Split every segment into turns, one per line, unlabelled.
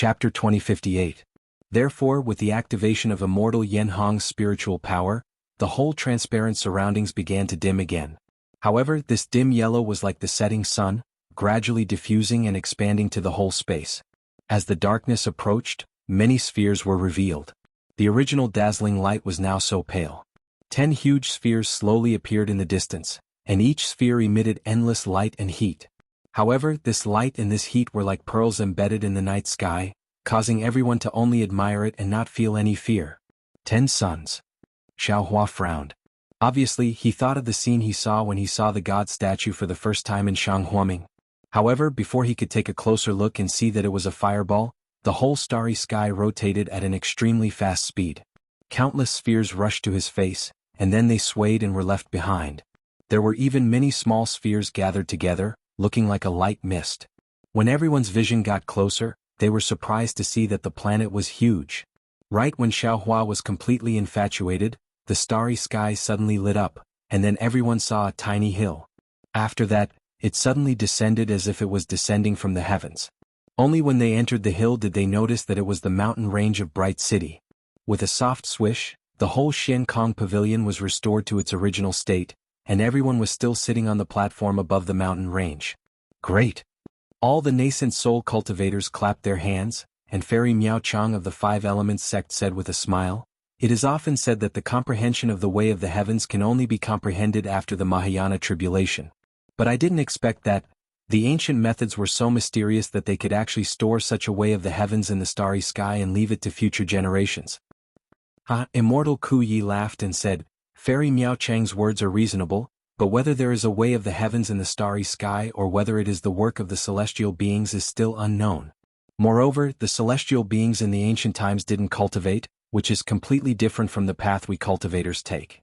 Chapter 2058. Therefore, with the activation of immortal Yen Hong's spiritual power, the whole transparent surroundings began to dim again. However, this dim yellow was like the setting sun, gradually diffusing and expanding to the whole space. As the darkness approached, many spheres were revealed. The original dazzling light was now so pale. 10 huge spheres slowly appeared in the distance, and each sphere emitted endless light and heat. However, this light and this heat were like pearls embedded in the night sky, causing everyone to only admire it and not feel any fear. 10 suns. Xiaohua frowned. Obviously, he thought of the scene he saw when he saw the god statue for the first time in Shanghuaming. However, before he could take a closer look and see that it was a fireball, the whole starry sky rotated at an extremely fast speed. Countless spheres rushed to his face, and then they swayed and were left behind. There were even many small spheres gathered together, looking like a light mist. When everyone's vision got closer, they were surprised to see that the planet was huge. Right when Xiaohua was completely infatuated, the starry sky suddenly lit up, and then everyone saw a tiny hill. After that, it suddenly descended as if it was descending from the heavens. Only when they entered the hill did they notice that it was the mountain range of Bright City. With a soft swish, the whole Xiankong pavilion was restored to its original state, and everyone was still sitting on the platform above the mountain range. Great! All the nascent soul cultivators clapped their hands, and Fairy Miao Chang of the Five Elements sect said with a smile, "It is often said that the comprehension of the way of the heavens can only be comprehended after the Mahayana tribulation. But I didn't expect that. The ancient methods were so mysterious that they could actually store such a way of the heavens in the starry sky and leave it to future generations." Immortal Ku Yi laughed and said, "Fairy Miao Chang's words are reasonable, but whether there is a way of the heavens in the starry sky or whether it is the work of the celestial beings is still unknown. Moreover, the celestial beings in the ancient times didn't cultivate, which is completely different from the path we cultivators take."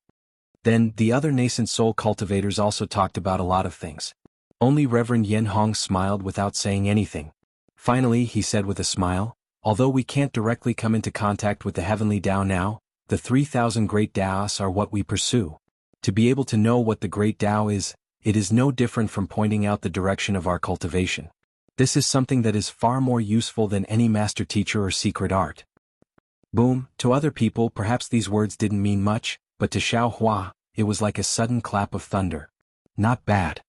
Then, the other nascent soul cultivators also talked about a lot of things. Only Reverend Yen Hong smiled without saying anything. Finally, he said with a smile, "Although we can't directly come into contact with the heavenly Tao now, the 3,000 great Taos are what we pursue. To be able to know what the great Tao is, it is no different from pointing out the direction of our cultivation. This is something that is far more useful than any master teacher or secret art." Boom, to other people perhaps these words didn't mean much, but to Xiaohua, it was like a sudden clap of thunder. Not bad.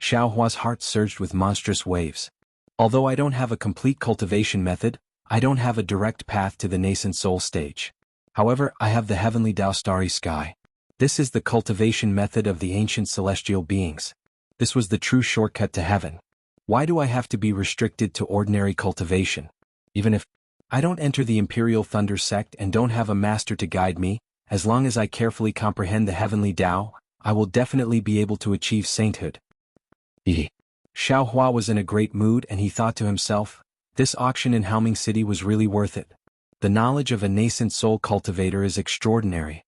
Xiaohua's heart surged with monstrous waves. Although I don't have a complete cultivation method, I don't have a direct path to the nascent soul stage. However, I have the heavenly Tao starry sky. This is the cultivation method of the ancient celestial beings. This was the true shortcut to heaven. Why do I have to be restricted to ordinary cultivation? Even if I don't enter the Imperial Thunder sect and don't have a master to guide me, as long as I carefully comprehend the heavenly Tao, I will definitely be able to achieve sainthood. Xiaohua was in a great mood and he thought to himself, this auction in Haoming City was really worth it. The knowledge of a nascent soul cultivator is extraordinary.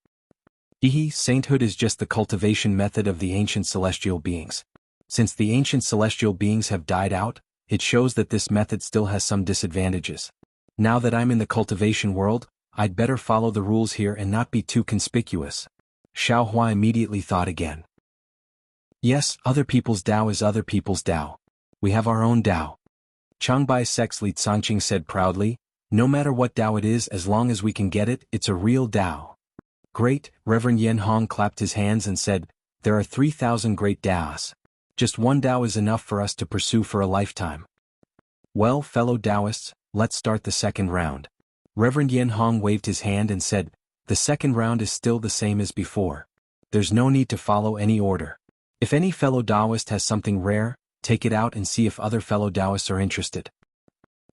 Sainthood is just the cultivation method of the ancient celestial beings. Since the ancient celestial beings have died out, it shows that this method still has some disadvantages. Now that I'm in the cultivation world, I'd better follow the rules here and not be too conspicuous. Xiaohua immediately thought again. Yes, other people's Tao is other people's Tao. We have our own Tao. Changbai Sect's Li Tsangqing said proudly, no matter what Tao it is, as long as we can get it, it's a real Tao. Great, Reverend Yen Hong clapped his hands and said, there are 3,000 great Taos. Just one Tao is enough for us to pursue for a lifetime. Well, fellow Taoists, let's start the second round. Reverend Yen Hong waved his hand and said, the second round is still the same as before. There's no need to follow any order. If any fellow Taoist has something rare, take it out and see if other fellow Taoists are interested.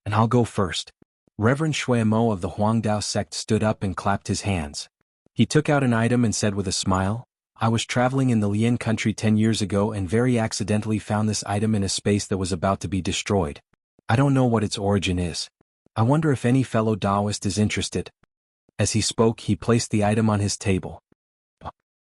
And I'll go first. Reverend Shuimo of the Huangdao sect stood up and clapped his hands. He took out an item and said with a smile, I was traveling in the Lian country 10 years ago and very accidentally found this item in a space that was about to be destroyed. I don't know what its origin is. I wonder if any fellow Taoist is interested. As he spoke, he placed the item on his table.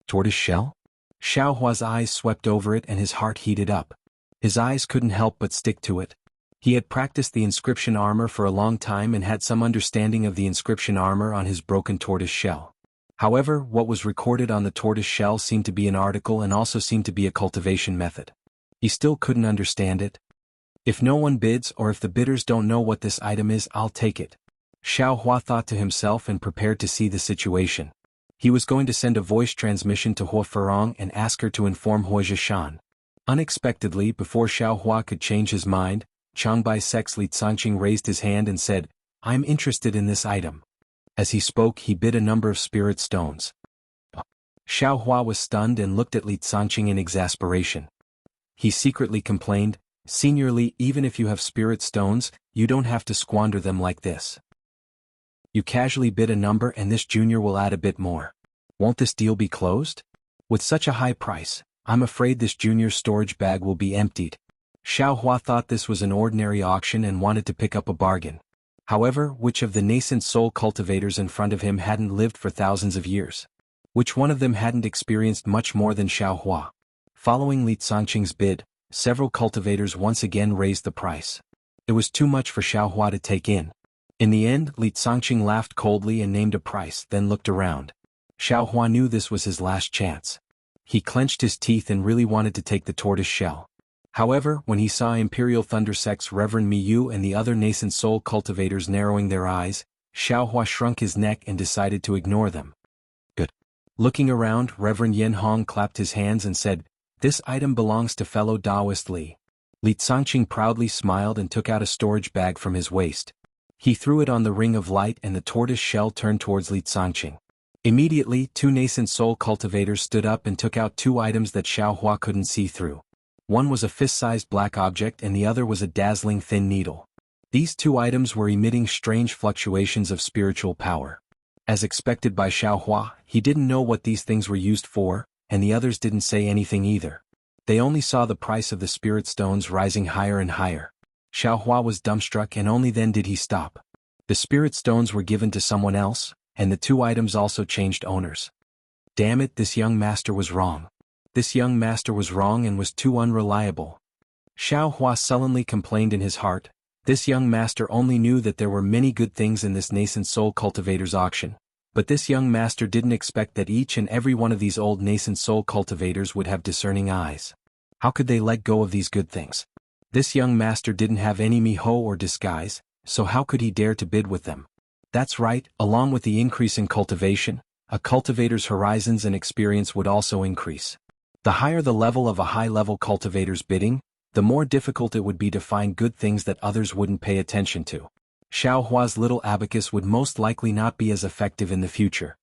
Tortoise shell? Xiaohua's eyes swept over it and his heart heated up. His eyes couldn't help but stick to it. He had practiced the inscription armor for a long time and had some understanding of the inscription armor on his broken tortoise shell. However, what was recorded on the tortoise shell seemed to be an article and also seemed to be a cultivation method. He still couldn't understand it. If no one bids or if the bidders don't know what this item is, I'll take it. Xiao Hua thought to himself and prepared to see the situation. He was going to send a voice transmission to Hua Ferong and ask her to inform Hua Zhishan. Unexpectedly, before Xiao Hua could change his mind, Changbai Sex Li Sanqing raised his hand and said, "I'm interested in this item." As he spoke, he bid a number of spirit stones. Xiao Hua was stunned and looked at Li Sanqing in exasperation. He secretly complained, "Senior Li, even if you have spirit stones, you don't have to squander them like this. You casually bid a number and this junior will add a bit more. Won't this deal be closed? With such a high price, I'm afraid this junior's storage bag will be emptied." Xiao Hua thought this was an ordinary auction and wanted to pick up a bargain. However, which of the nascent soul cultivators in front of him hadn't lived for thousands of years? Which one of them hadn't experienced much more than Xiao Hua? Following Li Sanqing's bid, several cultivators once again raised the price. It was too much for Xiao Hua to take in. In the end, Li Sanqing laughed coldly and named a price, then looked around. Xiao Hua knew this was his last chance. He clenched his teeth and really wanted to take the tortoise shell. However, when he saw Imperial Thunder Sect's Reverend Miyu and the other nascent soul cultivators narrowing their eyes, Xiao Hua shrunk his neck and decided to ignore them. Good. Looking around, Reverend Yen Hong clapped his hands and said, "This item belongs to fellow Taoist Li." Li Sanqing proudly smiled and took out a storage bag from his waist. He threw it on the ring of light and the tortoise shell turned towards Li Sanqing. Immediately, two nascent soul cultivators stood up and took out two items that Xiao Hua couldn't see through. One was a fist-sized black object and the other was a dazzling thin needle. These two items were emitting strange fluctuations of spiritual power. As expected by Xiao Hua, he didn't know what these things were used for, and the others didn't say anything either. They only saw the price of the spirit stones rising higher and higher. Xiao Hua was dumbstruck and only then did he stop. The spirit stones were given to someone else, and the two items also changed owners. Damn it, this young master was wrong. This young master was wrong and was too unreliable. Xiao Hua sullenly complained in his heart. This young master only knew that there were many good things in this nascent soul cultivator's auction. But this young master didn't expect that each and every one of these old nascent soul cultivators would have discerning eyes. How could they let go of these good things? This young master didn't have any miho or disguise, so how could he dare to bid with them? That's right, along with the increase in cultivation, a cultivator's horizons and experience would also increase. The higher the level of a high-level cultivator's bidding, the more difficult it would be to find good things that others wouldn't pay attention to. Xiao Hua's little abacus would most likely not be as effective in the future.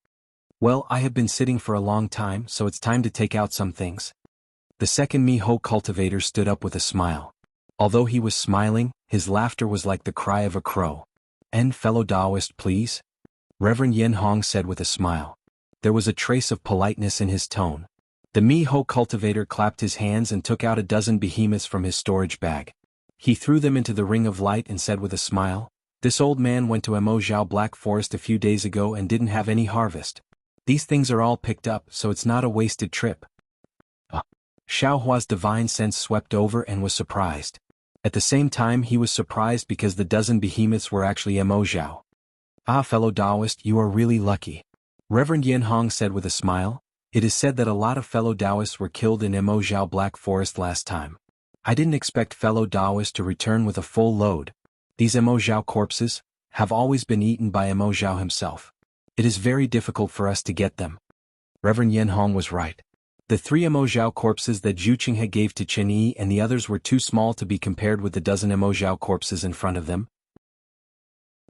Well, I have been sitting for a long time, so it's time to take out some things. The second Miho cultivator stood up with a smile. Although he was smiling, his laughter was like the cry of a crow. "And fellow Taoist, please?" Reverend Yen Hong said with a smile. There was a trace of politeness in his tone. The Miho cultivator clapped his hands and took out a dozen behemoths from his storage bag. He threw them into the ring of light and said with a smile, "This old man went to Emojiao Black Forest a few days ago and didn't have any harvest. These things are all picked up, so it's not a wasted trip." Xiao Hua's divine sense swept over and was surprised. At the same time he was surprised because the dozen behemoths were actually Emojiao. "Ah, fellow Taoist, you are really lucky," Reverend Yen Hong said with a smile. "It is said that a lot of fellow Taoists were killed in Emojiao Black Forest last time. I didn't expect fellow Taoists to return with a full load. These Emojiao corpses have always been eaten by Emojiao himself. It is very difficult for us to get them." Reverend Yen Hong was right. The three Emojiao corpses that Zhu Qinghe gave to Chen Yi and the others were too small to be compared with the dozen Emojiao corpses in front of them.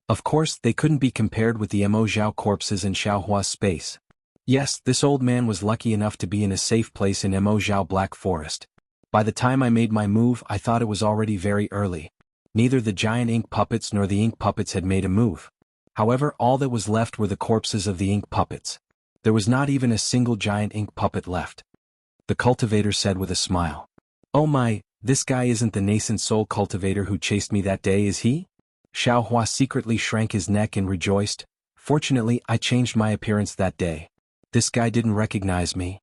Of course, they couldn't be compared with the Emojiao corpses in Xiao Hua's space. Yes, this old man was lucky enough to be in a safe place in Emojiao Black Forest. By the time I made my move, I thought it was already very early. Neither the giant ink puppets nor the ink puppets had made a move. However, all that was left were the corpses of the ink puppets. There was not even a single giant ink puppet left. The cultivator said with a smile. "Oh my, this guy isn't the nascent soul cultivator who chased me that day, is he?" Xiao Hua secretly shrank his neck and rejoiced. "Fortunately, I changed my appearance that day. This guy didn't recognize me.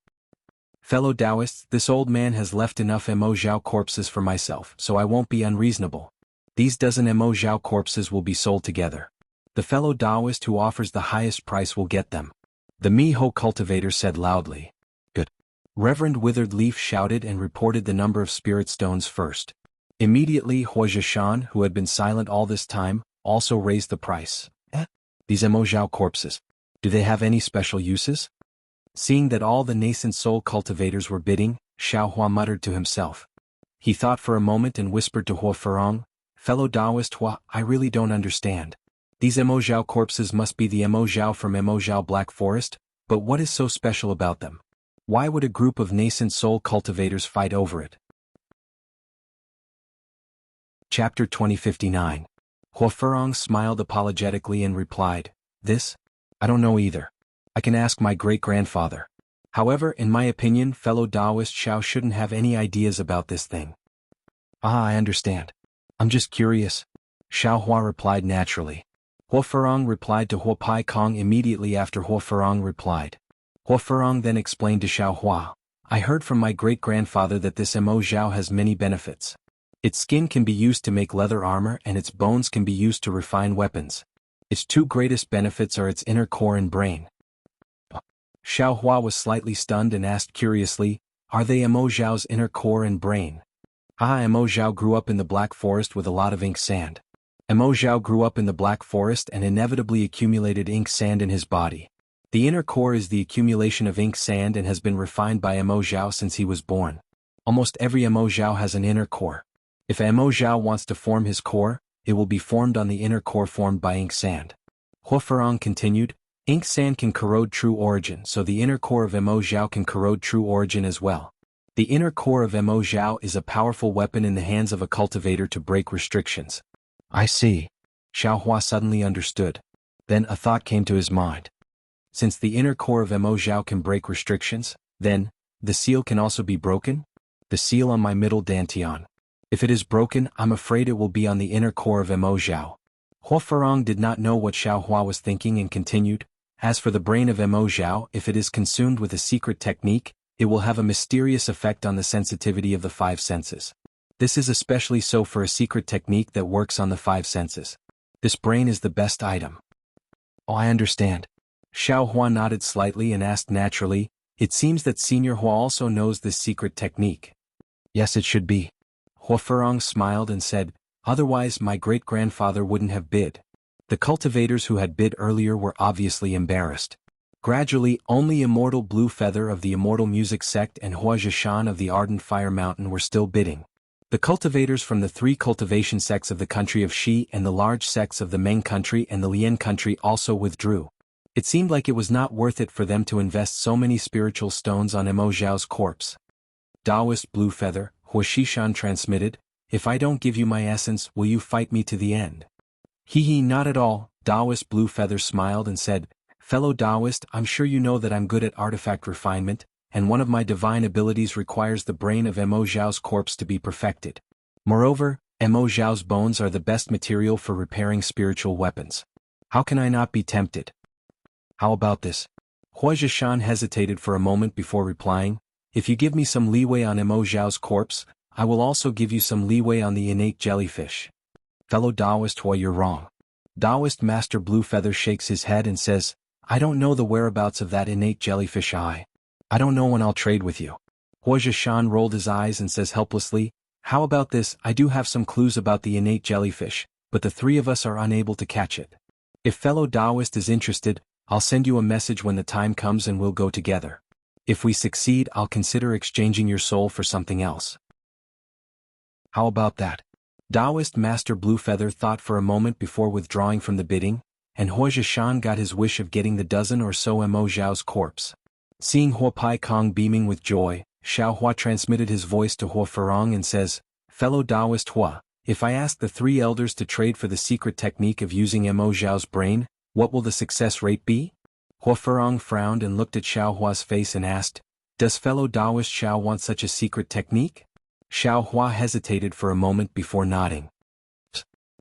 Fellow Taoists, this old man has left enough Emojiao corpses for myself, so I won't be unreasonable. These dozen Emojiao corpses will be sold together. The fellow Taoist who offers the highest price will get them." The Miho cultivator said loudly. "Good." Reverend Withered Leaf shouted and reported the number of spirit stones first. Immediately Hua Zhishan, who had been silent all this time, also raised the price. These Emojiao corpses. Do they have any special uses? Seeing that all the nascent soul cultivators were bidding, Xiaohua muttered to himself. He thought for a moment and whispered to Hua Ferong, "Fellow Taoist Hua, I really don't understand. These Emojiao corpses must be the Emojiao from Emojiao Black Forest, but what is so special about them? Why would a group of nascent soul cultivators fight over it?" Chapter 2059. Hua Ferong smiled apologetically and replied, "This? I don't know either. I can ask my great-grandfather. However, in my opinion, fellow Taoist Xiao shouldn't have any ideas about this thing." "Ah, I understand. I'm just curious," Xiaohua replied naturally. Hua Ferong replied to Hua Pai Kong immediately after Hua Ferong replied. Hua Ferong then explained to Xiaohua, "I heard from my great-grandfather that this Emo Zhao has many benefits. Its skin can be used to make leather armor and its bones can be used to refine weapons. Its two greatest benefits are its inner core and brain." Xiaohua was slightly stunned and asked curiously, "Are they Emo Zhao's inner core and brain?" Emo Zhao grew up in the Black Forest with a lot of ink sand. Emo Zhao grew up in the Black Forest and inevitably accumulated ink sand in his body. The inner core is the accumulation of ink sand and has been refined by Emo Zhao since he was born. Almost every Emo Zhao has an inner core. If Emo Zhao wants to form his core, it will be formed on the inner core formed by ink sand. Hua Ferong continued, "Ink sand can corrode true origin, so the inner core of Emo Zhao can corrode true origin as well. The inner core of Emo Zhao is a powerful weapon in the hands of a cultivator to break restrictions." "I see." Xiaohua suddenly understood. Then a thought came to his mind. Since the inner core of Emo Zhao can break restrictions, then, the seal can also be broken? The seal on my middle dantian. If it is broken, I'm afraid it will be on the inner core of Emo Zhao. Hua Ferong did not know what Xiaohua was thinking and continued, "As for the brain of Emo Zhao, if it is consumed with a secret technique, it will have a mysterious effect on the sensitivity of the five senses. This is especially so for a secret technique that works on the five senses. This brain is the best item." "Oh, I understand." Xiaohua nodded slightly and asked naturally, "It seems that Senior Hua also knows this secret technique." "Yes, it should be." Hua Ferong smiled and said, "Otherwise my great-grandfather wouldn't have bid." The cultivators who had bid earlier were obviously embarrassed. Gradually, only Immortal Blue Feather of the Immortal Music Sect and Hua Zhishan of the Ardent Fire Mountain were still bidding. The cultivators from the three cultivation sects of the country of Shi and the large sects of the Meng country and the Lian country also withdrew. It seemed like it was not worth it for them to invest so many spiritual stones on Emo Zhao's corpse. "Taoist Blue Feather," Hua Zhishan transmitted, "If I don't give you my essence, will you fight me to the end?" "Hee, not at all," Taoist Blue Feather smiled and said, "Fellow Taoist, I'm sure you know that I'm good at artifact refinement, and one of my divine abilities requires the brain of Emo Zhao's corpse to be perfected. Moreover, Emo Zhao's bones are the best material for repairing spiritual weapons. How can I not be tempted?" "How about this?" Hua Zhishan hesitated for a moment before replying, "If you give me some leeway on Emo Zhao's corpse, I will also give you some leeway on the innate jellyfish." "Fellow Taoist Hua, you're wrong." Taoist Master Blue Feather shakes his head and says, "I don't know the whereabouts of that innate jellyfish I don't know when I'll trade with you." Hua Zhishan rolled his eyes and says helplessly, "How about this? I do have some clues about the innate jellyfish, but the three of us are unable to catch it. If fellow Taoist is interested, I'll send you a message when the time comes and we'll go together. If we succeed, I'll consider exchanging your soul for something else." "How about that?" Taoist Master Blue Feather thought for a moment before withdrawing from the bidding, and Hua Zhishan got his wish of getting the dozen or so Emo Zhao's corpse. Seeing Hua Pai Kong beaming with joy, Xiaohua transmitted his voice to Hua Ferong and says, "Fellow Taoist Hua, if I ask the three elders to trade for the secret technique of using Emo Zhao's brain, what will the success rate be?" Hua Ferong frowned and looked at Xiaohua's face and asked, "Does fellow Taoist Xiao want such a secret technique?" Xiaohua hesitated for a moment before nodding.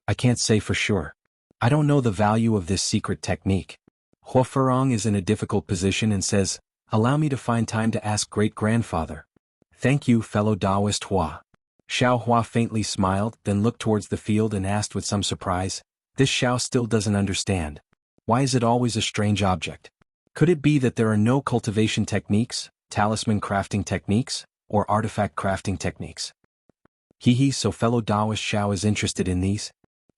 "I can't say for sure. I don't know the value of this secret technique." Hua Ferong is in a difficult position and says, "Allow me to find time to ask great-grandfather." "Thank you, fellow Taoist Hua." Xiaohua faintly smiled, then looked towards the field and asked with some surprise, "This Xiao still doesn't understand. Why is it always a strange object? Could it be that there are no cultivation techniques, talisman crafting techniques, or artifact crafting techniques?" Hee so fellow Taoist Xiao is interested in these?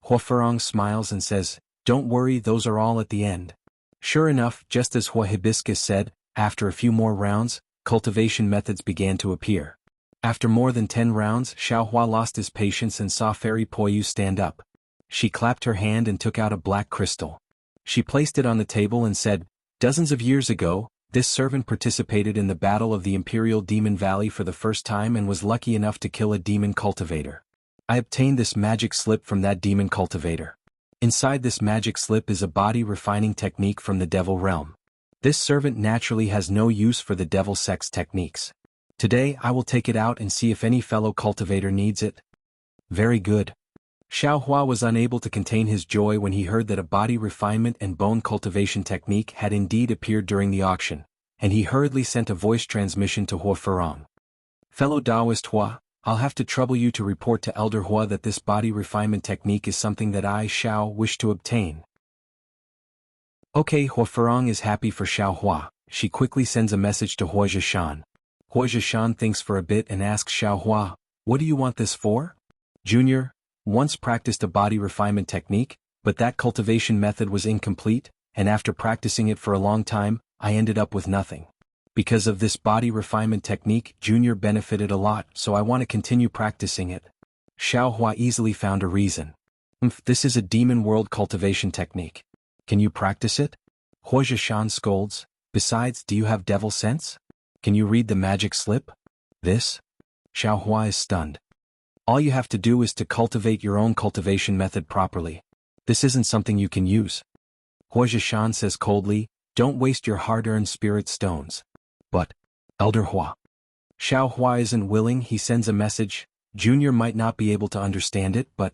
Hua Furong smiles and says, don't worry, those are all at the end. Sure enough, just as Hua Hibiscus said, after a few more rounds, cultivation methods began to appear. After more than 10 rounds, Xiao Hua lost his patience and saw Fairy Poyu stand up. She clapped her hand and took out a black crystal. She placed it on the table and said, dozens of years ago, this servant participated in the battle of the Imperial Demon Valley for the first time and was lucky enough to kill a demon cultivator. I obtained this magic slip from that demon cultivator. Inside this magic slip is a body refining technique from the devil realm. This servant naturally has no use for the devil sex techniques. Today I will take it out and see if any fellow cultivator needs it. Very good. Xiao Hua was unable to contain his joy when he heard that a body refinement and bone cultivation technique had indeed appeared during the auction, and he hurriedly sent a voice transmission to Hua Furong. Fellow Taoist Hua, I'll have to trouble you to report to Elder Hua that this body refinement technique is something that I, Xiao, wish to obtain. Okay, Hua Furong is happy for Xiao Hua. She quickly sends a message to Hua Zhishan. Hua Zhishan thinks for a bit and asks Xiao Hua, what do you want this for? Junior, once practiced a body refinement technique, but that cultivation method was incomplete, and after practicing it for a long time, I ended up with nothing. Because of this body refinement technique, Junior benefited a lot, so I want to continue practicing it. Xiao Hua easily found a reason. This is a demon world cultivation technique. Can you practice it? Hua Zhishan scolds, besides, do you have devil sense? Can you read the magic slip? This? Xiao Hua is stunned. All you have to do is to cultivate your own cultivation method properly. This isn't something you can use. Hua Zhishan says coldly, don't waste your hard-earned spirit stones. But, Elder Hua. Xiao Hua isn't willing. He sends a message. Junior might not be able to understand it, but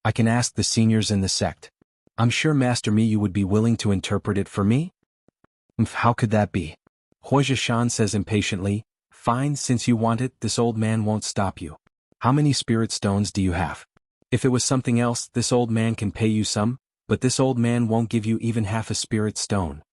I can ask the seniors in the sect. I'm sure Master Miyu would be willing to interpret it for me. How could that be? Hua Zhishan says impatiently, fine, since you want it, this old man won't stop you. How many spirit stones do you have? If it was something else, this old man can pay you some, but this old man won't give you even half a spirit stone.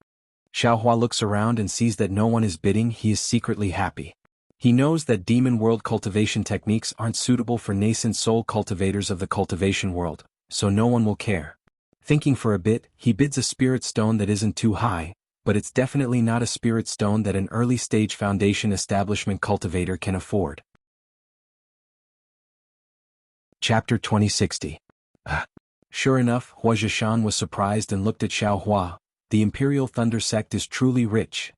Xiao Hua looks around and sees that no one is bidding. He is secretly happy. He knows that demon world cultivation techniques aren't suitable for nascent soul cultivators of the cultivation world, so no one will care. Thinking for a bit, he bids a spirit stone that isn't too high, but it's definitely not a spirit stone that an early stage foundation establishment cultivator can afford. Chapter 2060. Sure enough, Hua Zhishan was surprised and looked at Xiao Hua. The Imperial Thunder sect is truly rich.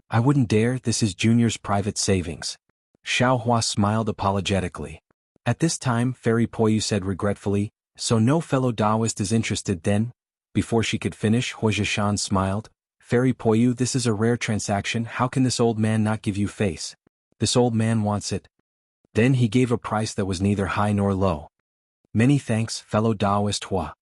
I wouldn't dare, this is Junior's private savings. Xiao Hua smiled apologetically. At this time, Fairy Poyu said regretfully, so no fellow Taoist is interested then? Before she could finish, Hua Zhishan smiled. Fairy Poyu, this is a rare transaction. How can this old man not give you face? This old man wants it. Then he gave a price that was neither high nor low. Many thanks, fellow Taoist Hua.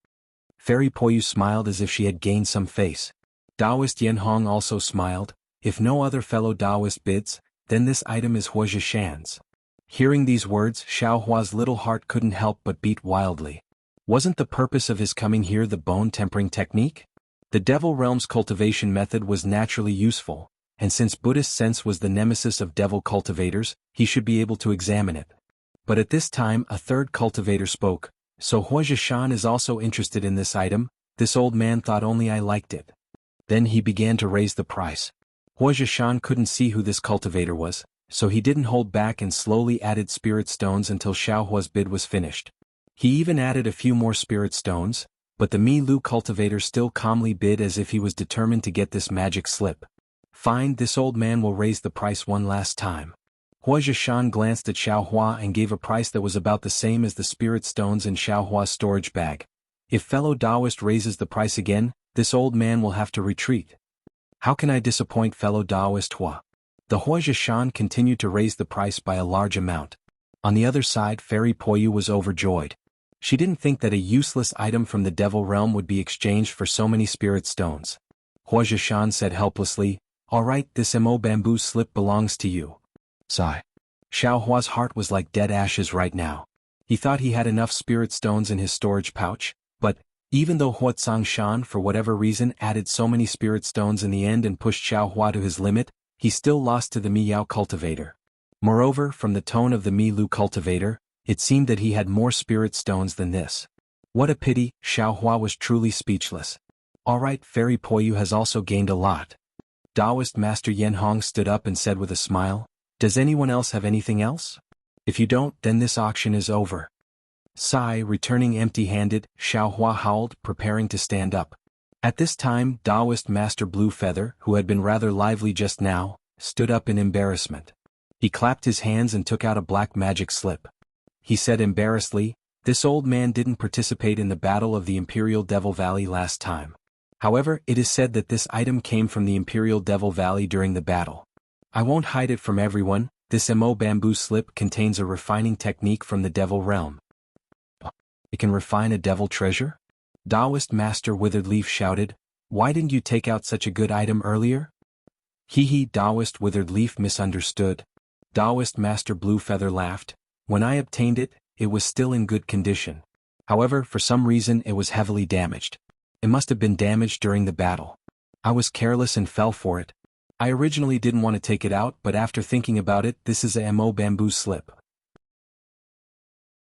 Fairy Poyu smiled as if she had gained some face. Taoist Yanhong also smiled. If no other fellow Taoist bids, then this item is Hua Zhishan's. Hearing these words, Xiao Hua's little heart couldn't help but beat wildly. Wasn't the purpose of his coming here the bone tempering technique? The Devil Realm's cultivation method was naturally useful, and since Buddhist sense was the nemesis of devil cultivators, he should be able to examine it. But at this time a third cultivator spoke, so Hua Zhishan is also interested in this item. This old man thought only I liked it. Then he began to raise the price. Hua Zhishan couldn't see who this cultivator was, so he didn't hold back and slowly added spirit stones until Xiao Hua's bid was finished. He even added a few more spirit stones, but the Mi Lu cultivator still calmly bid as if he was determined to get this magic slip. Fine, this old man will raise the price one last time. Hua Zhishan glanced at Xiao Hua and gave a price that was about the same as the spirit stones in Xiao Hua's storage bag. If fellow Taoist raises the price again, this old man will have to retreat. How can I disappoint fellow Taoist Hua? The Hua Zhishan continued to raise the price by a large amount. On the other side, Fairy Poyu was overjoyed. She didn't think that a useless item from the Devil Realm would be exchanged for so many spirit stones. Hua Zhishan said helplessly, alright, this Mo bamboo slip belongs to you. Sigh. Xiao Hua's heart was like dead ashes right now. He thought he had enough spirit stones in his storage pouch, but, even though Hua Tsangshan for whatever reason added so many spirit stones in the end and pushed Xiao Hua to his limit, he still lost to the Mi Yao cultivator. Moreover, from the tone of the Mi Lu cultivator, It seemed that he had more spirit stones than this. What a pity, Xiaohua was truly speechless. Alright, Fairy Poyu has also gained a lot. Taoist Master Yanhong stood up and said with a smile, does anyone else have anything else? If you don't, then this auction is over. Sigh, returning empty-handed, Xiaohua howled, preparing to stand up. At this time, Taoist Master Blue Feather, who had been rather lively just now, stood up in embarrassment. He clapped his hands and took out a black magic slip. He said embarrassedly, this old man didn't participate in the battle of the Imperial Devil Valley last time. However, it is said that this item came from the Imperial Devil Valley during the battle. I won't hide it from everyone, this MO bamboo slip contains a refining technique from the Devil Realm. It can refine a devil treasure? Taoist Master Withered Leaf shouted, why didn't you take out such a good item earlier? Hee, Taoist Withered Leaf misunderstood. Taoist Master Blue Feather laughed, when I obtained it, it was still in good condition. However, for some reason it was heavily damaged. It must have been damaged during the battle. I was careless and fell for it. I originally didn't want to take it out, but after thinking about it, this is a MO bamboo slip.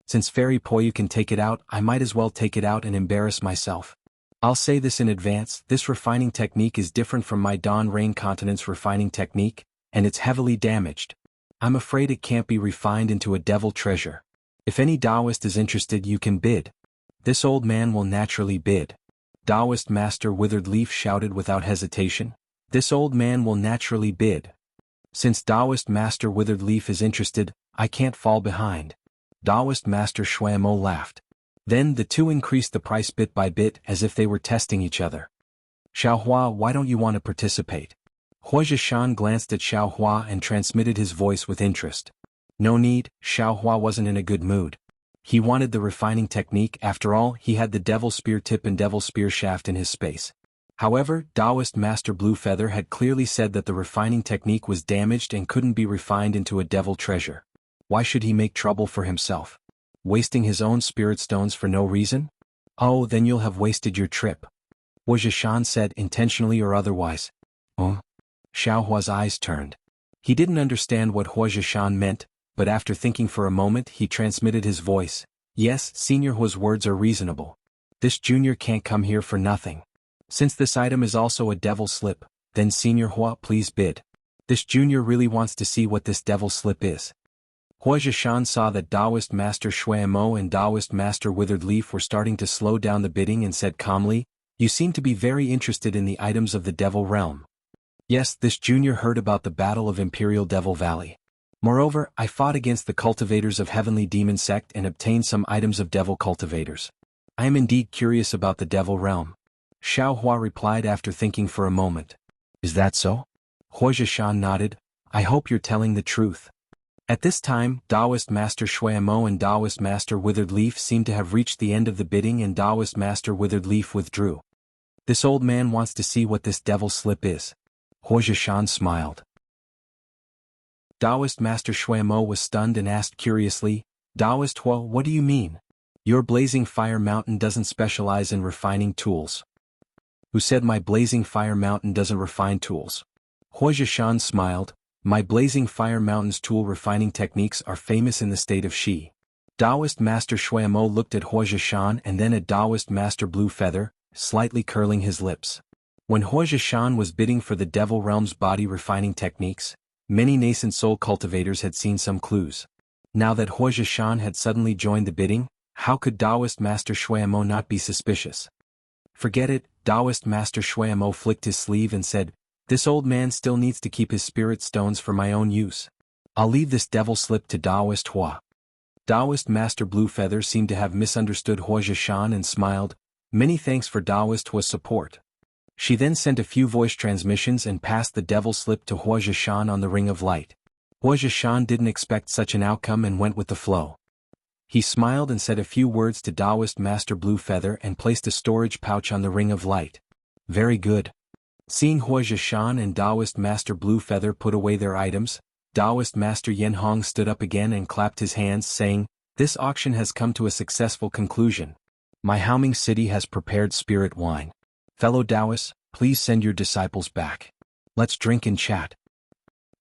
Since Fairy Poyu can take it out, I might as well take it out and embarrass myself. I'll say this in advance, this refining technique is different from my Dawn Rain Continent's refining technique, and it's heavily damaged. I'm afraid it can't be refined into a devil treasure. If any Taoist is interested, you can bid. This old man will naturally bid. Taoist Master Withered Leaf shouted without hesitation. This old man will naturally bid. Since Taoist Master Withered Leaf is interested, I can't fall behind. Taoist Master Shuamo laughed. Then the two increased the price bit by bit as if they were testing each other. Xiaohua, why don't you want to participate? Hua Zhishan glanced at Xiaohua and transmitted his voice with interest. No need, Xiaohua wasn't in a good mood. He wanted the refining technique, after all, he had the Devil Spear Tip and Devil Spear Shaft in his space. However, Taoist Master Blue Feather had clearly said that the refining technique was damaged and couldn't be refined into a devil treasure. Why should he make trouble for himself? Wasting his own spirit stones for no reason? Oh, then you'll have wasted your trip. Hua Zhishan said, intentionally or otherwise. Oh? Xiaohua's eyes turned. He didn't understand what Hua Zhishan meant, but after thinking for a moment he transmitted his voice. Yes, Senior Hua's words are reasonable. This junior can't come here for nothing. Since this item is also a devil slip, then Senior Hua, please bid. This junior really wants to see what this devil slip is. Hua Zhishan saw that Taoist Master Shuamo and Taoist Master Withered Leaf were starting to slow down the bidding and said calmly, you seem to be very interested in the items of the Devil Realm. Yes, this junior heard about the Battle of Imperial Devil Valley. Moreover, I fought against the cultivators of Heavenly Demon Sect and obtained some items of Devil Cultivators. I am indeed curious about the Devil Realm. Xiaohua replied after thinking for a moment. Is that so? Hua Zhishan nodded. I hope you're telling the truth. At this time, Taoist Master Shuamo and Taoist Master Withered Leaf seemed to have reached the end of the bidding and Taoist Master Withered Leaf withdrew. This old man wants to see what this devil slip is. Hua Zhishan smiled. Taoist Master Shuamo was stunned and asked curiously, Taoist Hua, what do you mean? Your Blazing Fire Mountain doesn't specialize in refining tools. Who said my Blazing Fire Mountain doesn't refine tools? Hua Zhishan smiled. My Blazing Fire Mountain's tool refining techniques are famous in the state of Shi. Taoist Master Shuamo looked at Hua Zhishan and then at Taoist Master Blue Feather, slightly curling his lips. When Hua Zhishan was bidding for the Devil Realm's body refining techniques, many nascent soul cultivators had seen some clues. Now that Hua Zhishan had suddenly joined the bidding, how could Taoist Master Shuamo not be suspicious? Forget it, Taoist Master Shuamo flicked his sleeve and said, this old man still needs to keep his spirit stones for my own use. I'll leave this devil slip to Taoist Hua. Taoist Master Blue Feather seemed to have misunderstood Hua Zhishan and smiled, many thanks for Taoist Hua's support. She then sent a few voice transmissions and passed the devil slip to Hua Zhishan on the Ring of Light. Hua Zhishan didn't expect such an outcome and went with the flow. He smiled and said a few words to Taoist Master Blue Feather and placed a storage pouch on the Ring of Light. Very good. Seeing Hua Zhishan and Taoist Master Blue Feather put away their items, Taoist Master Yanhong stood up again and clapped his hands saying, this auction has come to a successful conclusion. My Haoming City has prepared spirit wine. Fellow Taoists, please send your disciples back. Let's drink and chat.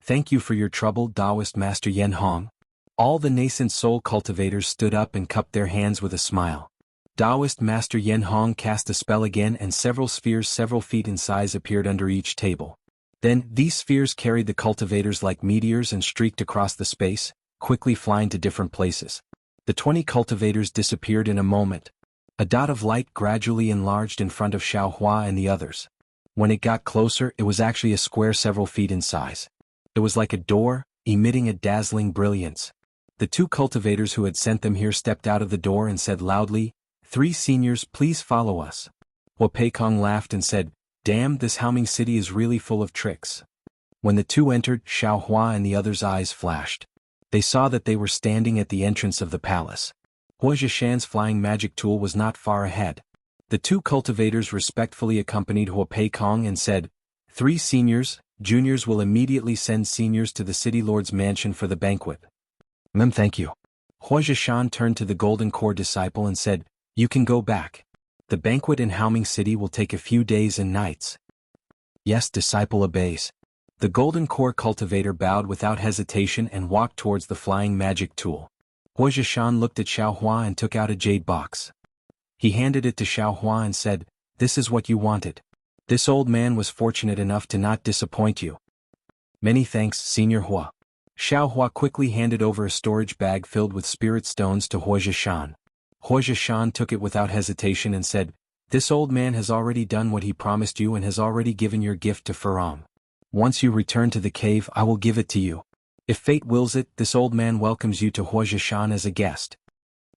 Thank you for your trouble, Taoist Master Yanhong. All the nascent soul cultivators stood up and cupped their hands with a smile. Taoist Master Yen Hong cast a spell again and several spheres several feet in size appeared under each table. Then, these spheres carried the cultivators like meteors and streaked across the space, quickly flying to different places. The 20 cultivators disappeared in a moment. A dot of light gradually enlarged in front of Xiaohua and the others. When it got closer, it was actually a square several feet in size. It was like a door, emitting a dazzling brilliance. The 2 cultivators who had sent them here stepped out of the door and said loudly, "3 seniors, please follow us." Hua Peikong laughed and said, "Damn, this Haoming city is really full of tricks." When the 2 entered, Xiaohua and the others' eyes flashed. They saw that they were standing at the entrance of the palace. Hua Zhishan's flying magic tool was not far ahead. The 2 cultivators respectfully accompanied Hua Peikong and said, "3 seniors, juniors will immediately send seniors to the city lord's mansion for the banquet." Thank you." Hua Zhishan turned to the Golden Core disciple and said, "You can go back. The banquet in Haoming City will take a few days and nights." Yes, disciple obeys. The Golden Core cultivator bowed without hesitation and walked towards the flying magic tool. Hua Zhishan looked at Xiaohua and took out a jade box. He handed it to Xiaohua and said, "This is what you wanted. This old man was fortunate enough to not disappoint you." "Many thanks, Senior Hua." Xiaohua quickly handed over a storage bag filled with spirit stones to Hua Zhishan. Hua Zhishan took it without hesitation and said, "This old man has already done what he promised you and has already given your gift to Farong. Once you return to the cave, I will give it to you. If fate wills it, this old man welcomes you to Hua Zhishan as a guest."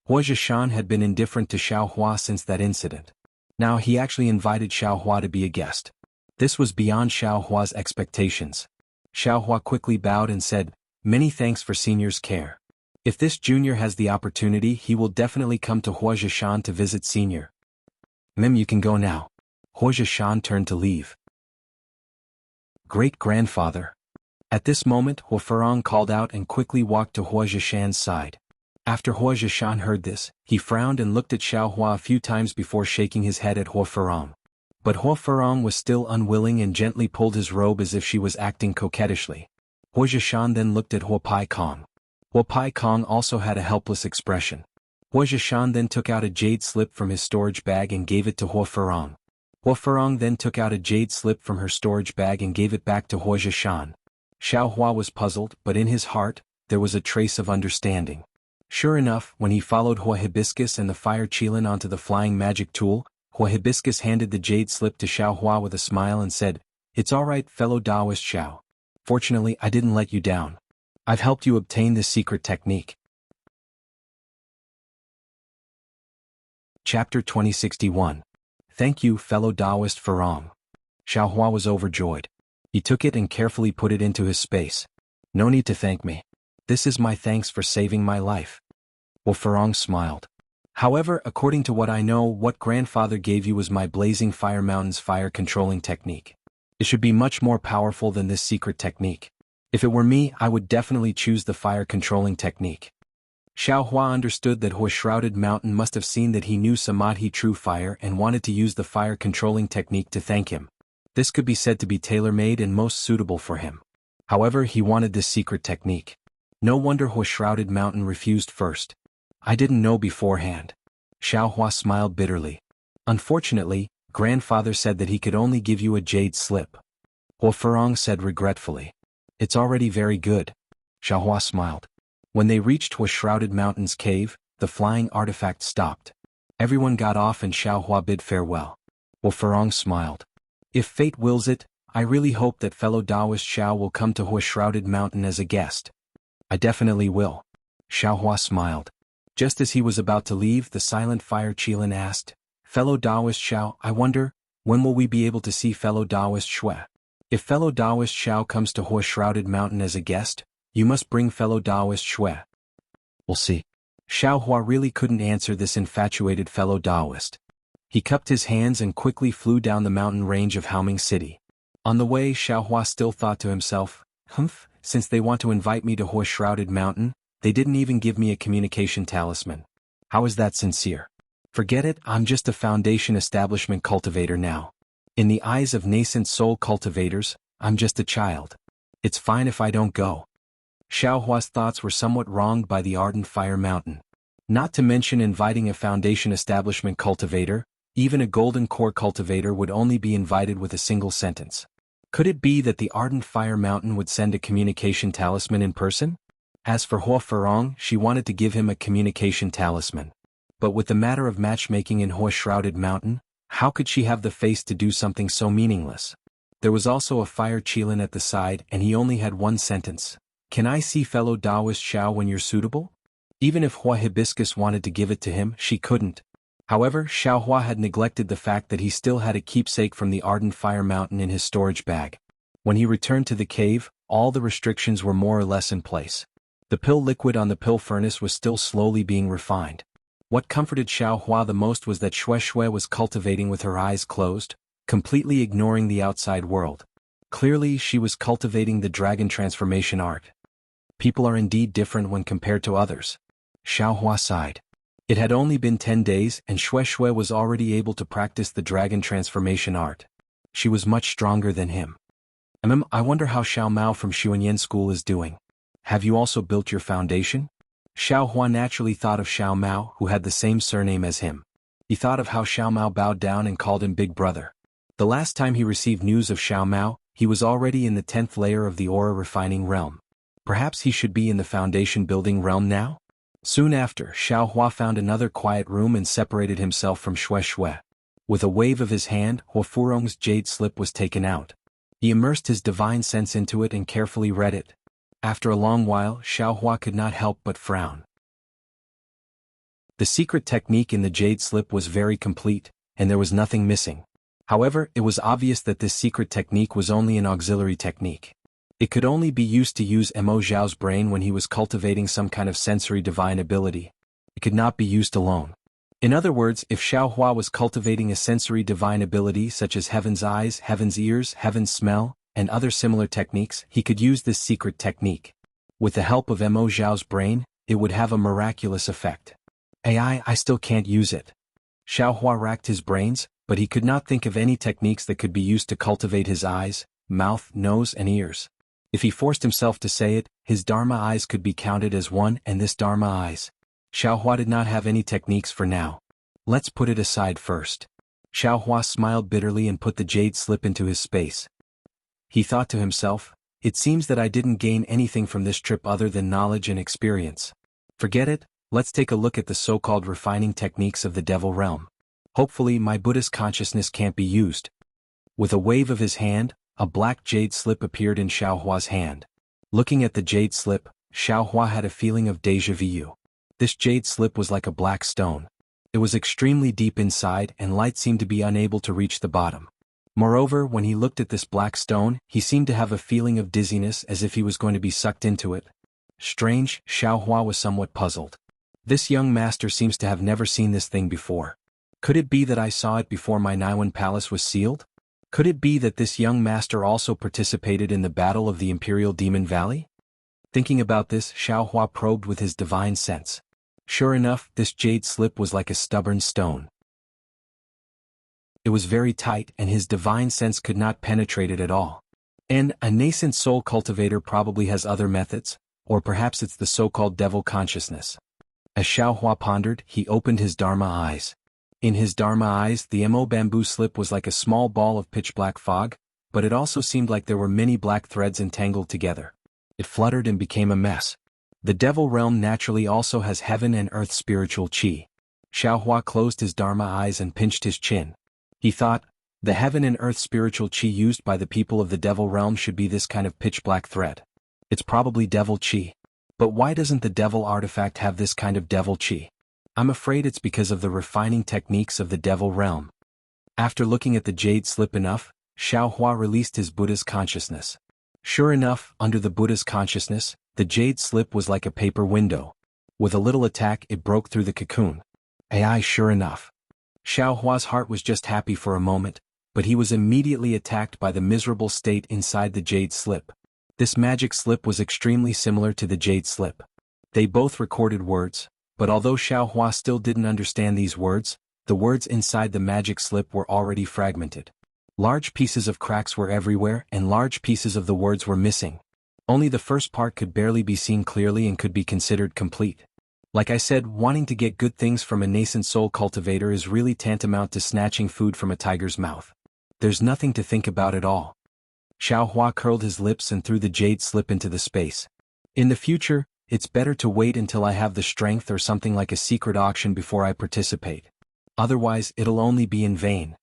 Hua Zhishan had been indifferent to Xiaohua since that incident. Now he actually invited Xiaohua to be a guest. This was beyond Xiaohua's expectations. Xiaohua quickly bowed and said, "Many thanks for senior's care. If this junior has the opportunity, he will definitely come to Hua Zhishan to visit senior." You can go now." Hua Zhishan turned to leave. Great-grandfather. At this moment, Hua Farong called out and quickly walked to Hua Zhishan's side. After Hua Zhishan heard this, he frowned and looked at Xiaohua a few times before shaking his head at Hua Farong. But Hua Farong was still unwilling and gently pulled his robe as if she was acting coquettishly. Hua Zhishan then looked at Hua Peikong. Hua Peikong also had a helpless expression. Hua Zhishan then took out a jade slip from his storage bag and gave it to Hua Farong. Hua Farong then took out a jade slip from her storage bag and gave it back to Hua Zhishan. Xiaohua was puzzled, but in his heart, there was a trace of understanding. Sure enough, when he followed Hua Hibiscus and the fire Qilin onto the flying magic tool, Hua Hibiscus handed the jade slip to Xiaohua with a smile and said, "It's all right, fellow Taoist Xiao. Fortunately, I didn't let you down. I've helped you obtain this secret technique." Chapter 2061. Thank you, fellow Taoist Farong. Xiaohua was overjoyed. He took it and carefully put it into his space. "No need to thank me. This is my thanks for saving my life." Hua Farong smiled. "However, according to what I know, what grandfather gave you was my Blazing Fire Mountain's fire controlling technique. It should be much more powerful than this secret technique. If it were me, I would definitely choose the fire controlling technique." Xiaohua understood that Hua Shrouded Mountain must have seen that he knew Samadhi True Fire and wanted to use the fire controlling technique to thank him. This could be said to be tailor-made and most suitable for him. However, he wanted this secret technique. No wonder Hua Shrouded Mountain refused first. "I didn't know beforehand." Xiaohua smiled bitterly. "Unfortunately, grandfather said that he could only give you a jade slip." Hua Farong said regretfully. "It's already very good." Xiaohua smiled. When they reached Hua Shrouded Mountain's cave, the flying artifact stopped. Everyone got off and Xiaohua bid farewell. Hua Farong smiled. "If fate wills it, I really hope that fellow Taoist Xiao will come to Hua Shrouded Mountain as a guest." "I definitely will." Xiaohua smiled. Just as he was about to leave, the silent fire Qilin asked, "Fellow Taoist Xiao, I wonder, when will we be able to see fellow Taoist Xue? If fellow Taoist Xiao comes to Hua Shrouded Mountain as a guest, you must bring fellow Taoist Xue." "We'll see." Xiaohua really couldn't answer this infatuated fellow Taoist. He cupped his hands and quickly flew down the mountain range of Haoming City. On the way, Xiaohua still thought to himself, since they want to invite me to Hua Shrouded Mountain, they didn't even give me a communication talisman. How is that sincere? Forget it, I'm just a foundation establishment cultivator now. In the eyes of nascent soul cultivators, I'm just a child. It's fine if I don't go." Xiao Hua's thoughts were somewhat wronged by the ardent fire mountain. Not to mention inviting a foundation establishment cultivator, even a golden core cultivator would only be invited with a single sentence. Could it be that the ardent fire mountain would send a communication talisman in person? As for Hua Furong, she wanted to give him a communication talisman. But with the matter of matchmaking in Hua Shrouded Mountain, how could she have the face to do something so meaningless? There was also a fire Qilin at the side and he only had one sentence. Can I see fellow Taoist Xiao when you're suitable? Even if Hua Hibiscus wanted to give it to him, she couldn't. However, Xiao Hua had neglected the fact that he still had a keepsake from the ardent fire mountain in his storage bag. When he returned to the cave, all the restrictions were more or less in place. The pill liquid on the pill furnace was still slowly being refined. What comforted Xiao Hua the most was that Xue Xue was cultivating with her eyes closed, completely ignoring the outside world. Clearly, she was cultivating the dragon transformation art. People are indeed different when compared to others. Xiao Hua sighed. It had only been 10 days and Xue Xue was already able to practice the dragon transformation art. She was much stronger than him. I wonder how Xiao Mao from Xuanyan School is doing. Have you also built your foundation? Xiao Hua naturally thought of Xiao Mao, who had the same surname as him. He thought of how Xiao Mao bowed down and called him Big Brother. The last time he received news of Xiao Mao, he was already in the 10th layer of the aura refining realm. Perhaps he should be in the foundation building realm now? Soon after, Xiao Hua found another quiet room and separated himself from Xue Xue. With a wave of his hand, Hua Furong's jade slip was taken out. He immersed his divine sense into it and carefully read it. After a long while, Xiao Hua could not help but frown. The secret technique in the jade slip was very complete, and there was nothing missing. However, it was obvious that this secret technique was only an auxiliary technique. It could only be used to use Mo Zhao's brain when he was cultivating some kind of sensory divine ability. It could not be used alone. In other words, if Xiao Hua was cultivating a sensory divine ability such as Heaven's Eyes, Heaven's Ears, Heaven's Smell, and other similar techniques, he could use this secret technique. With the help of Mo Zhao's brain, it would have a miraculous effect. I still can't use it. Xiao Hua racked his brains, but he could not think of any techniques that could be used to cultivate his eyes, mouth, nose, and ears. If he forced himself to say it, his Dharma eyes could be counted as one and this Dharma eyes. Xiao Hua did not have any techniques for now. Let's put it aside first. Xiao Hua smiled bitterly and put the jade slip into his space. He thought to himself, it seems that I didn't gain anything from this trip other than knowledge and experience. Forget it, let's take a look at the so-called refining techniques of the devil realm. Hopefully my Buddhist consciousness can't be used. With a wave of his hand, a black jade slip appeared in Xiao Hua's hand. Looking at the jade slip, Xiao Hua had a feeling of déjà vu. This jade slip was like a black stone. It was extremely deep inside and light seemed to be unable to reach the bottom. Moreover, when he looked at this black stone, he seemed to have a feeling of dizziness as if he was going to be sucked into it. Strange, Xiao Hua was somewhat puzzled. This young master seems to have never seen this thing before. Could it be that I saw it before my Naiwan palace was sealed? Could it be that this young master also participated in the battle of the Imperial Demon Valley? Thinking about this, Xiao Hua probed with his divine sense. Sure enough, this jade slip was like a stubborn stone. It was very tight and his divine sense could not penetrate it at all. And a nascent soul cultivator probably has other methods, or perhaps it's the so-called devil consciousness. As Xiao Hua pondered, he opened his Dharma eyes. In his Dharma eyes, the Mo bamboo slip was like a small ball of pitch-black fog, but it also seemed like there were many black threads entangled together. It fluttered and became a mess. The devil realm naturally also has heaven and earth spiritual qi. Xiao Hua closed his Dharma eyes and pinched his chin. He thought, the heaven and earth spiritual qi used by the people of the devil realm should be this kind of pitch-black thread. It's probably devil qi. But why doesn't the devil artifact have this kind of devil qi? I'm afraid it's because of the refining techniques of the devil realm. After looking at the jade slip enough, Xiao Hua released his Buddha's consciousness. Sure enough, under the Buddha's consciousness, the jade slip was like a paper window. With a little attack, it broke through the cocoon. Sure enough. Xiao Hua's heart was just happy for a moment, but he was immediately attacked by the miserable state inside the jade slip. This magic slip was extremely similar to the jade slip. They both recorded words, but although Xiao Hua still didn't understand these words, the words inside the magic slip were already fragmented. Large pieces of cracks were everywhere and large pieces of the words were missing. Only the first part could barely be seen clearly and could be considered complete. Like I said, wanting to get good things from a nascent soul cultivator is really tantamount to snatching food from a tiger's mouth. There's nothing to think about at all. Xiao Hua curled his lips and threw the jade slip into the space. In the future, it's better to wait until I have the strength or something like a secret auction before I participate. Otherwise, it'll only be in vain.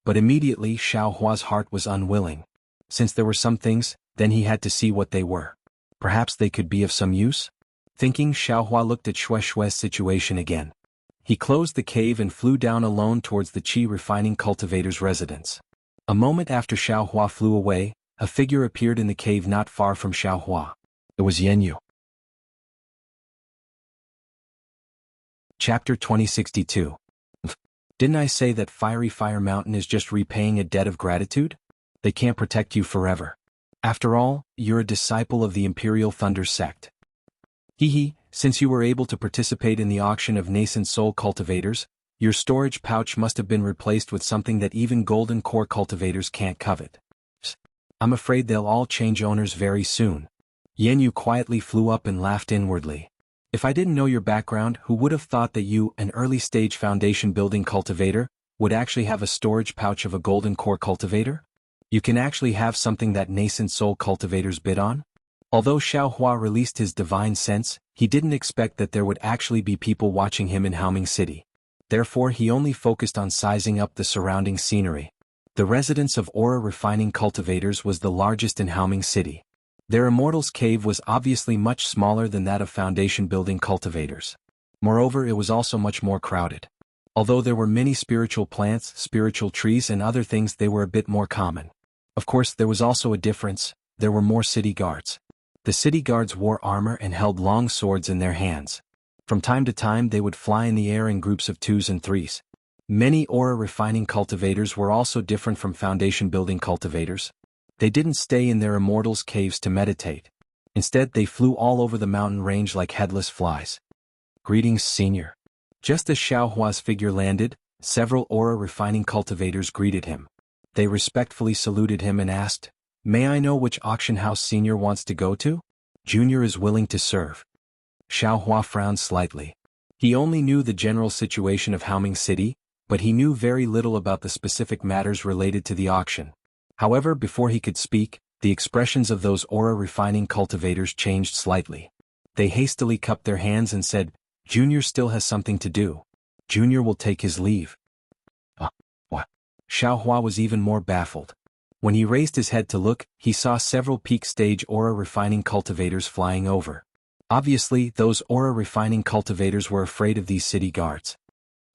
But immediately Xiao Hua's heart was unwilling. Since there were some things, then he had to see what they were. Perhaps they could be of some use? Thinking, Xiao Hua looked at Xue Xue's situation again. He closed the cave and flew down alone towards the Qi refining cultivator's residence. A moment after Xiao Hua flew away, a figure appeared in the cave not far from Xiao Hua. It was Yanyu. Chapter 2062. Didn't I say that Fiery Fire Mountain is just repaying a debt of gratitude? They can't protect you forever. After all, you're a disciple of the Imperial Thunder sect. Since you were able to participate in the auction of nascent soul cultivators, your storage pouch must have been replaced with something that even golden core cultivators can't covet. I'm afraid they'll all change owners very soon. Yanyu quietly flew up and laughed inwardly. If I didn't know your background, who would have thought that you, an early-stage foundation-building cultivator, would actually have a storage pouch of a golden core cultivator? You can actually have something that nascent soul cultivators bid on? Although Xiao Hua released his divine sense, he didn't expect that there would actually be people watching him in Haoming City. Therefore he only focused on sizing up the surrounding scenery. The residence of aura refining cultivators was the largest in Haoming City. Their Immortal's cave was obviously much smaller than that of foundation-building cultivators. Moreover, it was also much more crowded. Although there were many spiritual plants, spiritual trees and other things, they were a bit more common. Of course, there was also a difference: there were more city guards. The city guards wore armor and held long swords in their hands. From time to time they would fly in the air in groups of 2s and 3s. Many aura refining cultivators were also different from foundation-building cultivators. They didn't stay in their Immortal's caves to meditate. Instead, they flew all over the mountain range like headless flies. Greetings, Senior. Just as Xiao Hua's figure landed, several aura refining cultivators greeted him. They respectfully saluted him and asked, "May I know which auction house Senior wants to go to? Junior is willing to serve." Xiao Hua frowned slightly. He only knew the general situation of Haoming City, but he knew very little about the specific matters related to the auction. However, before he could speak, the expressions of those aura refining cultivators changed slightly. They hastily cupped their hands and said, "Junior still has something to do. Junior will take his leave." What? Xiao Hua was even more baffled. When he raised his head to look, he saw several peak stage aura refining cultivators flying over. Obviously, those aura refining cultivators were afraid of these city guards.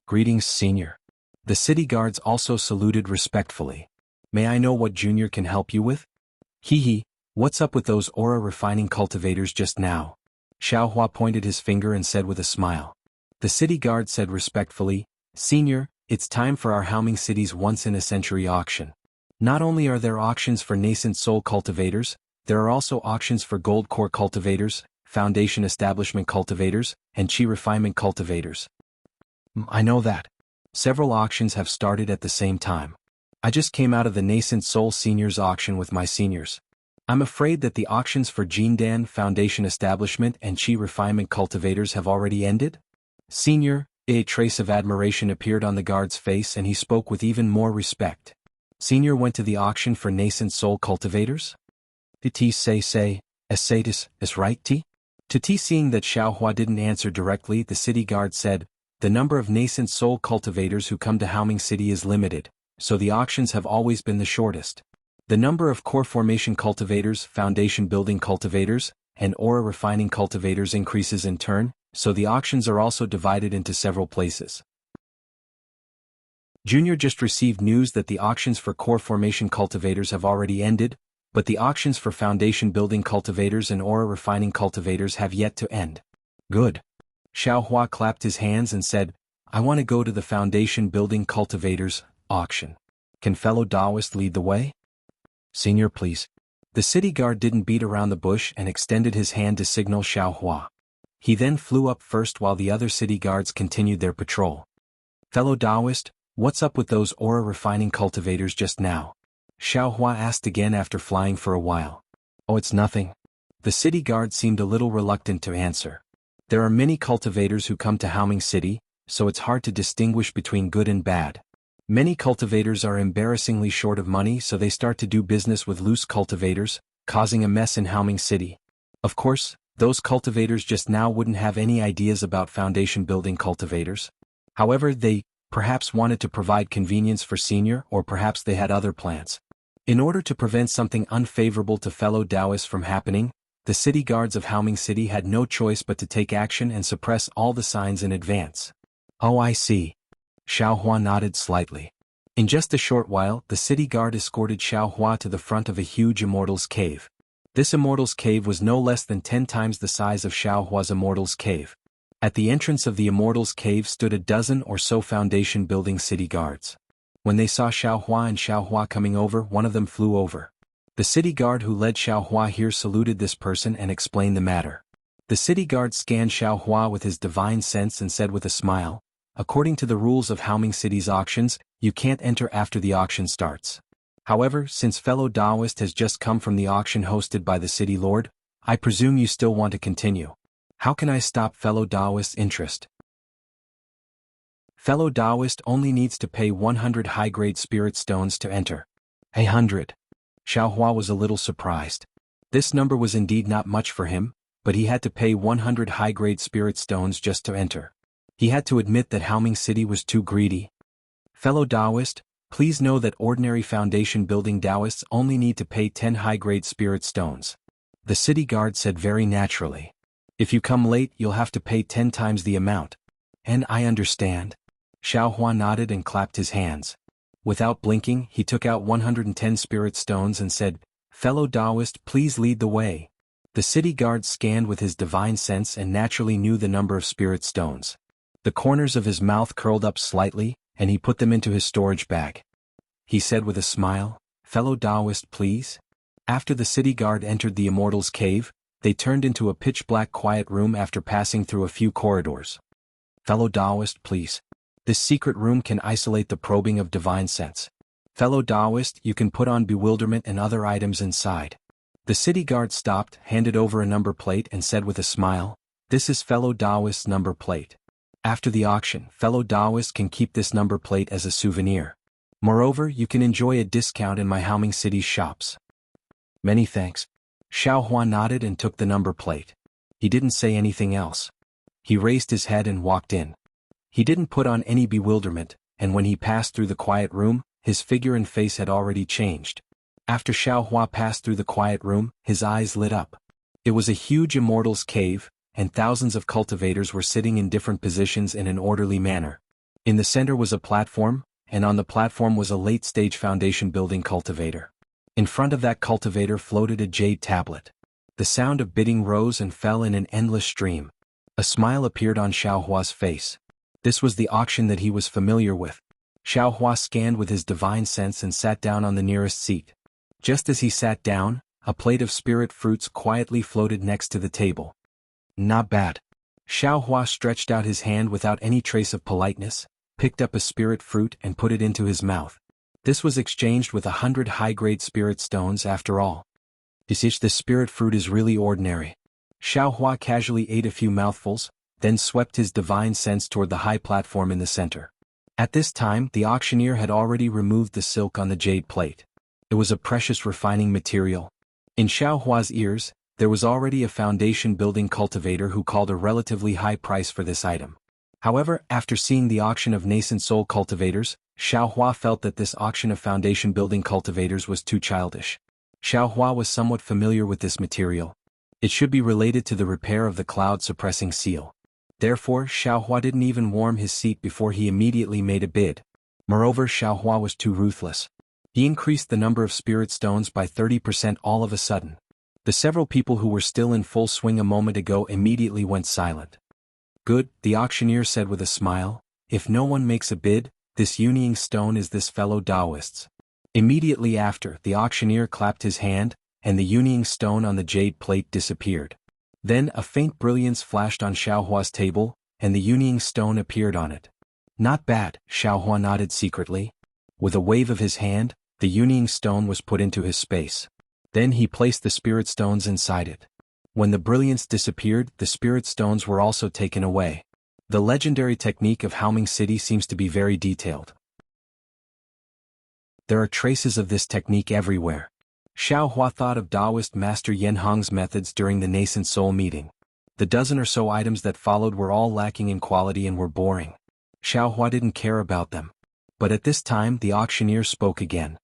"Greetings, Senior." The city guards also saluted respectfully. "May I know what Junior can help you with?" What's up with those aura refining cultivators just now?" Xiao Hua pointed his finger and said with a smile. The city guard said respectfully, "Senior, it's time for our Haoming City's once-in-a-century auction. Not only are there auctions for nascent soul cultivators, there are also auctions for gold core cultivators, foundation establishment cultivators, and Qi refinement cultivators." "I know that. Several auctions have started at the same time. I just came out of the Nascent Soul Seniors auction with my seniors. I'm afraid that the auctions for Jindan Foundation Establishment and Qi Refinement Cultivators have already ended?" "Senior," a trace of admiration appeared on the guard's face and he spoke with even more respect. "Senior went to the auction for Nascent Soul Cultivators?" "T say, Essatis, is right T?" To T. Seeing that Xiao Hua didn't answer directly, the city guard said, "The number of Nascent Soul Cultivators who come to Haoming City is limited, so the auctions have always been the shortest. The number of core formation cultivators, foundation building cultivators, and aura refining cultivators increases in turn, so the auctions are also divided into several places." Junior just received news that the auctions for core formation cultivators have already ended, but the auctions for foundation building cultivators and aura refining cultivators have yet to end. "Good." Xiao Hua clapped his hands and said, "I want to go to the foundation building cultivators auction. Can fellow Taoist lead the way?" "Senior, please." The city guard didn't beat around the bush and extended his hand to signal Xiao Hua. He then flew up first while the other city guards continued their patrol. "Fellow Taoist, what's up with those aura refining cultivators just now?" Xiao Hua asked again after flying for a while. "Oh, it's nothing. The city guard seemed a little reluctant to answer. There are many cultivators who come to Haoming City, so it's hard to distinguish between good and bad. Many cultivators are embarrassingly short of money, so they start to do business with loose cultivators, causing a mess in Haoming City. Of course, those cultivators just now wouldn't have any ideas about foundation building cultivators. However, they perhaps wanted to provide convenience for senior, or perhaps they had other plans. In order to prevent something unfavorable to fellow Taoists from happening, the city guards of Haoming City had no choice but to take action and suppress all the signs in advance. Oh, I see. Xiaohua nodded slightly. In just a short while, the city guard escorted Xiaohua to the front of a huge immortal's cave. This immortal's cave was no less than 10 times the size of Xiaohua's immortal's cave. At the entrance of the immortal's cave stood a dozen or so foundation building city guards. When they saw Xiaohua and Xiaohua coming over, one of them flew over. The city guard who led Xiaohua here saluted this person and explained the matter. The city guard scanned Xiaohua with his divine sense and said with a smile, "According to the rules of Haoming City's auctions, you can't enter after the auction starts. However, since fellow Taoist has just come from the auction hosted by the city lord, I presume you still want to continue. How can I stop fellow Taoist's interest?" Fellow Taoist only needs to pay 100 high-grade spirit stones to enter. 100. Xiaohua was a little surprised. This number was indeed not much for him, but he had to pay 100 high-grade spirit stones just to enter. He had to admit that Haoming City was too greedy. Fellow Taoist, please know that ordinary foundation building Taoists only need to pay 10 high-grade spirit stones. The city guard said very naturally. If you come late, you'll have to pay 10 times the amount. And I understand. Xiaohua nodded and clapped his hands. Without blinking, he took out 110 spirit stones and said, "Fellow Taoist, please lead the way." The city guard scanned with his divine sense and naturally knew the number of spirit stones. The corners of his mouth curled up slightly, and he put them into his storage bag. He said with a smile, "Fellow Taoist, please." After the city guard entered the immortal's cave, they turned into a pitch-black quiet room after passing through a few corridors. "Fellow Taoist, please. This secret room can isolate the probing of divine sense. Fellow Taoist, you can put on bewilderment and other items inside." The city guard stopped, handed over a number plate and said with a smile, "This is fellow Taoist's number plate. After the auction, fellow Taoist can keep this number plate as a souvenir. Moreover, you can enjoy a discount in my Haoming City shops." "Many thanks." Xiaohua nodded and took the number plate. He didn't say anything else. He raised his head and walked in. He didn't put on any bewilderment, and when he passed through the quiet room, his figure and face had already changed. After Xiaohua passed through the quiet room, his eyes lit up. It was a huge immortal's cave, and thousands of cultivators were sitting in different positions in an orderly manner. In the center was a platform, and on the platform was a late-stage foundation building cultivator. In front of that cultivator floated a jade tablet. The sound of bidding rose and fell in an endless stream. A smile appeared on Xiaohua's face. This was the auction that he was familiar with. Xiaohua scanned with his divine sense and sat down on the nearest seat. Just as he sat down, a plate of spirit fruits quietly floated next to the table. "Not bad." Xiaohua stretched out his hand without any trace of politeness, picked up a spirit fruit and put it into his mouth. This was exchanged with 100 high-grade spirit stones after all. This spirit fruit is really ordinary. Xiaohua casually ate a few mouthfuls, then swept his divine sense toward the high platform in the center. At this time, the auctioneer had already removed the silk on the jade plate. It was a precious refining material. In Xiaohua's ears, there was already a foundation building cultivator who called a relatively high price for this item. However, after seeing the auction of nascent soul cultivators, Xiaohua felt that this auction of foundation building cultivators was too childish. Xiaohua was somewhat familiar with this material. It should be related to the repair of the cloud-suppressing seal. Therefore, Xiaohua didn't even warm his seat before he immediately made a bid. Moreover, Xiaohua was too ruthless. He increased the number of spirit stones by 30% all of a sudden. The several people who were still in full swing a moment ago immediately went silent. "Good," the auctioneer said with a smile. "If no one makes a bid, this Yunying stone is this fellow Taoist's." Immediately after, the auctioneer clapped his hand, and the Yunying stone on the jade plate disappeared. Then a faint brilliance flashed on Xiaohua's table, and the Yunying stone appeared on it. "Not bad," Xiaohua nodded secretly. With a wave of his hand, the Yunying stone was put into his space. Then he placed the spirit stones inside it. When the brilliance disappeared, the spirit stones were also taken away. The legendary technique of Haoming City seems to be very detailed. There are traces of this technique everywhere. Xiao Hua thought of Taoist Master Yan Hong's methods during the nascent soul meeting. The dozen or so items that followed were all lacking in quality and were boring. Xiao Hua didn't care about them. But at this time the auctioneer spoke again.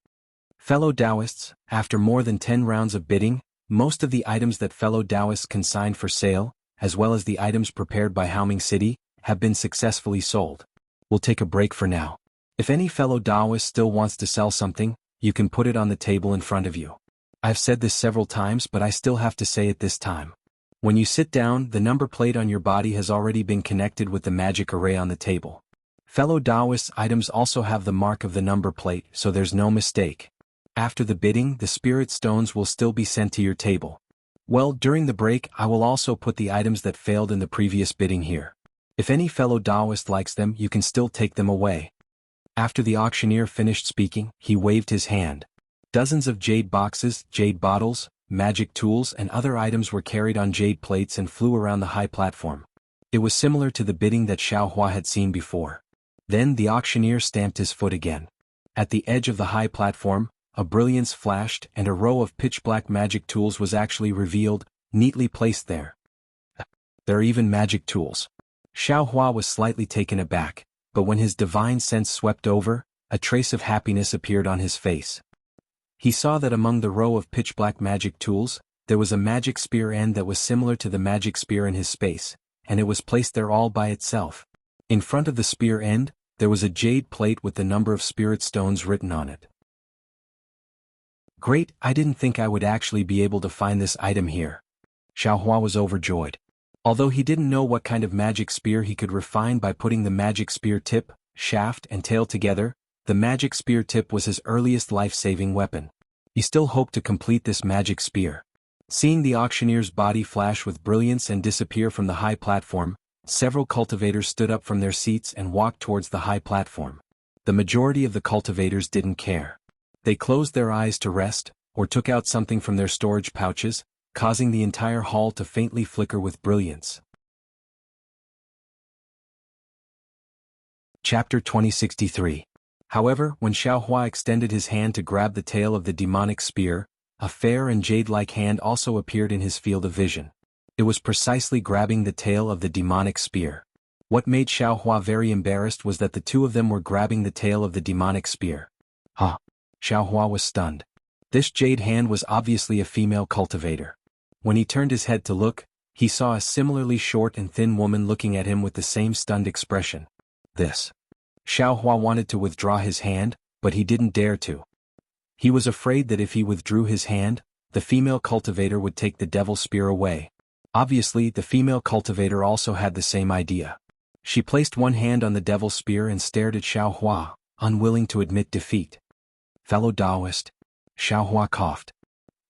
Fellow Taoists, after more than 10 rounds of bidding, most of the items that fellow Taoists consigned for sale, as well as the items prepared by Haoming City, have been successfully sold. We'll take a break for now. If any fellow Taoist still wants to sell something, you can put it on the table in front of you. I've said this several times, but I still have to say it this time. When you sit down, the number plate on your body has already been connected with the magic array on the table. Fellow Taoists' items also have the mark of the number plate, so there's no mistake. After the bidding, the spirit stones will still be sent to your table. Well, during the break, I will also put the items that failed in the previous bidding here. If any fellow Taoist likes them, you can still take them away. After the auctioneer finished speaking, he waved his hand. Dozens of jade boxes, jade bottles, magic tools and other items were carried on jade plates and flew around the high platform. It was similar to the bidding that Xiao Hua had seen before. Then the auctioneer stamped his foot again. At the edge of the high platform, a brilliance flashed and a row of pitch-black magic tools was actually revealed, neatly placed there. There are even magic tools. Xiao Hua was slightly taken aback, but when his divine sense swept over, a trace of happiness appeared on his face. He saw that among the row of pitch-black magic tools, there was a magic spear end that was similar to the magic spear in his space, and it was placed there all by itself. In front of the spear end, there was a jade plate with the number of spirit stones written on it. Great, I didn't think I would actually be able to find this item here. Xiao Hua was overjoyed. Although he didn't know what kind of magic spear he could refine by putting the magic spear tip, shaft and tail together, the magic spear tip was his earliest life-saving weapon. He still hoped to complete this magic spear. Seeing the auctioneer's body flash with brilliance and disappear from the high platform, several cultivators stood up from their seats and walked towards the high platform. The majority of the cultivators didn't care. They closed their eyes to rest, or took out something from their storage pouches, causing the entire hall to faintly flicker with brilliance. Chapter 2063. However, when Xiao Hua extended his hand to grab the tail of the demonic spear, a fair and jade-like hand also appeared in his field of vision. It was precisely grabbing the tail of the demonic spear. What made Xiao Hua very embarrassed was that the two of them were grabbing the tail of the demonic spear. Huh! Xiao Hua was stunned. This jade hand was obviously a female cultivator. When he turned his head to look, he saw a similarly short and thin woman looking at him with the same stunned expression. This. Xiao Hua wanted to withdraw his hand, but he didn't dare to. He was afraid that if he withdrew his hand, the female cultivator would take the devil spear away. Obviously, the female cultivator also had the same idea. She placed one hand on the devil spear and stared at Xiao Hua, unwilling to admit defeat. Fellow Taoist. Xiao Hua coughed.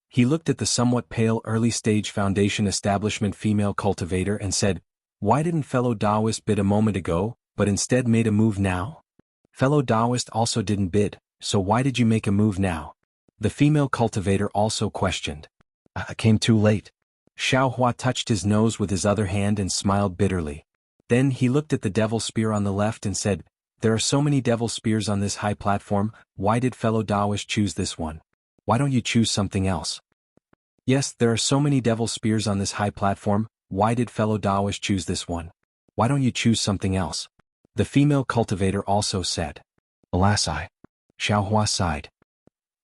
He looked at the somewhat pale early-stage foundation establishment female cultivator and said, "Why didn't fellow Taoist bid a moment ago, but instead made a move now? Fellow Taoist also didn't bid, so why did you make a move now?" The female cultivator also questioned. "I came too late." Xiao Hua touched his nose with his other hand and smiled bitterly. Then he looked at the devil spear on the left and said, "There are so many devil spears on this high platform, why did fellow Taoist choose this one? Why don't you choose something else?" "Yes, there are so many devil spears on this high platform, why did fellow Taoist choose this one? Why don't you choose something else?" The female cultivator also said. "Alas I." Xiao Hua sighed.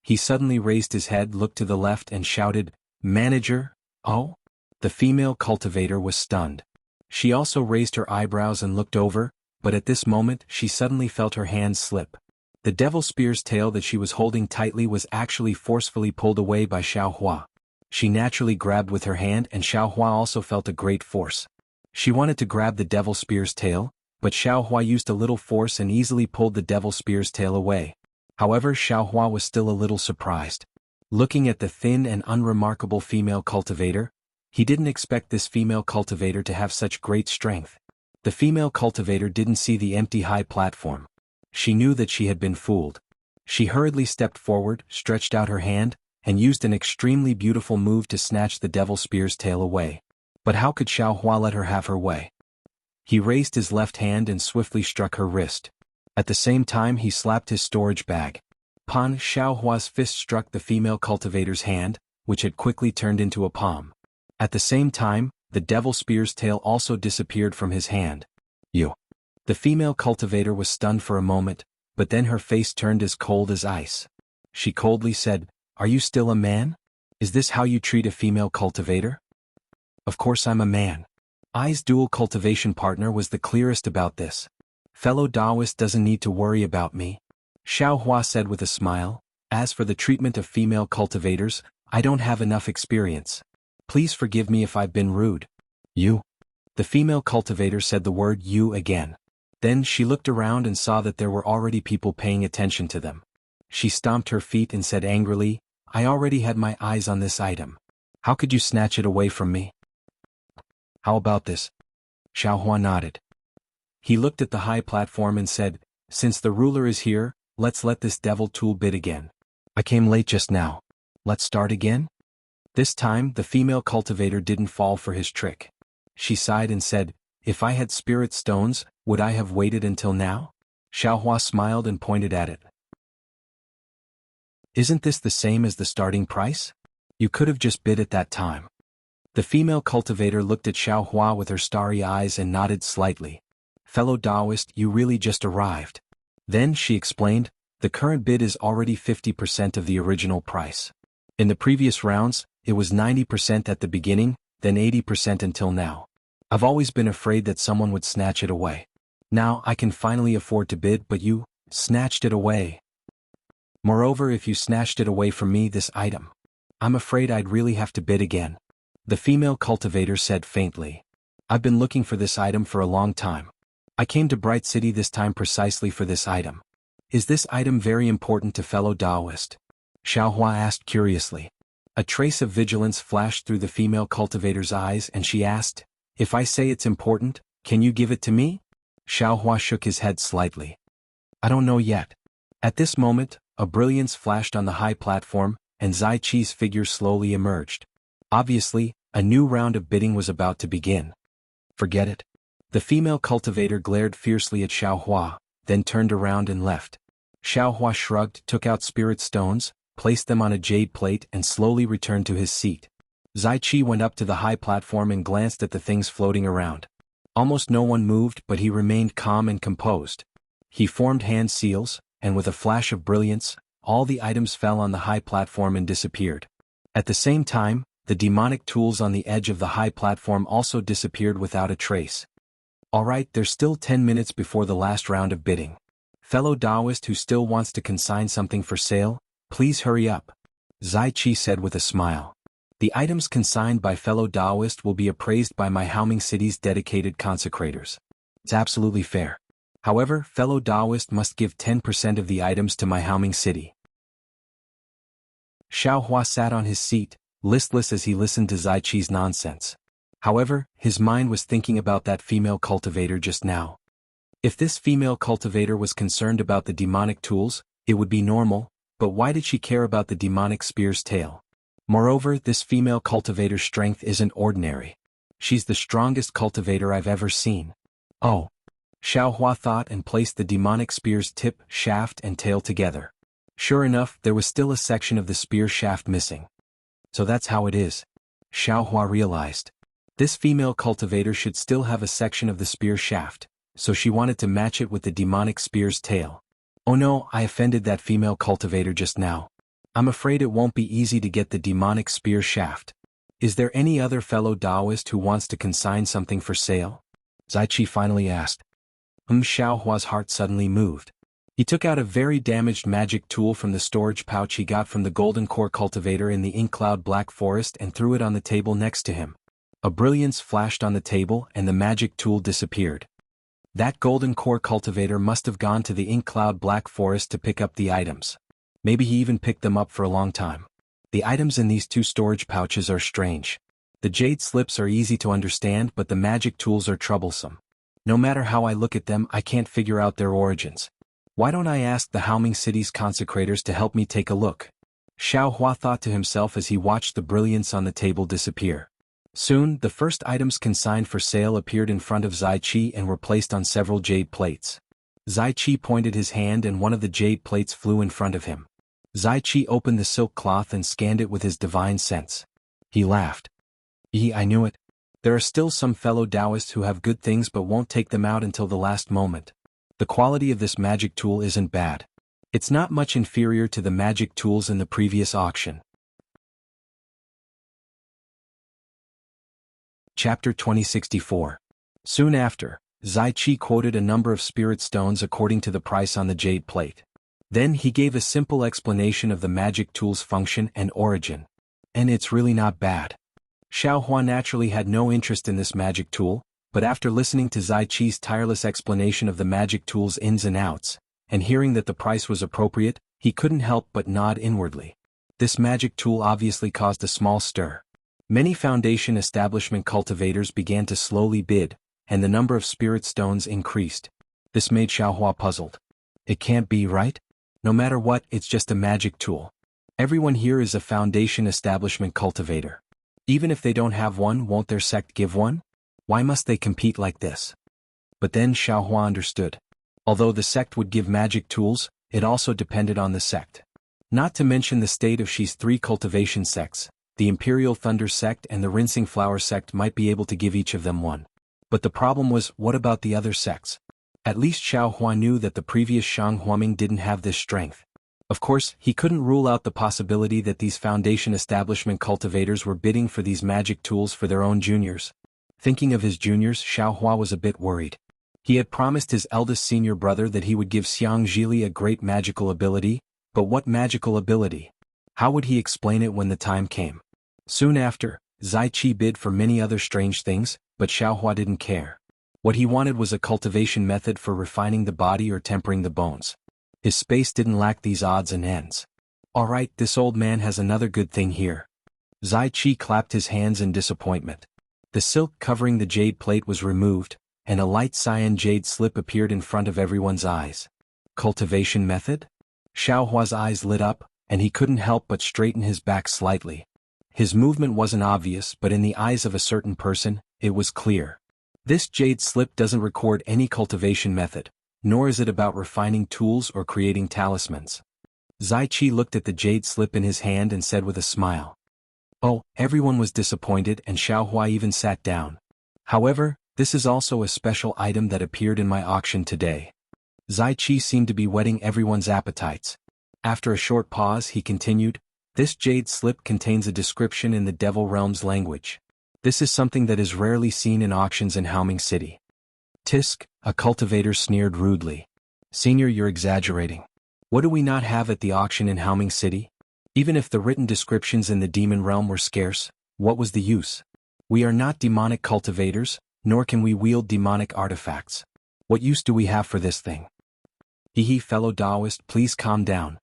He suddenly raised his head, looked to the left and shouted, "Manager, oh?" The female cultivator was stunned. She also raised her eyebrows and looked over, but at this moment she suddenly felt her hand slip. The devil spear's tail that she was holding tightly was actually forcefully pulled away by Xiao Hua. She naturally grabbed with her hand and Xiao Hua also felt a great force. She wanted to grab the devil spear's tail, but Xiao Hua used a little force and easily pulled the devil spear's tail away. However, Xiao Hua was still a little surprised. Looking at the thin and unremarkable female cultivator, he didn't expect this female cultivator to have such great strength. The female cultivator didn't see the empty high platform. She knew that she had been fooled. She hurriedly stepped forward, stretched out her hand, and used an extremely beautiful move to snatch the devil spear's tail away. But how could Xiao Hua let her have her way? He raised his left hand and swiftly struck her wrist. At the same time he slapped his storage bag. Pan Xiao Hua's fist struck the female cultivator's hand, which had quickly turned into a palm. At the same time, the devil spear's tail also disappeared from his hand. You. The female cultivator was stunned for a moment, but then her face turned as cold as ice. She coldly said, "Are you still a man? Is this how you treat a female cultivator?" "Of course I'm a man." Ai's dual cultivation partner was the clearest about this. "Fellow Taoist doesn't need to worry about me," Xiao Hua said with a smile. "As for the treatment of female cultivators, I don't have enough experience. Please forgive me if I've been rude." "You?" The female cultivator said the word "you" again. Then she looked around and saw that there were already people paying attention to them. She stomped her feet and said angrily, "I already had my eyes on this item. How could you snatch it away from me?" "How about this?" Xiao Hua nodded. He looked at the high platform and said, "Since the ruler is here, let's let this devil tool bid again. I came late just now. Let's start again?" This time the female cultivator didn't fall for his trick. She sighed and said, "If I had spirit stones, would I have waited until now?" Xiao Hua smiled and pointed at it. "Isn't this the same as the starting price? You could have just bid at that time." The female cultivator looked at Xiao Hua with her starry eyes and nodded slightly. "Fellow Taoist, you really just arrived." Then she explained, "The current bid is already 50% of the original price. In the previous rounds, it was 90% at the beginning, then 80% until now. I've always been afraid that someone would snatch it away. Now I can finally afford to bid, but you snatched it away. Moreover, if you snatched it away from me, this item, I'm afraid I'd really have to bid again." The female cultivator said faintly, "I've been looking for this item for a long time. I came to Bright City this time precisely for this item. Is this item very important to fellow Taoist?" Xiao Hua asked curiously. A trace of vigilance flashed through the female cultivator's eyes and she asked, "If I say it's important, can you give it to me?" Xiao Hua shook his head slightly. "I don't know yet." At this moment, a brilliance flashed on the high platform, and Zai Qi's figure slowly emerged. Obviously, a new round of bidding was about to begin. "Forget it." The female cultivator glared fiercely at Xiao Hua, then turned around and left. Xiao Hua shrugged, took out spirit stones, placed them on a jade plate and slowly returned to his seat. Zai Qi went up to the high platform and glanced at the things floating around. Almost no one moved, but he remained calm and composed. He formed hand seals, and with a flash of brilliance, all the items fell on the high platform and disappeared. At the same time, the demonic tools on the edge of the high platform also disappeared without a trace. "Alright, there's still 10 minutes before the last round of bidding. Fellow Taoist who still wants to consign something for sale, please hurry up," Zai Qi said with a smile. "The items consigned by fellow Taoist will be appraised by my Haoming City's dedicated consecrators. It's absolutely fair. However, fellow Taoist must give 10% of the items to my Haoming City." Xiao Hua sat on his seat, listless as he listened to Zai Qi's nonsense. However, his mind was thinking about that female cultivator just now. If this female cultivator was concerned about the demonic tools, it would be normal, but why did she care about the demonic spear's tail? Moreover, this female cultivator's strength isn't ordinary. She's the strongest cultivator I've ever seen. Oh. Xiao Hua thought and placed the demonic spear's tip, shaft and tail together. Sure enough, there was still a section of the spear shaft missing. So that's how it is. Xiao Hua realized. This female cultivator should still have a section of the spear shaft, so she wanted to match it with the demonic spear's tail. Oh no, I offended that female cultivator just now. I'm afraid it won't be easy to get the demonic spear shaft. Is there any other fellow Taoist who wants to consign something for sale? Zai Qi finally asked. Xiao Hua's heart suddenly moved. He took out a very damaged magic tool from the storage pouch he got from the golden core cultivator in the ink cloud black forest and threw it on the table next to him. A brilliance flashed on the table and the magic tool disappeared. That golden core cultivator must have gone to the ink cloud black forest to pick up the items. Maybe he even picked them up for a long time. The items in these two storage pouches are strange. The jade slips are easy to understand, but the magic tools are troublesome. No matter how I look at them, I can't figure out their origins. Why don't I ask the Haoming City's consecrators to help me take a look? Xiao Hua thought to himself as he watched the brilliance on the table disappear. Soon, the first items consigned for sale appeared in front of Zai Qi and were placed on several jade plates. Zai Qi pointed his hand and one of the jade plates flew in front of him. Zai Qi opened the silk cloth and scanned it with his divine sense. He laughed. I knew it. There are still some fellow Taoists who have good things but won't take them out until the last moment. The quality of this magic tool isn't bad. It's not much inferior to the magic tools in the previous auction. Chapter 2064. Soon after, Zai Qi quoted a number of spirit stones according to the price on the jade plate. Then he gave a simple explanation of the magic tool's function and origin. And it's really not bad. Xiao Hua naturally had no interest in this magic tool, but after listening to Zai Qi's tireless explanation of the magic tool's ins and outs, and hearing that the price was appropriate, he couldn't help but nod inwardly. This magic tool obviously caused a small stir. Many foundation establishment cultivators began to slowly bid, and the number of spirit stones increased. This made Xiao Hua puzzled. It can't be right? No matter what, it's just a magic tool. Everyone here is a foundation establishment cultivator. Even if they don't have one, won't their sect give one? Why must they compete like this? But then Xiao Hua understood. Although the sect would give magic tools, it also depended on the sect. Not to mention the state of Shi's 3 cultivation sects, the Imperial Thunder sect and the Rinsing Flower sect might be able to give each of them one. But the problem was, what about the other sects? At least Xiao Hua knew that the previous Shang Huaming didn't have this strength. Of course, he couldn't rule out the possibility that these foundation establishment cultivators were bidding for these magic tools for their own juniors. Thinking of his juniors, Xiao Hua was a bit worried. He had promised his eldest senior brother that he would give Xiang Zhili a great magical ability, but what magical ability? How would he explain it when the time came? Soon after, Zai Qi bid for many other strange things, but Xiao Hua didn't care. What he wanted was a cultivation method for refining the body or tempering the bones. His space didn't lack these odds and ends. Alright, this old man has another good thing here. Zai Qi clapped his hands in disappointment. The silk covering the jade plate was removed, and a light cyan jade slip appeared in front of everyone's eyes. Cultivation method? Xiao Hua's eyes lit up, and he couldn't help but straighten his back slightly. His movement wasn't obvious, but in the eyes of a certain person, it was clear. This jade slip doesn't record any cultivation method, nor is it about refining tools or creating talismans. Zai Qi looked at the jade slip in his hand and said with a smile. Oh, everyone was disappointed and Xiao Hua even sat down. However, this is also a special item that appeared in my auction today. Zai Qi seemed to be whetting everyone's appetites. After a short pause he continued, this jade slip contains a description in the Devil Realm's language. This is something that is rarely seen in auctions in Haoming City. Tisk, a cultivator sneered rudely. Senior, you're exaggerating. What do we not have at the auction in Haoming City? Even if the written descriptions in the demon realm were scarce, what was the use? We are not demonic cultivators, nor can we wield demonic artifacts. What use do we have for this thing? Hehe, fellow Taoist, please calm down.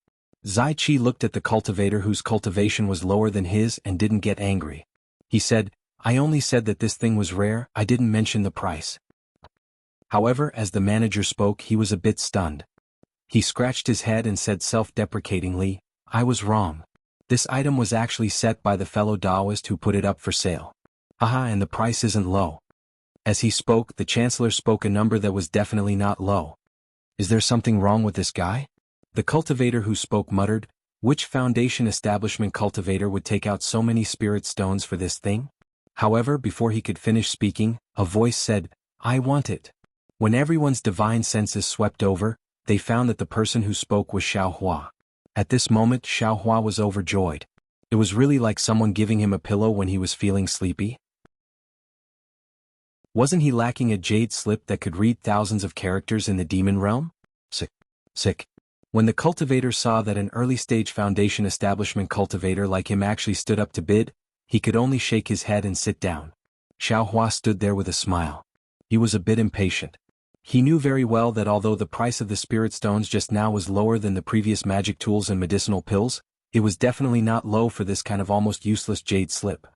Zai Qi looked at the cultivator whose cultivation was lower than his and didn't get angry. He said, I only said that this thing was rare, I didn't mention the price. However, as the manager spoke, he was a bit stunned. He scratched his head and said self-deprecatingly, I was wrong. This item was actually set by the fellow Taoist who put it up for sale. Haha, and the price isn't low. As he spoke, the Chancellor spoke a number that was definitely not low. Is there something wrong with this guy? The cultivator who spoke muttered, which foundation establishment cultivator would take out so many spirit stones for this thing? However, before he could finish speaking, a voice said, I want it. When everyone's divine senses swept over, they found that the person who spoke was Xiao Hua. At this moment, Xiao Hua was overjoyed. It was really like someone giving him a pillow when he was feeling sleepy. Wasn't he lacking a jade slip that could read thousands of characters in the demon realm? Sick. When the cultivator saw that an early-stage foundation establishment cultivator like him actually stood up to bid, he could only shake his head and sit down. Xiao Hua stood there with a smile. He was a bit impatient. He knew very well that although the price of the spirit stones just now was lower than the previous magic tools and medicinal pills, it was definitely not low for this kind of almost useless jade slip.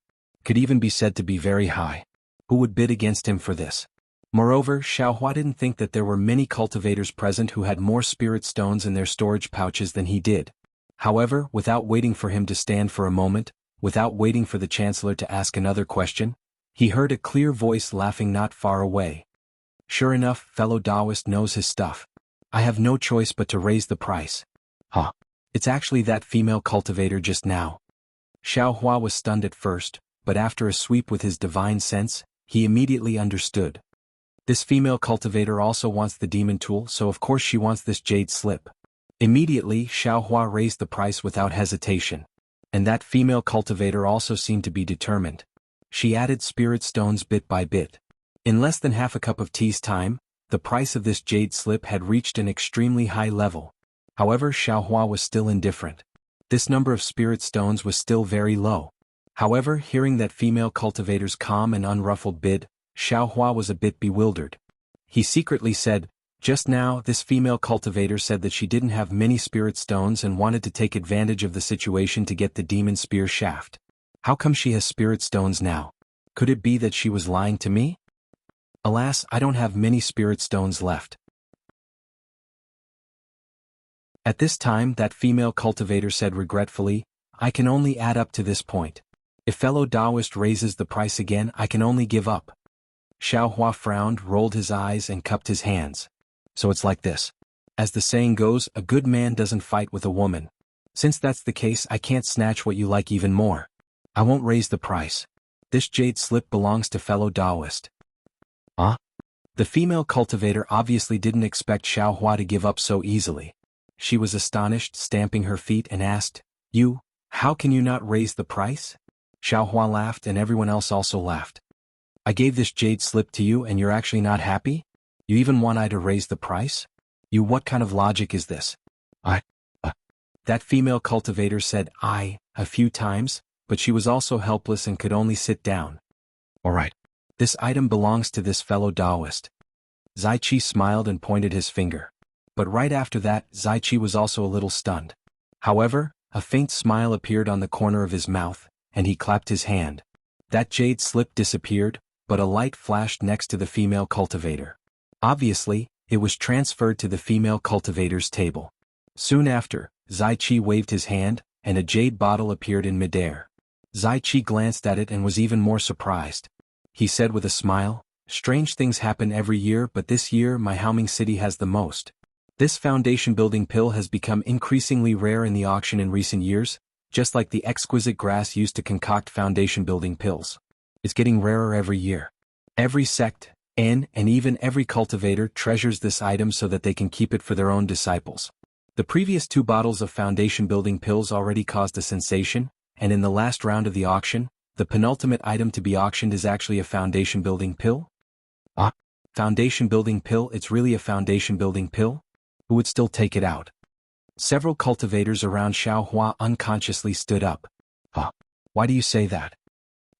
Could even be said to be very high. Who would bid against him for this? Moreover, Xiao Hua didn't think that there were many cultivators present who had more spirit stones in their storage pouches than he did. However, without waiting for him to stand for a moment, without waiting for the Chancellor to ask another question, he heard a clear voice laughing not far away. Sure enough, fellow Taoist knows his stuff. I have no choice but to raise the price. Huh. It's actually that female cultivator just now. Xiao Hua was stunned at first, but after a sweep with his divine sense, he immediately understood. This female cultivator also wants the demon tool, so of course she wants this jade slip. Immediately, Xiao Hua raised the price without hesitation. And that female cultivator also seemed to be determined. She added spirit stones bit by bit. In less than half a cup of tea's time, the price of this jade slip had reached an extremely high level. However, Xiao Hua was still indifferent. This number of spirit stones was still very low. However, hearing that female cultivator's calm and unruffled bid, Xiao Hua was a bit bewildered. He secretly said, just now this female cultivator said that she didn't have many spirit stones and wanted to take advantage of the situation to get the demon spear shaft. How come she has spirit stones now? Could it be that she was lying to me? Alas, I don't have many spirit stones left. At this time, that female cultivator said regretfully, I can only add up to this point. If fellow Taoist raises the price again, I can only give up. Xiao Hua frowned, rolled his eyes and cupped his hands. So it's like this. As the saying goes, a good man doesn't fight with a woman. Since that's the case, I can't snatch what you like even more. I won't raise the price. This jade slip belongs to fellow Taoist. Huh? The female cultivator obviously didn't expect Xiao Hua to give up so easily. She was astonished, stamping her feet and asked, how can you not raise the price? Xiao Hua laughed and everyone else also laughed. I gave this jade slip to you and you're actually not happy? You even want I to raise the price? What kind of logic is this? That female cultivator said a few times, but she was also helpless and could only sit down. Alright. This item belongs to this fellow Taoist. Zai Chi smiled and pointed his finger. But right after that, Zai Chi was also a little stunned. However, a faint smile appeared on the corner of his mouth, and he clapped his hand. That jade slip disappeared, but a light flashed next to the female cultivator. Obviously, it was transferred to the female cultivator's table. Soon after, Zai Chi waved his hand, and a jade bottle appeared in midair. Zai Chi glanced at it and was even more surprised. He said with a smile, strange things happen every year, but this year my Haoming city has the most. This foundation building pill has become increasingly rare in the auction in recent years, just like the exquisite grass used to concoct foundation building pills. It's getting rarer every year. Every sect, and even every cultivator treasures this item so that they can keep it for their own disciples. The previous 2 bottles of foundation building pills already caused a sensation, and in the last round of the auction, the penultimate item to be auctioned is actually a foundation building pill? Foundation building pill? It's really a foundation building pill? Who would still take it out? Several cultivators around Xiao Hua unconsciously stood up. Why do you say that?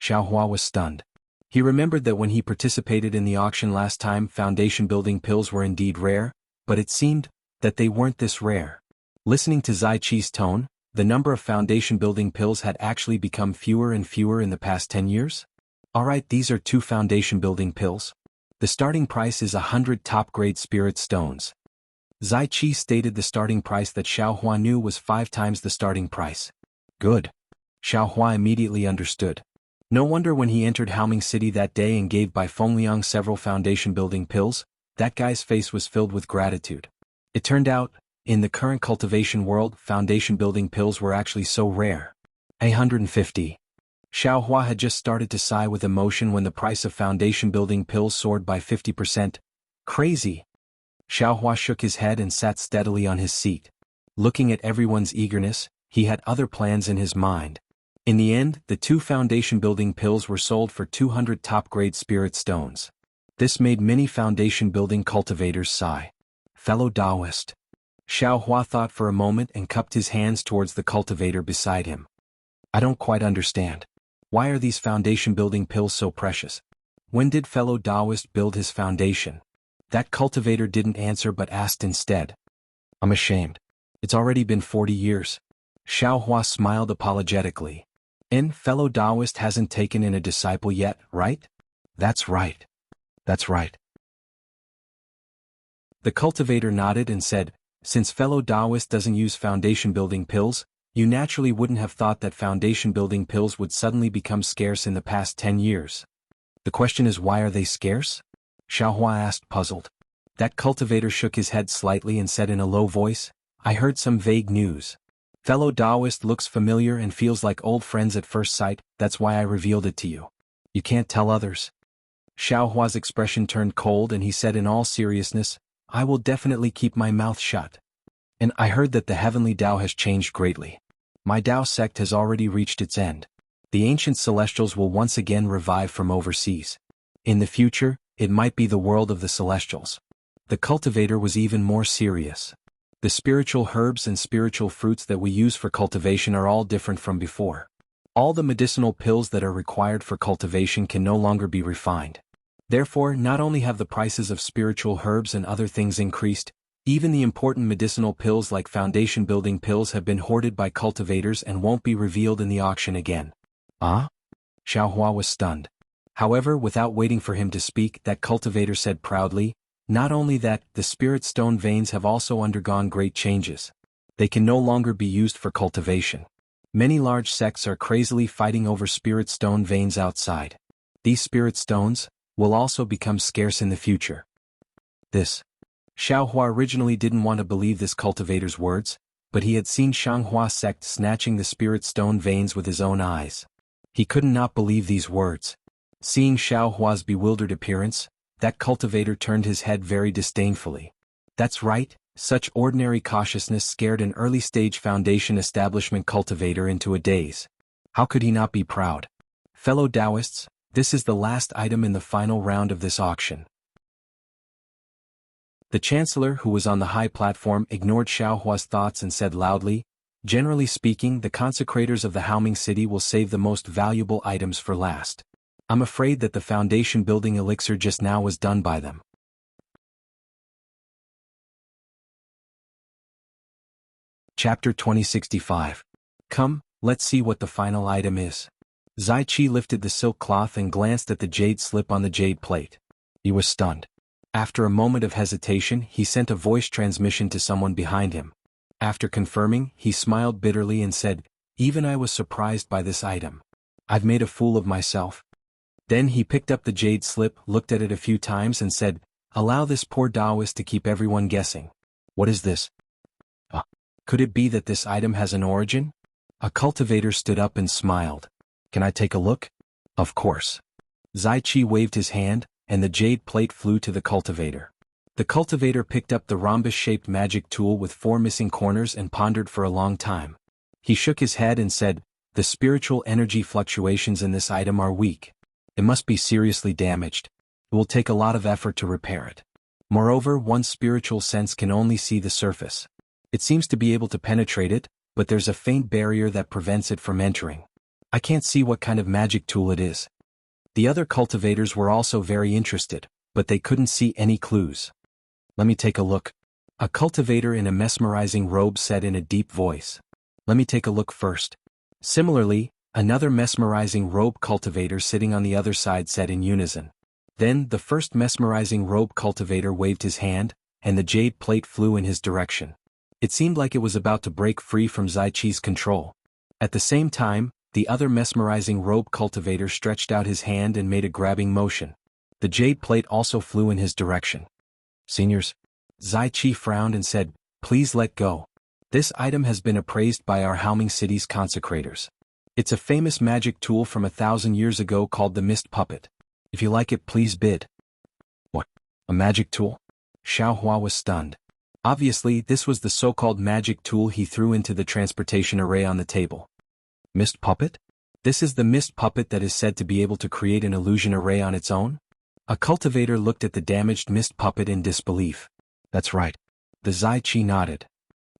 Xiao Hua was stunned. He remembered that when he participated in the auction last time, foundation building pills were indeed rare, but it seemed that they weren't this rare. Listening to Zai Chi's tone, the number of foundation building pills had actually become fewer and fewer in the past 10 years? Alright, these are 2 foundation building pills. The starting price is 100 top-grade spirit stones. Zai Chi stated the starting price that Xiao Hua knew was 5 times the starting price. Good. Xiao Hua immediately understood. No wonder when he entered Haoming City that day and gave Bai Fengliang several foundation building pills, that guy's face was filled with gratitude. It turned out, in the current cultivation world, foundation building pills were actually so rare. 150. Xiao Hua had just started to sigh with emotion when the price of foundation building pills soared by 50%. Crazy. Xiao Hua shook his head and sat steadily on his seat. Looking at everyone's eagerness, he had other plans in his mind. In the end, the 2 foundation building pills were sold for 200 top-grade spirit stones. This made many foundation building cultivators sigh. Fellow Taoist. Xiao Hua thought for a moment and cupped his hands towards the cultivator beside him. I don't quite understand. Why are these foundation building pills so precious? When did fellow Taoist build his foundation? That cultivator didn't answer but asked instead. I'm ashamed. It's already been 40 years. Xiao Hua smiled apologetically. Fellow Taoist hasn't taken in a disciple yet, right? That's right. That's right. The cultivator nodded and said, since fellow Taoist doesn't use foundation building pills, You naturally wouldn't have thought that foundation-building pills would suddenly become scarce in the past 10 years. The question is, why are they scarce? Xiaohua asked, puzzled. That cultivator shook his head slightly and said in a low voice, I heard some vague news. Fellow Taoist looks familiar and feels like old friends at first sight, that's why I revealed it to you. You can't tell others. Xiaohua's expression turned cold and he said in all seriousness, I will definitely keep my mouth shut. And I heard that the heavenly Tao has changed greatly. My Tao sect has already reached its end. The ancient celestials will once again revive from overseas. In the future, it might be the world of the celestials. The cultivator was even more serious. The spiritual herbs and spiritual fruits that we use for cultivation are all different from before. All the medicinal pills that are required for cultivation can no longer be refined. Therefore, not only have the prices of spiritual herbs and other things increased, even the important medicinal pills like foundation-building pills have been hoarded by cultivators and won't be revealed in the auction again. Ah? Xiaohua was stunned. However, without waiting for him to speak, that cultivator said proudly, not only that, the spirit stone veins have also undergone great changes. They can no longer be used for cultivation. Many large sects are crazily fighting over spirit stone veins outside. These spirit stones will also become scarce in the future. Xiaohua originally didn't want to believe this cultivator's words, but he had seen Xianghua sect snatching the spirit stone veins with his own eyes. He couldn't not believe these words. Seeing Xiaohua's bewildered appearance, that cultivator turned his head very disdainfully. That's right, such ordinary cautiousness scared an early-stage foundation establishment cultivator into a daze. How could he not be proud? Fellow Taoists, this is the last item in the final round of this auction. The Chancellor, who was on the high platform, ignored Xiaohua's thoughts and said loudly, generally speaking, the consecrators of the Haoming City will save the most valuable items for last. I'm afraid that the foundation-building elixir just now was done by them. Chapter 2065. Come, let's see what the final item is. Zai Qi lifted the silk cloth and glanced at the jade slip on the jade plate. He was stunned. After a moment of hesitation, he sent a voice transmission to someone behind him. After confirming, he smiled bitterly and said, even I was surprised by this item. I've made a fool of myself. Then he picked up the jade slip, looked at it a few times and said, allow this poor Taoist to keep everyone guessing. What is this? Could it be that this item has an origin? A cultivator stood up and smiled. Can I take a look? Of course. Zai Qi waved his hand, and the jade plate flew to the cultivator. The cultivator picked up the rhombus-shaped magic tool with 4 missing corners and pondered for a long time. He shook his head and said, the spiritual energy fluctuations in this item are weak. It must be seriously damaged. It will take a lot of effort to repair it. Moreover, one's spiritual sense can only see the surface. It seems to be able to penetrate it, but there's a faint barrier that prevents it from entering. I can't see what kind of magic tool it is. The other cultivators were also very interested, but they couldn't see any clues. Let me take a look. A cultivator in a mesmerizing robe said in a deep voice. Let me take a look first. Similarly, another mesmerizing robe cultivator sitting on the other side said in unison. Then, the first mesmerizing robe cultivator waved his hand, and the jade plate flew in his direction. It seemed like it was about to break free from Zai Qi's control. At the same time, the other mesmerizing robe cultivator stretched out his hand and made a grabbing motion. The jade plate also flew in his direction. Seniors, Zai Qi frowned and said, please let go. This item has been appraised by our Haoming City's consecrators. It's a famous magic tool from 1,000 years ago called the Mist Puppet. If you like it, please bid. What? A magic tool? Xiaohua was stunned. Obviously, this was the so-called magic tool he threw into the transportation array on the table. Mist Puppet? This is the Mist Puppet that is said to be able to create an illusion array on its own? A cultivator looked at the damaged Mist Puppet in disbelief. That's right. The Zai Qi nodded.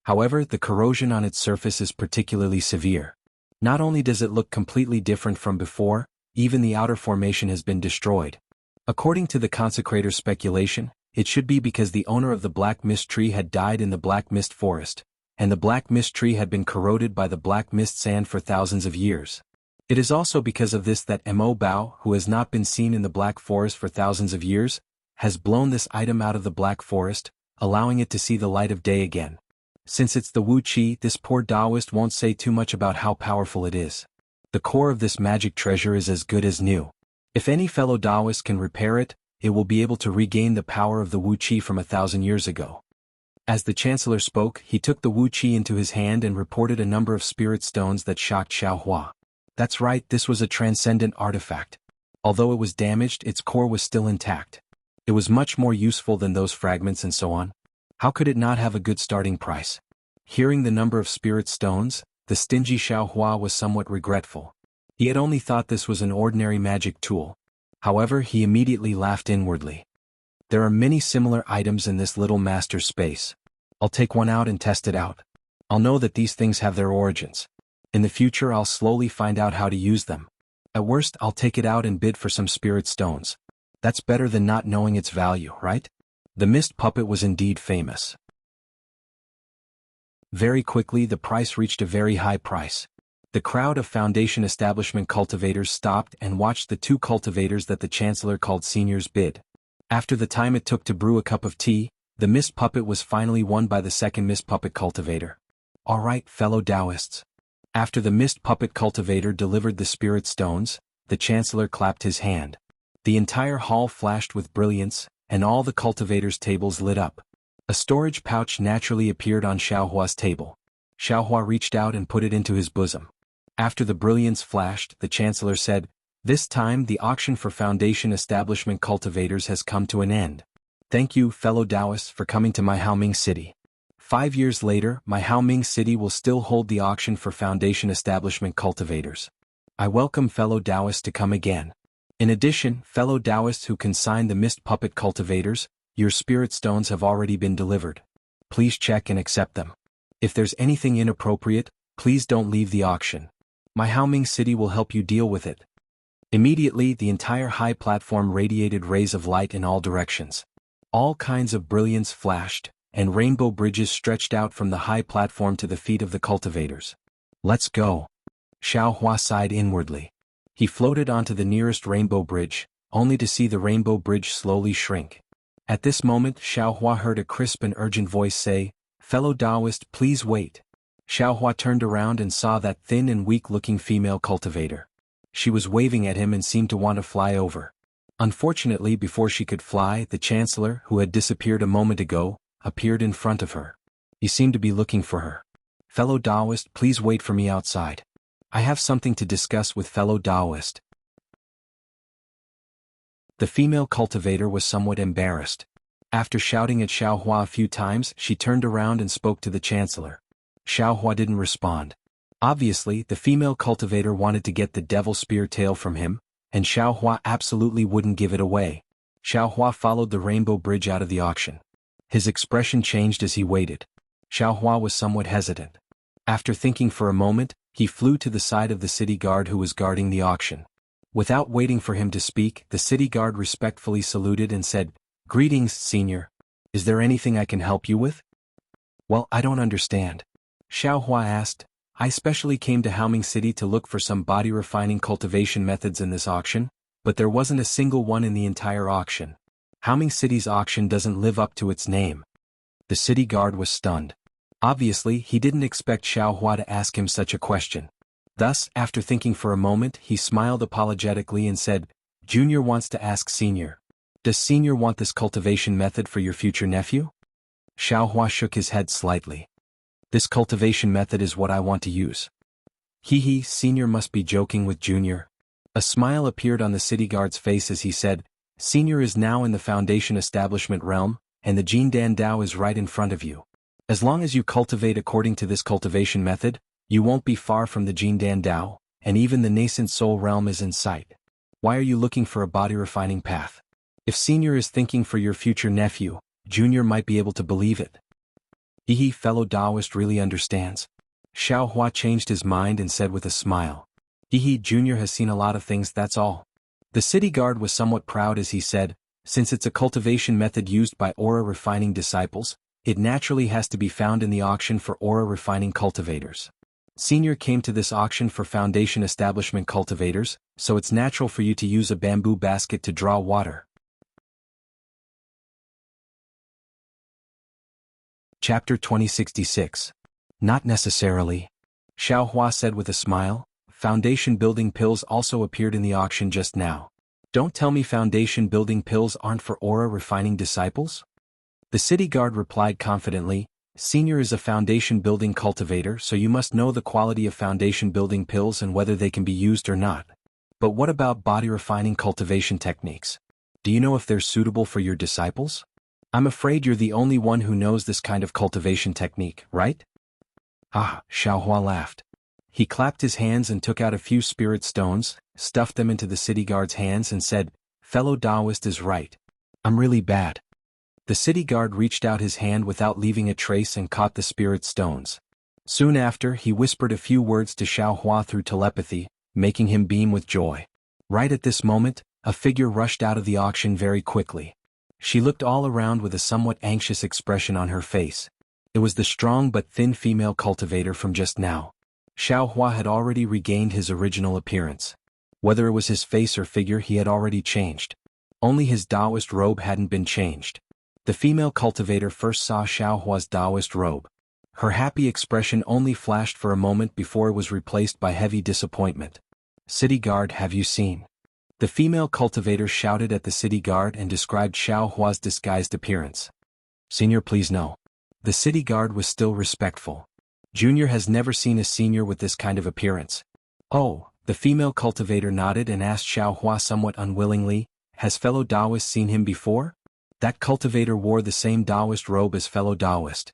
However, the corrosion on its surface is particularly severe. Not only does it look completely different from before, even the outer formation has been destroyed. According to the consecrator's speculation, it should be because the owner of the Black Mist Tree had died in the Black Mist Forest, and the Black Mist Tree had been corroded by the Black Mist Sand for thousands of years. It is also because of this that Mo Bao, who has not been seen in the Black Forest for thousands of years, has blown this item out of the Black Forest, allowing it to see the light of day again. Since it's the Wuxia, this poor Taoist won't say too much about how powerful it is. The core of this magic treasure is as good as new. If any fellow Taoist can repair it, it will be able to regain the power of the Wuxia from 1,000 years ago. As the Chancellor spoke, he took the Wuxia into his hand and reported a number of spirit stones that shocked Xiaohua. That's right, this was a transcendent artifact. Although it was damaged, its core was still intact. It was much more useful than those fragments and so on. How could it not have a good starting price? Hearing the number of spirit stones, the stingy Xiaohua was somewhat regretful. He had only thought this was an ordinary magic tool. However, he immediately laughed inwardly. There are many similar items in this little master's space. I'll take one out and test it out. I'll know that these things have their origins. In the future I'll slowly find out how to use them. At worst, I'll take it out and bid for some spirit stones. That's better than not knowing its value, right? The mist puppet was indeed famous. Very quickly the price reached a very high price. The crowd of Foundation establishment cultivators stopped and watched the two cultivators that the Chancellor called seniors bid. After the time it took to brew a cup of tea, the mist puppet was finally won by the second mist puppet cultivator. Alright, fellow Taoists. After the mist puppet cultivator delivered the spirit stones, the Chancellor clapped his hand. The entire hall flashed with brilliance, and all the cultivators' tables lit up. A storage pouch naturally appeared on Xiaohua's table. Xiaohua reached out and put it into his bosom. After the brilliance flashed, the Chancellor said, "This time the auction for Foundation establishment cultivators has come to an end. Thank you, fellow Taoists, for coming to my Haoming city. 5 years later, my Haoming city will still hold the auction for Foundation establishment cultivators. I welcome fellow Taoists to come again. In addition, fellow Taoists who consign the mist puppet cultivators, your spirit stones have already been delivered. Please check and accept them. If there's anything inappropriate, please don't leave the auction. My Haoming city will help you deal with it." Immediately, the entire high platform radiated rays of light in all directions. All kinds of brilliance flashed, and rainbow bridges stretched out from the high platform to the feet of the cultivators. "Let's go." Xiaohua sighed inwardly. He floated onto the nearest rainbow bridge, only to see the rainbow bridge slowly shrink. At this moment, Xiaohua heard a crisp and urgent voice say, "Fellow Taoist, please wait." Xiaohua turned around and saw that thin and weak-looking female cultivator. She was waving at him and seemed to want to fly over. Unfortunately, before she could fly, the Chancellor, who had disappeared a moment ago, appeared in front of her. He seemed to be looking for her. "Fellow Taoist, please wait for me outside. I have something to discuss with fellow Taoist." The female cultivator was somewhat embarrassed. After shouting at Xiaohua a few times, she turned around and spoke to the Chancellor. Xiaohua didn't respond. Obviously, the female cultivator wanted to get the devil spear tail from him, and Xiaohua absolutely wouldn't give it away. Xiaohua followed the rainbow bridge out of the auction. His expression changed as he waited. Xiaohua was somewhat hesitant. After thinking for a moment, he flew to the side of the city guard who was guarding the auction. Without waiting for him to speak, the city guard respectfully saluted and said, "Greetings, Senior. Is there anything I can help you with?" "Well, I don't understand." Xiaohua asked. "I specially came to Haoming City to look for some body-refining cultivation methods in this auction, but there wasn't a single one in the entire auction. Haoming City's auction doesn't live up to its name." The city guard was stunned. Obviously, he didn't expect Xiaohua to ask him such a question. Thus, after thinking for a moment, he smiled apologetically and said, "Junior wants to ask Senior. Does Senior want this cultivation method for your future nephew?" Xiaohua shook his head slightly. "This cultivation method is what I want to use." Hee, Senior must be joking with Junior. A smile appeared on the city guard's face as he said, "Senior is now in the Foundation establishment realm, and the Jindan Dao is right in front of you. As long as you cultivate according to this cultivation method, you won't be far from the Jindan Dao, and even the nascent soul realm is in sight. Why are you looking for a body-refining path? If Senior is thinking for your future nephew, Junior might be able to believe it." Hee, fellow Taoist really understands. Xiaohua changed his mind and said with a smile, "Hee, Junior has seen a lot of things, that's all." The city guard was somewhat proud as he said, "Since it's a cultivation method used by aura-refining disciples, it naturally has to be found in the auction for aura-refining cultivators. Senior came to this auction for Foundation establishment cultivators, so it's natural for you to use a bamboo basket to draw water." Chapter 2066. Not necessarily. Xiao Hua said with a smile. Foundation building pills also appeared in the auction just now. Don't tell me foundation building pills aren't for aura refining disciples? The city guard replied confidently. Senior is a foundation building cultivator, so you must know the quality of foundation building pills and whether they can be used or not. But what about body refining cultivation techniques? Do you know if they're suitable for your disciples? I'm afraid you're the only one who knows this kind of cultivation technique, right? Ah, Xiao Hua laughed. He clapped his hands and took out a few spirit stones, stuffed them into the city guard's hands and said, "Fellow Taoist is right. I'm really bad." The city guard reached out his hand without leaving a trace and caught the spirit stones. Soon after, he whispered a few words to Xiao Hua through telepathy, making him beam with joy. Right at this moment, a figure rushed out of the auction very quickly. She looked all around with a somewhat anxious expression on her face. It was the strong but thin female cultivator from just now. Xiao Hua had already regained his original appearance. Whether it was his face or figure, he had already changed. Only his Taoist robe hadn't been changed. The female cultivator first saw Xiao Hua's Taoist robe. Her happy expression only flashed for a moment before it was replaced by heavy disappointment. "City guard, have you seen?" The female cultivator shouted at the city guard and described Xiao Hua's disguised appearance. "Senior, please no." The city guard was still respectful. Junior has never seen a senior with this kind of appearance. "Oh," the female cultivator nodded and asked Xiao Hua somewhat unwillingly, "Has fellow Taoist seen him before?" That cultivator wore the same Taoist robe as fellow Taoist.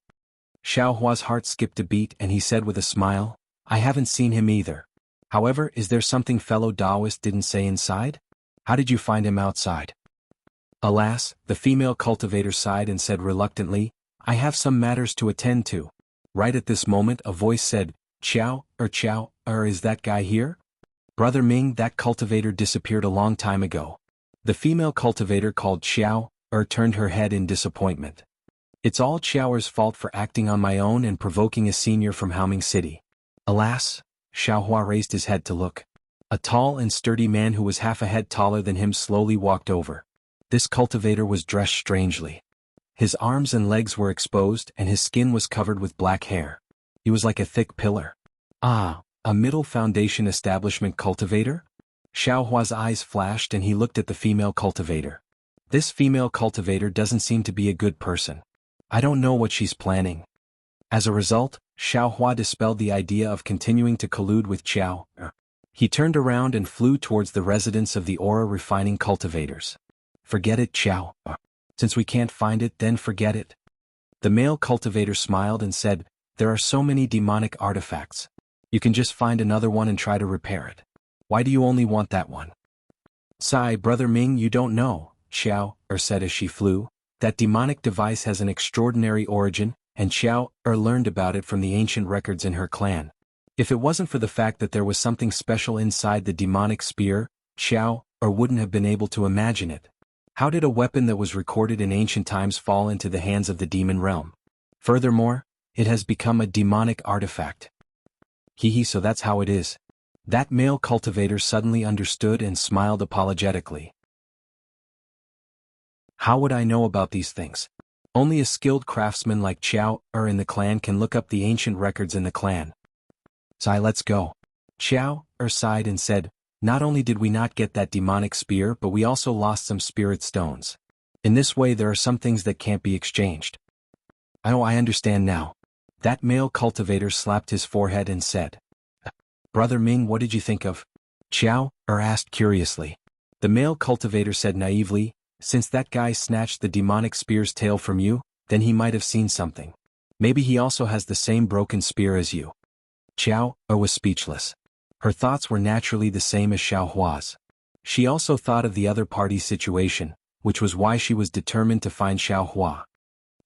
Xiao Hua's heart skipped a beat and he said with a smile, "I haven't seen him either. However, is there something fellow Taoist didn't say inside? How did you find him outside?" "Alas," the female cultivator sighed and said reluctantly, "I have some matters to attend to." Right at this moment a voice said, Chiao, is that guy here?" "Brother Ming, that cultivator disappeared a long time ago." The female cultivator called Chiao, turned her head in disappointment. "It's all Chiao's fault for acting on my own and provoking a senior from Haoming City." "Alas," Xiao Hua raised his head to look. A tall and sturdy man who was half a head taller than him slowly walked over. This cultivator was dressed strangely. His arms and legs were exposed and his skin was covered with black hair. He was like a thick pillar. "Ah, a middle foundation establishment cultivator?" Xiao Hua's eyes flashed and he looked at the female cultivator. "This female cultivator doesn't seem to be a good person. I don't know what she's planning." As a result, Xiao Hua dispelled the idea of continuing to collude with Chiao. He turned around and flew towards the residence of the aura refining cultivators. "Forget it, Chiao. Since we can't find it, then forget it." The male cultivator smiled and said, "There are so many demonic artifacts. You can just find another one and try to repair it. Why do you only want that one?" "Sigh, Brother Ming, you don't know," Xiao said as she flew. "That demonic device has an extraordinary origin, and Xiao learned about it from the ancient records in her clan. If it wasn't for the fact that there was something special inside the demonic spear, Xiao wouldn't have been able to imagine it. How did a weapon that was recorded in ancient times fall into the hands of the demon realm? Furthermore, it has become a demonic artifact." So that's how it is." That male cultivator suddenly understood and smiled apologetically. "How would I know about these things? Only a skilled craftsman like Chiao in the clan can look up the ancient records in the clan." "Sai, let's go." Chiao sighed and said, "Not only did we not get that demonic spear, but we also lost some spirit stones. In this way there are some things that can't be exchanged." "Oh, I understand now." That male cultivator slapped his forehead and said, "Brother Ming, what did you think of?" Chiao asked curiously. The male cultivator said naively, "Since that guy snatched the demonic spear's tail from you, then he might have seen something. Maybe he also has the same broken spear as you." Chiao was speechless. Her thoughts were naturally the same as Xiao Hua's. She also thought of the other party's situation, which was why she was determined to find Xiao Hua.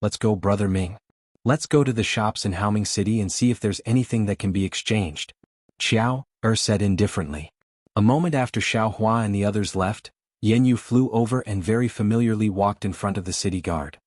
"Let's go, Brother Ming. Let's go to the shops in Haoming City and see if there's anything that can be exchanged," Chiao said indifferently. A moment after Xiao Hua and the others left, Yu flew over and very familiarly walked in front of the city guard.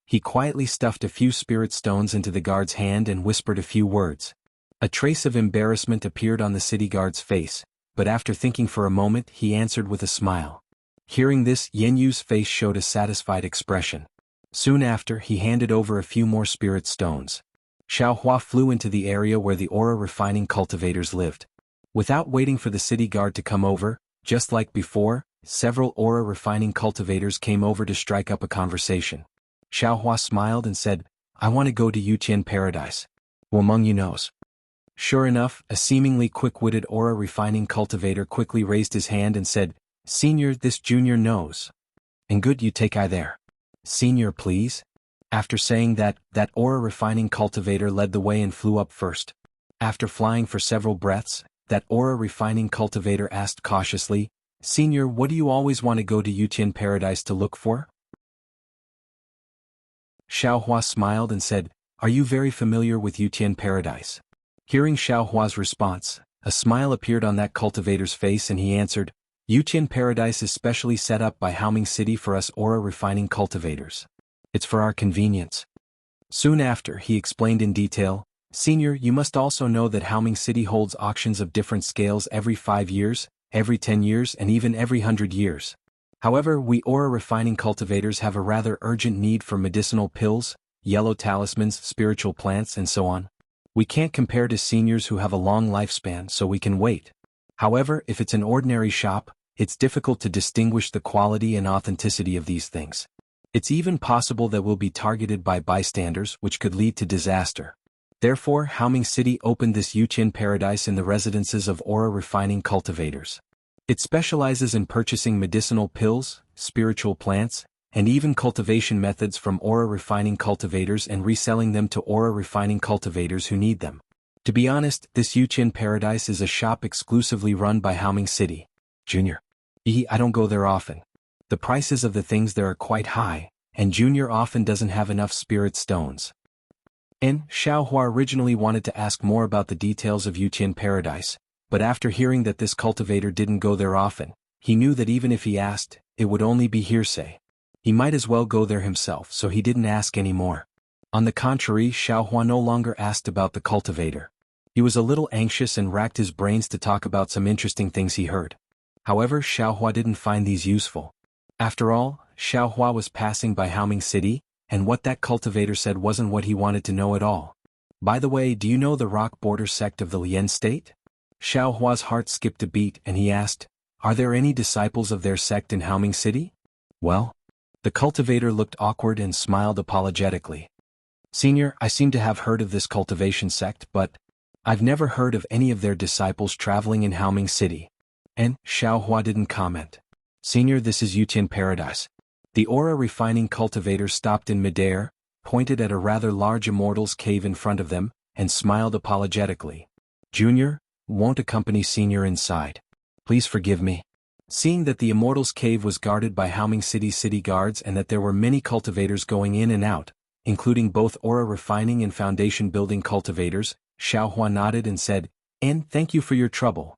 He quietly stuffed a few spirit stones into the guard's hand and whispered a few words. A trace of embarrassment appeared on the city guard's face, but after thinking for a moment he answered with a smile. Hearing this, Yu's face showed a satisfied expression. Soon after, he handed over a few more spirit stones. Xiaohua flew into the area where the aura refining cultivators lived. Without waiting for the city guard to come over, just like before, several aura refining cultivators came over to strike up a conversation. Xiaohua smiled and said, "I want to go to Yuqian Paradise. Who among you knows?" Sure enough, a seemingly quick-witted aura refining cultivator quickly raised his hand and said, "Senior, this junior knows. And good you take I there. Senior, please." After saying that aura refining cultivator led the way and flew up first. After flying for several breaths, that aura refining cultivator asked cautiously, "Senior, what do you always want to go to Yuqian Paradise to look for?" Xiaohua smiled and said, "Are you very familiar with Yuqian Paradise?" Hearing Xiaohua's response, a smile appeared on that cultivator's face and he answered, "Yuqian Paradise is specially set up by Haoming City for us aura refining cultivators. It's for our convenience." Soon after, he explained in detail, "Senior, you must also know that Haoming City holds auctions of different scales every 5 years, every 10 years and even every 100 years. However, we aura refining cultivators have a rather urgent need for medicinal pills, yellow talismans, spiritual plants and so on. We can't compare to seniors who have a long lifespan, so we can wait. However, if it's an ordinary shop, it's difficult to distinguish the quality and authenticity of these things. It's even possible that we'll be targeted by bystanders, which could lead to disaster. Therefore, Haoming City opened this Yuqian Paradise in the residences of aura refining cultivators. It specializes in purchasing medicinal pills, spiritual plants, and even cultivation methods from aura refining cultivators and reselling them to aura refining cultivators who need them. To be honest, this Yuqian Paradise is a shop exclusively run by Haoming City. Junior. I don't go there often. The prices of the things there are quite high, and Junior often doesn't have enough spirit stones." And Xiaohua originally wanted to ask more about the details of Yuqian Paradise, but after hearing that this cultivator didn't go there often, he knew that even if he asked, it would only be hearsay. He might as well go there himself, so he didn't ask any more. On the contrary, Xiaohua no longer asked about the cultivator. He was a little anxious and racked his brains to talk about some interesting things he heard. However, Xiaohua didn't find these useful. After all, Xiaohua was passing by Haoming City, and what that cultivator said wasn't what he wanted to know at all. "By the way, do you know the rock border sect of the Lian state?" Xiaohua's heart skipped a beat and he asked, "Are there any disciples of their sect in Haoming City?" "Well?" The cultivator looked awkward and smiled apologetically. "Senior, I seem to have heard of this cultivation sect, but I've never heard of any of their disciples traveling in Haoming City." And Xiaohua didn't comment. "Senior, this is Yuqian Paradise." The aura refining cultivator stopped in midair, pointed at a rather large immortal's cave in front of them, and smiled apologetically. "Junior, won't accompany Senior inside. Please forgive me." Seeing that the immortal's cave was guarded by Haoming City city guards and that there were many cultivators going in and out, including both aura refining and foundation building cultivators, Xiaohua nodded and said, "And thank you for your trouble."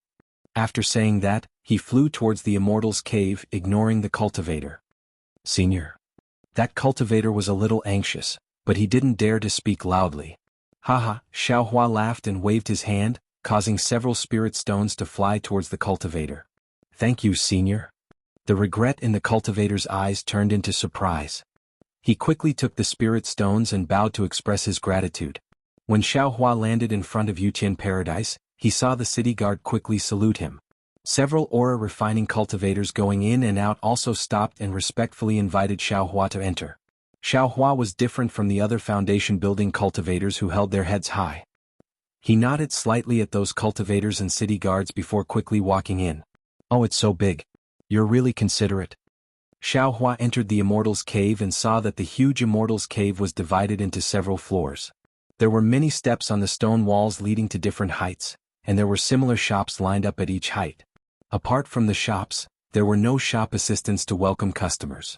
After saying that, he flew towards the immortal's cave, ignoring the cultivator. "Senior." That cultivator was a little anxious, but he didn't dare to speak loudly. "Haha," Xiaohua laughed and waved his hand, causing several spirit stones to fly towards the cultivator. "Thank you, Senior." The regret in the cultivator's eyes turned into surprise. He quickly took the spirit stones and bowed to express his gratitude. When Xiaohua landed in front of Yuqian Paradise, he saw the city guard quickly salute him. Several aura refining cultivators going in and out also stopped and respectfully invited Xiaohua to enter. Xiaohua was different from the other foundation building cultivators who held their heads high. He nodded slightly at those cultivators and city guards before quickly walking in. "Oh, it's so big. You're really considerate." Xiaohua entered the Immortal's Cave and saw that the huge Immortal's Cave was divided into several floors. There were many steps on the stone walls leading to different heights, and there were similar shops lined up at each height. Apart from the shops, there were no shop assistants to welcome customers.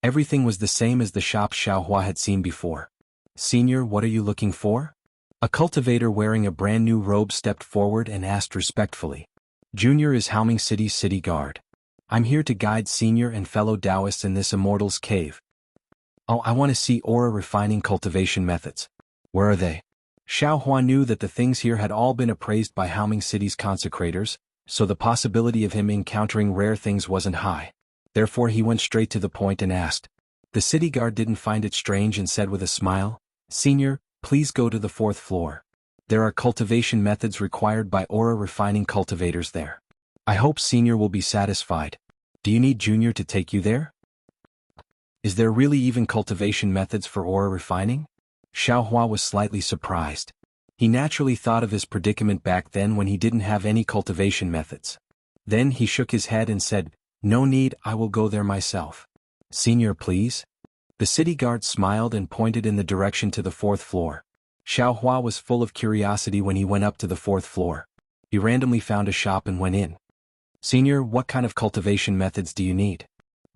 Everything was the same as the shops Xiaohua had seen before. "Senior, what are you looking for?" A cultivator wearing a brand new robe stepped forward and asked respectfully. "Junior is Haoming City's city guard. I'm here to guide Senior and fellow Taoists in this Immortal's Cave." "Oh, I want to see aura refining cultivation methods." "Where are they?" Xiaohua knew that the things here had all been appraised by Haoming City's consecrators, so the possibility of him encountering rare things wasn't high. Therefore he went straight to the point and asked. The city guard didn't find it strange and said with a smile, "Senior, please go to the 4th floor. There are cultivation methods required by aura refining cultivators there. I hope Senior will be satisfied. Do you need Junior to take you there? Is there really even cultivation methods for aura refining?" Xiaohua was slightly surprised. He naturally thought of his predicament back then when he didn't have any cultivation methods. Then he shook his head and said, "No need, I will go there myself." "Senior, please?" The city guard smiled and pointed in the direction to the 4th floor. Xiaohua was full of curiosity when he went up to the 4th floor. He randomly found a shop and went in. "Senior, what kind of cultivation methods do you need?"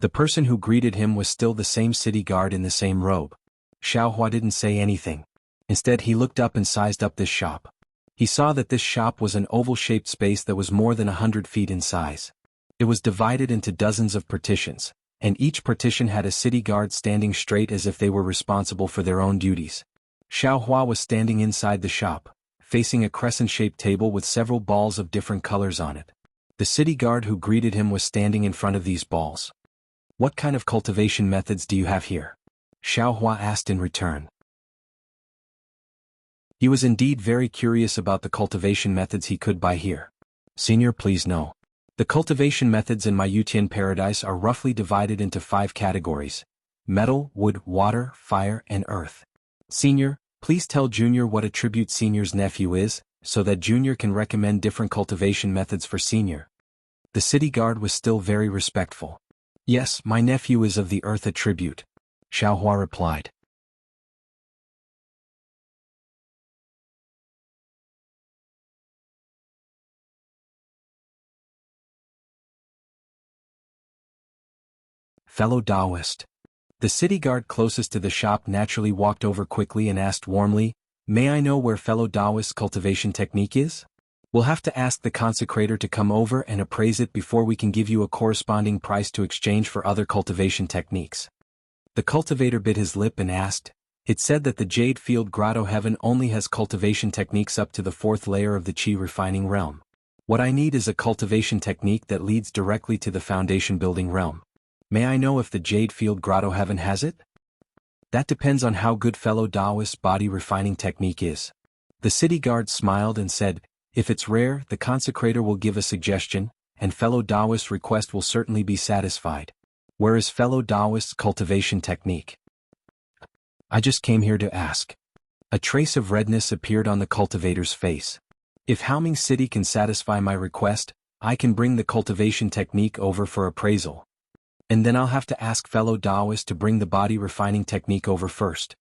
The person who greeted him was still the same city guard in the same robe. Xiaohua didn't say anything. Instead he looked up and sized up this shop. He saw that this shop was an oval-shaped space that was more than 100 feet in size. It was divided into dozens of partitions, and each partition had a city guard standing straight as if they were responsible for their own duties. Xiaohua was standing inside the shop, facing a crescent-shaped table with several balls of different colors on it. The city guard who greeted him was standing in front of these balls. "What kind of cultivation methods do you have here?" Xiaohua asked in return. He was indeed very curious about the cultivation methods he could buy here. "Senior, please no. The cultivation methods in my Yutian paradise are roughly divided into 5 categories: metal, wood, water, fire, and earth. Senior, please tell Junior what attribute Senior's nephew is, so that Junior can recommend different cultivation methods for Senior." The city guard was still very respectful. "Yes, my nephew is of the earth attribute," Xiaohua replied. Fellow Taoist. The city guard closest to the shop naturally walked over quickly and asked warmly, "May I know where fellow Taoist's cultivation technique is? We'll have to ask the consecrator to come over and appraise it before we can give you a corresponding price to exchange for other cultivation techniques." The cultivator bit his lip and asked, "It said that the Jade Field Grotto Heaven only has cultivation techniques up to the 4th layer of the Qi refining realm. What I need is a cultivation technique that leads directly to the foundation building realm. May I know if the Jade Field Grotto Heaven has it?" "That depends on how good fellow Taoist's body refining technique is." The city guard smiled and said, "If it's rare, the consecrator will give a suggestion, and fellow Taoist's request will certainly be satisfied. Where is fellow Taoist's cultivation technique?" "I just came here to ask." A trace of redness appeared on the cultivator's face. "If Haoming City can satisfy my request, I can bring the cultivation technique over for appraisal. And then I'll have to ask fellow Taoist to bring the body refining technique over first."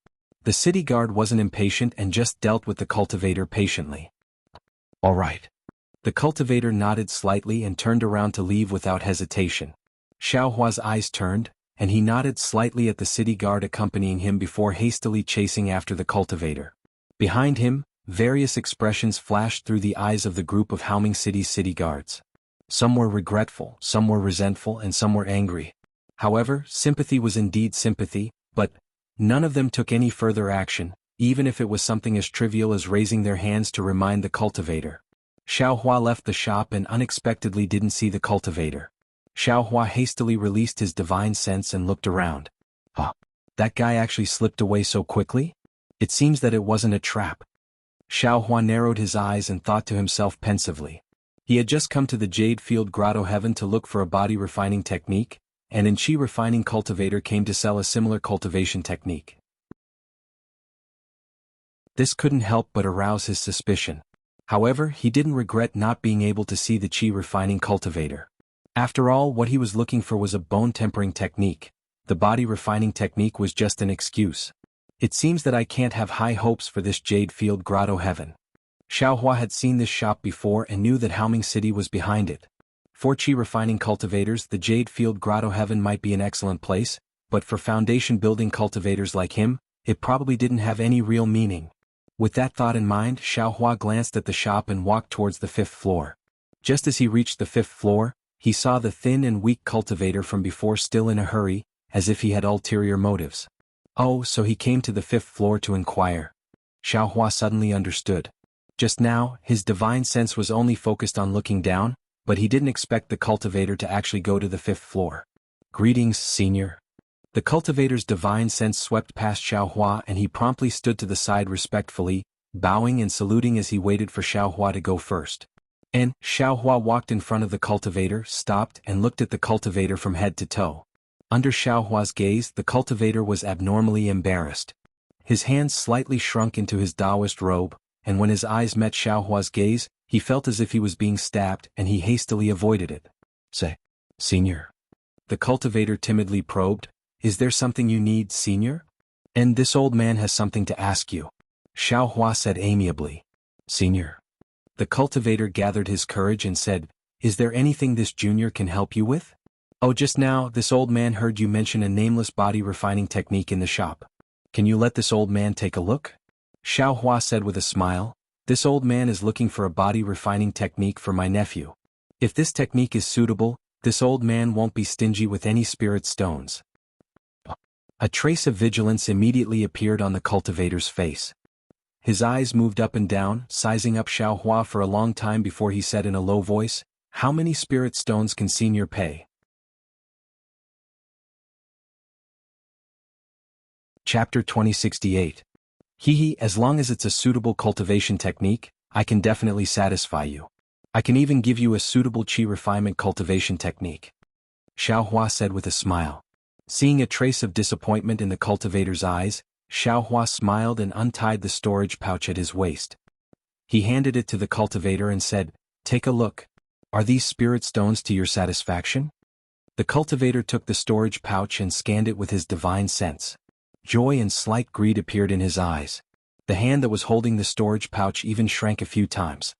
The city guard wasn't impatient and just dealt with the cultivator patiently. "All right." The cultivator nodded slightly and turned around to leave without hesitation. Xiaohua's eyes turned, and he nodded slightly at the city guard accompanying him before hastily chasing after the cultivator. Behind him, various expressions flashed through the eyes of the group of Haoming City's city guards. Some were regretful, some were resentful, and some were angry. However, sympathy was indeed sympathy, but none of them took any further action, even if it was something as trivial as raising their hands to remind the cultivator. Xiaohua left the shop and unexpectedly didn't see the cultivator. Xiaohua hastily released his divine sense and looked around. That guy actually slipped away so quickly? It seems that it wasn't a trap." Xiaohua narrowed his eyes and thought to himself pensively. He had just come to the Jade Field Grotto Heaven to look for a body refining technique, and an Qi refining cultivator came to sell a similar cultivation technique. This couldn't help but arouse his suspicion. However, he didn't regret not being able to see the Qi refining cultivator. After all, what he was looking for was a bone tempering technique. The body refining technique was just an excuse. "It seems that I can't have high hopes for this Jade Field Grotto Heaven." Xiaohua had seen this shop before and knew that Haoming City was behind it. For Qi refining cultivators, the Jade Field Grotto Heaven might be an excellent place, but for foundation building cultivators like him, it probably didn't have any real meaning. With that thought in mind, Xiaohua glanced at the shop and walked towards the 5th floor. Just as he reached the 5th floor, he saw the thin and weak cultivator from before still in a hurry, as if he had ulterior motives. Oh, so he came to the 5th floor to inquire. Xiaohua suddenly understood. Just now, his divine sense was only focused on looking down, but he didn't expect the cultivator to actually go to the 5th floor. Greetings, Senior. The cultivator's divine sense swept past Xiaohua and he promptly stood to the side respectfully, bowing and saluting as he waited for Xiaohua to go first. And Xiaohua walked in front of the cultivator, stopped and looked at the cultivator from head to toe. Under Xiaohua's gaze, the cultivator was abnormally embarrassed. His hands slightly shrunk into his Taoist robe, and when his eyes met Xiaohua's gaze, he felt as if he was being stabbed and he hastily avoided it. Say, Senior. The cultivator timidly probed, is there something you need, Senior? And this old man has something to ask you. Xiaohua said amiably. Senior. The cultivator gathered his courage and said, is there anything this junior can help you with? Oh, just now, this old man heard you mention a nameless body refining technique in the shop. Can you let this old man take a look? Xiaohua said with a smile, this old man is looking for a body refining technique for my nephew. If this technique is suitable, this old man won't be stingy with any spirit stones. A trace of vigilance immediately appeared on the cultivator's face. His eyes moved up and down, sizing up Xiaohua for a long time before he said in a low voice, how many spirit stones can Senior pay? Chapter 2068. As long as it's a suitable cultivation technique, I can definitely satisfy you. I can even give you a suitable qi refinement cultivation technique. Xiaohua said with a smile. Seeing a trace of disappointment in the cultivator's eyes, Xiaohua smiled and untied the storage pouch at his waist. He handed it to the cultivator and said, take a look. Are these spirit stones to your satisfaction? The cultivator took the storage pouch and scanned it with his divine sense. Joy and slight greed appeared in his eyes. The hand that was holding the storage pouch even shrank a few times.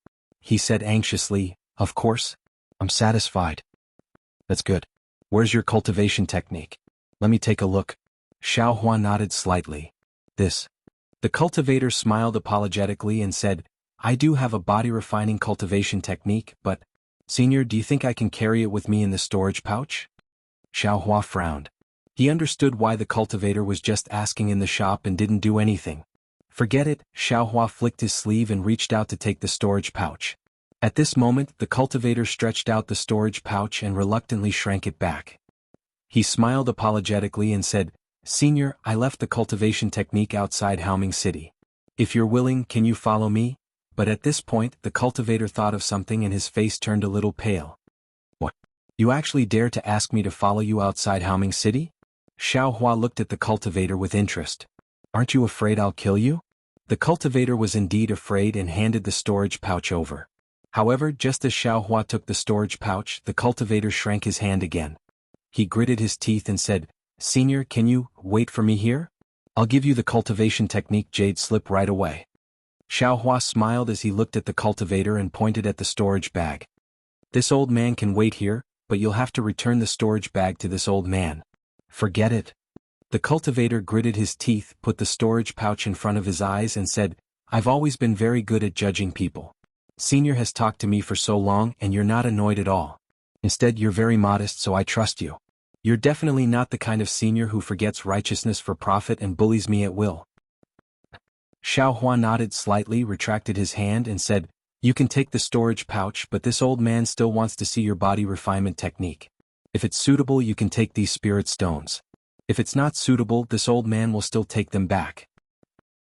He said anxiously, of course. I'm satisfied. That's good. Where's your cultivation technique? Let me take a look. Xiaohua nodded slightly. This. The cultivator smiled apologetically and said, I do have a body refining cultivation technique, but, Senior, do you think I can carry it with me in the storage pouch? Xiaohua frowned. He understood why the cultivator was just asking in the shop and didn't do anything. Forget it, Xiaohua flicked his sleeve and reached out to take the storage pouch. At this moment, the cultivator stretched out the storage pouch and reluctantly shrank it back. He smiled apologetically and said, Senior, I left the cultivation technique outside Haoming City. If you're willing, can you follow me? But at this point, the cultivator thought of something and his face turned a little pale. What? You actually dare to ask me to follow you outside Haoming City? Xiaohua looked at the cultivator with interest. Aren't you afraid I'll kill you? The cultivator was indeed afraid and handed the storage pouch over. However, just as Xiaohua took the storage pouch, the cultivator shrank his hand again. He gritted his teeth and said, Senior, can you wait for me here? I'll give you the cultivation technique jade slip right away. Xiaohua smiled as he looked at the cultivator and pointed at the storage bag. This old man can wait here, but you'll have to return the storage bag to this old man. Forget it. The cultivator gritted his teeth, put the storage pouch in front of his eyes and said, I've always been very good at judging people. Senior has talked to me for so long and you're not annoyed at all. Instead, you're very modest, so I trust you. You're definitely not the kind of senior who forgets righteousness for profit and bullies me at will. Xiaohua nodded slightly, retracted his hand and said, You can take the storage pouch, but this old man still wants to see your body refinement technique. If it's suitable, you can take these spirit stones. If it's not suitable, this old man will still take them back.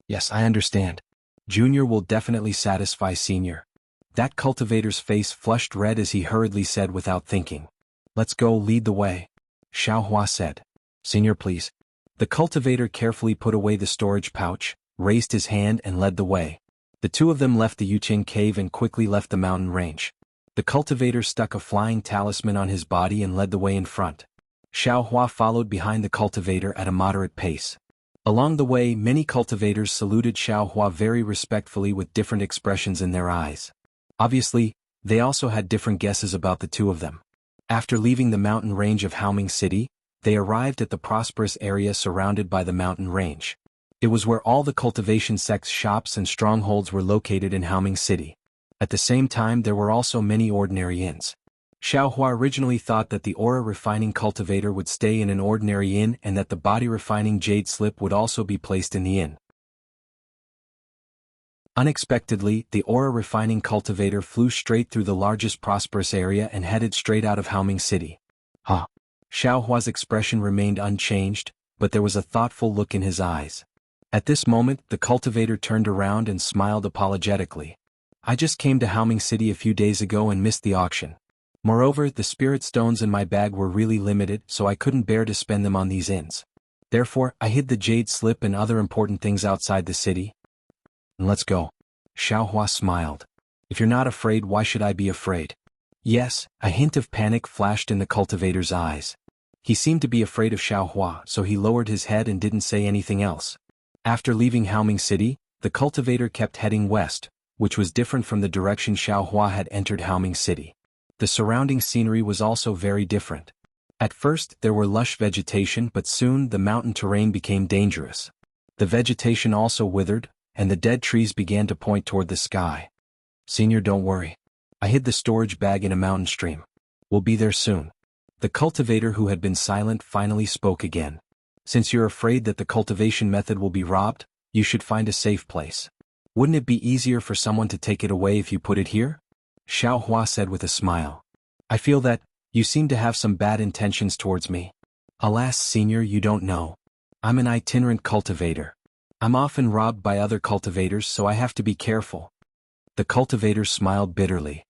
Yes, I understand. Junior will definitely satisfy Senior. That cultivator's face flushed red as he hurriedly said without thinking. Let's go, lead the way. Xiaohua said. Senior, please. The cultivator carefully put away the storage pouch, raised his hand and led the way. The two of them left the Yuqing cave and quickly left the mountain range. The cultivator stuck a flying talisman on his body and led the way in front. Xiaohua followed behind the cultivator at a moderate pace. Along the way, many cultivators saluted Xiaohua very respectfully with different expressions in their eyes. Obviously, they also had different guesses about the two of them. After leaving the mountain range of Haoming City, they arrived at the prosperous area surrounded by the mountain range. It was where all the cultivation sect's shops and strongholds were located in Haoming City. At the same time, there were also many ordinary inns. Xiaohua originally thought that the aura refining cultivator would stay in an ordinary inn and that the body refining jade slip would also be placed in the inn. Unexpectedly, the aura refining cultivator flew straight through the largest prosperous area and headed straight out of Haoming City. Huh. Xiao Hua's expression remained unchanged, but there was a thoughtful look in his eyes. At this moment, the cultivator turned around and smiled apologetically. I just came to Haoming City a few days ago and missed the auction. Moreover, the spirit stones in my bag were really limited, so I couldn't bear to spend them on these inns. Therefore, I hid the jade slip and other important things outside the city. Let's go. Xiao Hua smiled. If you're not afraid, why should I be afraid? Yes, a hint of panic flashed in the cultivator's eyes. He seemed to be afraid of Xiao Hua, so he lowered his head and didn't say anything else. After leaving Haoming City, the cultivator kept heading west, which was different from the direction Xiao Hua had entered Haoming City. The surrounding scenery was also very different. At first, there were lush vegetation, but soon the mountain terrain became dangerous. The vegetation also withered, and the dead trees began to point toward the sky. Senior, don't worry. I hid the storage bag in a mountain stream. We'll be there soon. The cultivator, who had been silent, finally spoke again. Since you're afraid that the cultivation method will be robbed, you should find a safe place. Wouldn't it be easier for someone to take it away if you put it here? Xiao Hua said with a smile. I feel that you seem to have some bad intentions towards me. Alas, Senior, you don't know. I'm an itinerant cultivator. I'm often robbed by other cultivators, so I have to be careful. The cultivator smiled bitterly.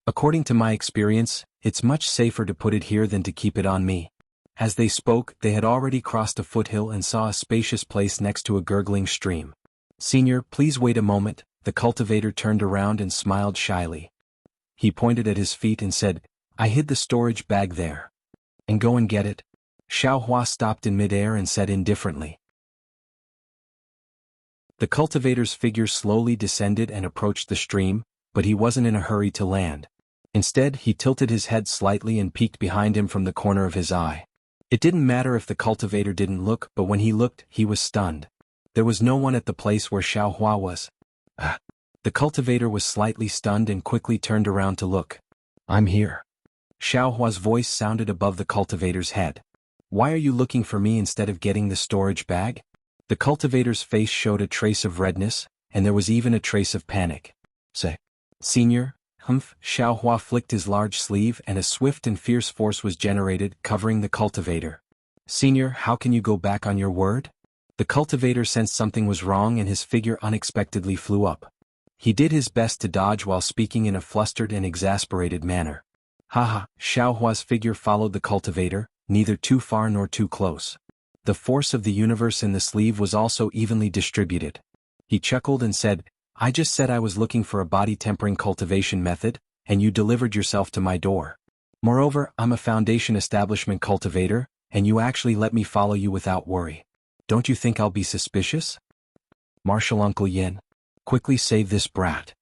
According to my experience, it's much safer to put it here than to keep it on me. As they spoke, they had already crossed a foothill and saw a spacious place next to a gurgling stream. Senior, please wait a moment. The cultivator turned around and smiled shyly. He pointed at his feet and said, I hid the storage bag there. And go and get it. Xiao Hua stopped in midair and said indifferently. The cultivator's figure slowly descended and approached the stream, but he wasn't in a hurry to land. Instead, he tilted his head slightly and peeked behind him from the corner of his eye. It didn't matter if the cultivator didn't look, but when he looked, he was stunned. There was no one at the place where Xiao Hua was. The cultivator was slightly stunned and quickly turned around to look. I'm here. Xiao Hua's voice sounded above the cultivator's head. Why are you looking for me instead of getting the storage bag? The cultivator's face showed a trace of redness, and there was even a trace of panic. Say, Senior, humph. Xiao Hua flicked his large sleeve and a swift and fierce force was generated, covering the cultivator. Senior, how can you go back on your word? The cultivator sensed something was wrong and his figure unexpectedly flew up. He did his best to dodge while speaking in a flustered and exasperated manner. Haha, Xiao Hua's figure followed the cultivator, neither too far nor too close. The force of the universe in the sleeve was also evenly distributed. He chuckled and said, I just said I was looking for a body-tempering cultivation method, and you delivered yourself to my door. Moreover, I'm a foundation establishment cultivator, and you actually let me follow you without worry. Don't you think I'll be suspicious? Martial Uncle Yin, quickly save this brat.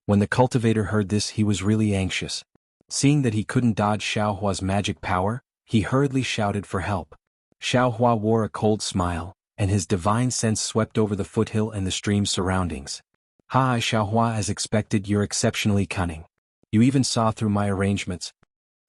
When the cultivator heard this, he was really anxious. Seeing that he couldn't dodge Xiao Hua's magic power, he hurriedly shouted for help. Xiao Hua wore a cold smile, and his divine sense swept over the foothill and the stream's surroundings. Ha, Xiao Hua, as expected, you're exceptionally cunning. You even saw through my arrangements.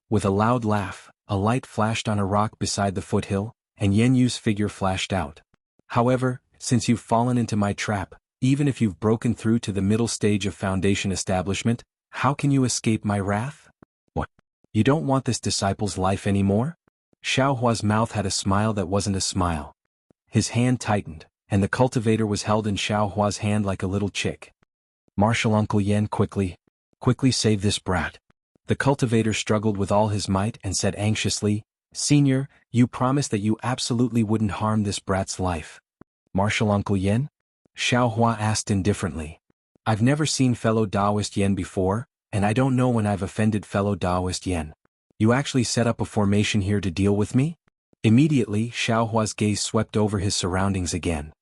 With a loud laugh, a light flashed on a rock beside the foothill, and Yen Yu's figure flashed out. However, since you've fallen into my trap, even if you've broken through to the middle stage of foundation establishment, how can you escape my wrath? What? You don't want this disciple's life anymore? Xiao Hua's mouth had a smile that wasn't a smile. His hand tightened, and the cultivator was held in Xiao Hua's hand like a little chick. Martial Uncle Yen, quickly save this brat. The cultivator struggled with all his might and said anxiously, Senior, you promised that you absolutely wouldn't harm this brat's life. Martial Uncle Yen? Xiao Hua asked indifferently. I've never seen fellow Taoist Yen before, and I don't know when I've offended fellow Taoist Yen. You actually set up a formation here to deal with me? Immediately, Xiao Hua's gaze swept over his surroundings again.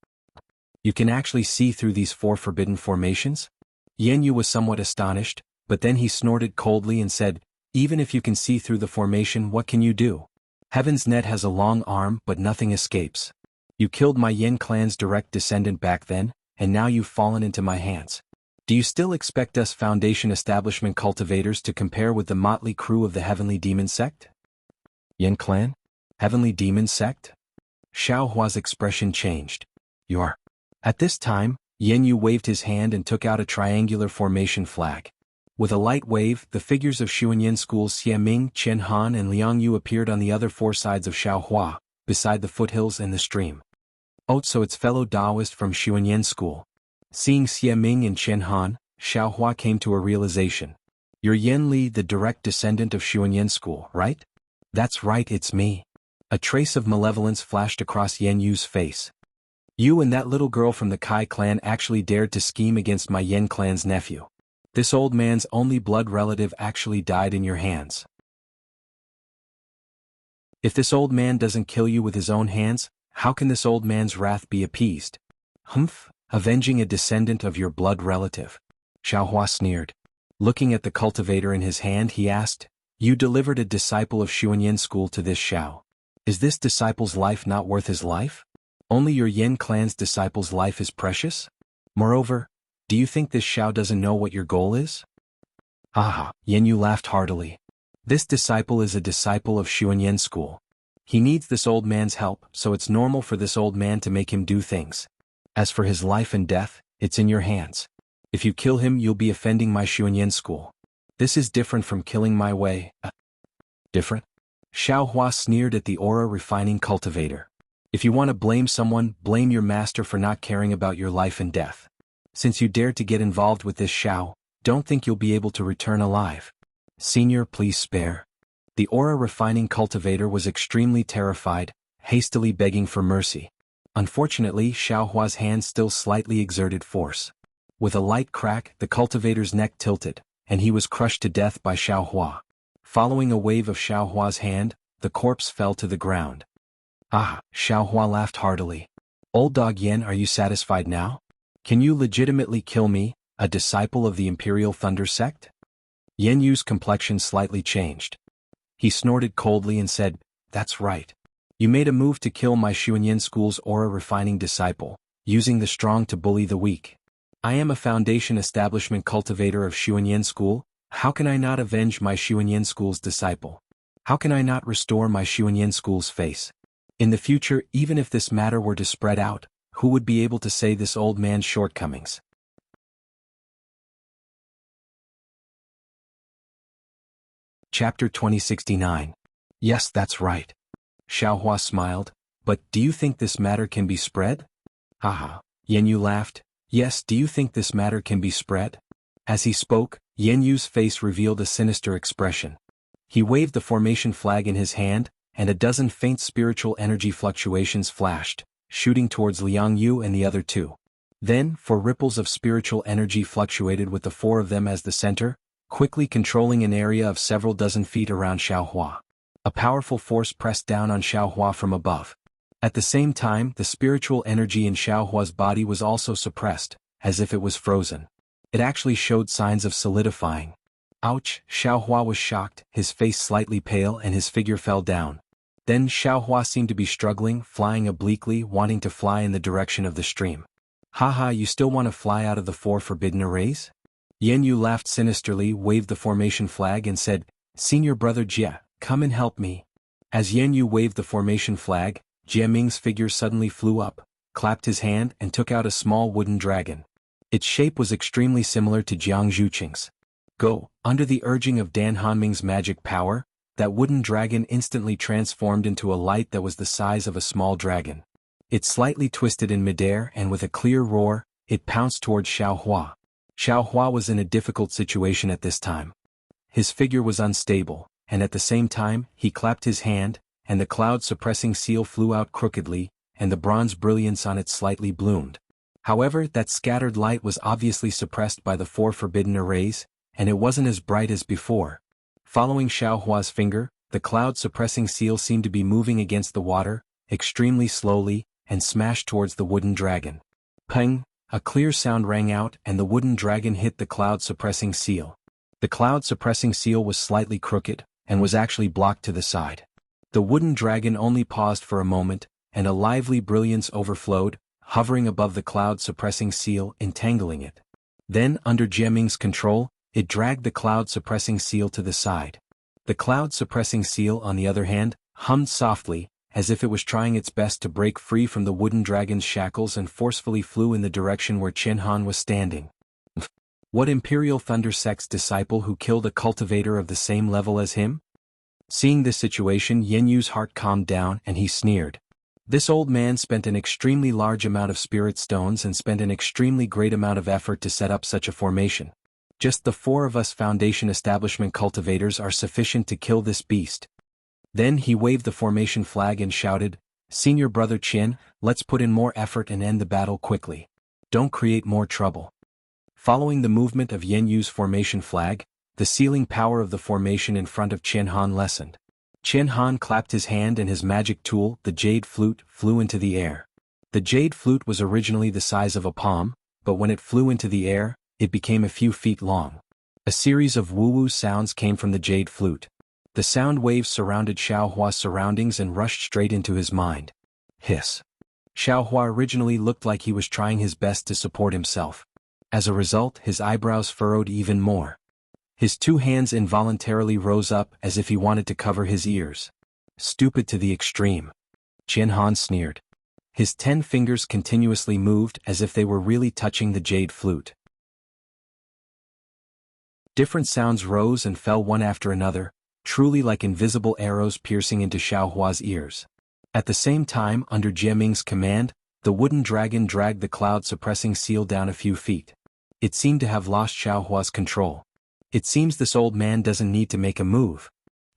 You can actually see through these 4 forbidden formations? Yen Yu was somewhat astonished, but then he snorted coldly and said, even if you can see through the formation, what can you do? Heaven's net has a long arm, but nothing escapes. You killed my Yen clan's direct descendant back then, and now you've fallen into my hands. Do you still expect us foundation establishment cultivators to compare with the motley crew of the Heavenly Demon Sect? Yen clan? Heavenly Demon Sect? Xiao Hua's expression changed. You are. At this time, Yen Yu waved his hand and took out a triangular formation flag. With a light wave, the figures of Xuanyan schools Xie Ming, Chen Han and Liang Yu appeared on the other four sides of Xiaohua, beside the foothills and the stream. Oh, so it's fellow Taoist from Xuanyan school. Seeing Xie Ming and Chen Han, Xiaohua came to a realization. You're Yan Li, the direct descendant of Xuanyan school, right? That's right, it's me. A trace of malevolence flashed across Yan Yu's face. You and that little girl from the Kai clan actually dared to scheme against my Yan clan's nephew. This old man's only blood relative actually died in your hands. If this old man doesn't kill you with his own hands, how can this old man's wrath be appeased? Humph, avenging a descendant of your blood relative. Xiaohua sneered. Looking at the cultivator in his hand, he asked, You delivered a disciple of Xuanyan school to this Xiao. Is this disciple's life not worth his life? Only your Yan clan's disciple's life is precious? Moreover, do you think this Xiao doesn't know what your goal is? Haha, Yan Yu laughed heartily. This disciple is a disciple of Xuanyan school. He needs this old man's help, so it's normal for this old man to make him do things. As for his life and death, it's in your hands. If you kill him, you'll be offending my Xuanyan school. This is different from killing my way. Different? Xiaohua sneered at the aura-refining cultivator. If you want to blame someone, blame your master for not caring about your life and death. Since you dared to get involved with this Xiao, don't think you'll be able to return alive. Senior, please spare. The aura-refining cultivator was extremely terrified, hastily begging for mercy. Unfortunately, Xiaohua's hand still slightly exerted force. With a light crack, the cultivator's neck tilted, and he was crushed to death by Xiaohua. Following a wave of Xiaohua's hand, the corpse fell to the ground. Ah, Xiaohua laughed heartily. Old dog Yan, are you satisfied now? Can you legitimately kill me, a disciple of the Imperial Thunder sect? Yan Yu's complexion slightly changed. He snorted coldly and said, That's right. You made a move to kill my Xuanyan school's aura-refining disciple, using the strong to bully the weak. I am a foundation establishment cultivator of Xuanyan school. How can I not avenge my Xuanyan school's disciple? How can I not restore my Xuanyan school's face? In the future, even if this matter were to spread out, who would be able to say this old man's shortcomings? Chapter 2069. Yes, that's right. Xiaohua smiled, but do you think this matter can be spread? Haha, Yan Yu laughed. Yes, do you think this matter can be spread? As he spoke, Yan Yu's face revealed a sinister expression. He waved the formation flag in his hand, and a dozen faint spiritual energy fluctuations flashed, shooting towards Liang Yu and the other two. Then, four ripples of spiritual energy fluctuated with the four of them as the center, quickly controlling an area of several dozen feet around Xiaohua. A powerful force pressed down on Xiaohua from above. At the same time, the spiritual energy in Xiaohua's body was also suppressed, as if it was frozen. It actually showed signs of solidifying. Ouch, Xiaohua was shocked, his face slightly pale and his figure fell down. Then Xiaohua seemed to be struggling, flying obliquely, wanting to fly in the direction of the stream. Haha, you still want to fly out of the four forbidden arrays? Yan Yu laughed sinisterly, waved the formation flag and said, Senior brother Jie, come and help me. As Yan Yu waved the formation flag, Jie Ming's figure suddenly flew up, clapped his hand and took out a small wooden dragon. Its shape was extremely similar to Jianghu Qing's. Go, under the urging of Dan Hanming's magic power, that wooden dragon instantly transformed into a light that was the size of a small dragon. It slightly twisted in midair and with a clear roar, it pounced towards Xiaohua. Xiaohua was in a difficult situation at this time. His figure was unstable, and at the same time, he clapped his hand, and the cloud-suppressing seal flew out crookedly, and the bronze brilliance on it slightly bloomed. However, that scattered light was obviously suppressed by the four forbidden arrays, and it wasn't as bright as before. Following Xiaohua's finger, the cloud-suppressing seal seemed to be moving against the water, extremely slowly, and smashed towards the wooden dragon. Peng! A clear sound rang out and the wooden dragon hit the cloud-suppressing seal. The cloud-suppressing seal was slightly crooked, and was actually blocked to the side. The wooden dragon only paused for a moment, and a lively brilliance overflowed, hovering above the cloud-suppressing seal, entangling it. Then, under Jie Ming's control, it dragged the cloud-suppressing seal to the side. The cloud-suppressing seal, on the other hand, hummed softly, as if it was trying its best to break free from the wooden dragon's shackles and forcefully flew in the direction where Chen Han was standing. What Imperial Thunder Sect's disciple who killed a cultivator of the same level as him? Seeing this situation, Yen Yu's heart calmed down and he sneered. This old man spent an extremely large amount of spirit stones and spent an extremely great amount of effort to set up such a formation. Just the 4 of us Foundation Establishment cultivators are sufficient to kill this beast. Then he waved the formation flag and shouted, "Senior Brother Qin, let's put in more effort and end the battle quickly. Don't create more trouble." Following the movement of Yen Yu's formation flag, the sealing power of the formation in front of Qian Han lessened. Qian Han clapped his hand and his magic tool, the jade flute, flew into the air. The jade flute was originally the size of a palm, but when it flew into the air, it became a few feet long. A series of woo-woo sounds came from the jade flute. The sound waves surrounded Xiaohua's surroundings and rushed straight into his mind. Hiss. Xiaohua originally looked like he was trying his best to support himself. As a result, his eyebrows furrowed even more. His 2 hands involuntarily rose up as if he wanted to cover his ears. Stupid to the extreme. Qian Han sneered. His 10 fingers continuously moved as if they were really touching the jade flute. Different sounds rose and fell one after another, truly like invisible arrows piercing into Xiaohua's ears. At the same time, under Jiaming's command, the wooden dragon dragged the cloud-suppressing seal down a few feet. It seemed to have lost Xiaohua's control. "It seems this old man doesn't need to make a move,"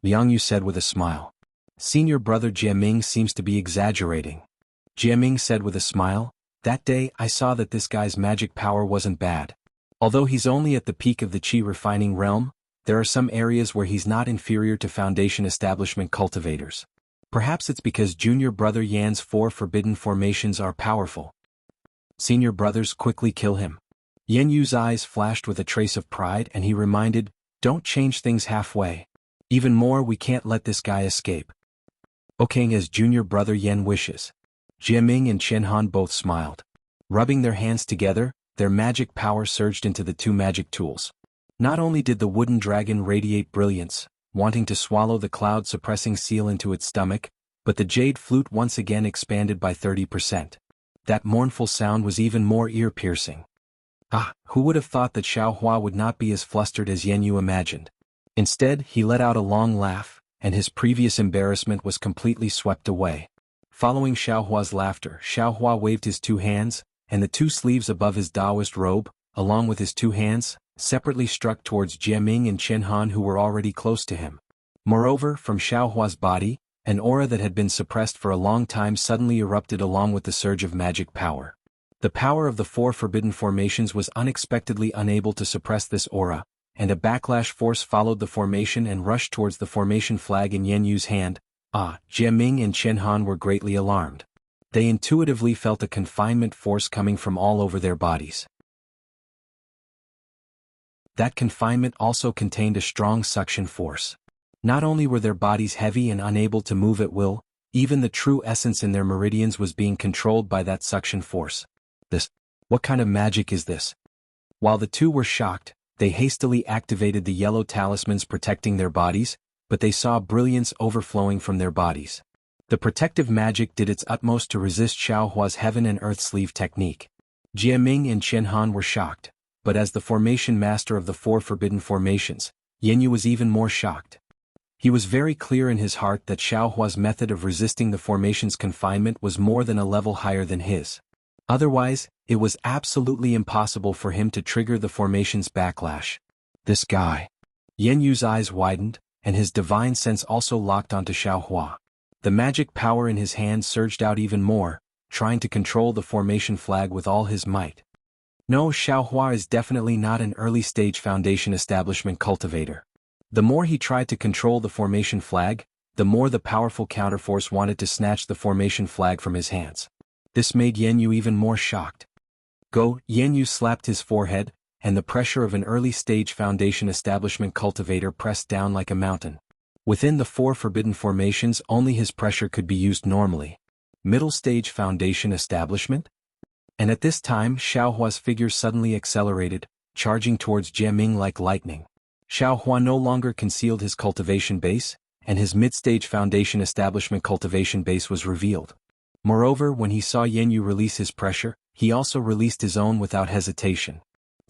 Liang Yu said with a smile. "Senior Brother Jiaming seems to be exaggerating." Jiaming said with a smile, "That day I saw that this guy's magic power wasn't bad. Although he's only at the peak of the Qi refining realm, there are some areas where he's not inferior to Foundation Establishment cultivators. Perhaps it's because Junior Brother Yan's 4 forbidden formations are powerful. Senior brothers, quickly kill him." Yen Yu's eyes flashed with a trace of pride and he reminded, "Don't change things halfway. Even more, we can't let this guy escape." "Okay, as Junior Brother Yen wishes." Jiaming and Qian Han both smiled. Rubbing their hands together, their magic power surged into the 2 magic tools. Not only did the wooden dragon radiate brilliance, wanting to swallow the cloud-suppressing seal into its stomach, but the jade flute once again expanded by 30%. That mournful sound was even more ear-piercing. Who would have thought that Xiaohua would not be as flustered as Yen Yu imagined? Instead, he let out a long laugh, and his previous embarrassment was completely swept away. Following Xiaohua's laughter, Xiaohua waved his 2 hands, and the 2 sleeves above his Taoist robe, along with his 2 hands, separately struck towards Jiaming and Qian Han who were already close to him. Moreover, from Xiaohua's body, an aura that had been suppressed for a long time suddenly erupted along with the surge of magic power. The power of the 4 forbidden formations was unexpectedly unable to suppress this aura, and a backlash force followed the formation and rushed towards the formation flag in Yen Yu's hand. Jiaming and Qian Han were greatly alarmed. They intuitively felt a confinement force coming from all over their bodies. That confinement also contained a strong suction force. Not only were their bodies heavy and unable to move at will, even the true essence in their meridians was being controlled by that suction force. What kind of magic is this? While the 2 were shocked, they hastily activated the yellow talismans protecting their bodies, but they saw brilliance overflowing from their bodies. The protective magic did its utmost to resist Xiaohua's heaven and earth sleeve technique. Jiaming and Qian Han were shocked, but as the formation master of the 4 forbidden formations, Yen Yu was even more shocked. He was very clear in his heart that Xiaohua's method of resisting the formation's confinement was more than a level higher than his. Otherwise, it was absolutely impossible for him to trigger the formation's backlash. This guy. Yen Yu's eyes widened, and his divine sense also locked onto Xiaohua. The magic power in his hand surged out even more, trying to control the formation flag with all his might. No, Xiaohua is definitely not an early-stage Foundation Establishment cultivator. The more he tried to control the formation flag, the more the powerful counterforce wanted to snatch the formation flag from his hands. This made Yen Yu even more shocked. Yen Yu slapped his forehead, and the pressure of an early-stage Foundation Establishment cultivator pressed down like a mountain. Within the 4 forbidden formations, only his pressure could be used normally. Middle-stage Foundation Establishment? And at this time, Xiaohua's figure suddenly accelerated, charging towards Jiaming like lightning. Xiaohua no longer concealed his cultivation base, and his mid-stage Foundation Establishment cultivation base was revealed. Moreover, when he saw Yen Yu release his pressure, he also released his own without hesitation.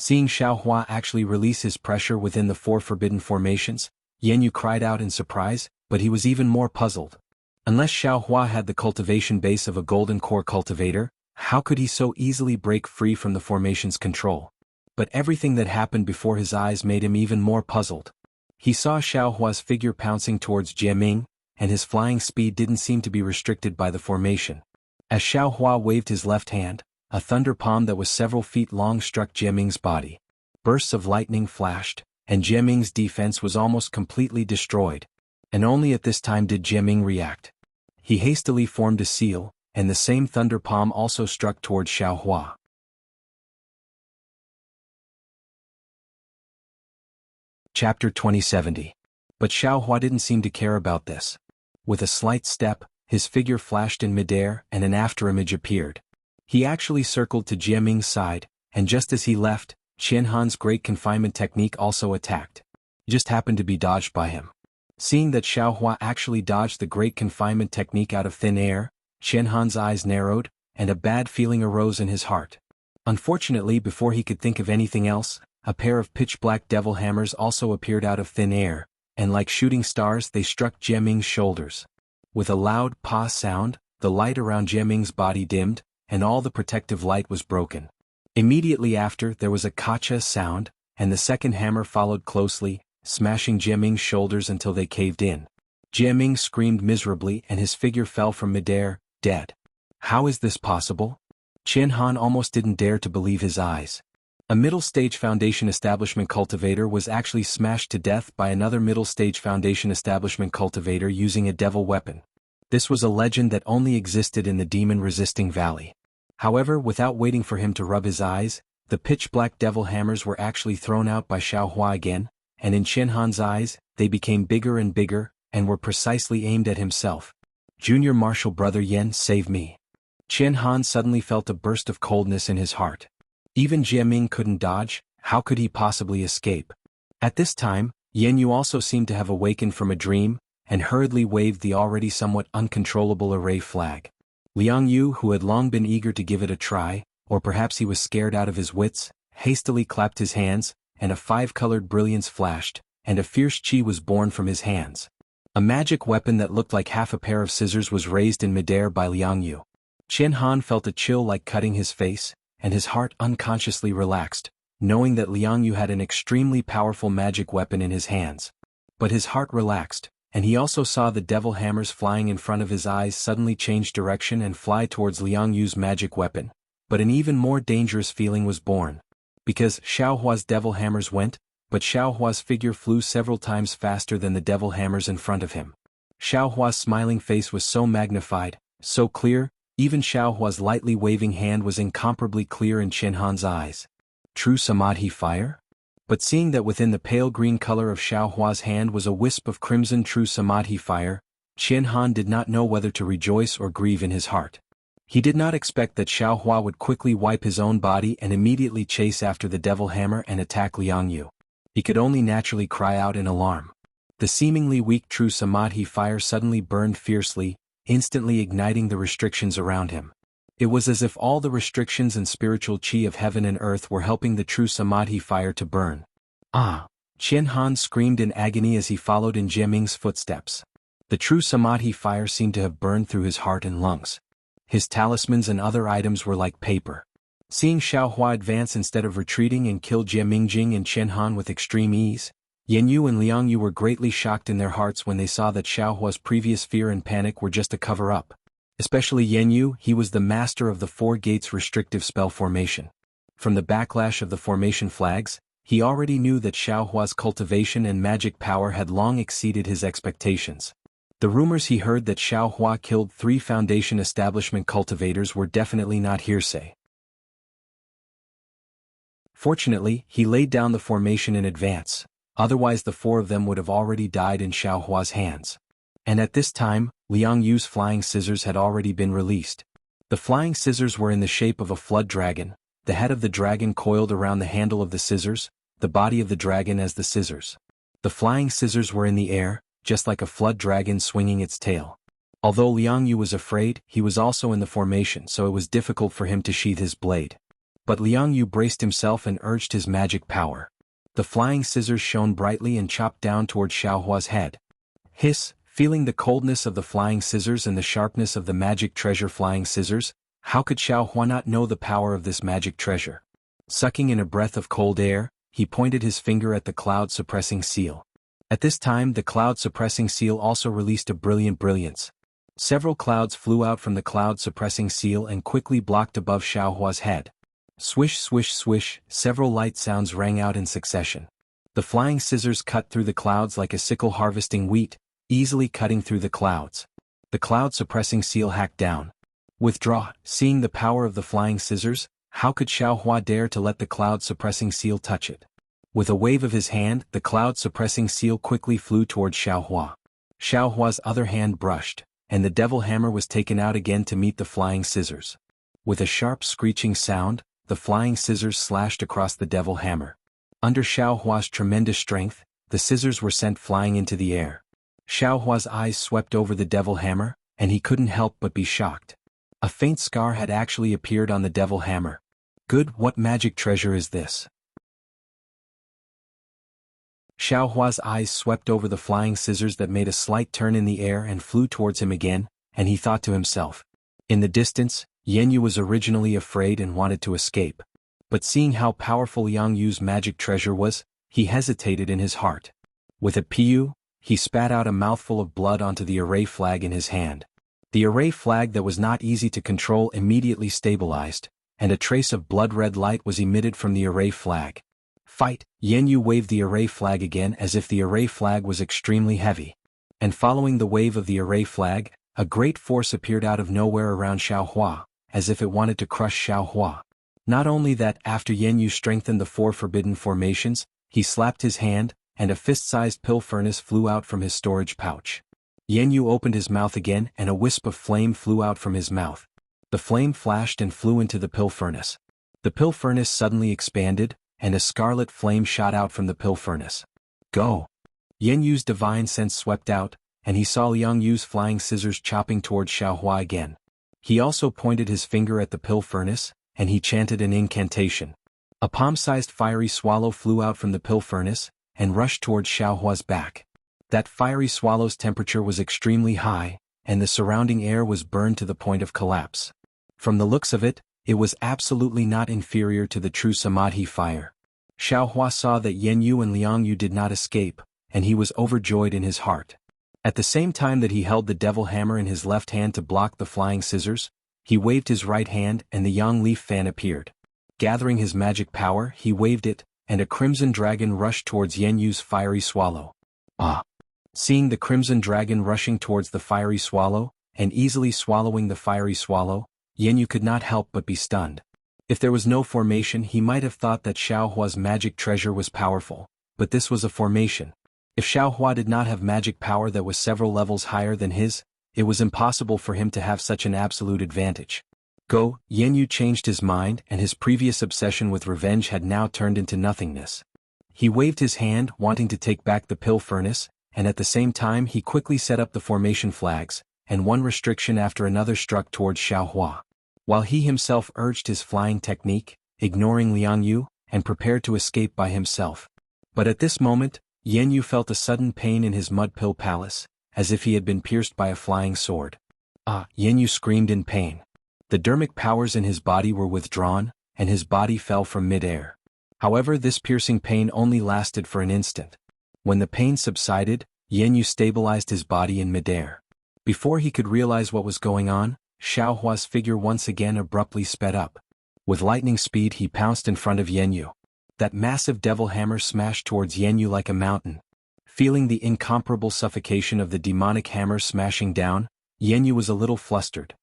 Seeing Xiaohua actually release his pressure within the 4 forbidden formations, Yan Yu cried out in surprise, but he was even more puzzled. Unless Xiaohua had the cultivation base of a golden core cultivator, how could he so easily break free from the formation's control? But everything that happened before his eyes made him even more puzzled. He saw Xiaohua's figure pouncing towards Jiaming, and his flying speed didn't seem to be restricted by the formation. As Xiaohua waved his left hand, a thunder palm that was several feet long struck Jiaming's body. Bursts of lightning flashed, and Jiaming's defense was almost completely destroyed. And only at this time did Jiaming react. He hastily formed a seal, and the same thunder palm also struck towards Xiaohua. Chapter 2070. But Xiaohua didn't seem to care about this. With a slight step, his figure flashed in midair and an afterimage appeared. He actually circled to Jiaming's side, and just as he left, Qianhan's great confinement technique also attacked. It just happened to be dodged by him. Seeing that Xiaohua actually dodged the great confinement technique out of thin air, Qianhan's eyes narrowed, and a bad feeling arose in his heart. Unfortunately, before he could think of anything else, a pair of pitch-black devil hammers also appeared out of thin air, and like shooting stars they struck Jiaming's shoulders. With a loud "pa" sound, the light around Jiaming's body dimmed, and all the protective light was broken. Immediately after, there was a "kacha" sound, and the second hammer followed closely, smashing Jiaming's shoulders until they caved in. Jiaming screamed miserably and his figure fell from midair, dead. How is this possible? Qianhan almost didn't dare to believe his eyes. A middle-stage Foundation Establishment Cultivator was actually smashed to death by another middle-stage Foundation Establishment Cultivator using a devil weapon. This was a legend that only existed in the demon-resisting valley. However, without waiting for him to rub his eyes, the pitch-black devil hammers were actually thrown out by Xiaohua again, and in Qianhan's eyes, they became bigger and bigger, and were precisely aimed at himself. Junior Marshal Brother Yan, save me. Qianhan suddenly felt a burst of coldness in his heart. Even Jiaming couldn't dodge, how could he possibly escape? At this time, Yan Yu also seemed to have awakened from a dream, and hurriedly waved the already somewhat uncontrollable array flag. Liang Yu, who had long been eager to give it a try, or perhaps he was scared out of his wits, hastily clapped his hands, and a 5-colored brilliance flashed, and a fierce chi was born from his hands. A magic weapon that looked like half a pair of scissors was raised in midair by Liang Yu. Qianhan felt a chill like cutting his face, and his heart unconsciously relaxed, knowing that Liang Yu had an extremely powerful magic weapon in his hands. But his heart relaxed, and he also saw the devil hammers flying in front of his eyes suddenly change direction and fly towards Liang Yu's magic weapon. But an even more dangerous feeling was born. Because Xiaohua's devil hammers went, but Xiaohua's figure flew several times faster than the devil hammers in front of him. Xiaohua's smiling face was so magnified, so clear, even Xiaohua's lightly waving hand was incomparably clear in Qianhan's eyes. True Samadhi fire? But seeing that within the pale green color of Xiaohua's hand was a wisp of crimson true Samadhi fire, Qianhan did not know whether to rejoice or grieve in his heart. He did not expect that Xiaohua would quickly wipe his own body and immediately chase after the devil hammer and attack Liang Yu. He could only naturally cry out in alarm. The seemingly weak true Samadhi fire suddenly burned fiercely, instantly igniting the restrictions around him. It was as if all the restrictions and spiritual chi of heaven and earth were helping the true Samadhi fire to burn. Ah! Qianhan screamed in agony as he followed in Jiaming's footsteps. The true Samadhi fire seemed to have burned through his heart and lungs. His talismans and other items were like paper. Seeing Xiaohua advance instead of retreating and kill Jiamingjing and Qianhan with extreme ease, Yan Yu and Liang Yu were greatly shocked in their hearts when they saw that Xiaohua's previous fear and panic were just a cover-up. Especially Yan Yu, he was the master of the 4 gates restrictive spell formation. From the backlash of the formation flags, he already knew that Xiaohua's cultivation and magic power had long exceeded his expectations. The rumors he heard that Xiaohua killed 3 Foundation Establishment cultivators were definitely not hearsay. Fortunately, he laid down the formation in advance, otherwise the 4 of them would have already died in Xiaohua's hands. And at this time, Liang Yu's flying scissors had already been released. The flying scissors were in the shape of a flood dragon, the head of the dragon coiled around the handle of the scissors, the body of the dragon as the scissors. The flying scissors were in the air, just like a flood dragon swinging its tail. Although Liang Yu was afraid, he was also in the formation, so it was difficult for him to sheath his blade. But Liang Yu braced himself and urged his magic power. The flying scissors shone brightly and chopped down toward Xiaohua's head. Hiss, feeling the coldness of the flying scissors and the sharpness of the magic treasure flying scissors, how could Xiaohua not know the power of this magic treasure? Sucking in a breath of cold air, he pointed his finger at the cloud-suppressing seal. At this time the cloud-suppressing seal also released a brilliant brilliance. Several clouds flew out from the cloud-suppressing seal and quickly blocked above Xiaohua's head. Swish swish swish, several light sounds rang out in succession. The flying scissors cut through the clouds like a sickle harvesting wheat, easily cutting through the clouds. The cloud-suppressing seal hacked down. Withdraw. Seeing the power of the flying scissors, how could Xiaohua dare to let the cloud-suppressing seal touch it? With a wave of his hand, the cloud-suppressing seal quickly flew toward Xiaohua. Xiaohua's other hand brushed, and the devil hammer was taken out again to meet the flying scissors. With a sharp screeching sound, the flying scissors slashed across the devil hammer. Under Xiaohua's tremendous strength, the scissors were sent flying into the air. Xiaohua's eyes swept over the devil hammer, and he couldn't help but be shocked. A faint scar had actually appeared on the devil hammer. Good, what magic treasure is this? Xiaohua's eyes swept over the flying scissors that made a slight turn in the air and flew towards him again, and he thought to himself. In the distance, Yan Yu was originally afraid and wanted to escape. But seeing how powerful Yang Yu's magic treasure was, he hesitated in his heart. With a piu, he spat out a mouthful of blood onto the array flag in his hand. The array flag that was not easy to control immediately stabilized, and a trace of blood-red light was emitted from the array flag. Fight! Yan Yu waved the array flag again as if the array flag was extremely heavy. And following the wave of the array flag, a great force appeared out of nowhere around Xiaohua, as if it wanted to crush Xiaohua. Not only that, after Yan Yu strengthened the 4 forbidden formations, he slapped his hand, and a fist-sized pill furnace flew out from his storage pouch. Yan Yu opened his mouth again and a wisp of flame flew out from his mouth. The flame flashed and flew into the pill furnace. The pill furnace suddenly expanded, and a scarlet flame shot out from the pill furnace. Go! Yan Yu's divine sense swept out, and he saw Liang Yu's flying scissors chopping towards Xiaohua again. He also pointed his finger at the pill furnace, and he chanted an incantation. A palm-sized fiery swallow flew out from the pill furnace, and rushed towards Xiaohua's back. That fiery swallow's temperature was extremely high, and the surrounding air was burned to the point of collapse. From the looks of it, it was absolutely not inferior to the true Samadhi fire. Xiaohua saw that Yan Yu and Liang Yu did not escape, and he was overjoyed in his heart. At the same time that he held the devil hammer in his left hand to block the flying scissors, he waved his right hand and the yang leaf fan appeared. Gathering his magic power, he waved it, and a crimson dragon rushed towards Yan Yu's fiery swallow. Ah! Seeing the crimson dragon rushing towards the fiery swallow, and easily swallowing the fiery swallow, Yan Yu could not help but be stunned. If there was no formation, he might have thought that Xiaohua's magic treasure was powerful, but this was a formation. If Xiaohua did not have magic power that was several levels higher than his, it was impossible for him to have such an absolute advantage. Go! Yan Yu changed his mind, and his previous obsession with revenge had now turned into nothingness. He waved his hand, wanting to take back the pill furnace, and at the same time he quickly set up the formation flags, and one restriction after another struck towards Xiaohua. While he himself urged his flying technique, ignoring Liang Yu, and prepared to escape by himself. But at this moment, Yan Yu felt a sudden pain in his mud pill palace, as if he had been pierced by a flying sword. Ah! Yan Yu screamed in pain. The dermic powers in his body were withdrawn, and his body fell from mid-air. However, this piercing pain only lasted for an instant. When the pain subsided, Yan Yu stabilized his body in mid-air. Before he could realize what was going on, Xiaohua's figure once again abruptly sped up. With lightning speed he pounced in front of Yan Yu. That massive devil hammer smashed towards Yan Yu like a mountain. Feeling the incomparable suffocation of the demonic hammer smashing down, Yan Yu was a little flustered.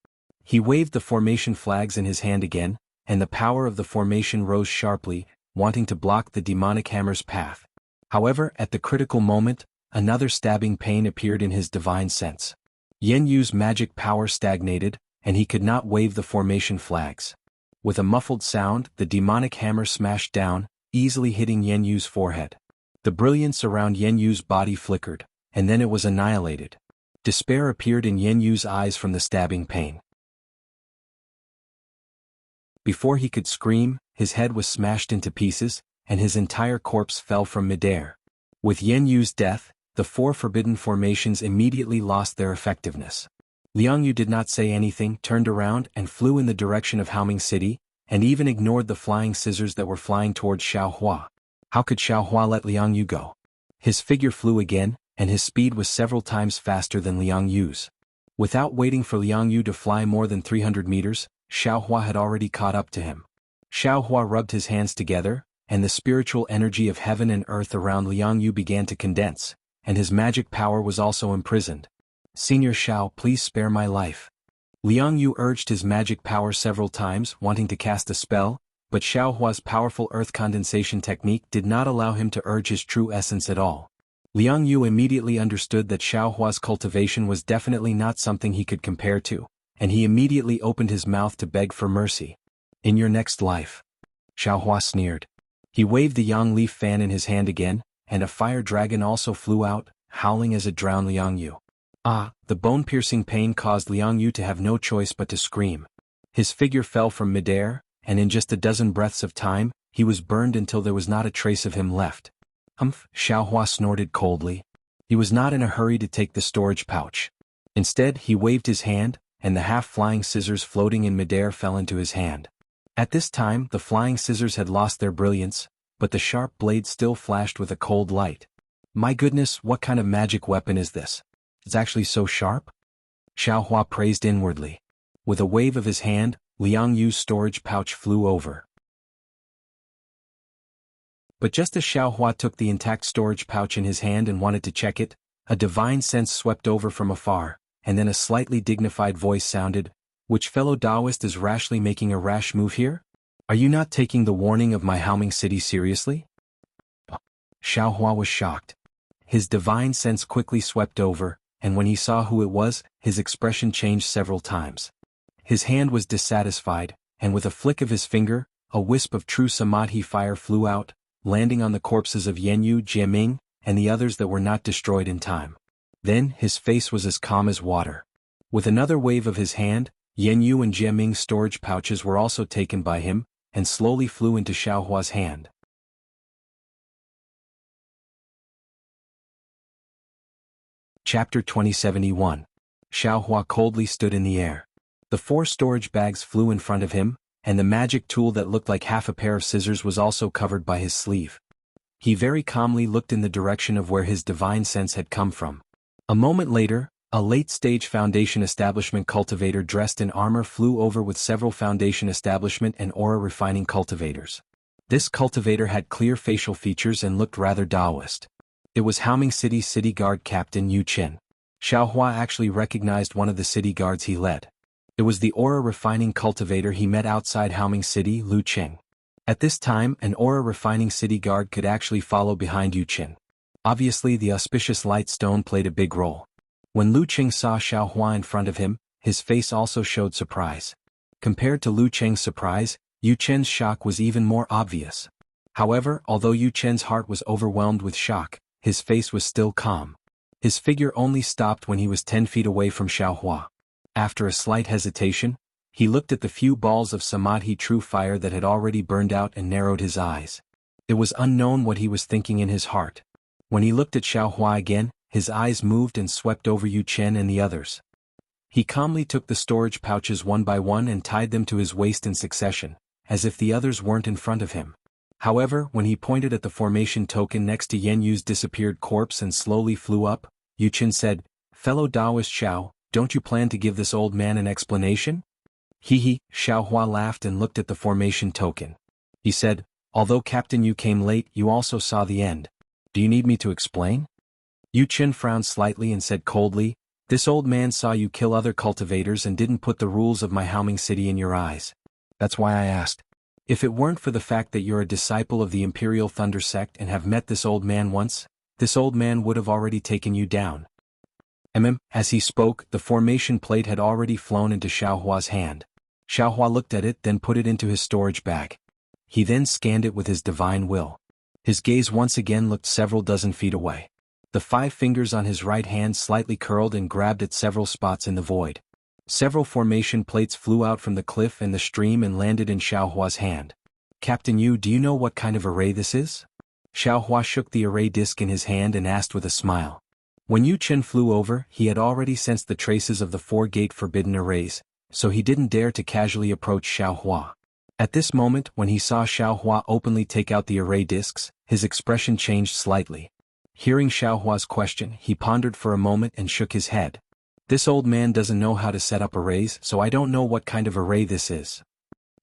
He waved the formation flags in his hand again, and the power of the formation rose sharply, wanting to block the demonic hammer's path. However, at the critical moment, another stabbing pain appeared in his divine sense. Yan Yu's magic power stagnated, and he could not wave the formation flags. With a muffled sound, the demonic hammer smashed down, easily hitting Yan Yu's forehead. The brilliance around Yan Yu's body flickered, and then it was annihilated. Despair appeared in Yan Yu's eyes from the stabbing pain. Before he could scream, his head was smashed into pieces, and his entire corpse fell from midair. With Yan Yu's death, the 4 forbidden formations immediately lost their effectiveness. Liang Yu did not say anything, turned around and flew in the direction of Haoming City, and even ignored the flying scissors that were flying towards Xiaohua. How could Xiaohua let Liang Yu go? His figure flew again, and his speed was several times faster than Liang Yu's. Without waiting for Liang Yu to fly more than 300 meters, Xiaohua had already caught up to him. Xiaohua rubbed his hands together, and the spiritual energy of heaven and earth around Liang Yu began to condense, and his magic power was also imprisoned. "Senior Xiao, please spare my life." Liang Yu urged his magic power several times, wanting to cast a spell, but Xiaohua's powerful earth condensation technique did not allow him to urge his true essence at all. Liang Yu immediately understood that Xiaohua's cultivation was definitely not something he could compare to, and he immediately opened his mouth to beg for mercy. "In your next life." Xiaohua sneered. He waved the yang leaf fan in his hand again, and a fire dragon also flew out, howling as it drowned Liang Yu. The bone-piercing pain caused Liang Yu to have no choice but to scream. His figure fell from midair, and in just a dozen breaths of time, he was burned until there was not a trace of him left. "Humph," Xiaohua snorted coldly. He was not in a hurry to take the storage pouch. Instead, he waved his hand, and the half-flying scissors floating in midair fell into his hand. At this time, the flying scissors had lost their brilliance, but the sharp blade still flashed with a cold light. "My goodness, what kind of magic weapon is this? It's actually so sharp?" Xiaohua praised inwardly. With a wave of his hand, Liang Yu's storage pouch flew over. But just as Xiaohua took the intact storage pouch in his hand and wanted to check it, a divine sense swept over from afar, and then a slightly dignified voice sounded, "Which fellow Taoist is rashly making a rash move here? Are you not taking the warning of my Haoming City seriously?" Xiaohua was shocked. His divine sense quickly swept over, and when he saw who it was, his expression changed several times. His hand was dissatisfied, and with a flick of his finger, a wisp of true samadhi fire flew out, landing on the corpses of Yan Yu, Jiaming, and the others that were not destroyed in time. Then, his face was as calm as water. With another wave of his hand, Yan Yu and Jiaming's storage pouches were also taken by him, and slowly flew into Xiaohua's hand. Chapter 2071. Xiaohua coldly stood in the air. The 4 storage bags flew in front of him, and the magic tool that looked like half a pair of scissors was also covered by his sleeve. He very calmly looked in the direction of where his divine sense had come from. A moment later, a late-stage Foundation Establishment cultivator dressed in armor flew over with several Foundation Establishment and aura-refining cultivators. This cultivator had clear facial features and looked rather Taoist. It was Haoming City City Guard Captain Yu Qin. Xiaohua actually recognized one of the city guards he led. It was the aura-refining cultivator he met outside Haoming City, Lu Qing. At this time, an aura-refining city guard could actually follow behind Yu Qin. Obviously, the auspicious light stone played a big role. When Lu Qing saw Xiaohua in front of him, his face also showed surprise. Compared to Lu Qing's surprise, Yu Qin's shock was even more obvious. However, although Yu Qin's heart was overwhelmed with shock, his face was still calm. His figure only stopped when he was 10 feet away from Xiaohua. After a slight hesitation, he looked at the few balls of samadhi true fire that had already burned out and narrowed his eyes. It was unknown what he was thinking in his heart. When he looked at Xiaohua again, his eyes moved and swept over Yu Qin and the others. He calmly took the storage pouches one by one and tied them to his waist in succession, as if the others weren't in front of him. However, when he pointed at the formation token next to Yan Yu's disappeared corpse and slowly flew up, Yu Qin said, "Fellow Taoist Xiao, don't you plan to give this old man an explanation?" He, Xiaohua laughed and looked at the formation token. He said, "Although Captain Yu came late, you also saw the end. Do you need me to explain?" Yu Qin frowned slightly and said coldly, "This old man saw you kill other cultivators and didn't put the rules of my Haoming City in your eyes. That's why I asked. If it weren't for the fact that you're a disciple of the Imperial Thunder Sect and have met this old man once, this old man would have already taken you down." As he spoke, the formation plate had already flown into Xiaohua's hand. Xiaohua looked at it, then put it into his storage bag. He then scanned it with his divine will. His gaze once again looked several dozen feet away. The 5 fingers on his right hand slightly curled and grabbed at several spots in the void. Several formation plates flew out from the cliff and the stream and landed in Xiaohua's hand. Captain Yu, do you know what kind of array this is? Xiao Hua shook the array disc in his hand and asked with a smile. When Yu Chen flew over, he had already sensed the traces of the 4-gate forbidden arrays, so he didn't dare to casually approach Xiao Hua. At this moment, when he saw Xiao Hua openly take out the array discs, his expression changed slightly. Hearing Xiao Hua's question, he pondered for a moment and shook his head. This old man doesn't know how to set up arrays, so I don't know what kind of array this is.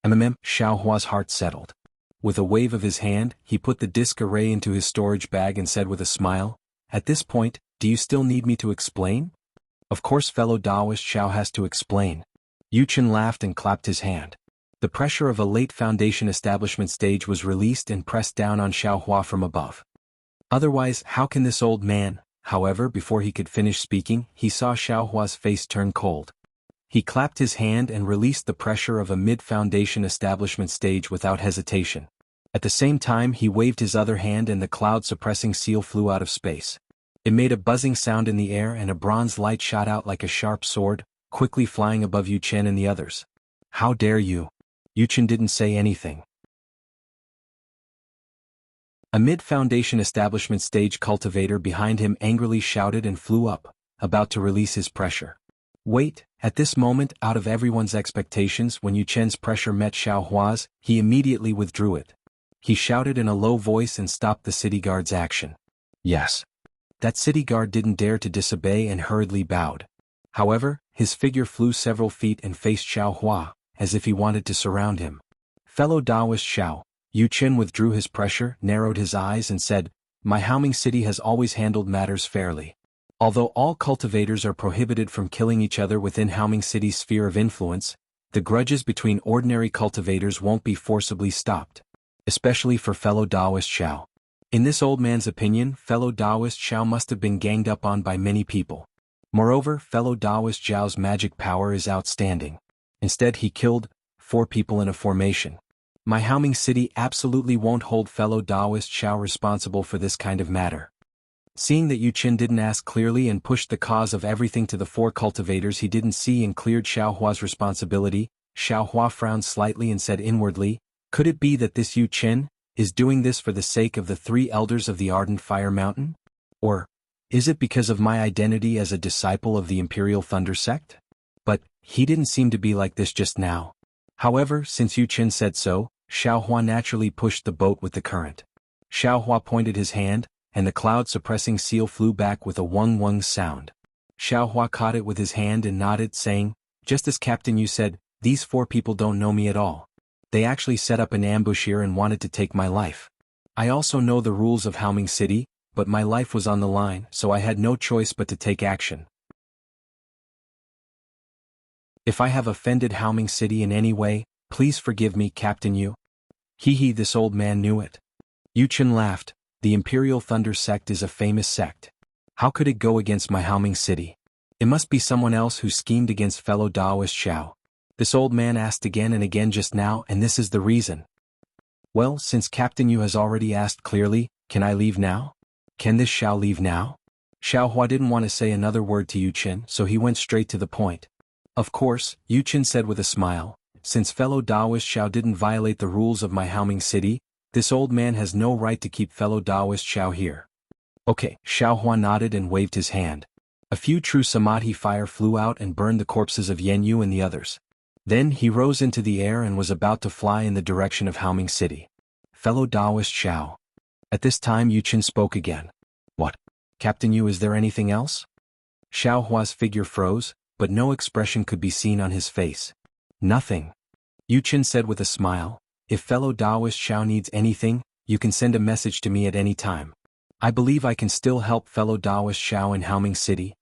Xiao Hua's heart settled. With a wave of his hand, he put the disc array into his storage bag and said with a smile, "At this point, do you still need me to explain?" "Of course, fellow Taoist Xiao has to explain." Yu Chen laughed and clapped his hand. The pressure of a late foundation establishment stage was released and pressed down on Xiao Hua from above. Otherwise, how can this old man? However, before he could finish speaking, he saw Xiao Hua's face turn cold. He clapped his hand and released the pressure of a mid-foundation establishment stage without hesitation. At the same time, he waved his other hand and the cloud-suppressing seal flew out of space. It made a buzzing sound in the air and a bronze light shot out like a sharp sword, quickly flying above Yu Chen and the others. "How dare you?" Yu Chen didn't say anything. A mid-foundation establishment stage cultivator behind him angrily shouted and flew up, about to release his pressure. Wait, at this moment, out of everyone's expectations, when Yu Chen's pressure met Xiao Hua's, he immediately withdrew it. He shouted in a low voice and stopped the city guard's action. Yes. That city guard didn't dare to disobey and hurriedly bowed. However, his figure flew several feet and faced Xiao Hua, as if he wanted to surround him. "Fellow Taoist Xiao," Yu Chen withdrew his pressure, narrowed his eyes and said, "My Haoming city has always handled matters fairly. Although all cultivators are prohibited from killing each other within Haoming city's sphere of influence, the grudges between ordinary cultivators won't be forcibly stopped. Especially for fellow Taoist Xiao. In this old man's opinion, fellow Taoist Xiao must have been ganged up on by many people. Moreover, fellow Taoist Xiao's magic power is outstanding. Instead, he killed 4 people in a formation. My Haoming city absolutely won't hold fellow Taoist Xiao responsible for this kind of matter." Seeing that Yu Chen didn't ask clearly and pushed the cause of everything to the 4 cultivators he didn't see and cleared Xiao Hua's responsibility, Xiao Hua frowned slightly and said inwardly, "Could it be that this Yu Chen is doing this for the sake of the 3 elders of the Ardent Fire Mountain? Or is it because of my identity as a disciple of the Imperial Thunder Sect?" But he didn't seem to be like this just now. However, since Yu Chen said so, Xiao Hua naturally pushed the boat with the current. Xiao Hua pointed his hand, and the cloud-suppressing seal flew back with a wung-wung sound. Xiao Hua caught it with his hand and nodded, saying, "Just as Captain Yu said, these 4 people don't know me at all. They actually set up an ambush here and wanted to take my life. I also know the rules of Haoming City, but my life was on the line, so I had no choice but to take action. If I have offended Haoming City in any way, please forgive me, Captain Yu." This old man knew it. Yu Chen laughed. "The Imperial Thunder Sect is a famous sect. How could it go against my Haoming City? It must be someone else who schemed against fellow Taoist Xiao." This old man asked again and again just now, and this is the reason. "Well, since Captain Yu has already asked clearly, can I leave now? Can this Xiao leave now?" Xiao Hua didn't want to say another word to Yu Chen, so he went straight to the point. "Of course," Yu Chen said with a smile, "since fellow Taoist Xiao didn't violate the rules of my Haoming City, this old man has no right to keep fellow Taoist Xiao here." "Okay," Xiao Hua nodded and waved his hand. A few true samadhi fire flew out and burned the corpses of Yan Yu and the others. Then he rose into the air and was about to fly in the direction of Haoming City. "Fellow Taoist Xiao." At this time Yu Chen spoke again. "What? Captain Yu, is there anything else?" Xiao Hua's figure froze, but no expression could be seen on his face. "Nothing." Yu Chen said with a smile, "If fellow Taoist Xiao needs anything, you can send a message to me at any time. I believe I can still help fellow Taoist Xiao in Haoming City."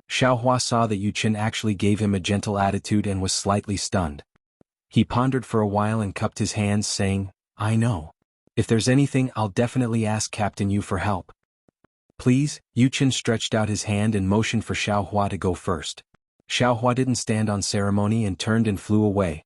Xiao Hua saw that Yu Chen actually gave him a gentle attitude and was slightly stunned. He pondered for a while and cupped his hands, saying, "I know. If there's anything, I'll definitely ask Captain Yu for help." "Please," Yu Chen stretched out his hand and motioned for Xiao Hua to go first. Xiao Hua didn't stand on ceremony and turned and flew away.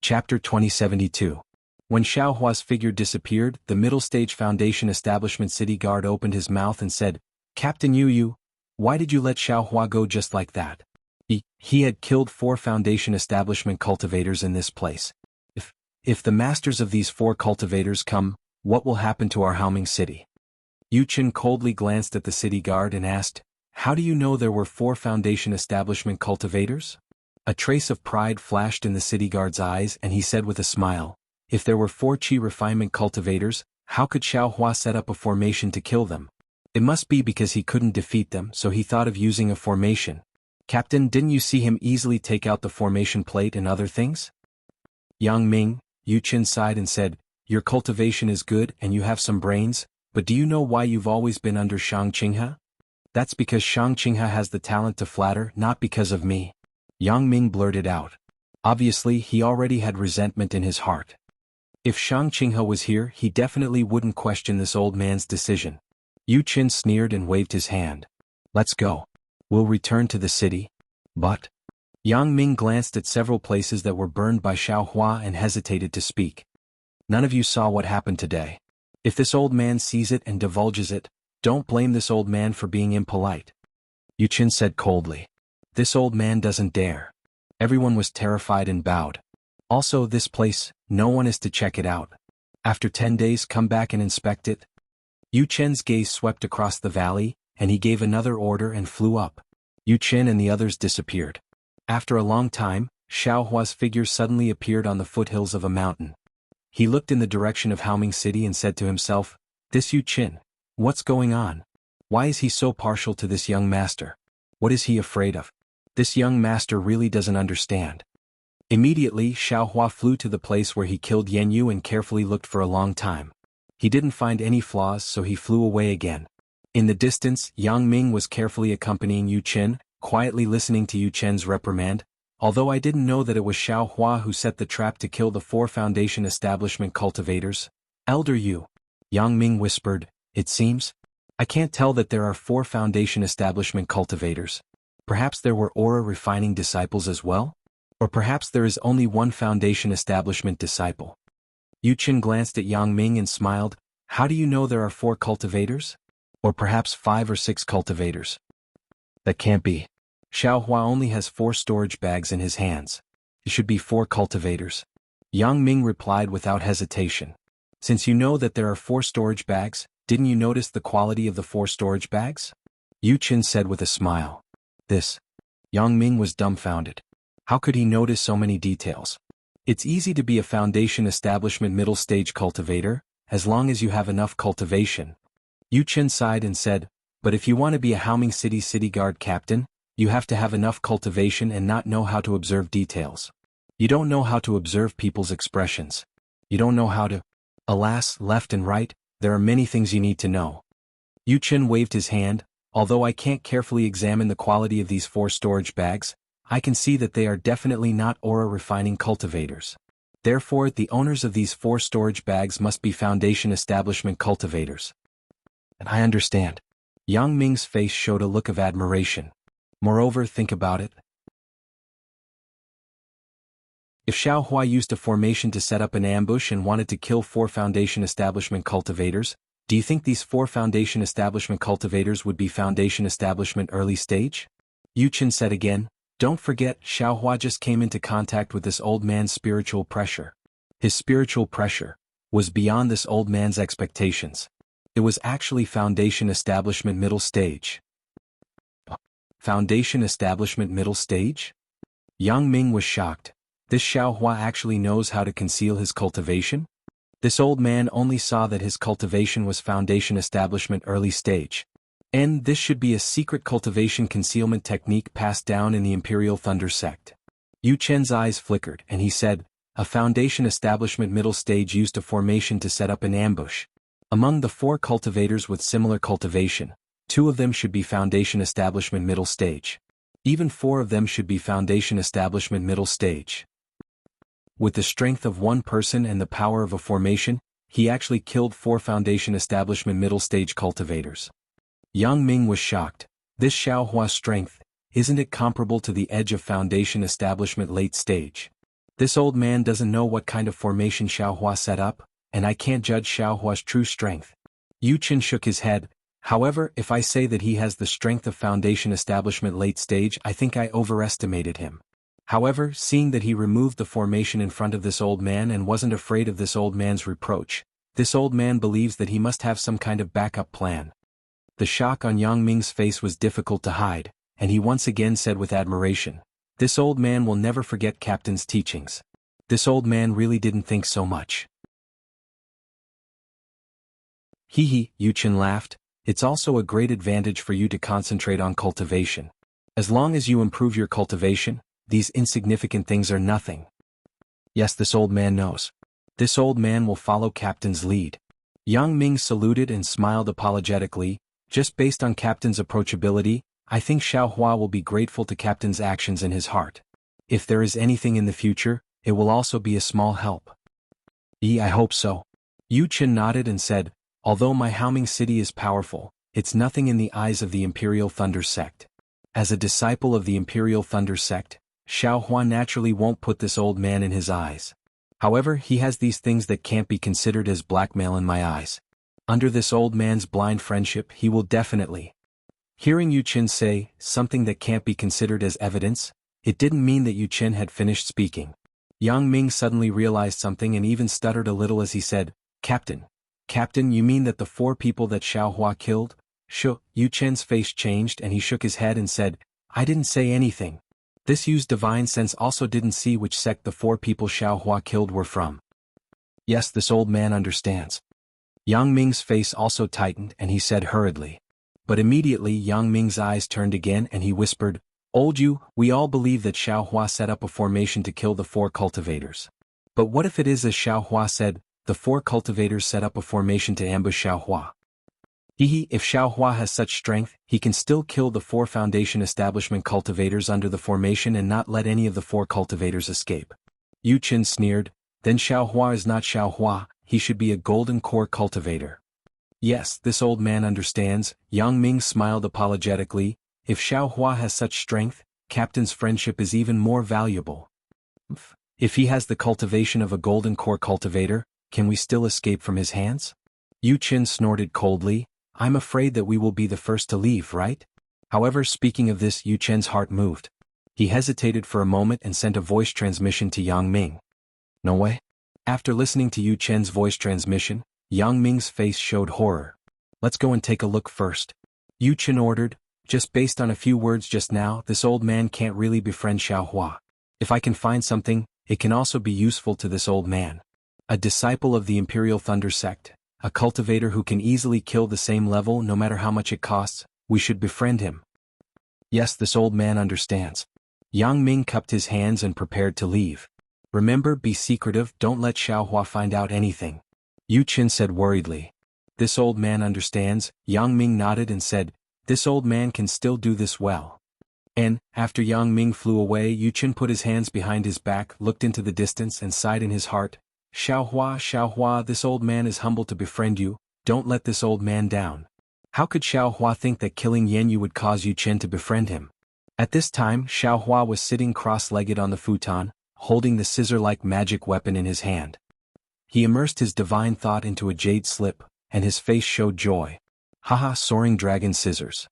Chapter 2072. When Xiao Hua's figure disappeared, the middle stage foundation establishment city guard opened his mouth and said, "Captain Yu, why did you let Xiao Hua go just like that?" He had killed 4 Foundation establishment cultivators in this place. If the masters of these 4 cultivators come, what will happen to our Haoming city? Yu Qin coldly glanced at the city guard and asked, "How do you know there were 4 Foundation establishment cultivators?" A trace of pride flashed in the city guard's eyes and he said with a smile, "If there were 4 Qi refinement cultivators, how could Xiao Hua set up a formation to kill them? It must be because he couldn't defeat them, so he thought of using a formation. Captain, didn't you see him easily take out the formation plate and other things?" "Yang Ming," Yu Qin sighed and said, "Your cultivation is good and you have some brains, but do you know why you've always been under Shang Qinghe? That's because Shang Qinghe has the talent to flatter, not because of me." Yang Ming blurted out. Obviously, he already had resentment in his heart. If Shang Qinghe was here, he definitely wouldn't question this old man's decision. Yu Qin sneered and waved his hand. "Let's go. We'll return to the city." "But..." Yang Ming glanced at several places that were burned by Xiao Hua and hesitated to speak. "None of you saw what happened today. If this old man sees it and divulges it, don't blame this old man for being impolite." Yu Qin said coldly. "This old man doesn't dare." Everyone was terrified and bowed. "Also, this place, no one is to check it out. After 10 days, come back and inspect it." Yu Chen's gaze swept across the valley, and he gave another order and flew up. Yu Chen and the others disappeared. After a long time, Xiao Hua's figure suddenly appeared on the foothills of a mountain. He looked in the direction of Haoming City and said to himself, "This Yu Qin, what's going on? Why is he so partial to this young master? What is he afraid of? This young master really doesn't understand." Immediately, Xiao Hua flew to the place where he killed Yan Yu and carefully looked for a long time. He didn't find any flaws, so he flew away again. In the distance, Yang Ming was carefully accompanying Yu Qin, quietly listening to Yu Chen's reprimand. "Although I didn't know that it was Xiao Hua who set the trap to kill the 4 Foundation establishment cultivators. Elder Yu," Yang Ming whispered, "it seems. I can't tell that there are 4 Foundation establishment cultivators. Perhaps there were aura refining disciples as well? Or perhaps there is only 1 Foundation establishment disciple." Yu Qin glanced at Yang Ming and smiled. "How do you know there are 4 cultivators? Or perhaps 5 or 6 cultivators?" "That can't be. Xiao Hua only has 4 storage bags in his hands. It should be 4 cultivators." Yang Ming replied without hesitation. "Since you know that there are 4 storage bags, didn't you notice the quality of the 4 storage bags?" Yu Qin said with a smile. "This..." Yang Ming was dumbfounded. How could he notice so many details? It's easy to be a Foundation establishment middle stage cultivator, as long as you have enough cultivation. Yu Qin sighed and said, "But if you want to be a Haoming City guard captain, you have to have enough cultivation and not know how to observe details. You don't know how to observe people's expressions. You don't know how to..." "Alas, left and right, there are many things you need to know." Yu Qin waved his hand. "Although I can't carefully examine the quality of these 4 storage bags, I can see that they are definitely not aura-refining cultivators. Therefore, the owners of these 4 storage bags must be Foundation establishment cultivators." "And I understand." Yang Ming's face showed a look of admiration. "Moreover, think about it. If Xiao Hua used a formation to set up an ambush and wanted to kill 4 Foundation establishment cultivators, do you think these 4 Foundation establishment cultivators would be Foundation establishment early stage?" Yu Qin said again. "Don't forget, Xiao Hua just came into contact with this old man's spiritual pressure. His spiritual pressure was beyond this old man's expectations. It was actually Foundation establishment middle stage." "Foundation establishment middle stage?" Yang Ming was shocked. This Xiao Hua actually knows how to conceal his cultivation? This old man only saw that his cultivation was Foundation establishment early stage. And this should be a secret cultivation concealment technique passed down in the Imperial Thunder sect. Yu Chen's eyes flickered and he said, "A Foundation establishment middle stage used a formation to set up an ambush. Among the 4 cultivators with similar cultivation, 2 of them should be Foundation establishment middle stage. Even 4 of them should be Foundation establishment middle stage." With the strength of 1 person and the power of a formation, he actually killed 4 Foundation establishment middle stage cultivators. Yang Ming was shocked. This Xiao Hua's strength, isn't it comparable to the edge of Foundation establishment late stage? This old man doesn't know what kind of formation Xiao Hua set up, and I can't judge Xiao Hua's true strength. Yu Qin shook his head. However, if I say that he has the strength of foundation establishment late stage, I think I overestimated him. However, seeing that he removed the formation in front of this old man and wasn't afraid of this old man's reproach, this old man believes that he must have some kind of backup plan. The shock on Yang Ming's face was difficult to hide, and he once again said with admiration, "This old man will never forget Captain's teachings. This old man really didn't think so much." Hee hee, Yu Chen laughed. "It's also a great advantage for you to concentrate on cultivation. As long as you improve your cultivation, these insignificant things are nothing." Yes, this old man knows. This old man will follow Captain's lead. Yang Ming saluted and smiled apologetically. "Just based on Captain's approachability, I think Xiao Hua will be grateful to Captain's actions in his heart. If there is anything in the future, it will also be a small help." I hope so." Yu Chen nodded and said, "Although my Haoming city is powerful, it's nothing in the eyes of the Imperial Thunder Sect. As a disciple of the Imperial Thunder Sect, Xiao Hua naturally won't put this old man in his eyes. However, he has these things that can't be considered as blackmail in my eyes. Under this old man's blind friendship, he will definitely." Hearing Yu Chen say, "something that can't be considered as evidence," it didn't mean that Yu Chen had finished speaking. Yang Ming suddenly realized something and even stuttered a little as he said, Captain, you mean that the 4 people that Xiao Hua killed?" Yu Chen's face changed and he shook his head and said, "I didn't say anything." This Yu's divine sense also didn't see which sect the 4 people Xiao Hua killed were from. Yes, this old man understands. Yang Ming's face also tightened and he said hurriedly. But immediately Yang Ming's eyes turned again and he whispered, "Old Yu, we all believe that Xiao Hua set up a formation to kill the 4 cultivators. But what if it is as Xiao Hua said, the 4 cultivators set up a formation to ambush Xiao Hua? If Xiao Hua has such strength, he can still kill the 4 foundation establishment cultivators under the formation and not let any of the 4 cultivators escape." Yu Chen sneered, "Then Xiao Hua is not Xiao Hua, he should be a golden core cultivator." Yes, this old man understands. Yang Ming smiled apologetically. If Xiao Hua has such strength, Captain's friendship is even more valuable. If he has the cultivation of a golden core cultivator, can we still escape from his hands? Yu Chen snorted coldly. "I'm afraid that we will be the first to leave, right?" However, speaking of this, Yu Chen's heart moved. He hesitated for a moment and sent a voice transmission to Yang Ming. "No way." After listening to Yu Chen's voice transmission, Yang Ming's face showed horror. "Let's go and take a look first." Yu Chen ordered. "Just based on a few words just now, this old man can't really befriend Xiao Hua. If I can find something, it can also be useful to this old man. A disciple of the Imperial Thunder Sect, a cultivator who can easily kill the same level no matter how much it costs, we should befriend him." Yes, this old man understands. Yang Ming cupped his hands and prepared to leave. "Remember, be secretive, don't let Xiao Hua find out anything," Yu Chen said worriedly. "This old man understands." Yang Ming nodded and said, "This old man can still do this well." And, after Yang Ming flew away, Yu Chen put his hands behind his back, looked into the distance and sighed in his heart, Xiao Hua, this old man is humble to befriend you, don't let this old man down." How could Xiao Hua think that killing Yan Yu would cause Yu Chen to befriend him? At this time, Xiao Hua was sitting cross-legged on the futon, holding the scissor-like magic weapon in his hand. He immersed his divine thought into a jade slip, and his face showed joy. "Haha, soaring dragon scissors."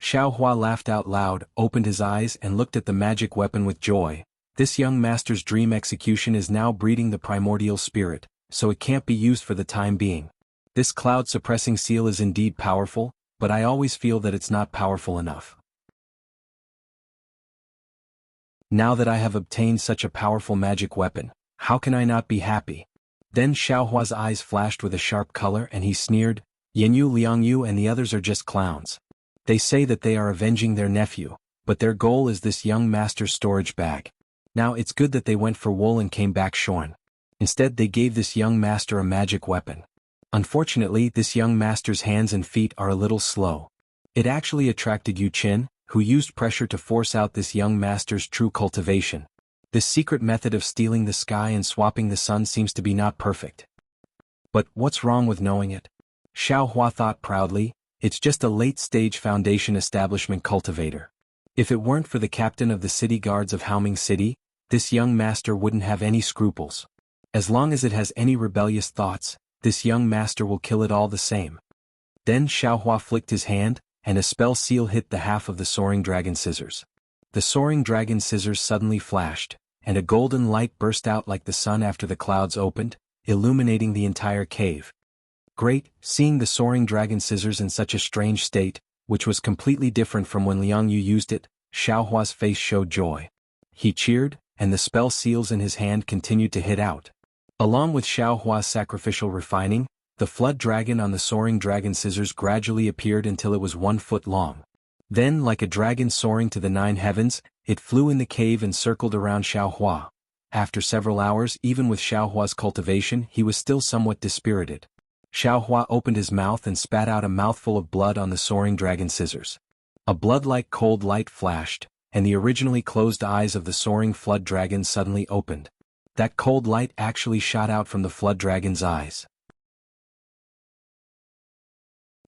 Xiao Hua laughed out loud, opened his eyes and looked at the magic weapon with joy. This young master's dream execution is now breeding the primordial spirit, so it can't be used for the time being. This cloud-suppressing seal is indeed powerful, but I always feel that it's not powerful enough. Now that I have obtained such a powerful magic weapon, how can I not be happy? Then Xiao Hua's eyes flashed with a sharp color and he sneered, "Yanyu, Liangyu and the others are just clowns. They say that they are avenging their nephew, but their goal is this young master's storage bag. Now it's good that they went for wool and came back shorn. Instead they gave this young master a magic weapon. Unfortunately, this young master's hands and feet are a little slow." It actually attracted Yu Chen, who used pressure to force out this young master's true cultivation. This secret method of stealing the sky and swapping the sun seems to be not perfect. But what's wrong with knowing it? Xiao Hua thought proudly, it's just a late-stage foundation establishment cultivator. If it weren't for the captain of the city guards of Haoming City, this young master wouldn't have any scruples. As long as it has any rebellious thoughts, this young master will kill it all the same. Then Xiaohua flicked his hand, and a spell seal hit the half of the soaring dragon scissors. The soaring dragon scissors suddenly flashed, and a golden light burst out like the sun after the clouds opened, illuminating the entire cave. Great, seeing the soaring dragon scissors in such a strange state, which was completely different from when Liangyu used it, Xiaohua's face showed joy. He cheered, and the spell seals in his hand continued to hit out. Along with Xiaohua's sacrificial refining, the flood dragon on the soaring dragon scissors gradually appeared until it was 1 foot long. Then, like a dragon soaring to the 9 heavens, it flew in the cave and circled around Xiaohua. After several hours, even with Xiaohua's cultivation, he was still somewhat dispirited. Xiaohua opened his mouth and spat out a mouthful of blood on the soaring dragon scissors. A blood-like cold light flashed, and the originally closed eyes of the soaring flood dragon suddenly opened. That cold light actually shot out from the flood dragon's eyes.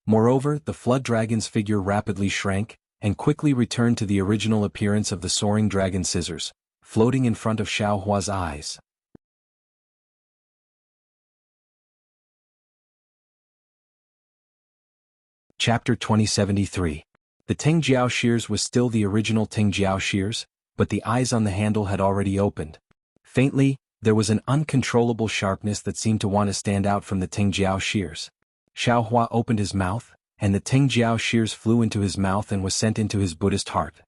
Moreover, the flood dragon's figure rapidly shrank, and quickly returned to the original appearance of the soaring dragon scissors, floating in front of Xiaohua's eyes. Chapter 2073. The Tingjiao shears was still the original Tingjiao shears, but the eyes on the handle had already opened. Faintly, there was an uncontrollable sharpness that seemed to want to stand out from the Tingjiao shears. Xiaohua opened his mouth, and the Tingjiao shears flew into his mouth and was sent into his Buddhist heart.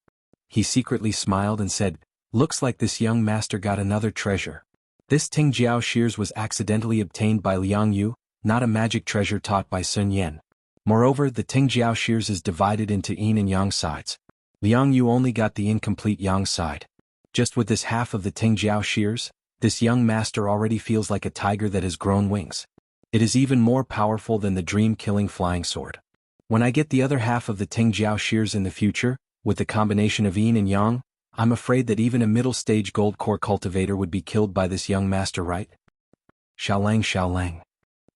He secretly smiled and said, "Looks like this young master got another treasure." This Tingjiao shears was accidentally obtained by Liangyu, not a magic treasure taught by Sun Yan. Moreover, the Tingjiao shears is divided into yin and yang sides. Liangyu only got the incomplete yang side. Just with this half of the Tingjiao shears, this young master already feels like a tiger that has grown wings. It is even more powerful than the dream-killing flying sword. When I get the other half of the Tingjiao shears in the future, with the combination of yin and yang, I'm afraid that even a middle-stage gold core cultivator would be killed by this young master, right? Xiaolang, Xiaolang.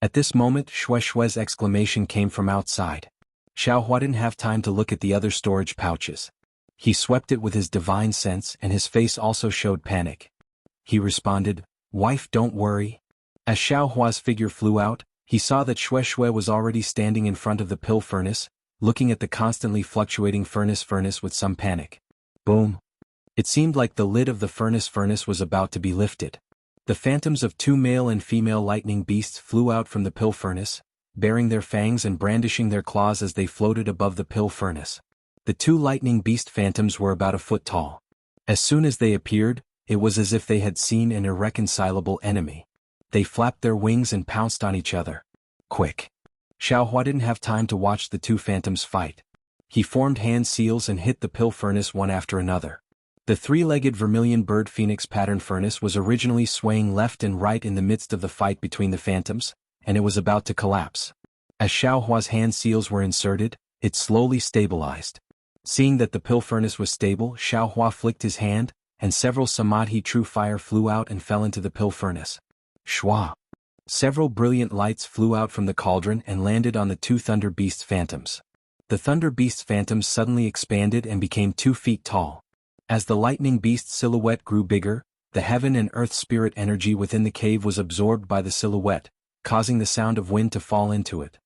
At this moment, Shue's exclamation came from outside. Xiaohua didn't have time to look at the other storage pouches. He swept it with his divine sense, and his face also showed panic. He responded, "Wife, don't worry." As Xiaohua's figure flew out, he saw that Shui was already standing in front of the pill furnace, looking at the constantly fluctuating furnace with some panic. Boom. It seemed like the lid of the furnace was about to be lifted. The phantoms of 2 male and female lightning beasts flew out from the pill furnace, baring their fangs and brandishing their claws as they floated above the pill furnace. The 2 lightning beast phantoms were about 1 foot tall. As soon as they appeared, it was as if they had seen an irreconcilable enemy. They flapped their wings and pounced on each other. Quick! Xiaohua didn't have time to watch the 2 phantoms fight. He formed hand seals and hit the pill furnace one after another. The 3-legged vermilion bird phoenix pattern furnace was originally swaying left and right in the midst of the fight between the phantoms, and it was about to collapse. As Xiaohua's hand seals were inserted, it slowly stabilized. Seeing that the pill furnace was stable, Xiaohua flicked his hand, and several samadhi true fire flew out and fell into the pill furnace. Shwa! Several brilliant lights flew out from the cauldron and landed on the 2 thunder beast phantoms. The thunder beast phantoms suddenly expanded and became 2 feet tall. As the lightning beast silhouette grew bigger, the heaven and earth spirit energy within the cave was absorbed by the silhouette, causing the sound of wind to fall into it.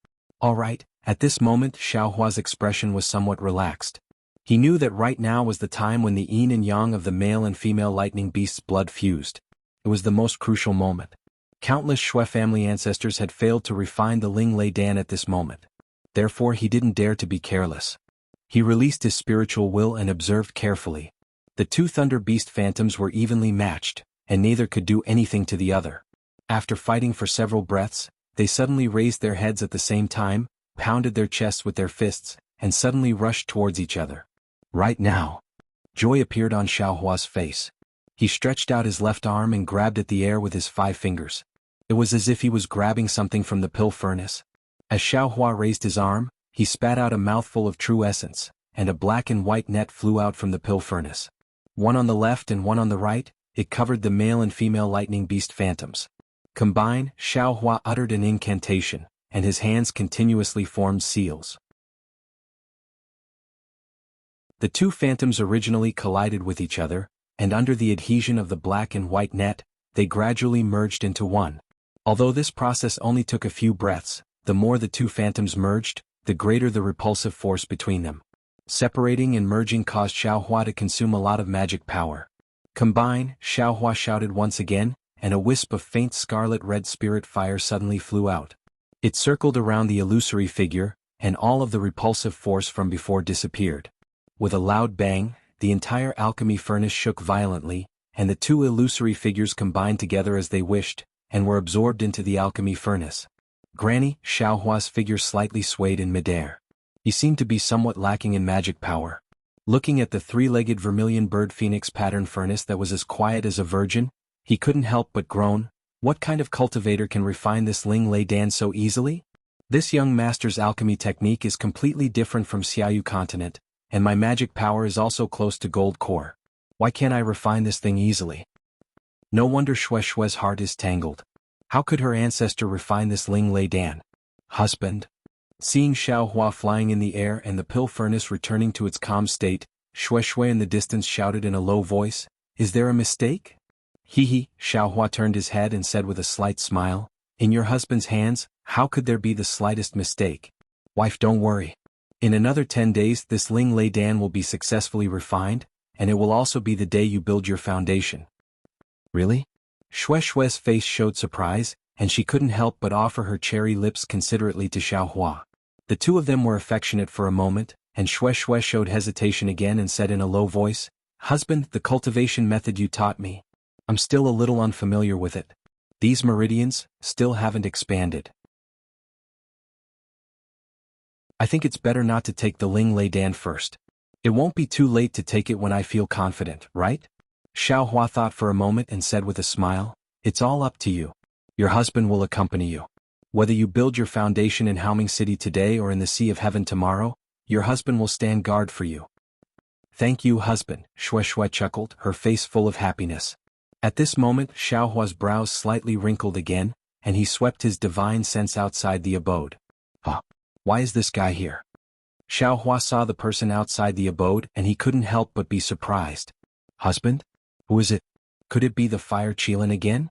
Alright, at this moment Xiaohua's expression was somewhat relaxed. He knew that right now was the time when the yin and yang of the male and female lightning beast's blood fused. It was the most crucial moment. Countless Shui family ancestors had failed to refine the Ling Lei Dan at this moment. Therefore he didn't dare to be careless. He released his spiritual will and observed carefully. The 2 thunder beast phantoms were evenly matched, and neither could do anything to the other. After fighting for several breaths, they suddenly raised their heads at the same time, pounded their chests with their fists, and suddenly rushed towards each other. Right now. Joy appeared on Xiaohua's face. He stretched out his left arm and grabbed at the air with his 5 fingers. It was as if he was grabbing something from the pill furnace. As Xiaohua raised his arm, he spat out a mouthful of true essence, and a black and white net flew out from the pill furnace. One on the left and one on the right, it covered the male and female lightning beast phantoms. Combined, Xiaohua uttered an incantation, and his hands continuously formed seals. The 2 phantoms originally collided with each other, and under the adhesion of the black and white net, they gradually merged into one. Although this process only took a few breaths, the more the 2 phantoms merged, the greater the repulsive force between them. Separating and merging caused Xiaohua to consume a lot of magic power. Combine, Xiaohua shouted once again, and a wisp of faint scarlet-red spirit fire suddenly flew out. It circled around the illusory figure, and all of the repulsive force from before disappeared. With a loud bang, the entire alchemy furnace shook violently, and the two illusory figures combined together as they wished, and were absorbed into the alchemy furnace. Granny, Xiaohua's figure slightly swayed in midair. He seemed to be somewhat lacking in magic power. Looking at the three-legged vermilion bird phoenix pattern furnace that was as quiet as a virgin, he couldn't help but groan. What kind of cultivator can refine this Ling Lei Dan so easily? This young master's alchemy technique is completely different from Xiaoyu continent, and my magic power is also close to gold core. Why can't I refine this thing easily? No wonder Shue's heart is tangled. How could her ancestor refine this Ling Lei Dan? Husband? Seeing Xiaohua flying in the air and the pill furnace returning to its calm state, Shui in the distance shouted in a low voice, "Is there a mistake?" He, Xiaohua turned his head and said with a slight smile, "In your husband's hands, how could there be the slightest mistake? Wife, don't worry. In another 10 days this Ling Lei Dan will be successfully refined, and it will also be the day you build your foundation." Really? Shue's face showed surprise, and she couldn't help but offer her cherry lips considerately to Xiaohua. The two of them were affectionate for a moment, and Shui showed hesitation again and said in a low voice, "Husband, the cultivation method you taught me. I'm still a little unfamiliar with it. These meridians still haven't expanded. I think it's better not to take the Ling Lei Dan first. It won't be too late to take it when I feel confident, right?" Xiaohua thought for a moment and said with a smile, "It's all up to you. Your husband will accompany you. Whether you build your foundation in Haoming City today or in the Sea of Heaven tomorrow, your husband will stand guard for you." "Thank you, husband," Shui chuckled, her face full of happiness. At this moment Xiaohua's brows slightly wrinkled again, and he swept his divine sense outside the abode. Huh? Why is this guy here? Xiaohua saw the person outside the abode and he couldn't help but be surprised. "Husband? Who is it? Could it be the fire Qilin again?"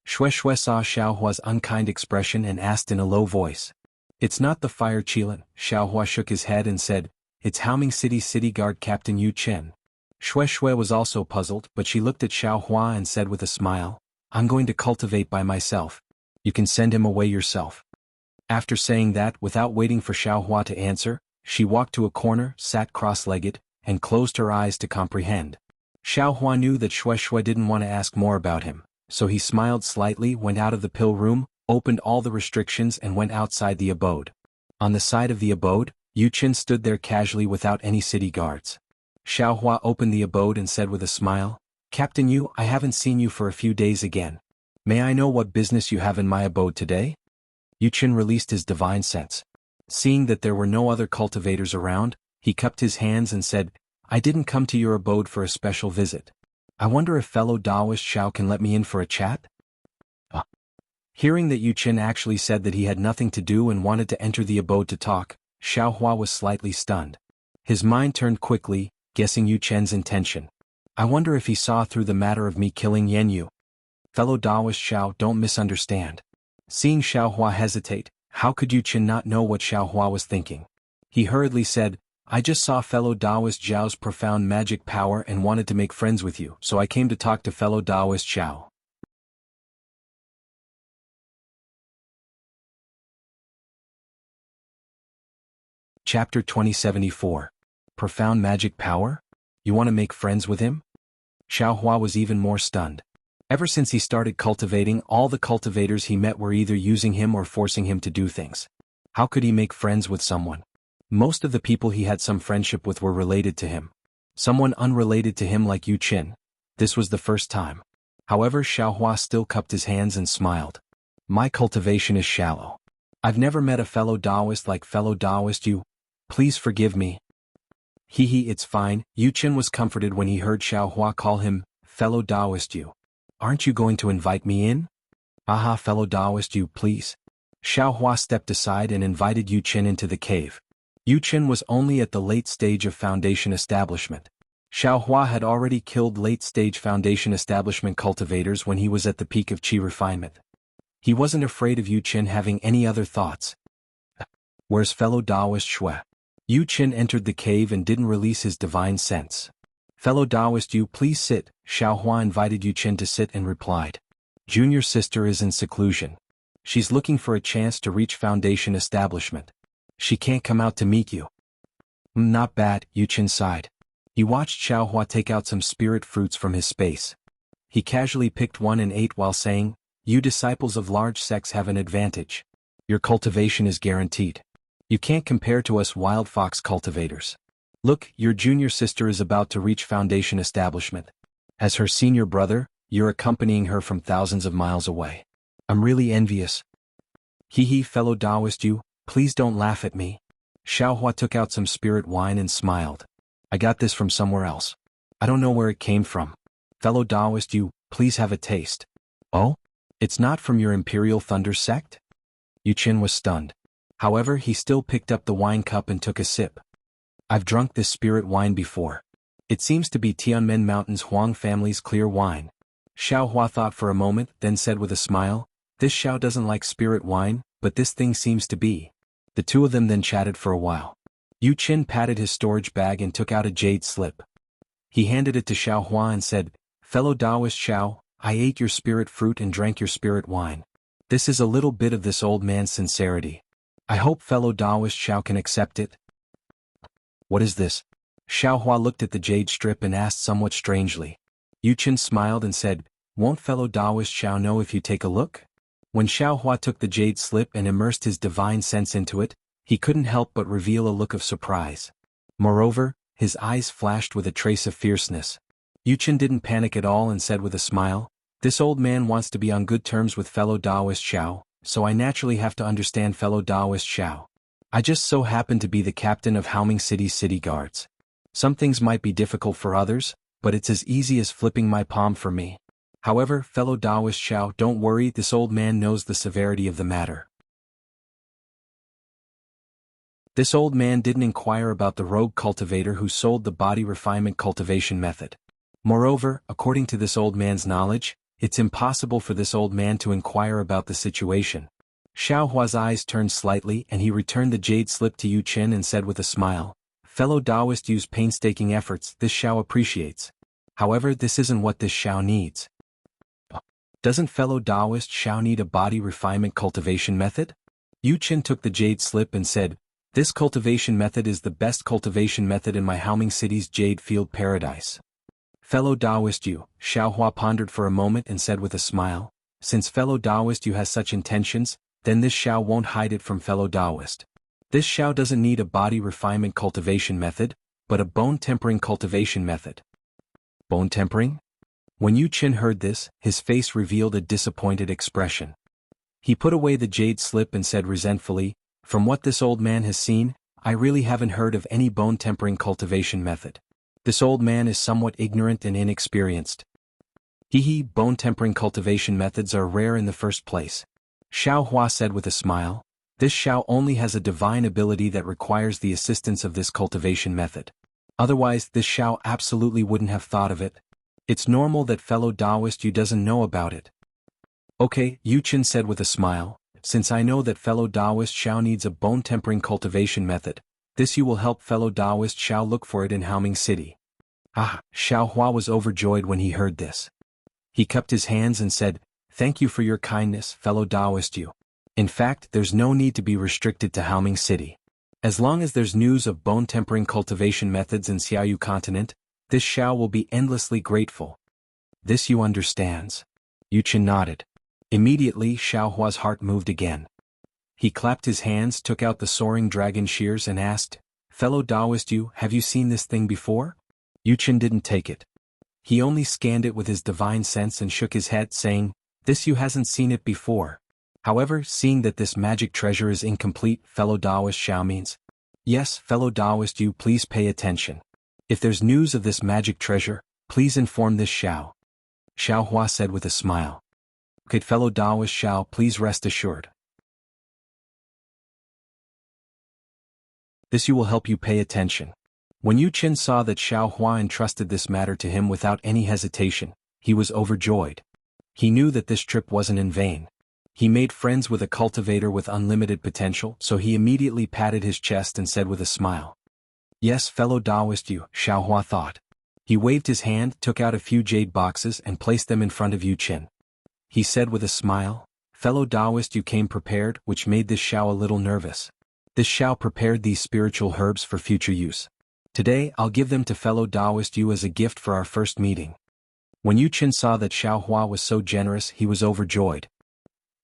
Shui saw Xiaohua's unkind expression and asked in a low voice. "It's not the fire Qilin." Xiaohua shook his head and said, "It's Haoming City City Guard Captain Yu Chen." Shui was also puzzled, but she looked at Xiaohua and said with a smile, "I'm going to cultivate by myself. You can send him away yourself." After saying that, without waiting for Xiaohua to answer, she walked to a corner, sat cross-legged, and closed her eyes to comprehend. Xiaohua knew that Shui didn't want to ask more about him, so he smiled slightly, went out of the pill room, opened all the restrictions and went outside the abode. On the side of the abode, Yu Chen stood there casually without any city guards. Xiaohua opened the abode and said with a smile, "Captain Yu, I haven't seen you for a few days again. May I know what business you have in my abode today?" Yu Chen released his divine sense. Seeing that there were no other cultivators around, he cupped his hands and said, "I didn't come to your abode for a special visit. I wonder if fellow Taoist Xiao can let me in for a chat?" Hearing that Yu Chen actually said that he had nothing to do and wanted to enter the abode to talk, Xiaohua was slightly stunned. His mind turned quickly, guessing Yu Chen's intention. "I wonder if he saw through the matter of me killing Yan Yu. Fellow Taoist Xiao, don't misunderstand." Seeing Xiaohua hesitate, how could Yu Chen not know what Xiaohua was thinking? He hurriedly said, "I just saw fellow Taoist Zhao's profound magic power and wanted to make friends with you, so I came to talk to fellow Taoist Zhao." Chapter 2074. Profound magic power? You want to make friends with him? Xiaohua was even more stunned. Ever since he started cultivating, all the cultivators he met were either using him or forcing him to do things. How could he make friends with someone? Most of the people he had some friendship with were related to him. Someone unrelated to him like Yu Chen. This was the first time. However, Xiaohua still cupped his hands and smiled. "My cultivation is shallow. I've never met a fellow Taoist like fellow Taoist Yu. Please forgive me." It's fine." Yu Chen was comforted when he heard Xiaohua call him fellow Taoist Yu. "Aren't you going to invite me in?" "Aha, fellow Taoist Yu, please." Xiaohua stepped aside and invited Yu Chen into the cave. Yu Chen was only at the late stage of foundation establishment. Xiaohua had already killed late-stage foundation establishment cultivators when he was at the peak of qi refinement. He wasn't afraid of Yu Chen having any other thoughts. Where's fellow Taoist Xue? Yu Qin entered the cave and didn't release his divine sense. Fellow Taoist Yu, please sit. Xiaohua invited Yu Qin to sit and replied. Junior sister is in seclusion. She's looking for a chance to reach Foundation establishment. She can't come out to meet you. Not bad, Yu Qin sighed. He watched Xiaohua take out some spirit fruits from his space. He casually picked one and ate while saying, you disciples of large sects have an advantage. Your cultivation is guaranteed. You can't compare to us wild fox cultivators. Look, your junior sister is about to reach Foundation establishment. As her senior brother, you're accompanying her from thousands of miles away. I'm really envious. Hee fellow Taoist Yu, please don't laugh at me. Xiaohua took out some spirit wine and smiled. I got this from somewhere else. I don't know where it came from. Fellow Taoist Yu, please have a taste. Oh? It's not from your Imperial Thunder sect? Yu Qin was stunned. However, he still picked up the wine cup and took a sip. I've drunk this spirit wine before. It seems to be Tianmen Mountain's Huang family's clear wine. Xiaohua thought for a moment, then said with a smile, this Xiao doesn't like spirit wine, but this thing seems to be. The two of them then chatted for a while. Yu Qin patted his storage bag and took out a jade slip. He handed it to Xiaohua and said, fellow Taoist Xiao, I ate your spirit fruit and drank your spirit wine. This is a little bit of this old man's sincerity. I hope fellow Taoist Xiao can accept it. What is this? Xiaohua looked at the jade strip and asked somewhat strangely. Yu Qin smiled and said, won't fellow Taoist Xiao know if you take a look? When Xiaohua took the jade slip and immersed his divine sense into it, he couldn't help but reveal a look of surprise. Moreover, his eyes flashed with a trace of fierceness. Yu Qin didn't panic at all and said with a smile, this old man wants to be on good terms with fellow Taoist Xiao, so I naturally have to understand fellow Taoist Xiao. I just so happen to be the captain of Haoming City's city guards. Some things might be difficult for others, but it's as easy as flipping my palm for me. However, fellow Taoist Xiao, don't worry, this old man knows the severity of the matter. This old man didn't inquire about the rogue cultivator who sold the body refinement cultivation method. Moreover, according to this old man's knowledge, it's impossible for this old man to inquire about the situation. Xiaohua's eyes turned slightly and he returned the jade slip to Yu Qin and said with a smile, fellow Taoist Yu's painstaking efforts, this Xiao appreciates. However, this isn't what this Xiao needs. Doesn't fellow Taoist Xiao need a body refinement cultivation method? Yu Qin took the jade slip and said, this cultivation method is the best cultivation method in my Haoming City's jade field paradise. Fellow Taoist Yu, Xiaohua pondered for a moment and said with a smile, since fellow Taoist Yu has such intentions, then this Xiao won't hide it from fellow Taoist. This Xiao doesn't need a body refinement cultivation method, but a bone tempering cultivation method. Bone tempering? When Yu Qin heard this, his face revealed a disappointed expression. He put away the jade slip and said resentfully, from what this old man has seen, I really haven't heard of any bone tempering cultivation method. This old man is somewhat ignorant and inexperienced. Bone tempering cultivation methods are rare in the first place. Xiaohua said with a smile, this Xiao only has a divine ability that requires the assistance of this cultivation method. Otherwise, this Xiao absolutely wouldn't have thought of it. It's normal that fellow Taoist Yu doesn't know about it. Okay, Yu Qin said with a smile, since I know that fellow Taoist Xiao needs a bone tempering cultivation method, this you will help fellow Taoist Xiao look for it in Haoming City. Xiaohua was overjoyed when he heard this. He cupped his hands and said, thank you for your kindness, fellow Taoist Yu. In fact, there's no need to be restricted to Haoming City. As long as there's news of bone tempering cultivation methods in Xiaoyu continent, this Xiao will be endlessly grateful. This Yu understands. Yu Qin nodded. Immediately, Xiaohua's heart moved again. He clapped his hands, took out the soaring dragon shears and asked, fellow Taoist Yu, have you seen this thing before? Yu Qin didn't take it. He only scanned it with his divine sense and shook his head, saying, this Yu hasn't seen it before. However, seeing that this magic treasure is incomplete, fellow Taoist Xiao means, yes, fellow Taoist Yu, please pay attention. If there's news of this magic treasure, please inform this Xiao. Xiaohua said with a smile. Okay, fellow Taoist Xiao, please rest assured. This Yu will help you pay attention. When Yu Qin saw that Xiaohua entrusted this matter to him without any hesitation, he was overjoyed. He knew that this trip wasn't in vain. He made friends with a cultivator with unlimited potential, so he immediately patted his chest and said with a smile. Yes, fellow Taoist, you, Xiaohua thought. He waved his hand, took out a few jade boxes and placed them in front of Yu Qin. He said with a smile, fellow Taoist, you came prepared, which made this Xiao a little nervous. This Xiao prepared these spiritual herbs for future use. Today I'll give them to fellow Taoist you as a gift for our first meeting. When Yu Qin saw that Xiaohua was so generous, he was overjoyed.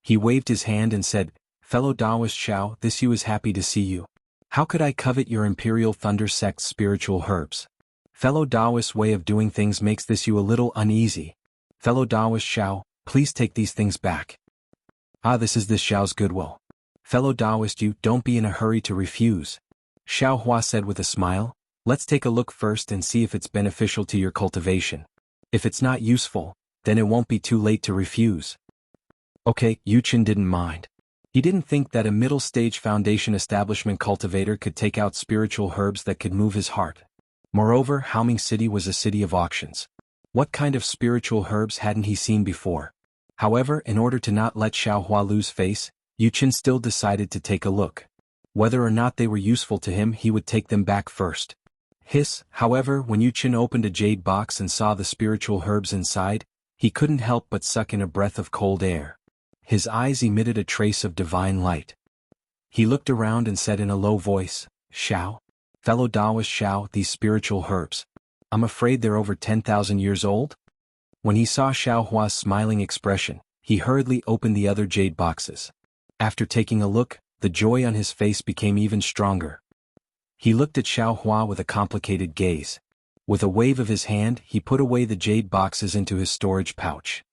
He waved his hand and said, fellow Taoist Xiao, this Yu is happy to see you. How could I covet your Imperial Thunder Sect's spiritual herbs? Fellow Taoist's way of doing things makes this Yu a little uneasy. Fellow Taoist Xiao, please take these things back. Ah, this is this Xiao's goodwill. Fellow Taoist, you don't be in a hurry to refuse. Xiaohua said with a smile, let's take a look first and see if it's beneficial to your cultivation. If it's not useful, then it won't be too late to refuse. Okay, Yu Qin didn't mind. He didn't think that a middle-stage foundation establishment cultivator could take out spiritual herbs that could move his heart. Moreover, Haoming City was a city of auctions. What kind of spiritual herbs hadn't he seen before? However, in order to not let Xiaohua lose face, Yu Qin still decided to take a look. Whether or not they were useful to him, he would take them back first. However, when Yu Qin opened a jade box and saw the spiritual herbs inside, he couldn't help but suck in a breath of cold air. His eyes emitted a trace of divine light. He looked around and said in a low voice, Xiao? Fellow Taoist Xiao, these spiritual herbs. I'm afraid they're over 10,000 years old? When he saw Xiaohua's smiling expression, he hurriedly opened the other jade boxes. After taking a look, the joy on his face became even stronger. He looked at Xiaohua with a complicated gaze. With a wave of his hand, he put away the jade boxes into his storage pouch.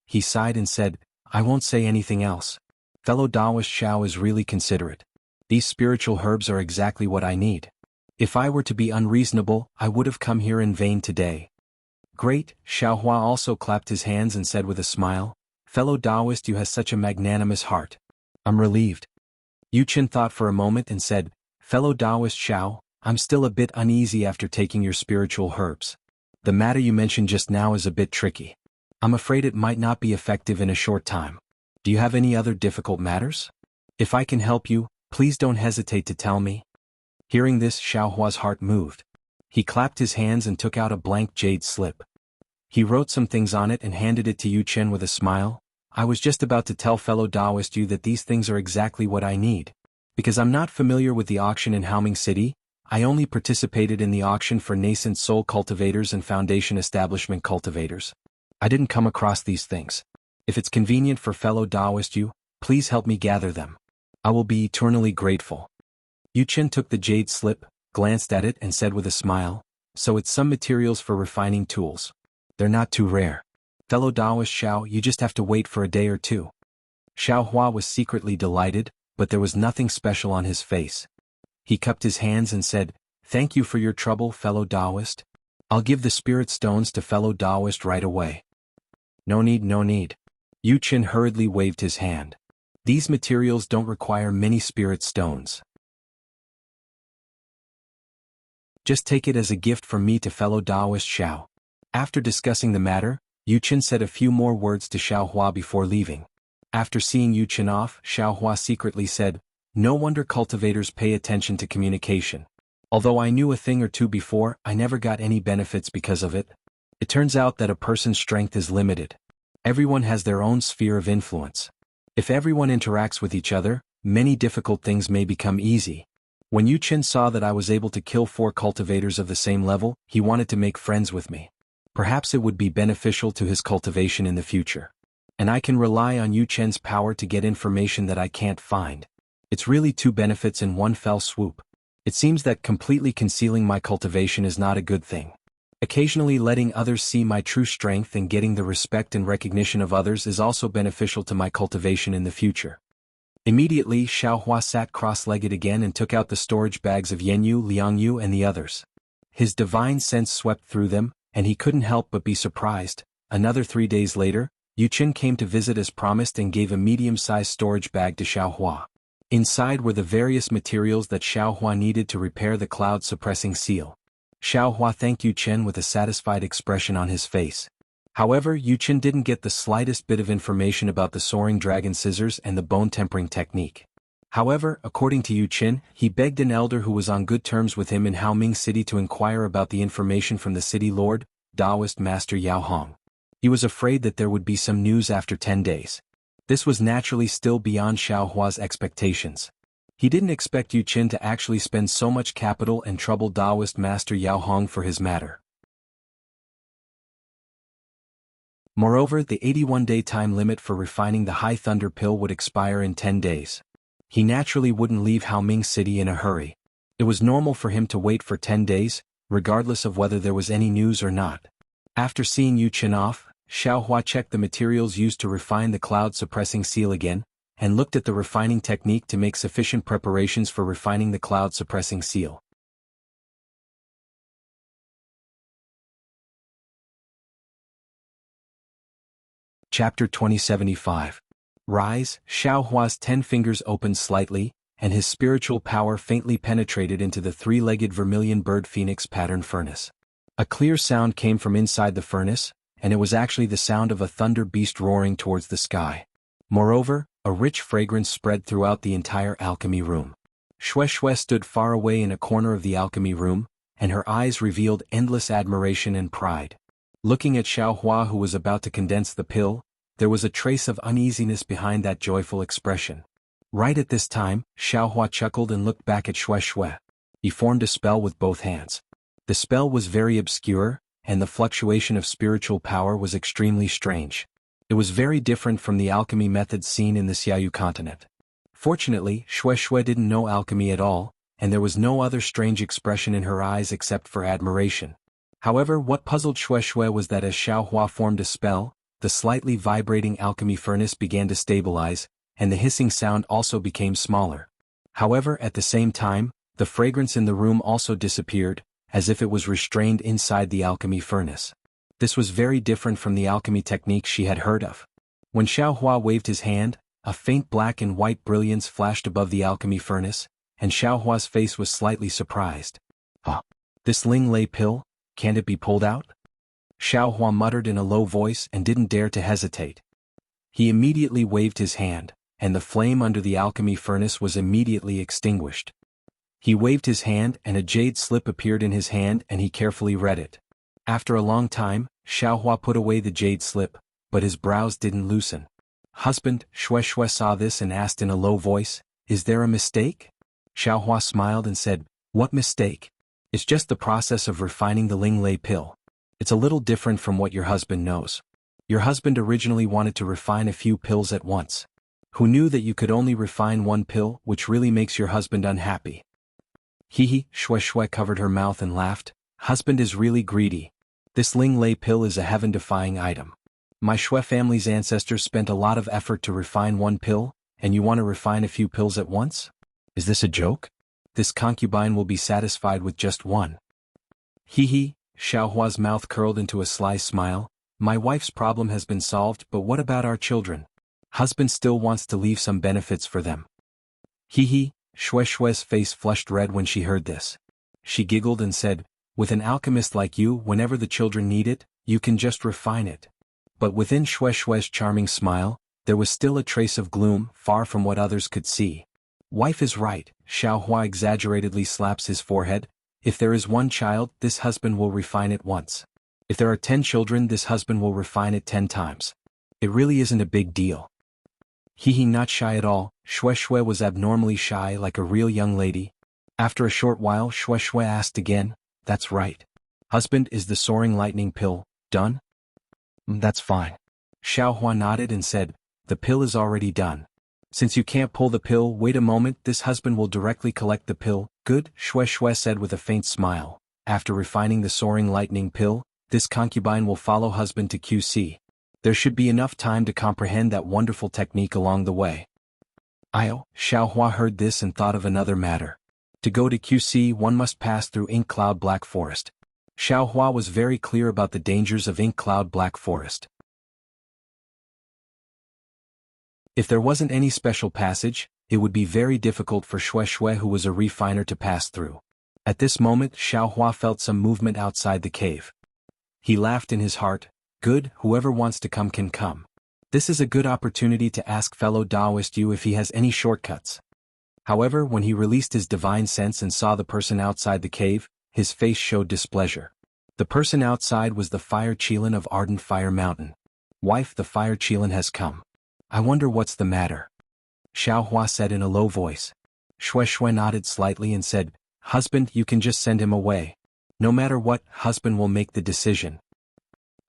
He sighed and said, I won't say anything else. Fellow Taoist Xiao is really considerate. These spiritual herbs are exactly what I need. If I were to be unreasonable, I would have come here in vain today. Great, Xiaohua also clapped his hands and said with a smile, fellow Taoist, you have such a magnanimous heart. I'm relieved. Yu Qin thought for a moment and said, fellow Taoist Xiao, I'm still a bit uneasy after taking your spiritual herbs. The matter you mentioned just now is a bit tricky. I'm afraid it might not be effective in a short time. Do you have any other difficult matters? If I can help you, please don't hesitate to tell me. Hearing this, Xiaohua's heart moved. He clapped his hands and took out a blank jade slip. He wrote some things on it and handed it to Yu Qin with a smile. I was just about to tell fellow Taoist you that these things are exactly what I need. Because I'm not familiar with the auction in Haoming City, I only participated in the auction for nascent soul cultivators and foundation establishment cultivators. I didn't come across these things. If it's convenient for fellow Taoist you, please help me gather them. I will be eternally grateful. Yu Qin took the jade slip, glanced at it and said with a smile, so it's some materials for refining tools. They're not too rare. Fellow Taoist Xiao, you just have to wait for a day or two. Xiaohua was secretly delighted, but there was nothing special on his face. He cupped his hands and said, thank you for your trouble, fellow Taoist. I'll give the spirit stones to fellow Taoist right away. No need, no need. Yu Qin hurriedly waved his hand. These materials don't require many spirit stones. Just take it as a gift from me to fellow Taoist Xiao. After discussing the matter, Yu Qin said a few more words to Xiaohua before leaving. After seeing Yu Qin off, Xiaohua secretly said, no wonder cultivators pay attention to communication. Although I knew a thing or two before, I never got any benefits because of it. It turns out that a person's strength is limited. Everyone has their own sphere of influence. If everyone interacts with each other, many difficult things may become easy. When Yu Qin saw that I was able to kill 4 cultivators of the same level, he wanted to make friends with me. Perhaps it would be beneficial to his cultivation in the future. And I can rely on Yu Qin's power to get information that I can't find. It's really 2 benefits in one fell swoop. It seems that completely concealing my cultivation is not a good thing. Occasionally letting others see my true strength and getting the respect and recognition of others is also beneficial to my cultivation in the future. Immediately, Xiaohua sat cross-legged again and took out the storage bags of Yanyu, Liangyu and the others. His divine sense swept through them, and he couldn't help but be surprised. Another 3 days later, Yu Qin came to visit as promised and gave a medium-sized storage bag to Xiaohua. Inside were the various materials that Xiaohua needed to repair the cloud-suppressing seal. Xiaohua thanked Yu Qin with a satisfied expression on his face. However, Yu Qin didn't get the slightest bit of information about the soaring dragon scissors and the bone-tempering technique. However, according to Yu Qin, he begged an elder who was on good terms with him in Haoming City to inquire about the information from the city lord, Taoist master Yao Hong. He was afraid that there would be some news after 10 days. This was naturally still beyond Xiaohua's expectations. He didn't expect Yu Qin to actually spend so much capital and trouble Taoist master Yao Hong for his matter. Moreover, the 81-day time limit for refining the High Thunder pill would expire in 10 days. He naturally wouldn't leave Haoming City in a hurry. It was normal for him to wait for 10 days, regardless of whether there was any news or not. After seeing Yu Qin off, Xiaohua checked the materials used to refine the cloud-suppressing seal again, and looked at the refining technique to make sufficient preparations for refining the cloud-suppressing seal. Chapter 2075. Rise. Xiaohua's 10 fingers opened slightly, and his spiritual power faintly penetrated into the three-legged vermilion bird phoenix pattern furnace. A clear sound came from inside the furnace, and it was actually the sound of a thunder beast roaring towards the sky. Moreover, a rich fragrance spread throughout the entire alchemy room. Shui stood far away in a corner of the alchemy room, and her eyes revealed endless admiration and pride. Looking at Xiaohua, who was about to condense the pill, there was a trace of uneasiness behind that joyful expression. Right at this time, Xiaohua chuckled and looked back at Shui. He formed a spell with both hands. The spell was very obscure, and the fluctuation of spiritual power was extremely strange. It was very different from the alchemy methods seen in the Xiaoyu continent. Fortunately, Shui didn't know alchemy at all, and there was no other strange expression in her eyes except for admiration. However, what puzzled Shui was that as Xiaohua formed a spell, the slightly vibrating alchemy furnace began to stabilize, and the hissing sound also became smaller. However, at the same time, the fragrance in the room also disappeared, as if it was restrained inside the alchemy furnace. This was very different from the alchemy technique she had heard of. When Xiaohua waved his hand, a faint black and white brilliance flashed above the alchemy furnace, and Xiaohua's face was slightly surprised. This Ling Lei pill, can't it be pulled out? Xiaohua muttered in a low voice and didn't dare to hesitate. He immediately waved his hand, and the flame under the alchemy furnace was immediately extinguished. He waved his hand and a jade slip appeared in his hand and he carefully read it. After a long time, Xiaohua put away the jade slip, but his brows didn't loosen. Husband, Shui saw this and asked in a low voice, "Is there a mistake?" Xiaohua smiled and said, "What mistake? It's just the process of refining the Ling Lei pill. It's a little different from what your husband knows. Your husband originally wanted to refine a few pills at once. Who knew that you could only refine one pill, which really makes your husband unhappy?" Shui covered her mouth and laughed. "Husband is really greedy. This Ling Lei pill is a heaven-defying item. My Shui family's ancestors spent a lot of effort to refine one pill, and you want to refine a few pills at once? Is this a joke? This concubine will be satisfied with just one." Xiaohua's mouth curled into a sly smile. "My wife's problem has been solved, but what about our children? Husband still wants to leave some benefits for them." Shui's face flushed red when she heard this. She giggled and said, "With an alchemist like you, whenever the children need it, you can just refine it." But within Shui's charming smile, there was still a trace of gloom, far from what others could see. "Wife is right," Xiaohua exaggeratedly slaps his forehead. "If there is one child, this husband will refine it once. If there are 10 children, this husband will refine it 10 times. It really isn't a big deal." Not shy at all. Shui was abnormally shy, like a real young lady. After a short while, Shui asked again, "That's right. Husband, is the soaring lightning pill done?" "That's fine." Xiaohua nodded and said, "The pill is already done. Since you can't pull the pill, wait a moment, this husband will directly collect the pill." "Good," Shui said with a faint smile. "After refining the soaring lightning pill, this concubine will follow husband to QC. There should be enough time to comprehend that wonderful technique along the way." Xiaohua heard this and thought of another matter. To go to QC, one must pass through Ink Cloud Black Forest. Xiaohua was very clear about the dangers of Ink Cloud Black Forest. If there wasn't any special passage, it would be very difficult for Shui, who was a refiner, to pass through. At this moment, Xiaohua felt some movement outside the cave. He laughed in his heart. Good, whoever wants to come can come. This is a good opportunity to ask fellow Taoist Yu if he has any shortcuts. However, when he released his divine sense and saw the person outside the cave, his face showed displeasure. The person outside was the Fire Qilin of Ardent Fire Mountain. Wife, the Fire Qilin has come. I wonder what's the matter. Xiao Hua said in a low voice. Shui Shui nodded slightly and said, Husband, you can just send him away. No matter what, husband will make the decision.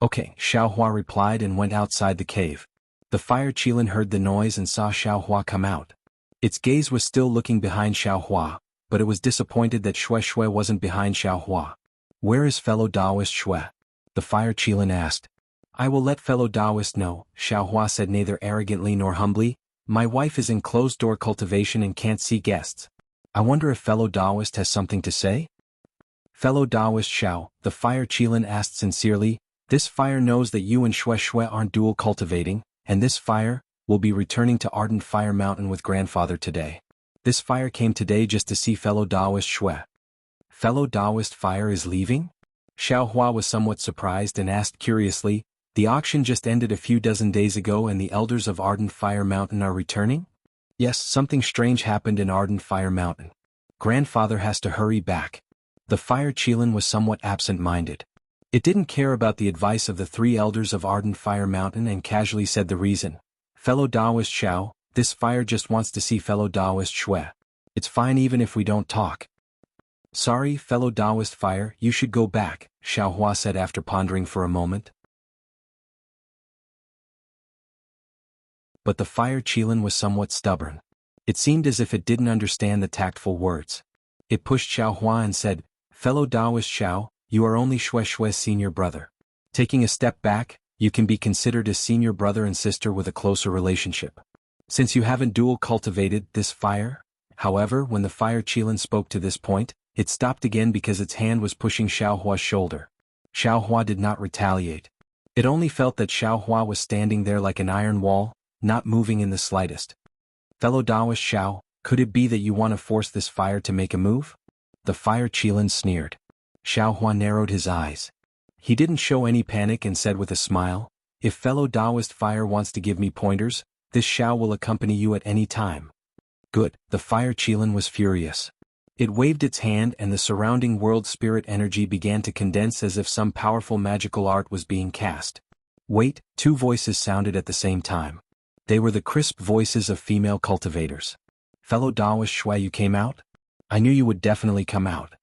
Okay, Xiao Hua replied and went outside the cave. The Fire Qilin heard the noise and saw Xiao Hua come out. Its gaze was still looking behind Xiao Hua, but it was disappointed that Shui Shui wasn't behind Xiao Hua. Where is fellow Taoist Shui? The Fire Qilin asked. I will let fellow Taoist know, Xiao Hua said neither arrogantly nor humbly. My wife is in closed-door cultivation and can't see guests. I wonder if fellow Taoist has something to say? Fellow Taoist Xiao, the Fire Qilin asked sincerely, this fire knows that you and Shui Shui aren't dual cultivating, and this fire will be returning to Ardent Fire Mountain with grandfather today. This fire came today just to see fellow Taoist Shui. Fellow Taoist fire is leaving? Xiao Hua was somewhat surprised and asked curiously, the auction just ended a few dozen days ago and the elders of Ardent Fire Mountain are returning? Yes, something strange happened in Ardent Fire Mountain. Grandfather has to hurry back. The Fire Qilin was somewhat absent-minded. It didn't care about the advice of the three elders of Ardent Fire Mountain and casually said the reason. Fellow Taoist Xiao, this fire just wants to see fellow Taoist Shui. It's fine even if we don't talk. Sorry, fellow Taoist fire, you should go back, Xiao Hua said after pondering for a moment. But the Fire Qilin was somewhat stubborn. It seemed as if it didn't understand the tactful words. It pushed Xiao Hua and said, Fellow Taoist Xiao, you are only Shui Shui's senior brother. Taking a step back, you can be considered a senior brother and sister with a closer relationship. Since you haven't dual cultivated this fire? However, when the Fire Qilin spoke to this point, it stopped again because its hand was pushing Xiao Hua's shoulder. Xiao Hua did not retaliate. It only felt that Xiao Hua was standing there like an iron wall, not moving in the slightest. Fellow Taoist Xiao, could it be that you want to force this fire to make a move? The Fire Qilin sneered. Xiao Hua narrowed his eyes. He didn't show any panic and said with a smile, if fellow Taoist fire wants to give me pointers, this Xiao will accompany you at any time. Good, the Fire Qilin was furious. It waved its hand and the surrounding world spirit energy began to condense as if some powerful magical art was being cast. Wait, two voices sounded at the same time. They were the crisp voices of female cultivators. Fellow Taoist Shui, you came out? I knew you would definitely come out.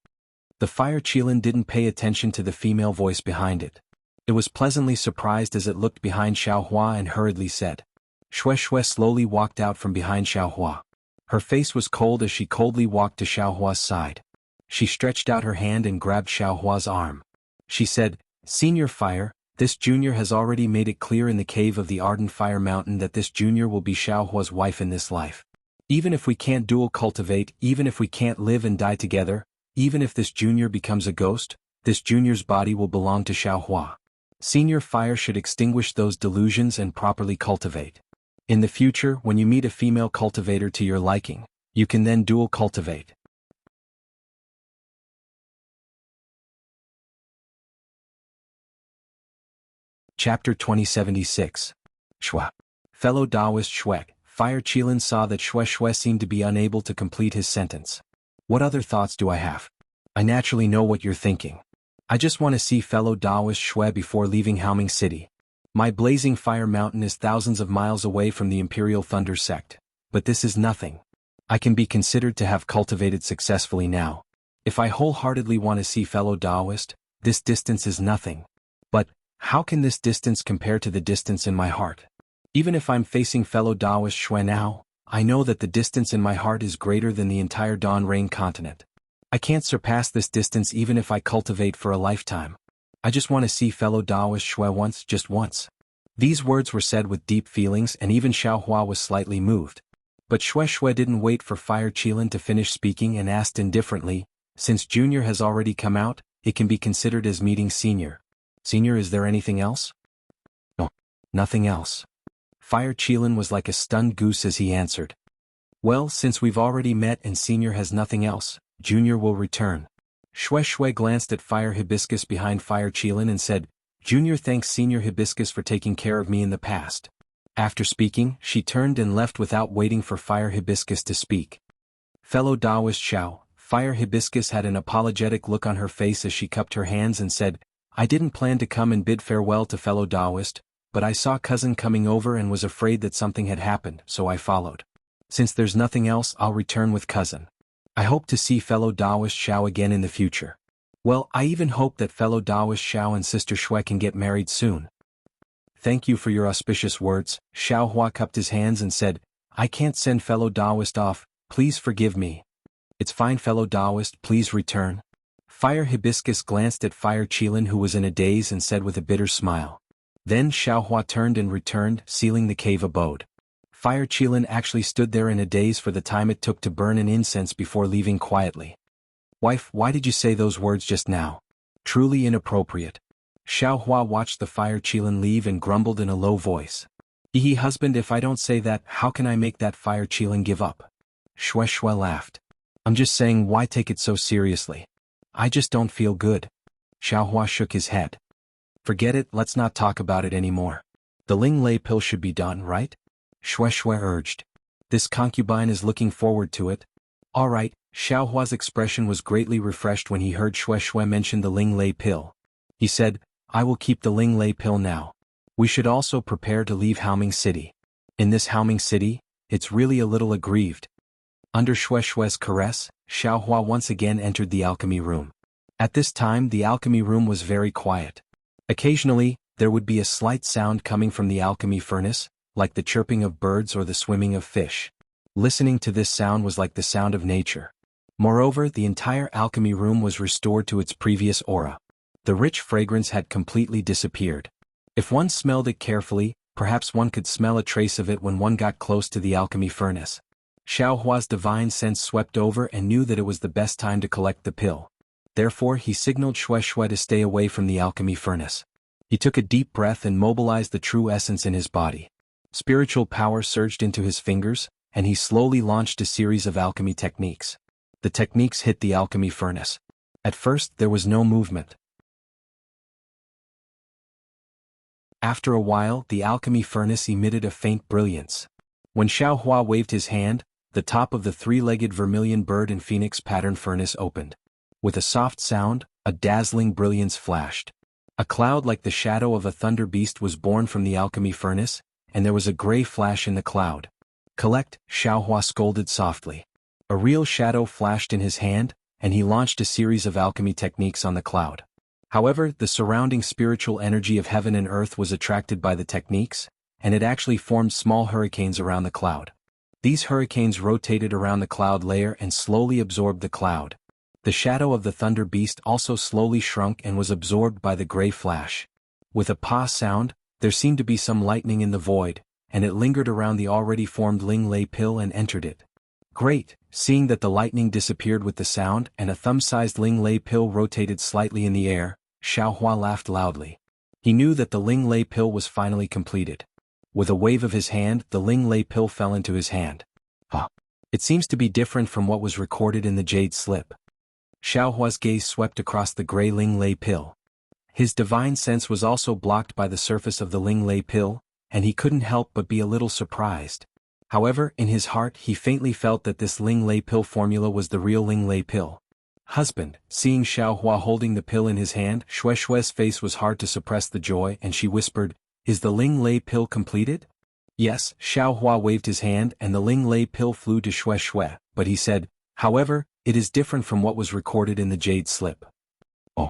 The Fire Qilin didn't pay attention to the female voice behind it. It was pleasantly surprised as it looked behind Xiao Hua and hurriedly said. Shui Shui slowly walked out from behind Xiao Hua. Her face was cold as she coldly walked to Xiao Hua's side. She stretched out her hand and grabbed Xiao Hua's arm. She said, Senior Fire, this junior has already made it clear in the cave of the Ardent Fire Mountain that this junior will be Xiao Hua's wife in this life. Even if we can't dual cultivate, even if we can't live and die together, even if this junior becomes a ghost, this junior's body will belong to Xiao Hua. Senior Fire should extinguish those delusions and properly cultivate. In the future, when you meet a female cultivator to your liking, you can then dual cultivate. Chapter 2076. Shui. Fellow Taoist Shui, Fire Qilin saw that Shui Shui seemed to be unable to complete his sentence. What other thoughts do I have? I naturally know what you're thinking. I just want to see fellow Taoist Shui before leaving Haoming City. My blazing fire mountain is thousands of miles away from the Imperial Thunder sect, but this is nothing. I can be considered to have cultivated successfully now. If I wholeheartedly want to see fellow Taoist, this distance is nothing. But, how can this distance compare to the distance in my heart? Even if I'm facing fellow Taoist Shui now, I know that the distance in my heart is greater than the entire Dawn Rain continent. I can't surpass this distance even if I cultivate for a lifetime. I just want to see fellow Taoist Shui once, just once. These words were said with deep feelings and even Xiao Hua was slightly moved. But Shui Shui didn't wait for Fire Qilin to finish speaking and asked indifferently, since Junior has already come out, it can be considered as meeting Senior. Senior, is there anything else? No, nothing else. Fire Qilin was like a stunned goose as he answered. Well, since we've already met and Senior has nothing else, Junior will return. Shui Shui glanced at Fire Hibiscus behind Fire Qilin and said, Junior thanks Senior Hibiscus for taking care of me in the past. After speaking, she turned and left without waiting for Fire Hibiscus to speak. Fellow Taoist Xiao, Fire Hibiscus had an apologetic look on her face as she cupped her hands and said, I didn't plan to come and bid farewell to fellow Taoist, but I saw cousin coming over and was afraid that something had happened, so I followed. Since there's nothing else, I'll return with cousin. I hope to see fellow Taoist Xiao again in the future. Well, I even hope that fellow Taoist Xiao and sister Shui can get married soon. Thank you for your auspicious words. Xiao Hua cupped his hands and said, I can't send fellow Taoist off, please forgive me. It's fine fellow Taoist, please return. Fire Hibiscus glanced at Fire Qilin who was in a daze and said with a bitter smile. Then Xiao Hua turned and returned, sealing the cave abode. Fire Qilin actually stood there in a daze for the time it took to burn an incense before leaving quietly. Wife, why did you say those words just now? Truly inappropriate. Xiao Hua watched the Fire Qilin leave and grumbled in a low voice. Husband, if I don't say that, how can I make that Fire Qilin give up? Shui Shui laughed. I'm just saying, why take it so seriously? I just don't feel good. Xiao Hua shook his head. Forget it, let's not talk about it anymore. The Ling Lei pill should be done, right? Shui Shui urged. This concubine is looking forward to it. All right. Xiao Hua's expression was greatly refreshed when he heard Shui Shui mention the Ling Lei pill. He said, I will keep the Ling Lei pill now. We should also prepare to leave Haoming City. In this Haoming City, it's really a little aggrieved. Under Shui Shui's caress, Xiao Hua once again entered the alchemy room. At this time the alchemy room was very quiet. Occasionally, there would be a slight sound coming from the alchemy furnace, like the chirping of birds or the swimming of fish. Listening to this sound was like the sound of nature. Moreover, the entire alchemy room was restored to its previous aura. The rich fragrance had completely disappeared. If one smelled it carefully, perhaps one could smell a trace of it when one got close to the alchemy furnace. Xiao Hua's divine sense swept over and knew that it was the best time to collect the pill. Therefore he signaled Shui Shui to stay away from the alchemy furnace. He took a deep breath and mobilized the true essence in his body. Spiritual power surged into his fingers, and he slowly launched a series of alchemy techniques. The techniques hit the alchemy furnace. At first there was no movement. After a while the alchemy furnace emitted a faint brilliance. When Xiao Hua waved his hand, the top of the three-legged vermilion bird and phoenix pattern furnace opened. With a soft sound, a dazzling brilliance flashed. A cloud like the shadow of a thunder beast was born from the alchemy furnace, and there was a gray flash in the cloud. Collect, Xiao Hua scolded softly. A real shadow flashed in his hand, and he launched a series of alchemy techniques on the cloud. However, the surrounding spiritual energy of heaven and earth was attracted by the techniques, and it actually formed small hurricanes around the cloud. These hurricanes rotated around the cloud layer and slowly absorbed the cloud. The shadow of the thunder beast also slowly shrunk and was absorbed by the gray flash. With a pa sound, there seemed to be some lightning in the void, and it lingered around the already formed Ling Lei pill and entered it. Great! Seeing that the lightning disappeared with the sound and a thumb-sized Ling Lei pill rotated slightly in the air, Xiao Hua laughed loudly. He knew that the Ling Lei pill was finally completed. With a wave of his hand, the Ling Lei pill fell into his hand. It seems to be different from what was recorded in the jade slip. Xiao Hua's gaze swept across the gray Ling Lei pill. His divine sense was also blocked by the surface of the Ling Lei pill, and he couldn't help but be a little surprised. However, in his heart he faintly felt that this Ling Lei pill formula was the real Ling Lei pill. Husband, seeing Xiao Hua holding the pill in his hand, Shui Shui's face was hard to suppress the joy and she whispered, Is the Ling Lei pill completed? Yes, Xiao Hua waved his hand and the Ling Lei pill flew to Shui Shui, but he said, However, it is different from what was recorded in the jade slip. Oh.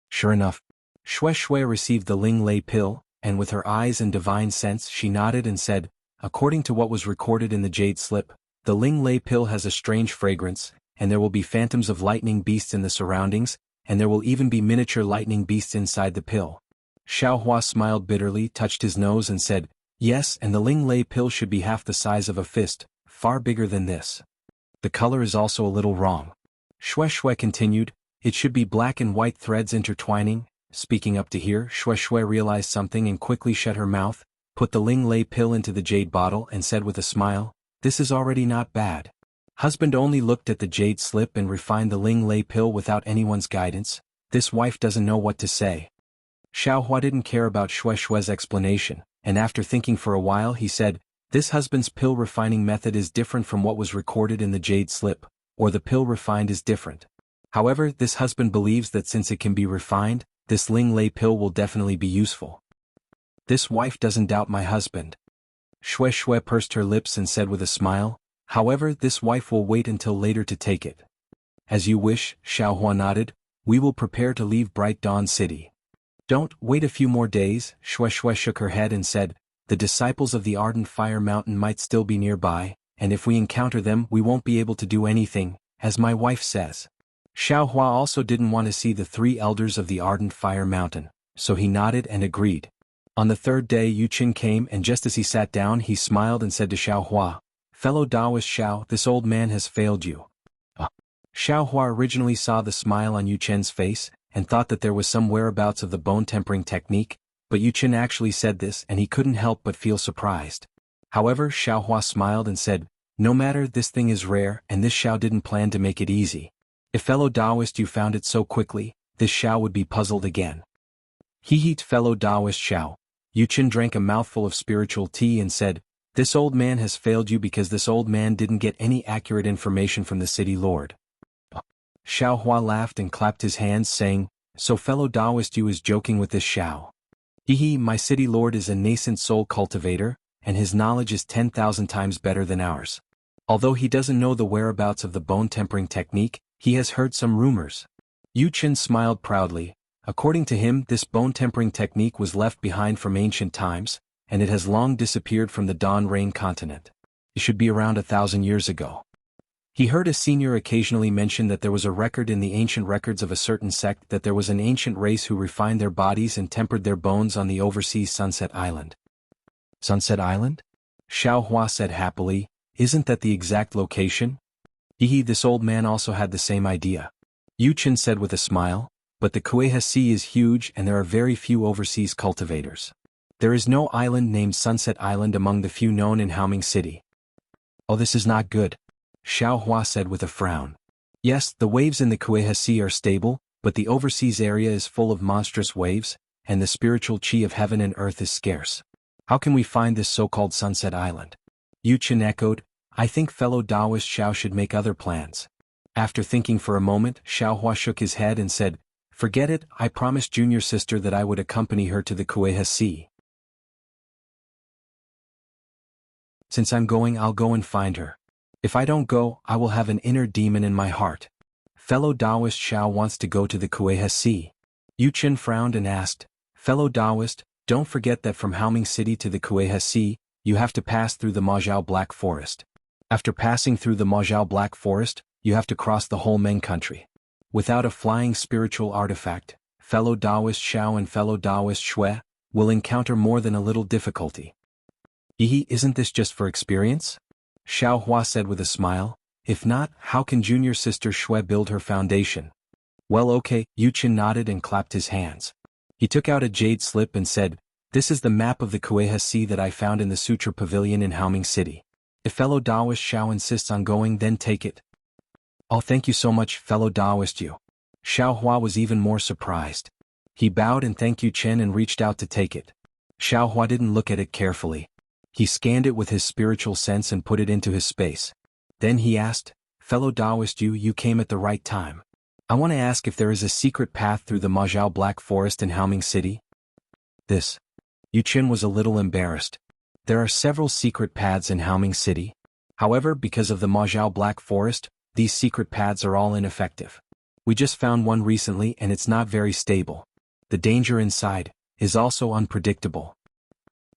Sure enough, Shui Shui received the Ling Lei pill, and with her eyes and divine sense she nodded and said, According to what was recorded in the jade slip, the Ling Lei pill has a strange fragrance, and there will be phantoms of lightning beasts in the surroundings, and there will even be miniature lightning beasts inside the pill. Xiao Hua smiled bitterly, touched his nose and said, Yes, and the Ling Lei pill should be half the size of a fist, far bigger than this. The color is also a little wrong. Shui Shui continued, It should be black and white threads intertwining. Speaking up to here, Shui Shui realized something and quickly shut her mouth, put the Ling Lei pill into the jade bottle and said with a smile, This is already not bad. Husband only looked at the jade slip and refined the Ling Lei pill without anyone's guidance, This wife doesn't know what to say. Xiaohua didn't care about Xue Xue's explanation, and after thinking for a while he said, this husband's pill refining method is different from what was recorded in the jade slip, or the pill refined is different. However, this husband believes that since it can be refined, this Ling Lei pill will definitely be useful. This wife doesn't doubt my husband. Xue Xue pursed her lips and said with a smile, however, this wife will wait until later to take it. As you wish, Xiaohua nodded, we will prepare to leave Bright Dawn City. Don't wait a few more days, Xue Xue shook her head and said, the disciples of the Ardent Fire Mountain might still be nearby, and if we encounter them we won't be able to do anything, as my wife says. Xiaohua also didn't want to see the 3 elders of the Ardent Fire Mountain, so he nodded and agreed. On the 3rd day Yu Qin came and just as he sat down he smiled and said to Xiaohua, fellow Taoist Xiao, this old man has failed you. Xiaohua originally saw the smile on Yu Qin's face, and thought that there was some whereabouts of the bone tempering technique, but Yu Qin actually said this and he couldn't help but feel surprised. However, Xiaohua smiled and said, no matter, this thing is rare and this Xiao didn't plan to make it easy. If fellow Taoist you found it so quickly, this Xiao would be puzzled again. Heat fellow Taoist Xiao. Yu Qin drank a mouthful of spiritual tea and said, this old man has failed you because this old man didn't get any accurate information from the city lord. Xiaohua laughed and clapped his hands saying, so fellow Taoist you is joking with this Xiao. My city lord is a nascent soul cultivator, and his knowledge is 10,000 times better than ours. Although he doesn't know the whereabouts of the bone tempering technique, he has heard some rumors. Yu Qin smiled proudly. According to him, this bone tempering technique was left behind from ancient times, and it has long disappeared from the Dawn Rain continent. It should be around 1,000 years ago. He heard a senior occasionally mention that there was a record in the ancient records of a certain sect that there was an ancient race who refined their bodies and tempered their bones on the overseas Sunset Island. Sunset Island? Xiaohua said happily, isn't that the exact location? This old man also had the same idea. Yu Qin said with a smile, but the Kueha Sea is huge and there are very few overseas cultivators. There is no island named Sunset Island among the few known in Haoming City. Oh, this is not good. Xiaohua said with a frown. Yes, the waves in the Kueha Sea are stable, but the overseas area is full of monstrous waves, and the spiritual qi of heaven and earth is scarce. How can we find this so-called Sunset Island? Yu Qin echoed, I think fellow Taoist Xiao should make other plans. After thinking for a moment, Xiaohua shook his head and said, forget it, I promised junior sister that I would accompany her to the Kueha Sea. Since I'm going, I'll go and find her. If I don't go, I will have an inner demon in my heart. Fellow Taoist Xiao wants to go to the Kueha Sea. Yu Qin frowned and asked, fellow Taoist, don't forget that from Haoming City to the Kueha Sea, you have to pass through the Majiao Black Forest. After passing through the Majiao Black Forest, you have to cross the whole Meng country. Without a flying spiritual artifact, fellow Taoist Xiao and fellow Taoist Xue will encounter more than a little difficulty. Isn't this just for experience? Xiaohua said with a smile, if not, how can junior sister Xue build her foundation? Well, okay, Yu Qin nodded and clapped his hands. He took out a jade slip and said, this is the map of the Kueha Sea that I found in the Suture Pavilion in Haoming City. If fellow Taoist Xiao insists on going, then take it. Oh, thank you so much, fellow Taoist Yu. Xiaohua was even more surprised. He bowed and thanked Yu Qin and reached out to take it. Xiaohua didn't look at it carefully. He scanned it with his spiritual sense and put it into his space. Then he asked, fellow Taoist Yu, you came at the right time. I want to ask if there is a secret path through the Majiao Black Forest in Haoming City? Yu Qin was a little embarrassed. There are several secret paths in Haoming City. However, because of the Majiao Black Forest, these secret paths are all ineffective. We just found one recently and it's not very stable. The danger inside is also unpredictable.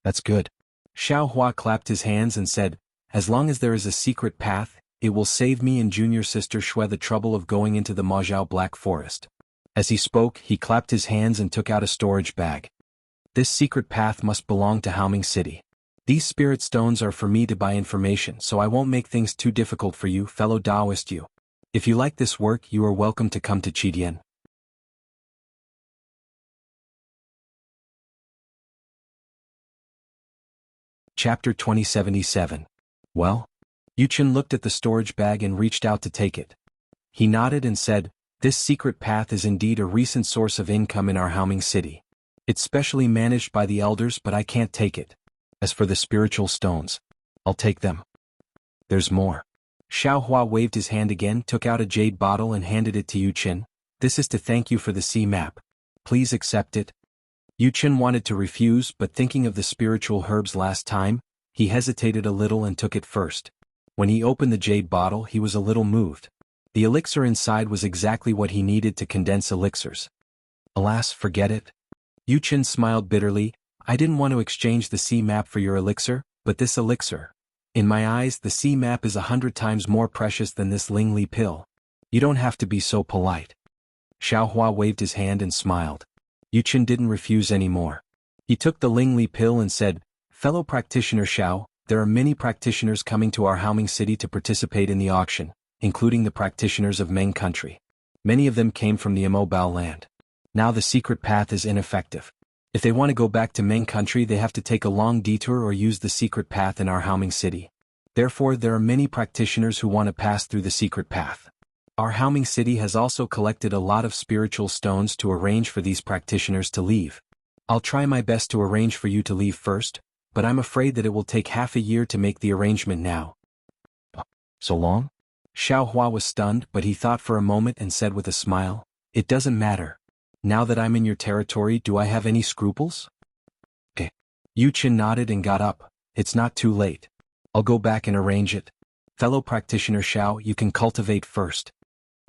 That's good. Xiaohua clapped his hands and said, as long as there is a secret path, it will save me and junior sister Xue the trouble of going into the Majiao Black Forest. As he spoke, he clapped his hands and took out a storage bag. This secret path must belong to Haoming City. These spirit stones are for me to buy information, so I won't make things too difficult for you, fellow Taoist Yu. If you like this work, you are welcome to come to Qidian. Chapter 2077. Well? Yu Qin looked at the storage bag and reached out to take it. He nodded and said, This secret path is indeed a recent source of income in our Haoming city. It's specially managed by the elders, but I can't take it. As for the spiritual stones, I'll take them. There's more. Xiaohua waved his hand again, took out a jade bottle and handed it to Yu Qin. This is to thank you for the sea map. Please accept it. Yu Qin wanted to refuse, but thinking of the spiritual herbs last time, he hesitated a little and took it first. When he opened the jade bottle, he was a little moved. The elixir inside was exactly what he needed to condense elixirs. Alas, forget it. Yu Qin smiled bitterly. I didn't want to exchange the sea map for your elixir, but this elixir. In my eyes, the sea map is 100 times more precious than this Ling Li pill. You don't have to be so polite. Xiaohua waved his hand and smiled. Yu Qin didn't refuse anymore. He took the Ling Li pill and said, Fellow practitioner Xiao, there are many practitioners coming to our Haoming city to participate in the auction, including the practitioners of Meng country. Many of them came from the Immobile land. Now the secret path is ineffective. If they want to go back to Meng country, they have to take a long detour or use the secret path in our Haoming city. Therefore, there are many practitioners who want to pass through the secret path. Our Haoming city has also collected a lot of spiritual stones to arrange for these practitioners to leave. I'll try my best to arrange for you to leave first, but I'm afraid that it will take half a year to make the arrangement now. So long? Xiaohua was stunned, but he thought for a moment and said with a smile, It doesn't matter. Now that I'm in your territory, do I have any scruples? Yu Qin nodded and got up. It's not too late. I'll go back and arrange it. Fellow practitioner Xiao, you can cultivate first.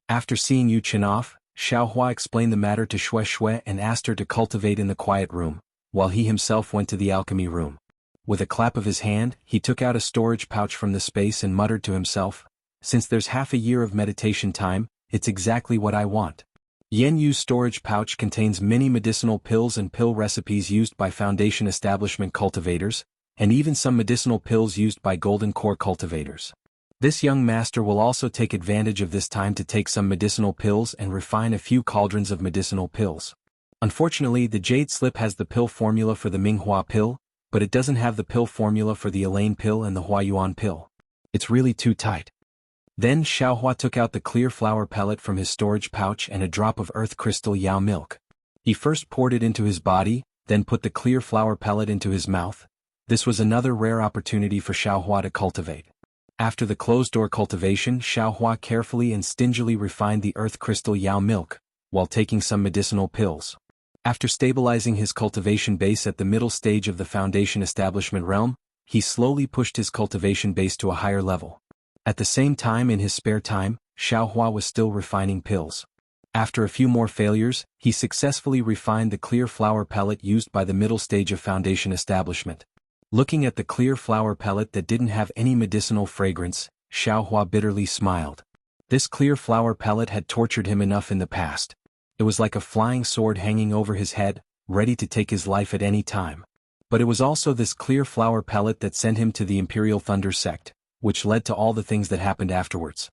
After seeing Yu Qin off, Xiaohua explained the matter to Xue Xue and asked her to cultivate in the quiet room, while he himself went to the alchemy room. With a clap of his hand, he took out a storage pouch from the space and muttered to himself, Since there's half a year of meditation time, it's exactly what I want. Yen Yu's storage pouch contains many medicinal pills and pill recipes used by Foundation Establishment cultivators, and even some medicinal pills used by Golden Core cultivators. This young master will also take advantage of this time to take some medicinal pills and refine a few cauldrons of medicinal pills. Unfortunately, the Jade Slip has the pill formula for the Minghua pill, but it doesn't have the pill formula for the Elaine pill and the Huayuan pill. It's really too tight. Then Xiaohua took out the clear flower pellet from his storage pouch and a drop of earth crystal Yao milk. He first poured it into his body, then put the clear flower pellet into his mouth. This was another rare opportunity for Xiaohua to cultivate. After the closed-door cultivation, Xiaohua carefully and stingily refined the earth crystal Yao milk, while taking some medicinal pills. After stabilizing his cultivation base at the middle stage of the Foundation Establishment realm, he slowly pushed his cultivation base to a higher level. At the same time, in his spare time, Xiaohua was still refining pills. After a few more failures, he successfully refined the clear flower pellet used by the middle stage of Foundation Establishment. Looking at the clear flower pellet that didn't have any medicinal fragrance, Xiaohua bitterly smiled. This clear flower pellet had tortured him enough in the past. It was like a flying sword hanging over his head, ready to take his life at any time. But it was also this clear flower pellet that sent him to the Imperial Thunder sect, which led to all the things that happened afterwards.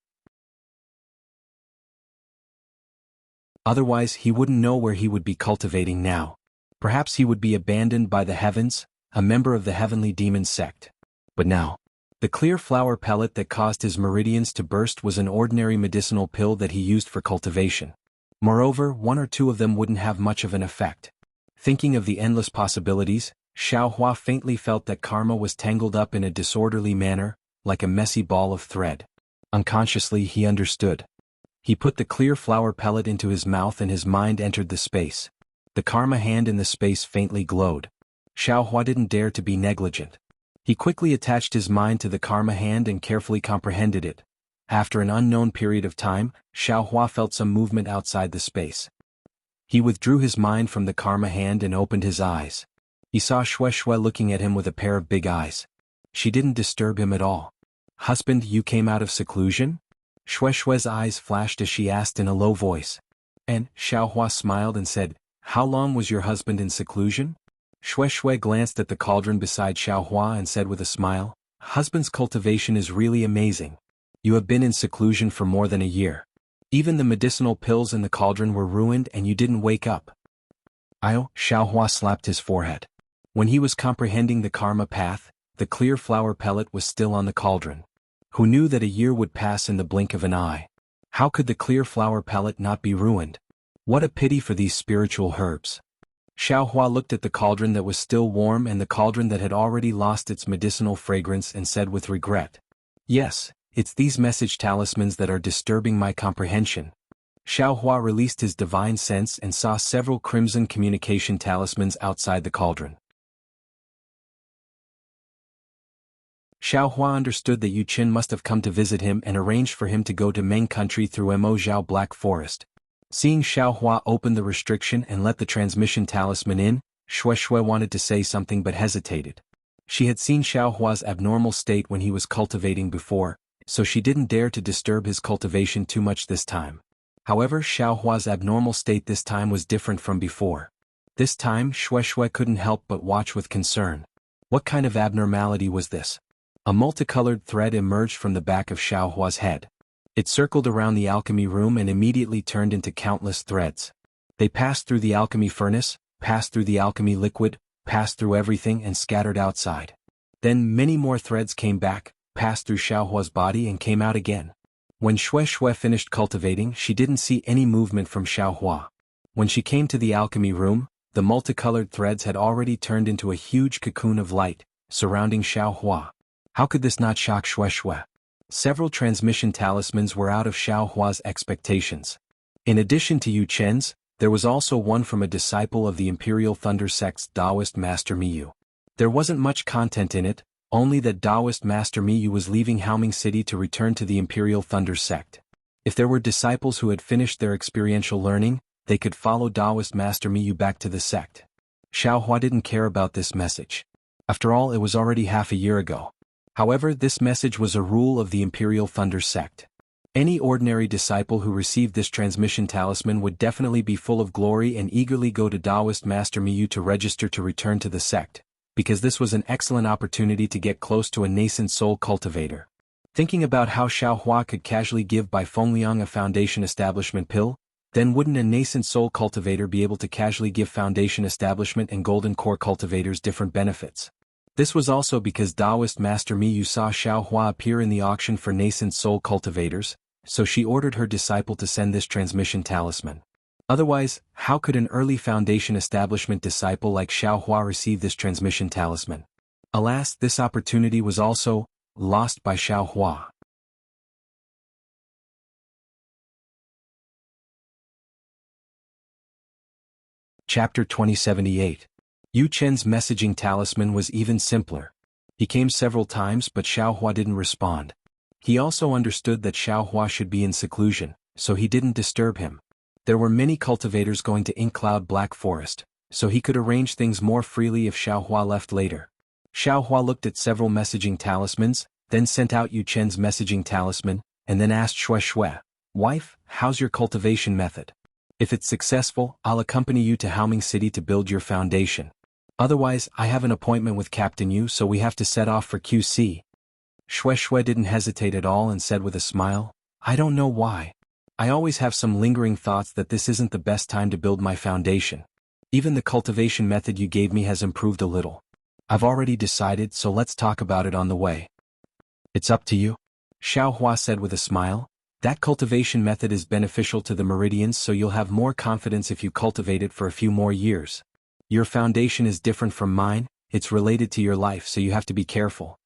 Otherwise, he wouldn't know where he would be cultivating now. Perhaps he would be abandoned by the heavens, a member of the heavenly demon sect. But now, the clear flower pellet that caused his meridians to burst was an ordinary medicinal pill that he used for cultivation. Moreover, one or two of them wouldn't have much of an effect. Thinking of the endless possibilities, Xiaohua faintly felt that karma was tangled up in a disorderly manner, like a messy ball of thread. Unconsciously, he understood. He put the clear flower pellet into his mouth and his mind entered the space. The karma hand in the space faintly glowed. Xiaohua didn't dare to be negligent. He quickly attached his mind to the karma hand and carefully comprehended it. After an unknown period of time, Xiaohua felt some movement outside the space. He withdrew his mind from the karma hand and opened his eyes. He saw Xue Xue looking at him with a pair of big eyes. She didn't disturb him at all. Husband, you came out of seclusion? Xue Xue's eyes flashed as she asked in a low voice. And Xiaohua smiled and said, How long was your husband in seclusion? Xue Xue glanced at the cauldron beside Xiaohua and said with a smile, Husband's cultivation is really amazing. You have been in seclusion for more than a year. Even the medicinal pills in the cauldron were ruined and you didn't wake up. Xiaohua slapped his forehead. When he was comprehending the karma path, the clear flower pellet was still on the cauldron. Who knew that a year would pass in the blink of an eye? How could the clear flower palette not be ruined? What a pity for these spiritual herbs. Xiaohua looked at the cauldron that was still warm and the cauldron that had already lost its medicinal fragrance and said with regret, "Yes, it's these message talismans that are disturbing my comprehension." Xiaohua released his divine sense and saw several crimson communication talismans outside the cauldron. Xiaohua understood that Yu Qin must have come to visit him and arranged for him to go to Meng country through Mo Zhao Black Forest. Seeing Xiaohua open the restriction and let the transmission talisman in, Shui wanted to say something but hesitated. She had seen Xiaohua's abnormal state when he was cultivating before, so she didn't dare to disturb his cultivation too much this time. However, Xiaohua's abnormal state this time was different from before. This time Shui couldn't help but watch with concern. What kind of abnormality was this? A multicolored thread emerged from the back of Xiaohua's head. It circled around the alchemy room and immediately turned into countless threads. They passed through the alchemy furnace, passed through the alchemy liquid, passed through everything and scattered outside. Then many more threads came back, passed through Xiaohua's body and came out again. When Shui finished cultivating, she didn't see any movement from Xiaohua. When she came to the alchemy room, the multicolored threads had already turned into a huge cocoon of light, surrounding Xiaohua. How could this not shock Shui? Several transmission talismans were out of Xiaohua's expectations. In addition to Yu Chen's, there was also one from a disciple of the Imperial Thunder Sect's Taoist Master Miyu. There wasn't much content in it, only that Taoist Master Miyu was leaving Haoming City to return to the Imperial Thunder Sect. If there were disciples who had finished their experiential learning, they could follow Taoist Master Miyu back to the sect. Xiaohua didn't care about this message. After all, it was already half a year ago. However, this message was a rule of the Imperial Thunder Sect. Any ordinary disciple who received this transmission talisman would definitely be full of glory and eagerly go to Taoist Master Miyu to register to return to the sect, because this was an excellent opportunity to get close to a nascent soul cultivator. Thinking about how Xiaohua could casually give Bai Fengliang a foundation establishment pill, then wouldn't a nascent soul cultivator be able to casually give foundation establishment and golden core cultivators different benefits? This was also because Taoist Master Miyu saw Xiaohua appear in the auction for nascent soul cultivators, so she ordered her disciple to send this transmission talisman. Otherwise, how could an early foundation establishment disciple like Xiaohua receive this transmission talisman? Alas, this opportunity was also lost by Xiaohua. Chapter 2078. Yu Chen's messaging talisman was even simpler. He came several times but Xiaohua didn't respond. He also understood that Xiaohua should be in seclusion, so he didn't disturb him. There were many cultivators going to Inkcloud Black Forest, so he could arrange things more freely if Xiaohua left later. Xiaohua looked at several messaging talismans, then sent out Yu Chen's messaging talisman, and then asked Shui, "Wife, how's your cultivation method? If it's successful, I'll accompany you to Haoming City to build your foundation. Otherwise, I have an appointment with Captain Yu, so we have to set off for QC." Shui didn't hesitate at all and said with a smile, "I don't know why. I always have some lingering thoughts that this isn't the best time to build my foundation. Even the cultivation method you gave me has improved a little. I've already decided, so let's talk about it on the way." "It's up to you," Xiaohua said with a smile. "That cultivation method is beneficial to the meridians, so you'll have more confidence if you cultivate it for a few more years. Your foundation is different from mine, it's related to your life, so you have to be careful."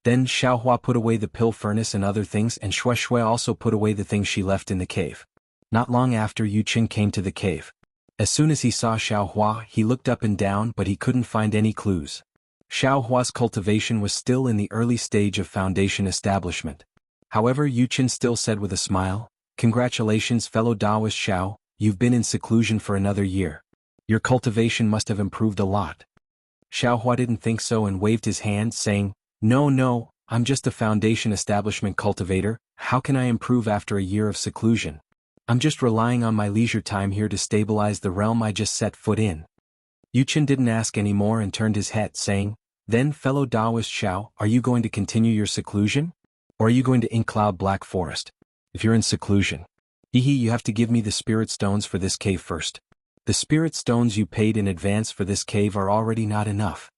Then Xiaohua put away the pill furnace and other things, and Shui also put away the things she left in the cave. Not long after, Yu Qin came to the cave. As soon as he saw Xiaohua, he looked up and down but he couldn't find any clues. Xiaohua's cultivation was still in the early stage of foundation establishment. However, Yu Qin still said with a smile, "Congratulations, fellow Taoist Xiao, you've been in seclusion for another year. Your cultivation must have improved a lot." Xiaohua didn't think so and waved his hand, saying, No, I'm just a foundation establishment cultivator. How can I improve after a year of seclusion? I'm just relying on my leisure time here to stabilize the realm I just set foot in." Yu Qin didn't ask any more and turned his head, saying, "Then, fellow Taoist Xiao, are you going to continue your seclusion? Or are you going to Inkcloud Black Forest? If you're in seclusion, you have to give me the spirit stones for this cave first. The spirit stones you paid in advance for this cave are already not enough."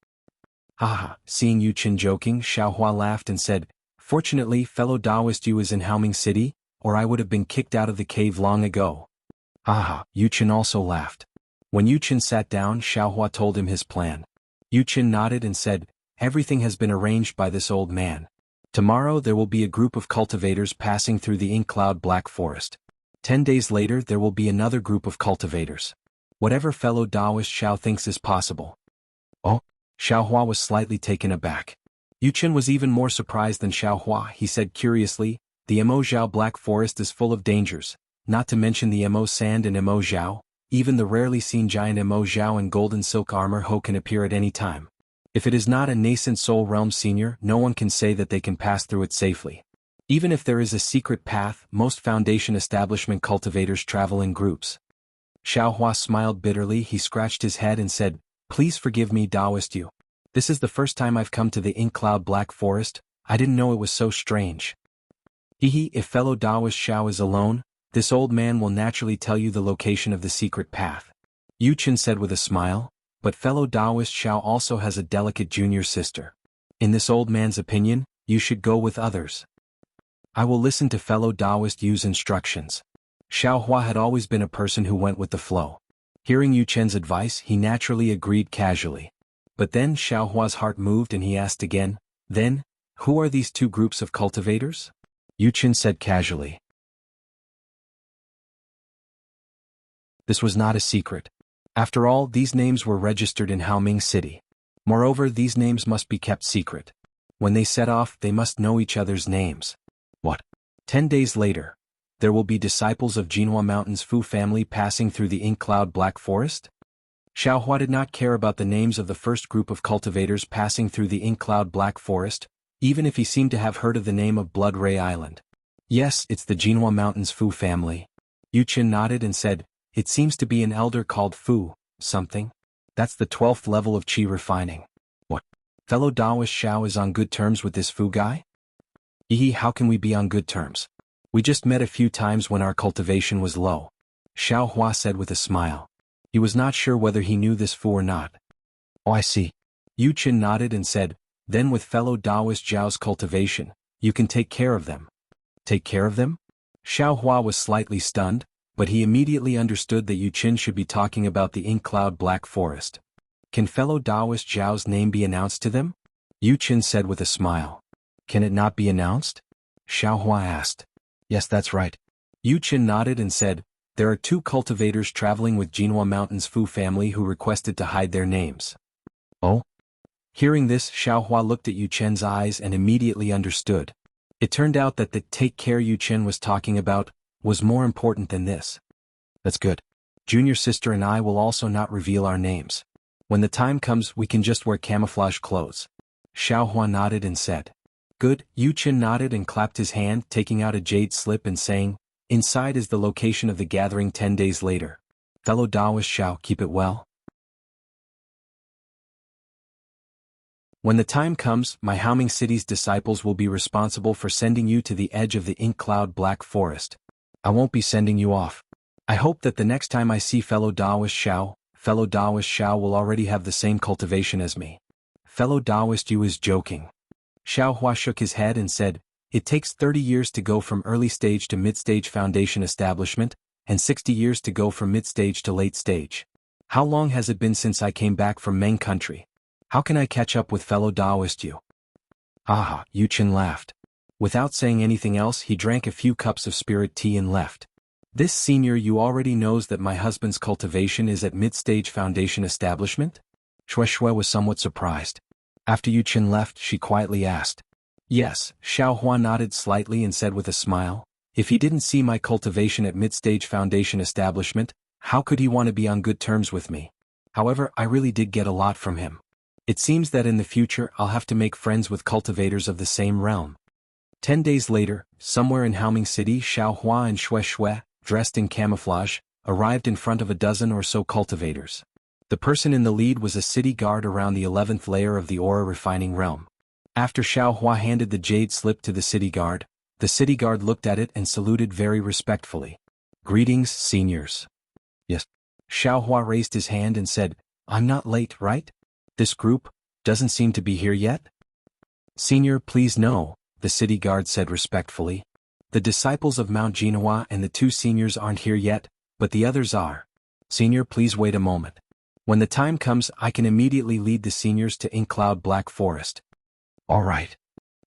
Haha, seeing Yu Qin joking, Xiaohua laughed and said, "Fortunately, fellow Taoist Yu is in Haoming City, or I would have been kicked out of the cave long ago. Haha, Yu Chen also laughed. When Yu Chen sat down, Xiaohua told him his plan. Yu Chen nodded and said, "Everything has been arranged by this old man. Tomorrow there will be a group of cultivators passing through the ink cloud black forest. 10 days later there will be another group of cultivators. Whatever fellow Taoist Xiao thinks is possible." Oh? Xiaohua was slightly taken aback. Yu Chen was even more surprised than Xiaohua. He said curiously, "The Mo Zhao Black Forest is full of dangers, not to mention the Mo Sand and Mo Zhao. Even the rarely seen giant Mo Zhao in golden silk armor Ho can appear at any time. If it is not a nascent soul realm senior, no one can say that they can pass through it safely. Even if there is a secret path, most foundation establishment cultivators travel in groups." Xiaohua smiled bitterly. He scratched his head and said, "Please forgive me, Taoist Yu. This is the first time I've come to the ink cloud black forest. I didn't know it was so strange." Hehe, if fellow Taoist Xiao is alone, this old man will naturally tell you the location of the secret path. Yu Chen said with a smile, "But fellow Taoist Xiao also has a delicate junior sister. In this old man's opinion, you should go with others." "I will listen to fellow Taoist Yu's instructions." Xiaohua had always been a person who went with the flow. Hearing Yu Chen's advice, he naturally agreed casually. But then Xiaohua's heart moved and he asked again, "Then, who are these two groups of cultivators?" Yu Chen said casually. This was not a secret. After all, these names were registered in Haoming City. Moreover, these names must be kept secret. When they set off, they must know each other's names. What? 10 days later, there will be disciples of Jinhua Mountain's Fu family passing through the ink cloud black forest? Xiaohua did not care about the names of the first group of cultivators passing through the ink cloud black forest, even if he seemed to have heard of the name of Blood Ray Island. "Yes, it's the Jinhua Mountain's Fu family." Yu Chen nodded and said, "It seems to be an elder called Fu, something. That's the 12th level of Qi refining." What? Fellow Taoist Xiao is on good terms with this Fu guy? Hehe, how can we be on good terms? We just met a few times when our cultivation was low. Xiaohua said with a smile. He was not sure whether he knew this Fu or not. "Oh, I see." Yu Chen nodded and said, "Then with fellow Taoist Zhao's cultivation, you can take care of them." Take care of them? Xiaohua was slightly stunned, but he immediately understood that Yu Chen should be talking about the ink cloud black forest. "Can fellow Taoist Zhao's name be announced to them?" Yu Chen said with a smile. "Can it not be announced?" Xiaohua asked. "Yes, that's right." Yu Chen nodded and said, "There are two cultivators traveling with Jinhua Mountain's Fu family who requested to hide their names." Oh? Hearing this, Xiaohua looked at Yu Chen's eyes and immediately understood. It turned out that the take care Yu Chen was talking about was more important than this. "That's good. Junior sister and I will also not reveal our names. When the time comes, we can just wear camouflage clothes." Xiaohua nodded and said. "Good." Yu Chen nodded and clapped his hand, taking out a jade slip and saying, "Inside is the location of the gathering 10 days later. Fellow Taoist Xiao, keep it well. When the time comes, my Haoming City's disciples will be responsible for sending you to the edge of the ink cloud black forest. I won't be sending you off. I hope that the next time I see fellow Taoist Xiao will already have the same cultivation as me." Fellow Taoist Yu is joking. Xiaohua shook his head and said, "It takes 30 years to go from early stage to mid-stage foundation establishment, and 60 years to go from mid-stage to late stage. How long has it been since I came back from Meng country? How can I catch up with fellow Taoist Yu?" Haha, Yu Chen laughed. Without saying anything else, he drank a few cups of spirit tea and left. "This senior Yu already knows that my husband's cultivation is at mid-stage foundation establishment?" Shui was somewhat surprised. After Yu Chen left, she quietly asked. "Yes." Xiaohua nodded slightly and said with a smile, "If he didn't see my cultivation at mid-stage foundation establishment, how could he want to be on good terms with me? However, I really did get a lot from him. It seems that in the future I'll have to make friends with cultivators of the same realm." 10 days later, somewhere in Haoming City, Xiaohua and Shui, dressed in camouflage, arrived in front of a dozen or so cultivators. The person in the lead was a city guard around the 11th layer of the aura refining realm. After Xiaohua handed the jade slip to the city guard looked at it and saluted very respectfully. "Greetings, seniors." "Yes." Xiaohua raised his hand and said, "I'm not late, right? This group doesn't seem to be here yet?" "Senior, please no," the city guard said respectfully. The disciples of Mount Jinhua and the two seniors aren't here yet, but the others are. Senior, please wait a moment. When the time comes, I can immediately lead the seniors to Inkcloud Black Forest. All right.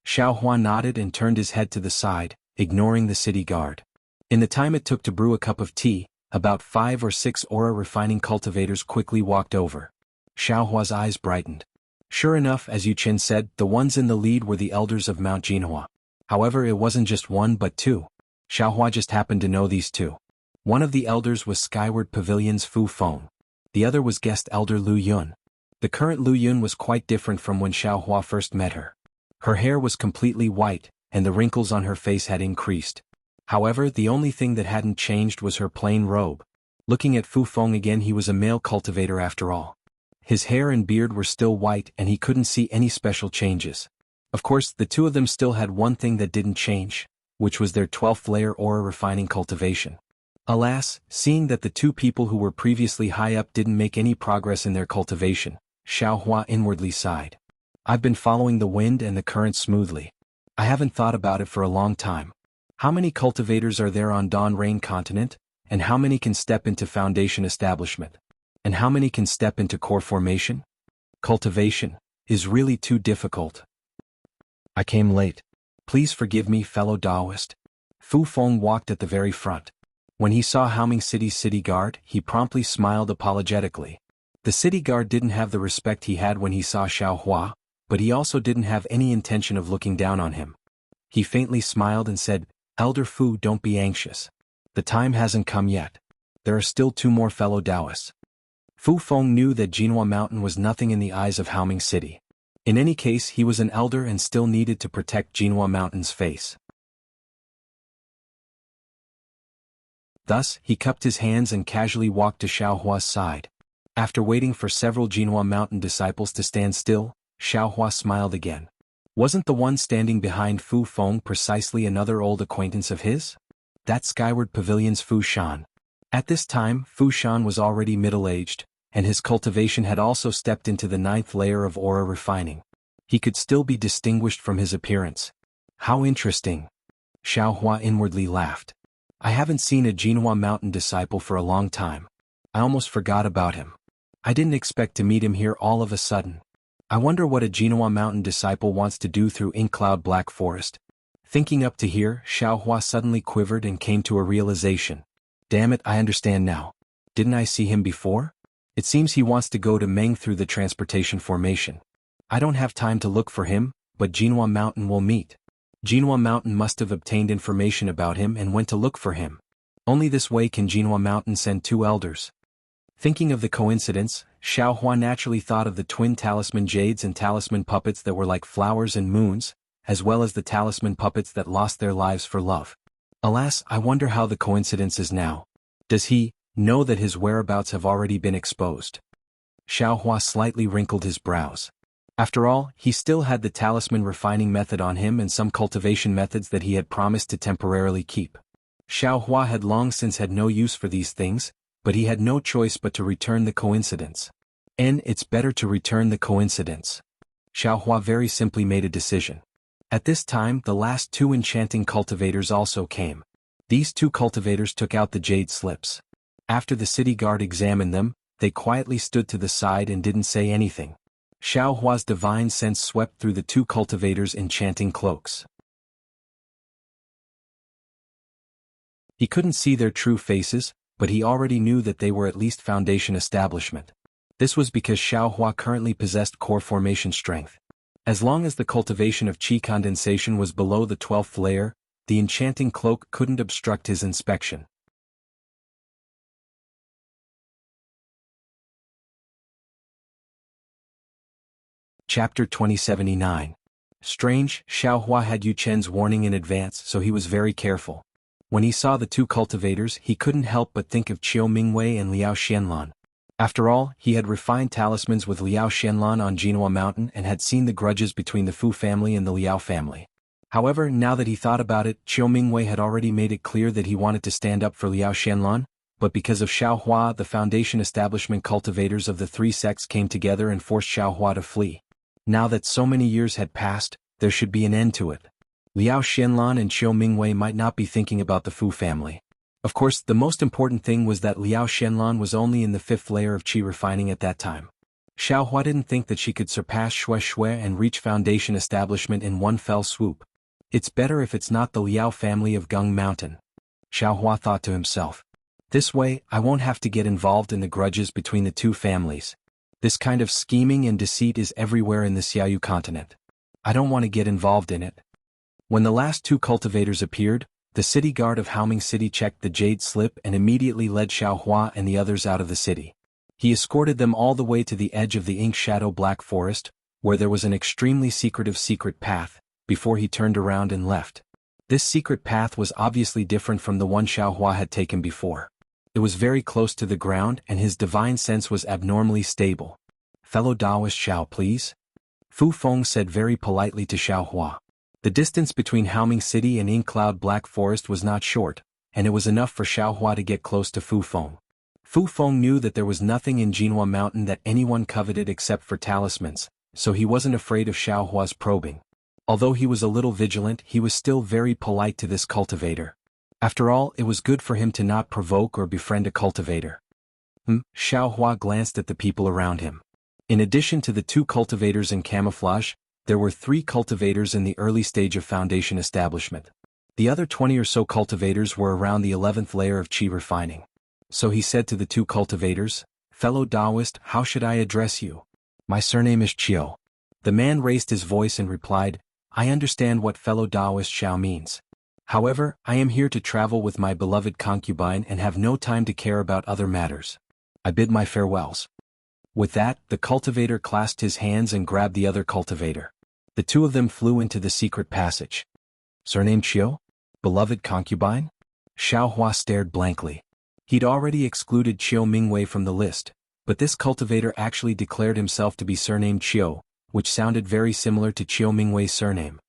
Xiaohua nodded and turned his head to the side, ignoring the city guard. In the time it took to brew a cup of tea, about 5 or 6 aura refining cultivators quickly walked over. Xiaohua's eyes brightened. Sure enough, as Yu Qin said, the ones in the lead were the elders of Mount Jinhua. However, it wasn't just one but two. Xiaohua just happened to know these two. One of the elders was Skyward Pavilion's Fu Feng. The other was guest elder Lu Yun. The current Lu Yun was quite different from when Xiaohua first met her. Her hair was completely white, and the wrinkles on her face had increased. However, the only thing that hadn't changed was her plain robe. Looking at Fu Feng again, he was a male cultivator after all. His hair and beard were still white and he couldn't see any special changes. Of course, the two of them still had one thing that didn't change, which was their 12th layer aura refining cultivation. Alas, seeing that the two people who were previously high up didn't make any progress in their cultivation, Xiaohua inwardly sighed. I've been following the wind and the current smoothly. I haven't thought about it for a long time. How many cultivators are there on Dawn Rain Continent, and how many can step into Foundation Establishment? And how many can step into Core Formation? Cultivation is really too difficult. I came late. Please forgive me, fellow Taoist. Fu Feng walked at the very front. When he saw Haoming City's city guard, he promptly smiled apologetically. The city guard didn't have the respect he had when he saw Xiaohua, but he also didn't have any intention of looking down on him. He faintly smiled and said, Elder Fu, don't be anxious. The time hasn't come yet. There are still 2 more fellow Taoists. Fu Feng knew that Jinhua Mountain was nothing in the eyes of Haoming City. In any case, he was an elder and still needed to protect Jinhua Mountain's face. Thus, he cupped his hands and casually walked to Xiaohua's side. After waiting for several Jinhua Mountain disciples to stand still, Xiaohua smiled again. Wasn't the one standing behind Fu Feng precisely another old acquaintance of his? That Skyward Pavilion's Fu Shan. At this time, Fu Shan was already middle-aged, and his cultivation had also stepped into the 9th layer of aura refining. He could still be distinguished from his appearance. How interesting. Xiaohua inwardly laughed. I haven't seen a Jinhua Mountain disciple for a long time. I almost forgot about him. I didn't expect to meet him here all of a sudden. I wonder what a Jinhua Mountain disciple wants to do through Inkcloud Black Forest. Thinking up to here, Xiaohua suddenly quivered and came to a realization. Damn it, I understand now. Didn't I see him before? It seems he wants to go to Meng through the transportation formation. I don't have time to look for him, but Jinhua Mountain will meet. Jinhua Mountain must have obtained information about him and went to look for him. Only this way can Jinhua Mountain send 2 elders. Thinking of the coincidence, Xiaohua naturally thought of the twin talisman jades and talisman puppets that were like flowers and moons, as well as the talisman puppets that lost their lives for love. Alas, I wonder how the coincidence is now. Does he know that his whereabouts have already been exposed? Xiaohua slightly wrinkled his brows. After all, he still had the talisman refining method on him and some cultivation methods that he had promised to temporarily keep. Xiaohua had long since had no use for these things, but he had no choice but to return the coincidence. And it's better to return the coincidence. Xiaohua very simply made a decision. At this time, the last 2 enchanting cultivators also came. These 2 cultivators took out the jade slips. After the city guard examined them, they quietly stood to the side and didn't say anything. Xiaohua's divine sense swept through the 2 cultivators' enchanting cloaks. He couldn't see their true faces, but he already knew that they were at least Foundation Establishment. This was because Xiaohua currently possessed core formation strength. As long as the cultivation of qi condensation was below the 12th layer, the enchanting cloak couldn't obstruct his inspection. Chapter 2079. Strange, Xiaohua had Yu Chen's warning in advance, so he was very careful. When he saw the 2 cultivators, he couldn't help but think of Qiu Mingwei and Liao Xianlan. After all, he had refined talismans with Liao Xianlan on Jinhua Mountain and had seen the grudges between the Fu family and the Liao family. However, now that he thought about it, Qiu Mingwei had already made it clear that he wanted to stand up for Liao Xianlan, but because of Xiaohua, the Foundation Establishment cultivators of the 3 sects came together and forced Xiaohua to flee. Now that so many years had passed, there should be an end to it. Liao Xianlan and Qiu Mingwei might not be thinking about the Fu family. Of course, the most important thing was that Liao Xianlan was only in the 5th layer of qi refining at that time. Xiaohua didn't think that she could surpass Xue Xue and reach foundation establishment in one fell swoop. It's better if it's not the Liao family of Gung Mountain. Xiaohua thought to himself. This way, I won't have to get involved in the grudges between the two families. This kind of scheming and deceit is everywhere in the Xiaoyu continent. I don't want to get involved in it. When the last 2 cultivators appeared, the city guard of Haoming City checked the jade slip and immediately led Xiaohua and the others out of the city. He escorted them all the way to the edge of the ink shadow black forest, where there was an extremely secretive secret path, before he turned around and left. This secret path was obviously different from the one Xiaohua had taken before. It was very close to the ground and his divine sense was abnormally stable. Fellow Taoist Xiao, please? Fu Feng said very politely to Xiaohua. The distance between Haoming City and Ink Cloud Black Forest was not short, and it was enough for Xiaohua to get close to Fu Feng. Fu Feng knew that there was nothing in Jinhua Mountain that anyone coveted except for talismans, so he wasn't afraid of Xiaohua's probing. Although he was a little vigilant, he was still very polite to this cultivator. After all, it was good for him to not provoke or befriend a cultivator. Xiaohua glanced at the people around him. In addition to the 2 cultivators in camouflage, there were 3 cultivators in the early stage of foundation establishment. The other 20 or so cultivators were around the 11th layer of qi refining. So he said to the 2 cultivators, "Fellow Taoist, how should I address you? My surname is Qiu." The man raised his voice and replied, "I understand what fellow Taoist Xiao means. However, I am here to travel with my beloved concubine and have no time to care about other matters. I bid my farewells." With that, the cultivator clasped his hands and grabbed the other cultivator. The 2 of them flew into the secret passage. Surname Qiu? Beloved concubine? Xiaohua stared blankly. He'd already excluded Qiu Mingwei from the list, but this cultivator actually declared himself to be surnamed Qiu, which sounded very similar to Qiu Mingwei's surname.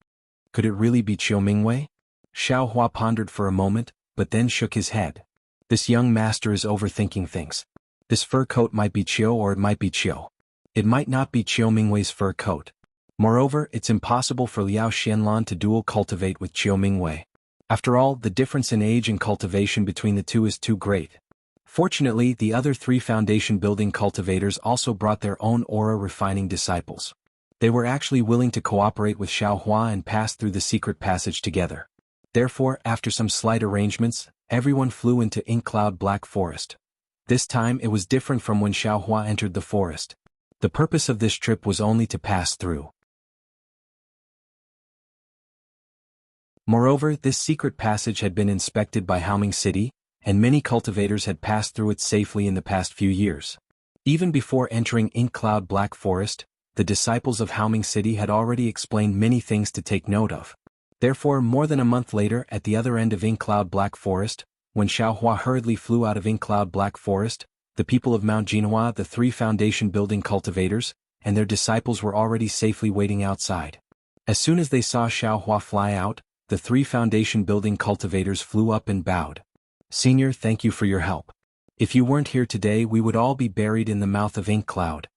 Could it really be Qiu Mingwei? Xiaohua pondered for a moment, but then shook his head. This young master is overthinking things. This fur coat might be Qiu or it might be Qiu. It might not be Qiu Mingwei's fur coat. Moreover, it's impossible for Liao Xianlan to dual cultivate with Qiu Mingwei. After all, the difference in age and cultivation between the 2 is too great. Fortunately, the other 3 foundation building cultivators also brought their own aura refining disciples. They were actually willing to cooperate with Xiaohua and pass through the secret passage together. Therefore, after some slight arrangements, everyone flew into Ink Cloud Black Forest. This time it was different from when Xiaohua entered the forest. The purpose of this trip was only to pass through. Moreover, this secret passage had been inspected by Haoming City, and many cultivators had passed through it safely in the past few years. Even before entering Ink Cloud Black Forest, the disciples of Haoming City had already explained many things to take note of. Therefore, more than a month later, at the other end of Ink Cloud Black Forest, when Xiaohua hurriedly flew out of Ink Cloud Black Forest, the people of Mount Jinhua, the 3 foundation building cultivators, and their disciples were already safely waiting outside. As soon as they saw Xiaohua fly out, the 3 foundation building cultivators flew up and bowed. "Senior, thank you for your help. If you weren't here today, we would all be buried in the mouth of Ink Cloud."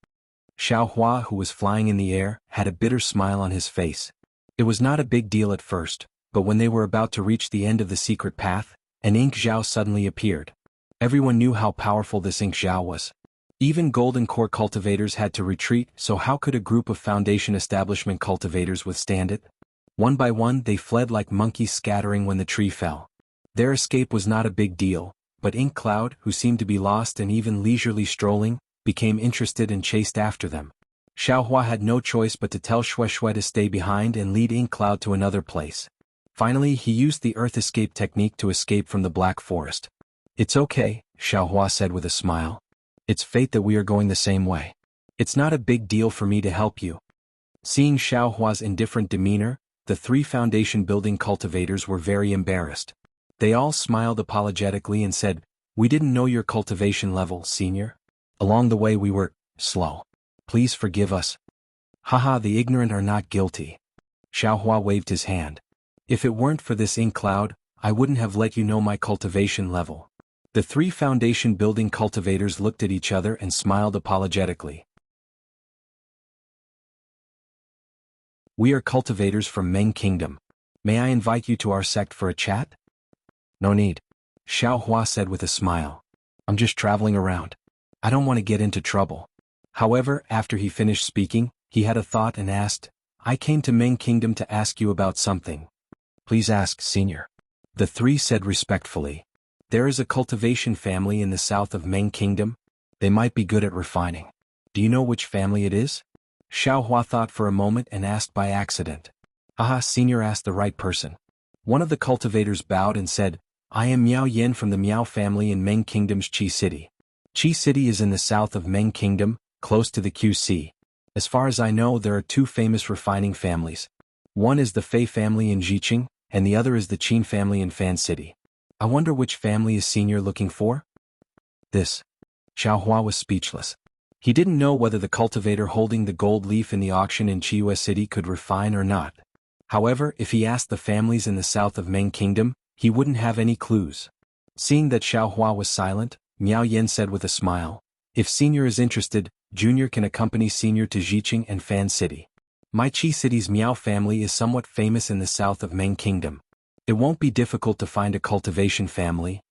Xiaohua, who was flying in the air, had a bitter smile on his face. It was not a big deal at first, but when they were about to reach the end of the secret path, an Ink Zhao suddenly appeared. Everyone knew how powerful this Ink Zhao was. Even Golden Core cultivators had to retreat, so how could a group of Foundation Establishment cultivators withstand it? One by one they fled like monkeys scattering when the tree fell. Their escape was not a big deal, but Ink Cloud, who seemed to be lost and even leisurely strolling, became interested and chased after them. Xiaohua had no choice but to tell Xue Xue to stay behind and lead Ink Cloud to another place. Finally, he used the earth escape technique to escape from the Black Forest. "It's okay," Xiaohua said with a smile. "It's fate that we are going the same way. It's not a big deal for me to help you." Seeing Xiaohua's indifferent demeanor, the 3 foundation building cultivators were very embarrassed. They all smiled apologetically and said, "We didn't know your cultivation level, senior. Along the way we were slow. Please forgive us." "Haha, the ignorant are not guilty." Xiaohua waved his hand. "If it weren't for this Ink Cloud, I wouldn't have let you know my cultivation level." The 3 foundation building cultivators looked at each other and smiled apologetically. "We are cultivators from Meng Kingdom. May I invite you to our sect for a chat? No need. Xiao Hua said with a smile. I'm just traveling around. I don't want to get into trouble. However, after he finished speaking, he had a thought and asked, I came to Ming Kingdom to ask you about something. Please ask, Senior. The three said respectfully. There is a cultivation family in the south of Ming Kingdom. They might be good at refining. Do you know which family it is? Xiao Hua thought for a moment and asked by accident. Aha, Senior asked the right person. One of the cultivators bowed and said, I am Miao Yen from the Miao family in Ming Kingdom's Qi City. Qi City is in the south of Ming Kingdom, close to the QC. As far as I know, there are two famous refining families. One is the Fei family in Jiqing, and the other is the Qin family in Fan City. I wonder which family is Senior looking for? This. Xiao Hua was speechless. He didn't know whether the cultivator holding the gold leaf in the auction in Chiwa City could refine or not. However, if he asked the families in the south of Ming Kingdom, he wouldn't have any clues. Seeing that Xiao Hua was silent, Miao Yen said with a smile, If Senior is interested, Junior can accompany Senior to Jiqing and Fan City. My Qi City's Miao family is somewhat famous in the south of Ming Kingdom. It won't be difficult to find a cultivation family.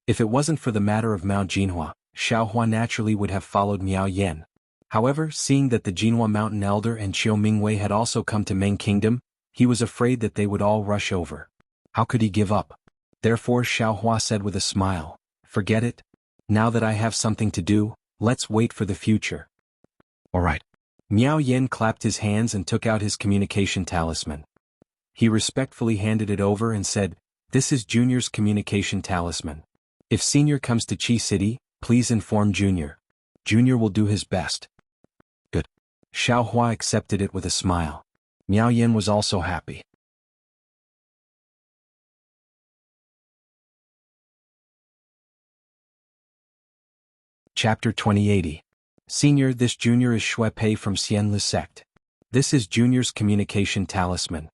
If it wasn't for the matter of Mao Jinhua, Xiao Hua naturally would have followed Miao Yen. However, seeing that the Jinhua Mountain Elder and Qiu Mingwei had also come to Ming Kingdom, he was afraid that they would all rush over. How could he give up? Therefore Xiao Hua said with a smile, Forget it. Now that I have something to do, let's wait for the future. All right. Miao Yen clapped his hands and took out his communication talisman. He respectfully handed it over and said, This is Junior's communication talisman. If Senior comes to Qi City, please inform Junior. Junior will do his best. Good. Xiao Hua accepted it with a smile. Miao Yen was also happy. Chapter 2080. Senior, this Junior is Shui Pei from Xianli sect. This is Junior's communication talisman.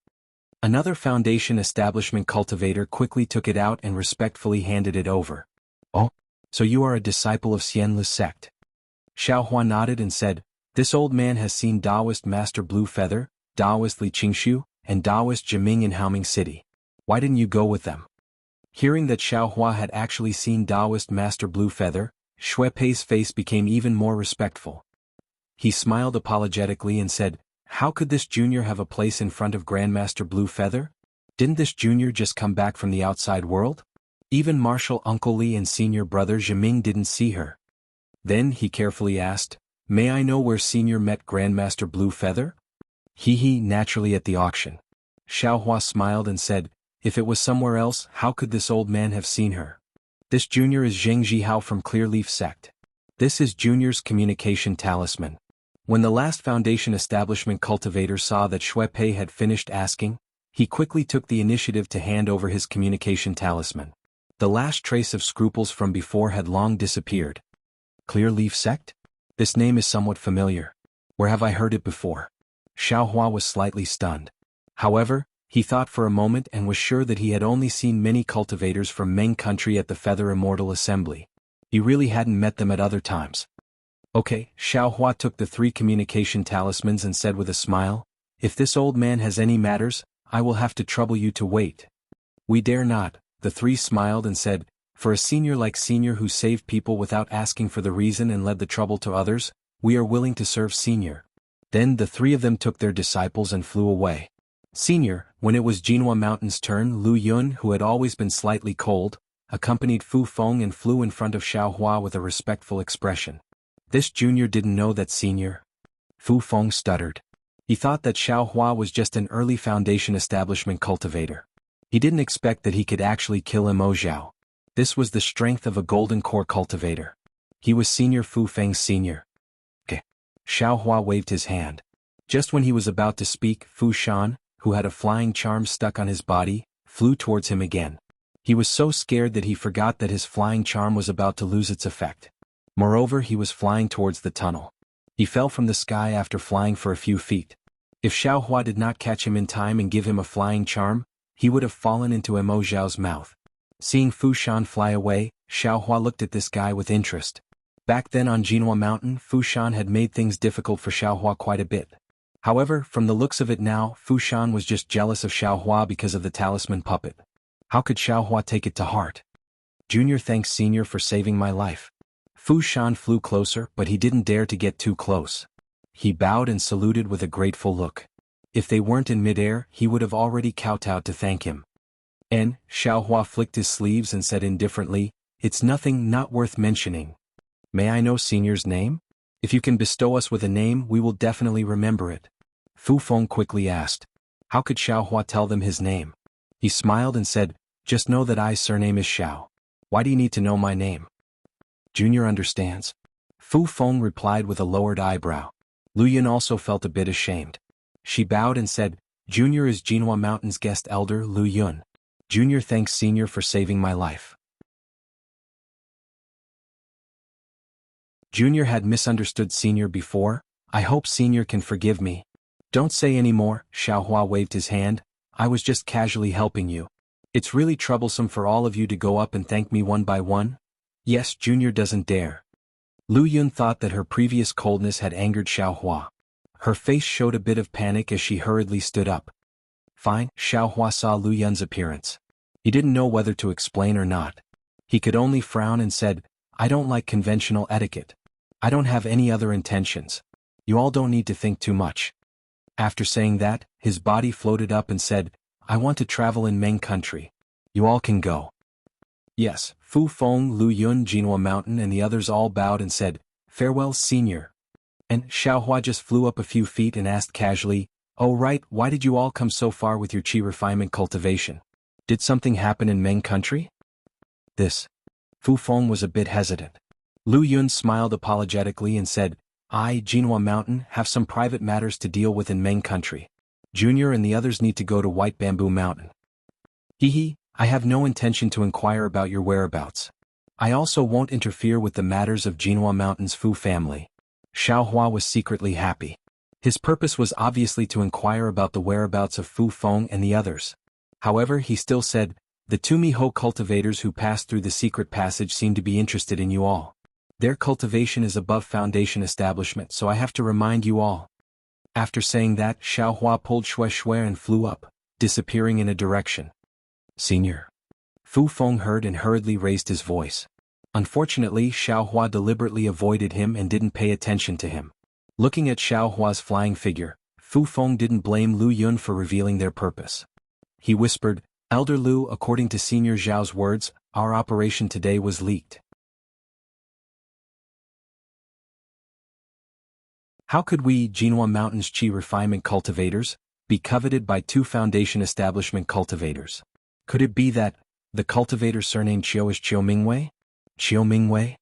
Another foundation establishment cultivator quickly took it out and respectfully handed it over. Oh, so you are a disciple of Xianli sect. Xiao Hua nodded and said, This old man has seen Taoist Master Blue Feather, Taoist Li Qingshu, and Taoist Jiming in Haoming City. Why didn't you go with them? Hearing that Xiao Hua had actually seen Taoist Master Blue Feather, Shui Pei's face became even more respectful. He smiled apologetically and said, How could this Junior have a place in front of Grandmaster Blue Feather? Didn't this Junior just come back from the outside world? Even Marshal Uncle Li and Senior Brother Jiming didn't see her. Then he carefully asked, May I know where Senior met Grandmaster Blue Feather? Naturally at the auction. Xiao Hua smiled and said, If it was somewhere else, how could this old man have seen her? This Junior is Zheng Jihao from Clearleaf sect. This is Junior's communication talisman. When the last foundation establishment cultivator saw that Shui Pei had finished asking, he quickly took the initiative to hand over his communication talisman. The last trace of scruples from before had long disappeared. Clearleaf sect? This name is somewhat familiar. Where have I heard it before? Xiao Hua was slightly stunned. However, he thought for a moment and was sure that he had only seen many cultivators from Ming country at the Feather Immortal Assembly. He really hadn't met them at other times. Okay, Xiao Hua took the 3 communication talismans and said with a smile, If this old man has any matters, I will have to trouble you to wait. We dare not, the 3 smiled and said, For a senior like Senior who saved people without asking for the reason and led the trouble to others, we are willing to serve Senior. Then the 3 of them took their disciples and flew away. Senior, when it was Jinhua Mountain's turn, Lu Yun, who had always been slightly cold, accompanied Fu Feng and flew in front of Xiao Hua with a respectful expression. This Junior didn't know that Senior. Fu Feng stuttered. He thought that Xiao Hua was just an early foundation establishment cultivator. He didn't expect that he could actually kill Mo Zhao. This was the strength of a golden core cultivator. He was Senior Fu Feng's senior. Okay. Xiao Hua waved his hand. Just when he was about to speak, Fu Shan, who had a flying charm stuck on his body, flew towards him again. He was so scared that he forgot that his flying charm was about to lose its effect. Moreover, he was flying towards the tunnel. He fell from the sky after flying for a few feet. If Xiao Hua did not catch him in time and give him a flying charm, he would have fallen into Mo Zhao's mouth. Seeing Fu Shan fly away, Xiao Hua looked at this guy with interest. Back then on Jinhua Mountain, Fu Shan had made things difficult for Xiao Hua quite a bit. However, from the looks of it now, Fu Shan was just jealous of Xiaohua because of the talisman puppet. How could Xiaohua take it to heart? Junior thanks Senior for saving my life. Fu Shan flew closer, but he didn't dare to get too close. He bowed and saluted with a grateful look. If they weren't in midair, he would have already kowtowed to thank him. Xiaohua flicked his sleeves and said indifferently, "It's nothing, not worth mentioning. May I know Senior's name? If you can bestow us with a name, we will definitely remember it." Fu Feng quickly asked. How could Xiaohua tell them his name? He smiled and said, "Just know that my surname is Xiao. Why do you need to know my name?" Junior understands. Fu Feng replied with a lowered eyebrow. Lu Yun also felt a bit ashamed. She bowed and said, "Junior is Jinhua Mountain's guest elder Lu Yun. Junior thanks Senior for saving my life." Junior had misunderstood Senior before. "I hope Senior can forgive me." "Don't say any more," Xiaohua waved his hand. "I was just casually helping you. It's really troublesome for all of you to go up and thank me one by one." "Yes, Junior doesn't dare." Lu Yun thought that her previous coldness had angered Xiaohua. Her face showed a bit of panic as she hurriedly stood up. "Fine." Xiaohua saw Lu Yun's appearance. He didn't know whether to explain or not. He could only frown and said, "I don't like conventional etiquette. I don't have any other intentions. You all don't need to think too much." After saying that, his body floated up and said, "I want to travel in Meng country. You all can go." Yes, Fu Feng, Lu Yun, Jinhua Mountain and the others all bowed and said, "Farewell, Senior." And Xiaohua just flew up a few feet and asked casually, "Oh right, why did you all come so far with your qi refinement cultivation? Did something happen in Meng country?" Fu Feng was a bit hesitant. Lu Yun smiled apologetically and said, "I, Jinhua Mountain, have some private matters to deal with in Meng country. Junior and the others need to go to White Bamboo Mountain." I have no intention to inquire about your whereabouts. I also won't interfere with the matters of Jinhua Mountain's Fu family." Xiaohua was secretly happy. His purpose was obviously to inquire about the whereabouts of Fu Feng and the others. However, he still said, "The two Miho cultivators who passed through the secret passage seem to be interested in you all. Their cultivation is above foundation establishment, so I have to remind you all." After saying that, Xiaohua pulled Shui and flew up, disappearing in a direction. "Senior." Fu Feng heard and hurriedly raised his voice. Unfortunately, Xiaohua deliberately avoided him and didn't pay attention to him. Looking at Xiaohua's flying figure, Fu Feng didn't blame Lu Yun for revealing their purpose. He whispered, "Elder Lu, according to Senior Zhao's words, our operation today was leaked. How could we, Jinhua Mountain's qi refinement cultivators, be coveted by two foundation establishment cultivators? Could it be that the cultivator surnamed Qiu is Qiu Mingwei? Qiu Mingwei?"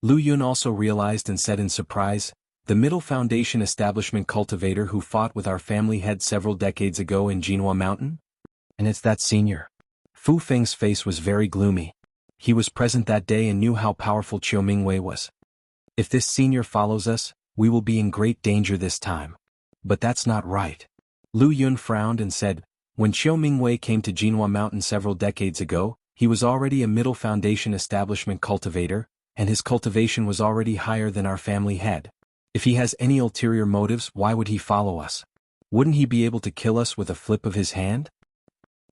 Lu Yun also realized and said in surprise, "The middle foundation establishment cultivator who fought with our family head several decades ago in Jinhua Mountain? And it's that Senior." Fu Feng's face was very gloomy. He was present that day and knew how powerful Qiu Mingwei was. "If this Senior follows us, we will be in great danger this time. But that's not right." Lu Yun frowned and said, "When Qiu Mingwei came to Jinhua Mountain several decades ago, he was already a middle foundation establishment cultivator, and his cultivation was already higher than our family head. If he has any ulterior motives, why would he follow us? Wouldn't he be able to kill us with a flip of his hand?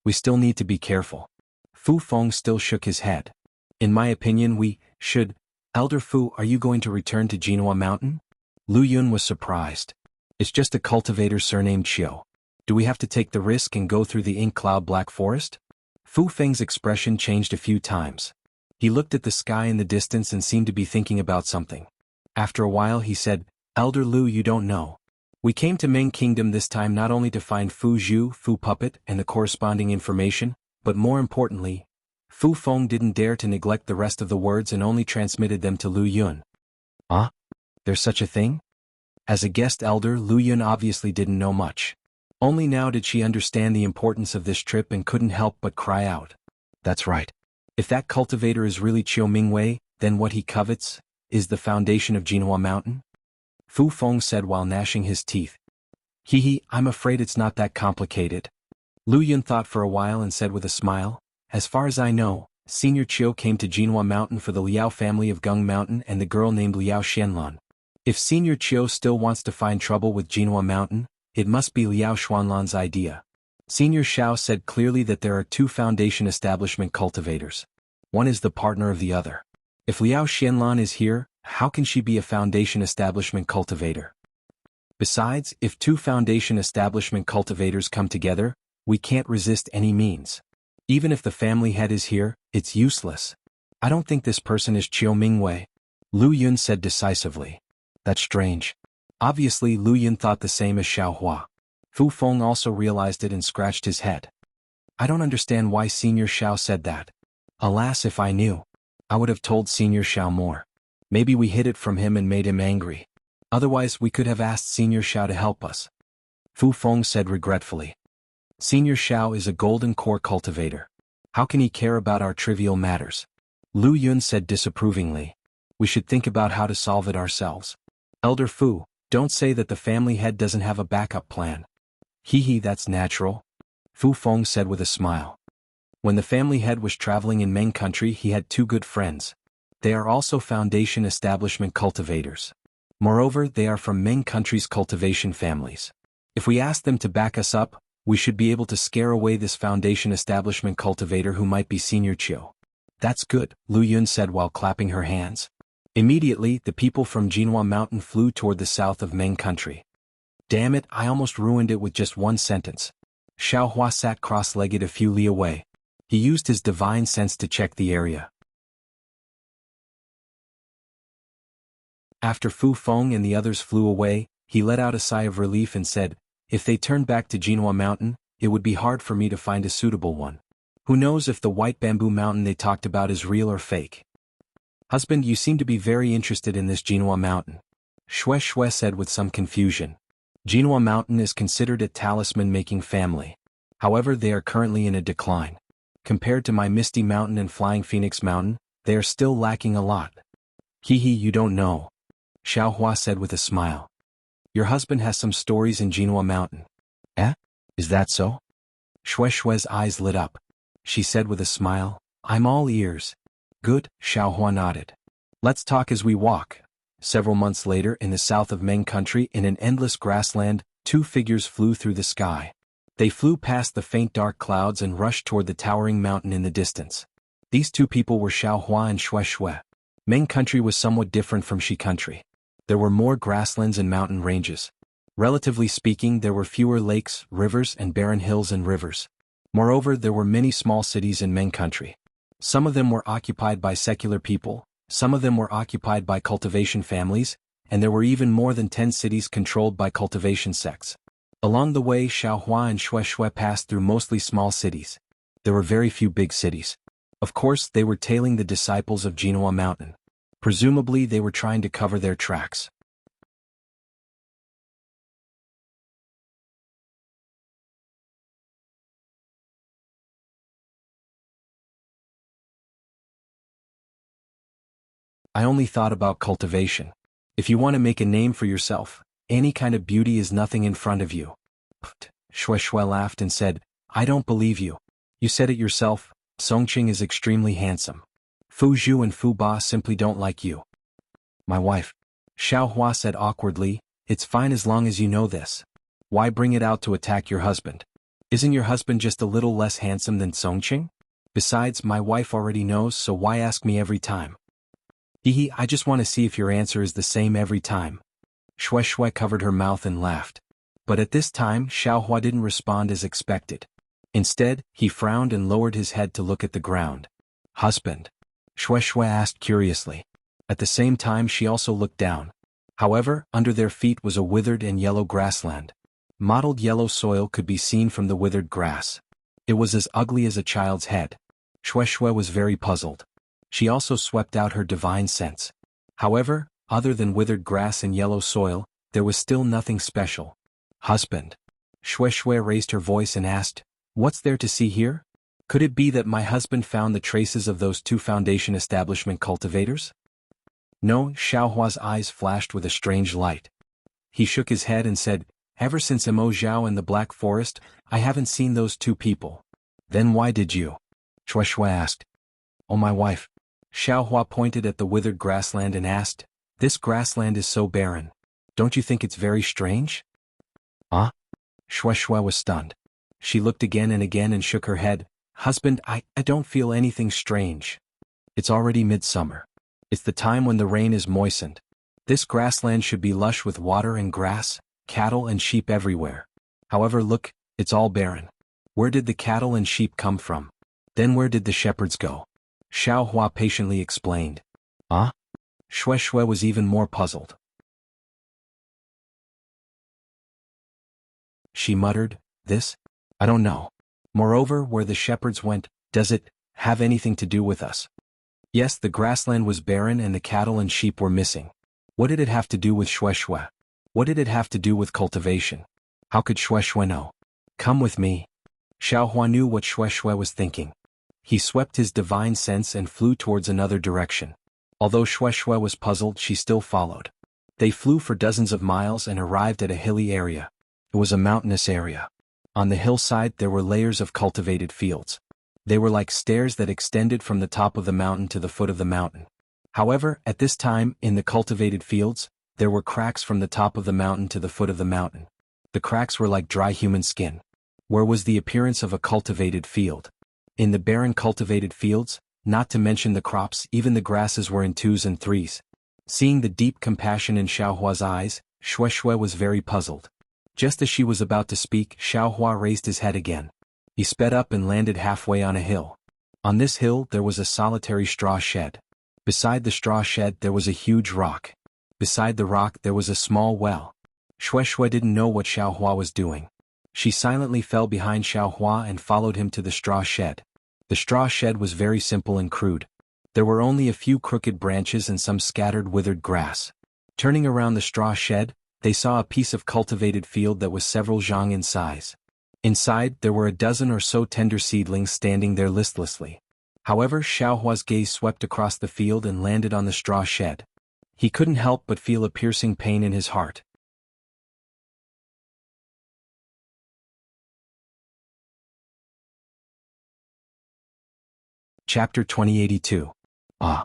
We still need to be careful." Fu Feng still shook his head. "In my opinion we should. Elder Fu, are you going to return to Jinhua Mountain?" Lu Yun was surprised. "It's just a cultivator surnamed Qiu. Do we have to take the risk and go through the ink cloud black forest?" Fu Feng's expression changed a few times. He looked at the sky in the distance and seemed to be thinking about something. After a while he said, "Elder Lu, you don't know. We came to Ming Kingdom this time not only to find Fu Zhu, Fu Puppet and the corresponding information, but more importantly, Fu Feng didn't dare to neglect the rest of the words and only transmitted them to Lu Yun." "Huh? There's such a thing?" As a guest elder, Lu Yun obviously didn't know much. Only now did she understand the importance of this trip and couldn't help but cry out. "That's right. If that cultivator is really Qiu Mingwei, then what he covets is the foundation of Jinhua Mountain?" Fu Feng said while gnashing his teeth. I'm afraid it's not that complicated." Lu Yun thought for a while and said with a smile, "As far as I know, Senior Qiu came to Jinhua Mountain for the Liao family of Gung Mountain and the girl named Liao Xianlan. If Senior Qiu still wants to find trouble with Jinhua Mountain, It must be Liao Xuanlan's idea. Senior Xiao said clearly that there are two foundation establishment cultivators. One is the partner of the other. If Liao Xianlan is here, how can she be a foundation establishment cultivator? Besides, if two foundation establishment cultivators come together, we can't resist any means. Even if the family head is here, it's useless. I don't think this person is Chiu Mingwei, Lu Yun said decisively. That's strange. Obviously Lu Yun thought the same as Xiao Hua. Fu Feng also realized it and scratched his head. I don't understand why Senior Xiao said that. Alas, if I knew, I would have told Senior Xiao more. Maybe we hid it from him and made him angry. Otherwise we could have asked Senior Xiao to help us. Fu Feng said regretfully. Senior Xiao is a golden core cultivator. How can he care about our trivial matters? Lu Yun said disapprovingly. We should think about how to solve it ourselves. Elder Fu, don't say that the family head doesn't have a backup plan. Hee, that's natural, Fu Feng said with a smile. When the family head was traveling in Meng country, he had two good friends. They are also foundation establishment cultivators. Moreover, they are from Meng country's cultivation families. If we ask them to back us up, we should be able to scare away this foundation establishment cultivator who might be Senior Chiu. That's good, Lu Yun said while clapping her hands. Immediately, the people from Jinhua Mountain flew toward the south of Meng country. Damn it, I almost ruined it with just one sentence. Xiao Hua sat cross-legged a few li away. He used his divine sense to check the area. After Fu Feng and the others flew away, he let out a sigh of relief and said, if they turn back to Jinhua Mountain, it would be hard for me to find a suitable one. Who knows if the white bamboo mountain they talked about is real or fake? Husband, you seem to be very interested in this Jinhua Mountain, Shue said with some confusion. Jinhua Mountain is considered a talisman-making family. However, they are currently in a decline. Compared to my Misty Mountain and Flying Phoenix Mountain, they are still lacking a lot. Hee, you don't know, Xiao Hua said with a smile. Your husband has some stories in Jinhua Mountain. Eh? Is that so? Shue's eyes lit up. She said with a smile, I'm all ears. Good, Xiao Hua nodded. Let's talk as we walk. Several months later, in the south of Meng country, in an endless grassland, two figures flew through the sky. They flew past the faint dark clouds and rushed toward the towering mountain in the distance. These two people were Xiao Hua and Shue. Meng country was somewhat different from Shi country. There were more grasslands and mountain ranges. Relatively speaking, there were fewer lakes, rivers, and barren hills and rivers. Moreover, there were many small cities in Meng country. Some of them were occupied by secular people, some of them were occupied by cultivation families, and there were even more than 10 cities controlled by cultivation sects. Along the way, Xiao Hua and Shue passed through mostly small cities. There were very few big cities. Of course, they were tailing the disciples of Jinhua Mountain. Presumably, they were trying to cover their tracks. I only thought about cultivation. If you want to make a name for yourself, any kind of beauty is nothing in front of you. Shue laughed and said, I don't believe you. You said it yourself, Songqing is extremely handsome. Fu Zhu and Fu Ba simply don't like you. My wife. Xiao Hua said awkwardly, it's fine as long as you know this. Why bring it out to attack your husband? Isn't your husband just a little less handsome than Songqing? Besides, my wife already knows, so why ask me every time? I just want to see if your answer is the same every time. Shue covered her mouth and laughed. But at this time, Xiao Hua didn't respond as expected. Instead, he frowned and lowered his head to look at the ground. Husband? Shue asked curiously. At the same time, she also looked down. However, under their feet was a withered and yellow grassland. Mottled yellow soil could be seen from the withered grass. It was as ugly as a child's head. Shue was very puzzled. She also swept out her divine sense. However, other than withered grass and yellow soil, there was still nothing special. Husband? Shue raised her voice and asked, what's there to see here? Could it be that my husband found the traces of those two foundation establishment cultivators? No, Xiao Hua's eyes flashed with a strange light. He shook his head and said, ever since Mo Zhao and the Black Forest, I haven't seen those two people. Then why did you? Shue asked. Oh, my wife. Xiao Hua pointed at the withered grassland and asked, this grassland is so barren. Don't you think it's very strange? Huh? Shui was stunned. She looked again and again and shook her head. Husband, I don't feel anything strange. It's already midsummer. It's the time when the rain is moistened. This grassland should be lush with water and grass, cattle and sheep everywhere. However, look, it's all barren. Where did the cattle and sheep come from? Then where did the shepherds go? Xiaohua patiently explained. Huh? Shui was even more puzzled. She muttered, this? I don't know. Moreover, where the shepherds went, does it have anything to do with us? Yes, the grassland was barren and the cattle and sheep were missing. What did it have to do with Shui? What did it have to do with cultivation? How could Shui know? Come with me. Xiaohua knew what Shui was thinking. He swept his divine sense and flew towards another direction. Although Shui was puzzled, she still followed. They flew for dozens of miles and arrived at a hilly area. It was a mountainous area. On the hillside there were layers of cultivated fields. They were like stairs that extended from the top of the mountain to the foot of the mountain. However, at this time, in the cultivated fields, there were cracks from the top of the mountain to the foot of the mountain. The cracks were like dry human skin. Where was the appearance of a cultivated field? In the barren cultivated fields, not to mention the crops, even the grasses were in 2s and 3s. Seeing the deep compassion in Xiaohua's eyes, Shui was very puzzled. Just as she was about to speak, Xiaohua raised his head again. He sped up and landed halfway on a hill. On this hill there was a solitary straw shed. Beside the straw shed there was a huge rock. Beside the rock there was a small well. Shui didn't know what Xiaohua was doing. She silently fell behind Xiaohua and followed him to the straw shed. The straw shed was very simple and crude. There were only a few crooked branches and some scattered withered grass. Turning around the straw shed, they saw a piece of cultivated field that was several zhang in size. Inside, there were a dozen or so tender seedlings standing there listlessly. However, Xiaohua's gaze swept across the field and landed on the straw shed. He couldn't help but feel a piercing pain in his heart. Chapter 2082. Ah.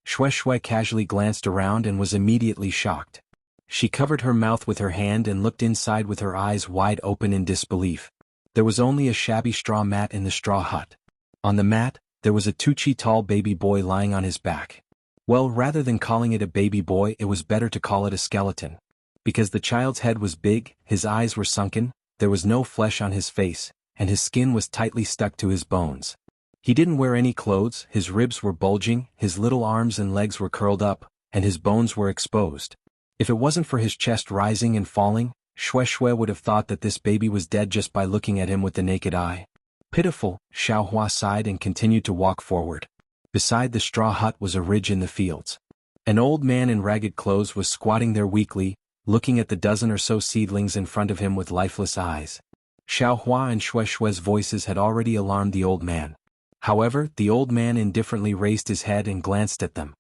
Shui casually glanced around and was immediately shocked. She covered her mouth with her hand and looked inside with her eyes wide open in disbelief. There was only a shabby straw mat in the straw hut. On the mat, there was a 2-chi tall baby boy lying on his back. Well, rather than calling it a baby boy, it was better to call it a skeleton. Because the child's head was big, his eyes were sunken, there was no flesh on his face, and his skin was tightly stuck to his bones. He didn't wear any clothes, his ribs were bulging, his little arms and legs were curled up, and his bones were exposed. If it wasn't for his chest rising and falling, Shui would have thought that this baby was dead just by looking at him with the naked eye. Pitiful, Xiaohua sighed and continued to walk forward. Beside the straw hut was a ridge in the fields. An old man in ragged clothes was squatting there weakly, looking at the dozen or so seedlings in front of him with lifeless eyes. Xiaohua and Shui's voices had already alarmed the old man. However, the old man indifferently raised his head and glanced at them.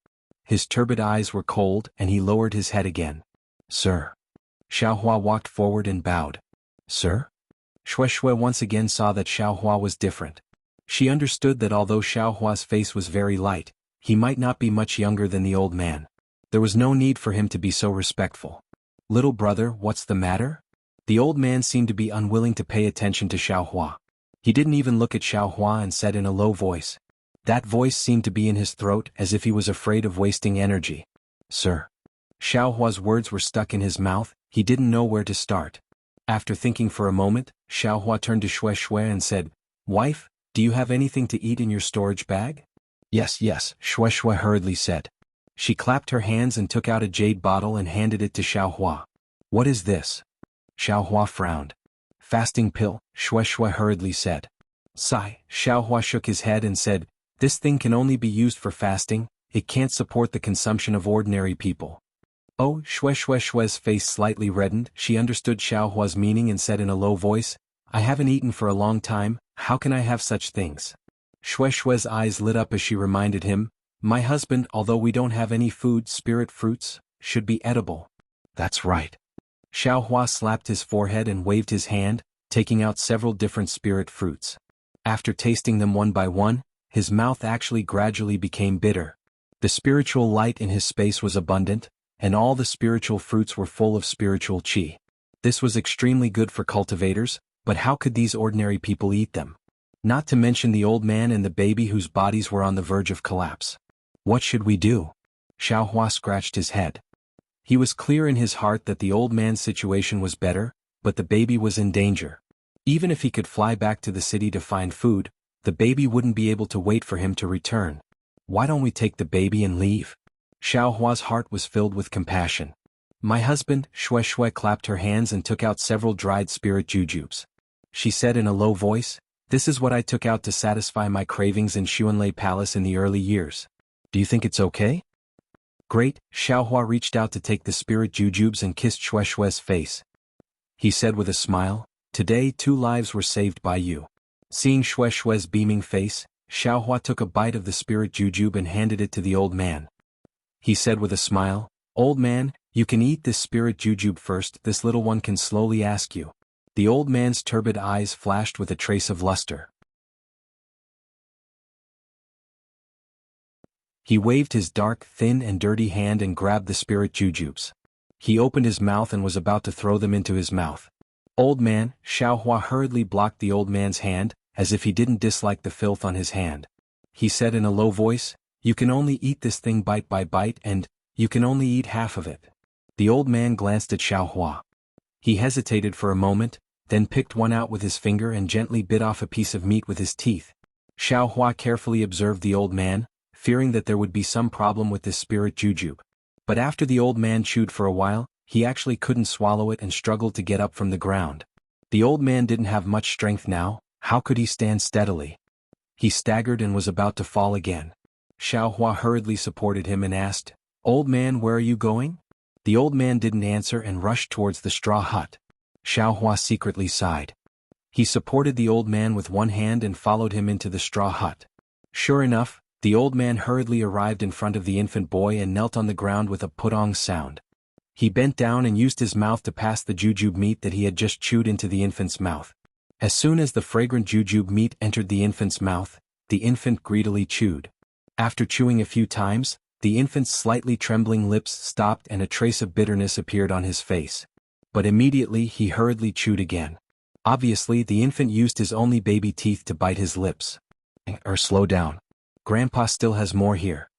His turbid eyes were cold, and he lowered his head again. Sir. Xiaohua walked forward and bowed. Sir? Shui once again saw that Xiaohua was different. She understood that although Xiaohua's face was very light, he might not be much younger than the old man. There was no need for him to be so respectful. Little brother, what's the matter? The old man seemed to be unwilling to pay attention to Xiaohua. He didn't even look at Xiaohua and said in a low voice. That voice seemed to be in his throat as if he was afraid of wasting energy. Sir. Xiaohua's words were stuck in his mouth, he didn't know where to start. After thinking for a moment, Xiaohua turned to Shui and said, Wife, do you have anything to eat in your storage bag? Yes, Shui hurriedly said. She clapped her hands and took out a jade bottle and handed it to Xiaohua. What is this? Xiaohua frowned. Fasting pill, Shui hurriedly said. Sigh, Xiaohua shook his head and said, This thing can only be used for fasting, it can't support the consumption of ordinary people. Oh, Shui's face slightly reddened, she understood Xiaohua's meaning and said in a low voice, I haven't eaten for a long time, how can I have such things? Shui's eyes lit up as she reminded him, My husband, although we don't have any food, spirit fruits, should be edible. That's right. Xiaohua slapped his forehead and waved his hand, taking out several different spirit fruits. After tasting them one by one, his mouth actually gradually became bitter. The spiritual light in his space was abundant, and all the spiritual fruits were full of spiritual qi. This was extremely good for cultivators, but how could these ordinary people eat them? Not to mention the old man and the baby whose bodies were on the verge of collapse. What should we do? Xiaohua scratched his head. He was clear in his heart that the old man's situation was better, but the baby was in danger. Even if he could fly back to the city to find food, the baby wouldn't be able to wait for him to return. Why don't we take the baby and leave? Xiaohua's heart was filled with compassion. My husband, Shui clapped her hands and took out several dried spirit jujubes. She said in a low voice, "This is what I took out to satisfy my cravings in Xuanlei Palace in the early years. Do you think it's okay?" Great. Xiaohua reached out to take the spirit jujubes and kissed Shui's face. He said with a smile, "Today 2 lives were saved by you." Seeing Shui's beaming face, Xiaohua took a bite of the spirit jujube and handed it to the old man. He said with a smile, "Old man, you can eat this spirit jujube first, this little one can slowly ask you." The old man's turbid eyes flashed with a trace of luster. He waved his dark, thin and dirty hand and grabbed the spirit jujubes. He opened his mouth and was about to throw them into his mouth. "Old man," Xiaohua hurriedly blocked the old man's hand, as if he didn't dislike the filth on his hand. He said in a low voice, "You can only eat this thing bite by bite and, you can only eat half of it." The old man glanced at Xiaohua. He hesitated for a moment, then picked one out with his finger and gently bit off a piece of meat with his teeth. Xiaohua carefully observed the old man, fearing that there would be some problem with this spirit jujube. But after the old man chewed for a while, he actually couldn't swallow it and struggled to get up from the ground. The old man didn't have much strength now, how could he stand steadily? He staggered and was about to fall again. Xiaohua hurriedly supported him and asked, "Old man, where are you going?" The old man didn't answer and rushed towards the straw hut. Xiaohua secretly sighed. He supported the old man with one hand and followed him into the straw hut. Sure enough, the old man hurriedly arrived in front of the infant boy and knelt on the ground with a putong sound. He bent down and used his mouth to pass the jujube meat that he had just chewed into the infant's mouth. As soon as the fragrant jujube meat entered the infant's mouth, the infant greedily chewed. After chewing a few times, the infant's slightly trembling lips stopped and a trace of bitterness appeared on his face. But immediately he hurriedly chewed again. Obviously the infant used his only baby teeth to bite his lips. Slow down. Grandpa still has more here,"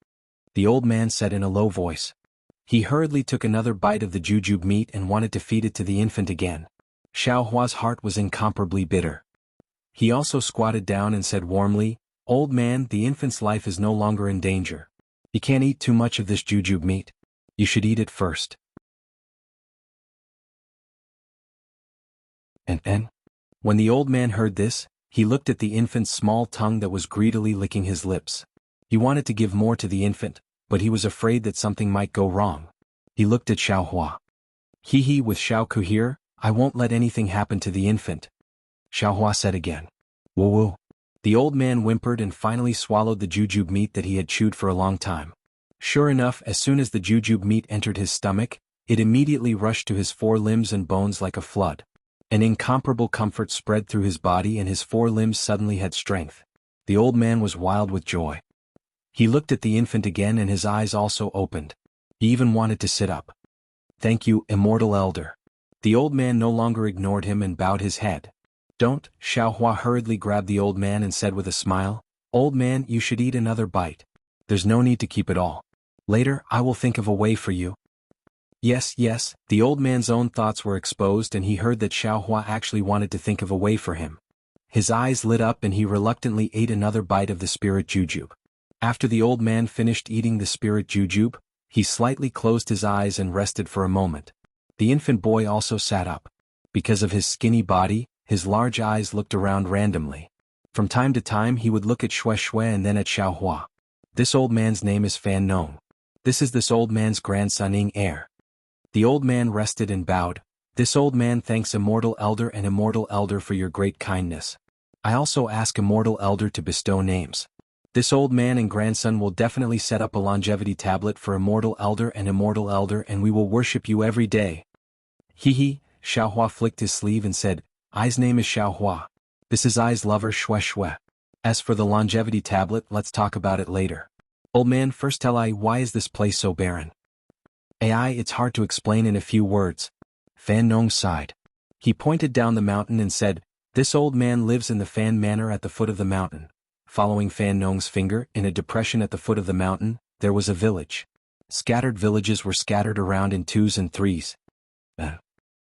the old man said in a low voice. He hurriedly took another bite of the jujube meat and wanted to feed it to the infant again. Xiaohua's heart was incomparably bitter. He also squatted down and said warmly, "Old man, the infant's life is no longer in danger. You can't eat too much of this jujube meat. You should eat it first." And when the old man heard this, he looked at the infant's small tongue that was greedily licking his lips. He wanted to give more to the infant, but he was afraid that something might go wrong. He looked at Xiaohua. "He with Xiaoku here, I won't let anything happen to the infant," Xiaohua said again. "Woo." The old man whimpered and finally swallowed the jujube meat that he had chewed for a long time. Sure enough, as soon as the jujube meat entered his stomach, it immediately rushed to his 4 limbs and bones like a flood. An incomparable comfort spread through his body and his 4 limbs suddenly had strength. The old man was wild with joy. He looked at the infant again and his eyes also opened. He even wanted to sit up. "Thank you, immortal elder." The old man no longer ignored him and bowed his head. "Don't," Xiaohua hurriedly grabbed the old man and said with a smile, "Old man, you should eat another bite. There's no need to keep it all. Later, I will think of a way for you." Yes, the old man's own thoughts were exposed and he heard that Xiaohua actually wanted to think of a way for him. His eyes lit up and he reluctantly ate another bite of the spirit jujube. After the old man finished eating the spirit jujube, he slightly closed his eyes and rested for a moment. The infant boy also sat up. Because of his skinny body, his large eyes looked around randomly. From time to time he would look at Shui and then at Xiaohua. This old man's name is Fan Nong. This is this old man's grandson Ing Heir. The old man rested and bowed. "This old man thanks Immortal Elder and Immortal Elder for your great kindness. I also ask Immortal Elder to bestow names. This old man and grandson will definitely set up a longevity tablet for Immortal Elder and we will worship you every day." Xiaohua flicked his sleeve and said, "I's name is Xiaohua. This is I's lover Shui. As for the longevity tablet, let's talk about it later. Old man, first tell I, why is this place so barren?" "Ai, it's hard to explain in a few words. Fan Nong sighed. He pointed down the mountain and said, "This old man lives in the Fan Manor at the foot of the mountain." Following Fan Nong's finger, in a depression at the foot of the mountain, there was a village. Scattered villages were scattered around in twos and threes.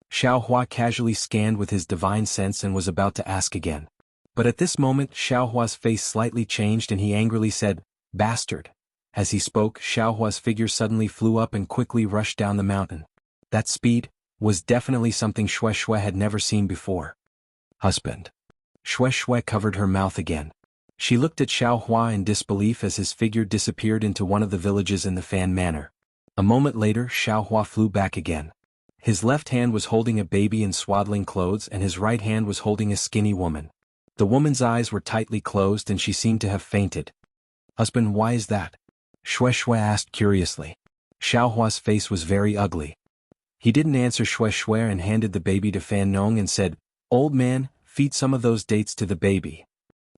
Xiao Hua casually scanned with his divine sense and was about to ask again. But at this moment Xiao Hua's face slightly changed and he angrily said, "Bastard." As he spoke, Xiao Hua's figure suddenly flew up and quickly rushed down the mountain. That speed was definitely something Xue Xue had never seen before. Husband. Xue Xue covered her mouth again. She looked at Xiao Hua in disbelief as his figure disappeared into one of the villages in the Fan Manor. A moment later Xiao Hua flew back again. His left hand was holding a baby in swaddling clothes and his right hand was holding a skinny woman. The woman's eyes were tightly closed and she seemed to have fainted. "Husband, why is that?" Xue Xue asked curiously. Xiao Hua's face was very ugly. He didn't answer Xue Xue and handed the baby to Fan Nong and said, "Old man, feed some of those dates to the baby."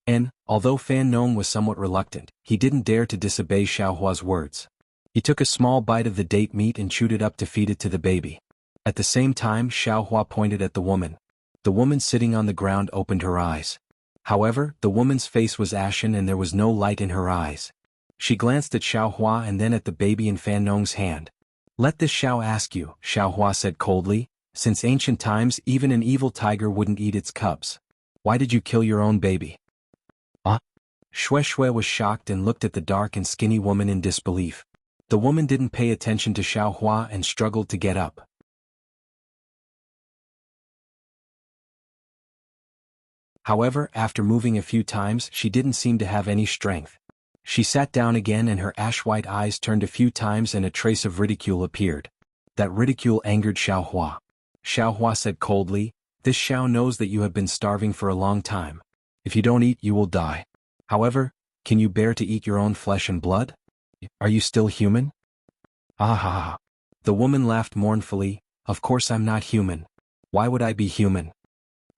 And, although Fan Nong was somewhat reluctant, he didn't dare to disobey Xiao Hua's words. He took a small bite of the date meat and chewed it up to feed it to the baby. At the same time Xiao Hua pointed at the woman. The woman sitting on the ground opened her eyes. However, the woman's face was ashen and there was no light in her eyes. She glanced at Xiao Hua and then at the baby in Fan Nong's hand. "Let this Xiao ask you," Xiao Hua said coldly, "since ancient times even an evil tiger wouldn't eat its cubs. Why did you kill your own baby?" Xue Xue was shocked and looked at the dark and skinny woman in disbelief. The woman didn't pay attention to Xiao Hua and struggled to get up. However, after moving a few times she didn't seem to have any strength. She sat down again and her ash-white eyes turned a few times and a trace of ridicule appeared. That ridicule angered Xiao Hua. Xiao Hua said coldly, "This Xiao knows that you have been starving for a long time. If you don't eat you will die. However, can you bear to eat your own flesh and blood? Are you still human?" "Ah ha ha." The woman laughed mournfully, "Of course I'm not human. Why would I be human?"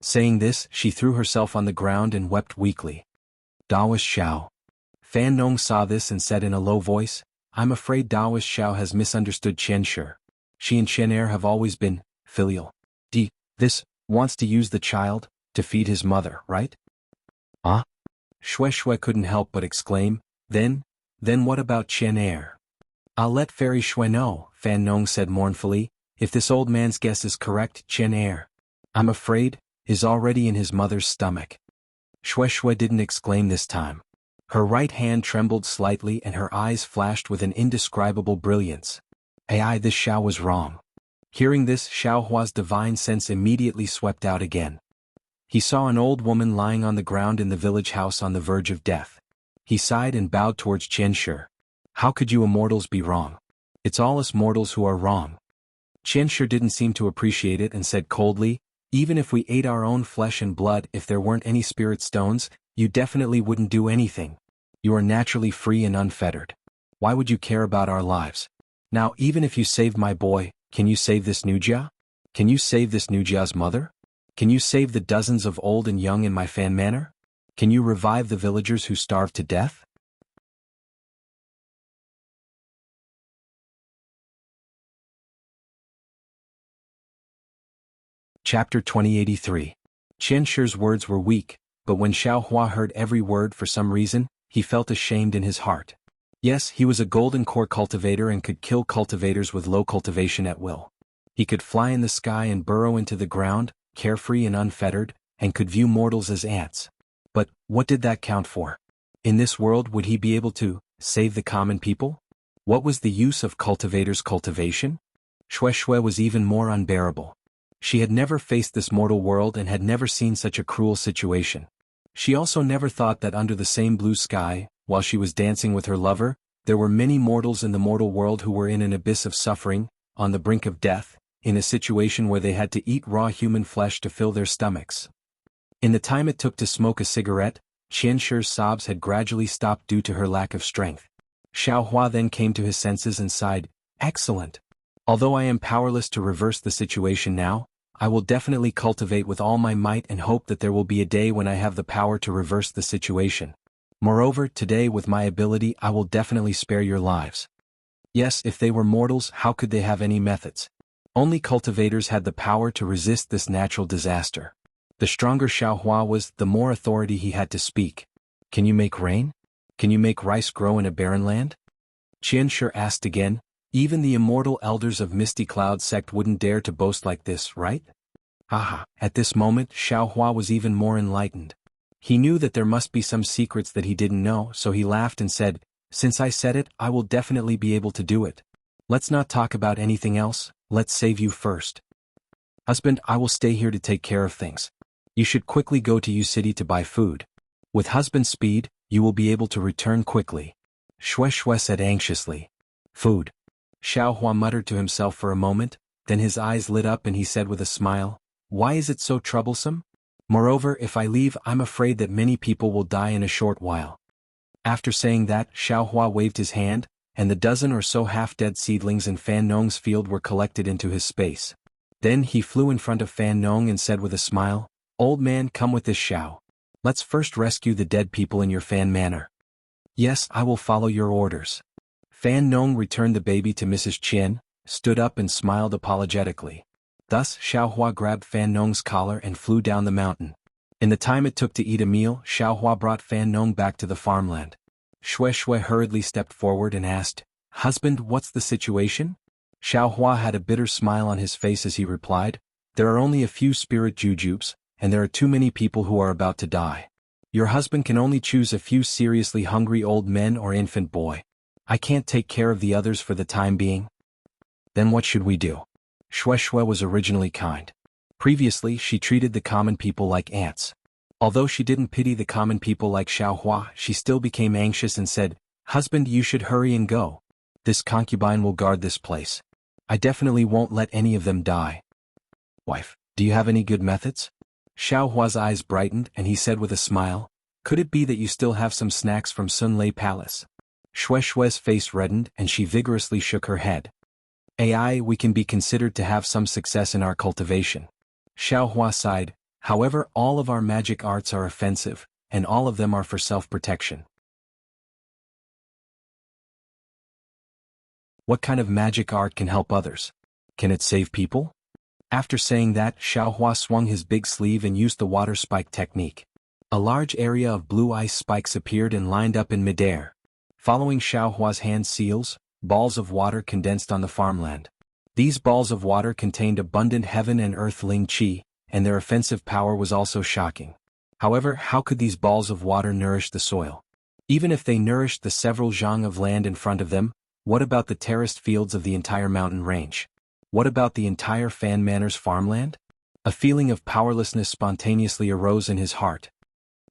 Saying this, she threw herself on the ground and wept weakly. Daoist Xiao. Fan Nong saw this and said in a low voice, "I'm afraid Daoist Xiao has misunderstood Qian Shi. She and Qian Er have always been filial. This wants to use the child to feed his mother, right?" Xue Xue couldn't help but exclaim, Then what about Qian Er?" "I'll let Fairy Xue know," Fan Nong said mournfully. "If this old man's guess is correct, Qian Er, I'm afraid, is already in his mother's stomach." Xue Xue didn't exclaim this time. Her right hand trembled slightly and her eyes flashed with an indescribable brilliance. This Xiao was wrong. Hearing this, Xiao Hua's divine sense immediately swept out again. He saw an old woman lying on the ground in the village house on the verge of death. He sighed and bowed towards Qian Shi. "How could you immortals be wrong? It's all us mortals who are wrong." Qian Shi didn't seem to appreciate it and said coldly, "Even if we ate our own flesh and blood, if there weren't any spirit stones, you definitely wouldn't do anything. You are naturally free and unfettered. Why would you care about our lives? Now even if you saved my boy, can you save this Nujia? Can you save this Nujia's mother? Can you save the dozens of old and young in my Fan Manor? Can you revive the villagers who starved to death?" Chapter 2083. Qian Shi's words were weak, but when Xiao Hua heard every word for some reason, he felt ashamed in his heart. Yes, he was a golden core cultivator and could kill cultivators with low cultivation at will. He could fly in the sky and burrow into the ground, carefree and unfettered, and could view mortals as ants. But, what did that count for? In this world would he be able to save the common people? What was the use of cultivators' cultivation? Xue Xue was even more unbearable. She had never faced this mortal world and had never seen such a cruel situation. She also never thought that under the same blue sky, while she was dancing with her lover, there were many mortals in the mortal world who were in an abyss of suffering, on the brink of death, in a situation where they had to eat raw human flesh to fill their stomachs. In the time it took to smoke a cigarette, Qian Shi's sobs had gradually stopped due to her lack of strength. Xiao Hua then came to his senses and sighed, "Excellent. Although I am powerless to reverse the situation now, I will definitely cultivate with all my might and hope that there will be a day when I have the power to reverse the situation. Moreover, today with my ability I will definitely spare your lives." Yes, if they were mortals, how could they have any methods? Only cultivators had the power to resist this natural disaster. The stronger Xiaohua was, the more authority he had to speak. Can you make rain? Can you make rice grow in a barren land? Qianshi asked again. Even the immortal elders of Misty Cloud sect wouldn't dare to boast like this, right? Aha! At this moment, Xiaohua was even more enlightened. He knew that there must be some secrets that he didn't know, so he laughed and said, "Since I said it, I will definitely be able to do it. Let's not talk about anything else, let's save you first. Husband, I will stay here to take care of things. You should quickly go to U City to buy food. With husband's speed, you will be able to return quickly." Shui said anxiously. Food. Xiaohua muttered to himself for a moment, then his eyes lit up and he said with a smile, "Why is it so troublesome? Moreover, if I leave, I'm afraid that many people will die in a short while." After saying that, Xiaohua waved his hand, and the dozen or so half-dead seedlings in Fan Nong's field were collected into his space. Then he flew in front of Fan Nong and said with a smile, "Old man, come with this Xiao. Let's first rescue the dead people in your Fan Manor." "Yes, I will follow your orders." Fan Nong returned the baby to Mrs. Qian, stood up and smiled apologetically. Thus Xiaohua grabbed Fan Nong's collar and flew down the mountain. In the time it took to eat a meal, Xiaohua brought Fan Nong back to the farmland. Shui hurriedly stepped forward and asked, "Husband, what's the situation?" Xiaohua had a bitter smile on his face as he replied, "There are only a few spirit jujubes, and there are too many people who are about to die. Your husband can only choose a few seriously hungry old men or infant boy. I can't take care of the others for the time being." "Then what should we do?" Shui was originally kind. Previously, she treated the common people like ants. Although she didn't pity the common people like Xiaohua, she still became anxious and said, "Husband, you should hurry and go. This concubine will guard this place. I definitely won't let any of them die." "Wife, do you have any good methods?" Xiaohua's eyes brightened and he said with a smile, "Could it be that you still have some snacks from Sun Lei Palace?" Shui's face reddened and she vigorously shook her head. "AI, we can be considered to have some success in our cultivation." Xiaohua sighed, "However, all of our magic arts are offensive, and all of them are for self-protection." "What kind of magic art can help others? Can it save people?" After saying that, Xiaohua swung his big sleeve and used the water spike technique. A large area of blue ice spikes appeared and lined up in midair. Following Xiaohua's hand seals, balls of water condensed on the farmland. These balls of water contained abundant heaven and earth ling qi, and their offensive power was also shocking. However, how could these balls of water nourish the soil? Even if they nourished the several zhang of land in front of them, what about the terraced fields of the entire mountain range? What about the entire Fan Manor's farmland? A feeling of powerlessness spontaneously arose in his heart.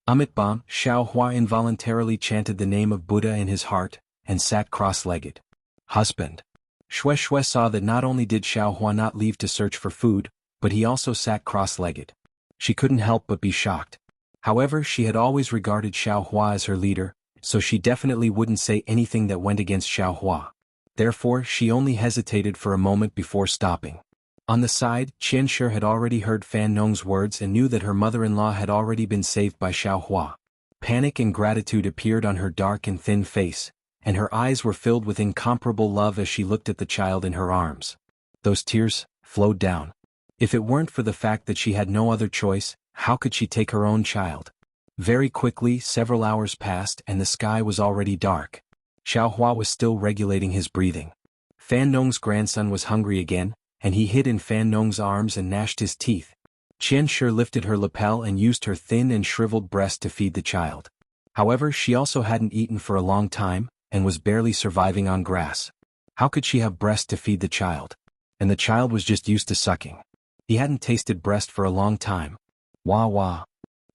Amitabha, Xiaohua involuntarily chanted the name of Buddha in his heart, and sat cross-legged. "Husband." Shui saw that not only did Xiaohua not leave to search for food, but he also sat cross-legged. She couldn't help but be shocked. However, she had always regarded Xiaohua as her leader, so she definitely wouldn't say anything that went against Xiaohua. Therefore, she only hesitated for a moment before stopping. On the side, Qianshi had already heard Fan Nong's words and knew that her mother-in-law had already been saved by Xiaohua. Panic and gratitude appeared on her dark and thin face, and her eyes were filled with incomparable love as she looked at the child in her arms. Those tears flowed down. If it weren't for the fact that she had no other choice, how could she take her own child? Very quickly, several hours passed and the sky was already dark. Xiaohua was still regulating his breathing. Fan Nong's grandson was hungry again, and he hid in Fan Nong's arms and gnashed his teeth. Qianshi lifted her lapel and used her thin and shriveled breast to feed the child. However, she also hadn't eaten for a long time, and was barely surviving on grass. How could she have breast to feed the child? And the child was just used to sucking. He hadn't tasted breast for a long time. Wah wah.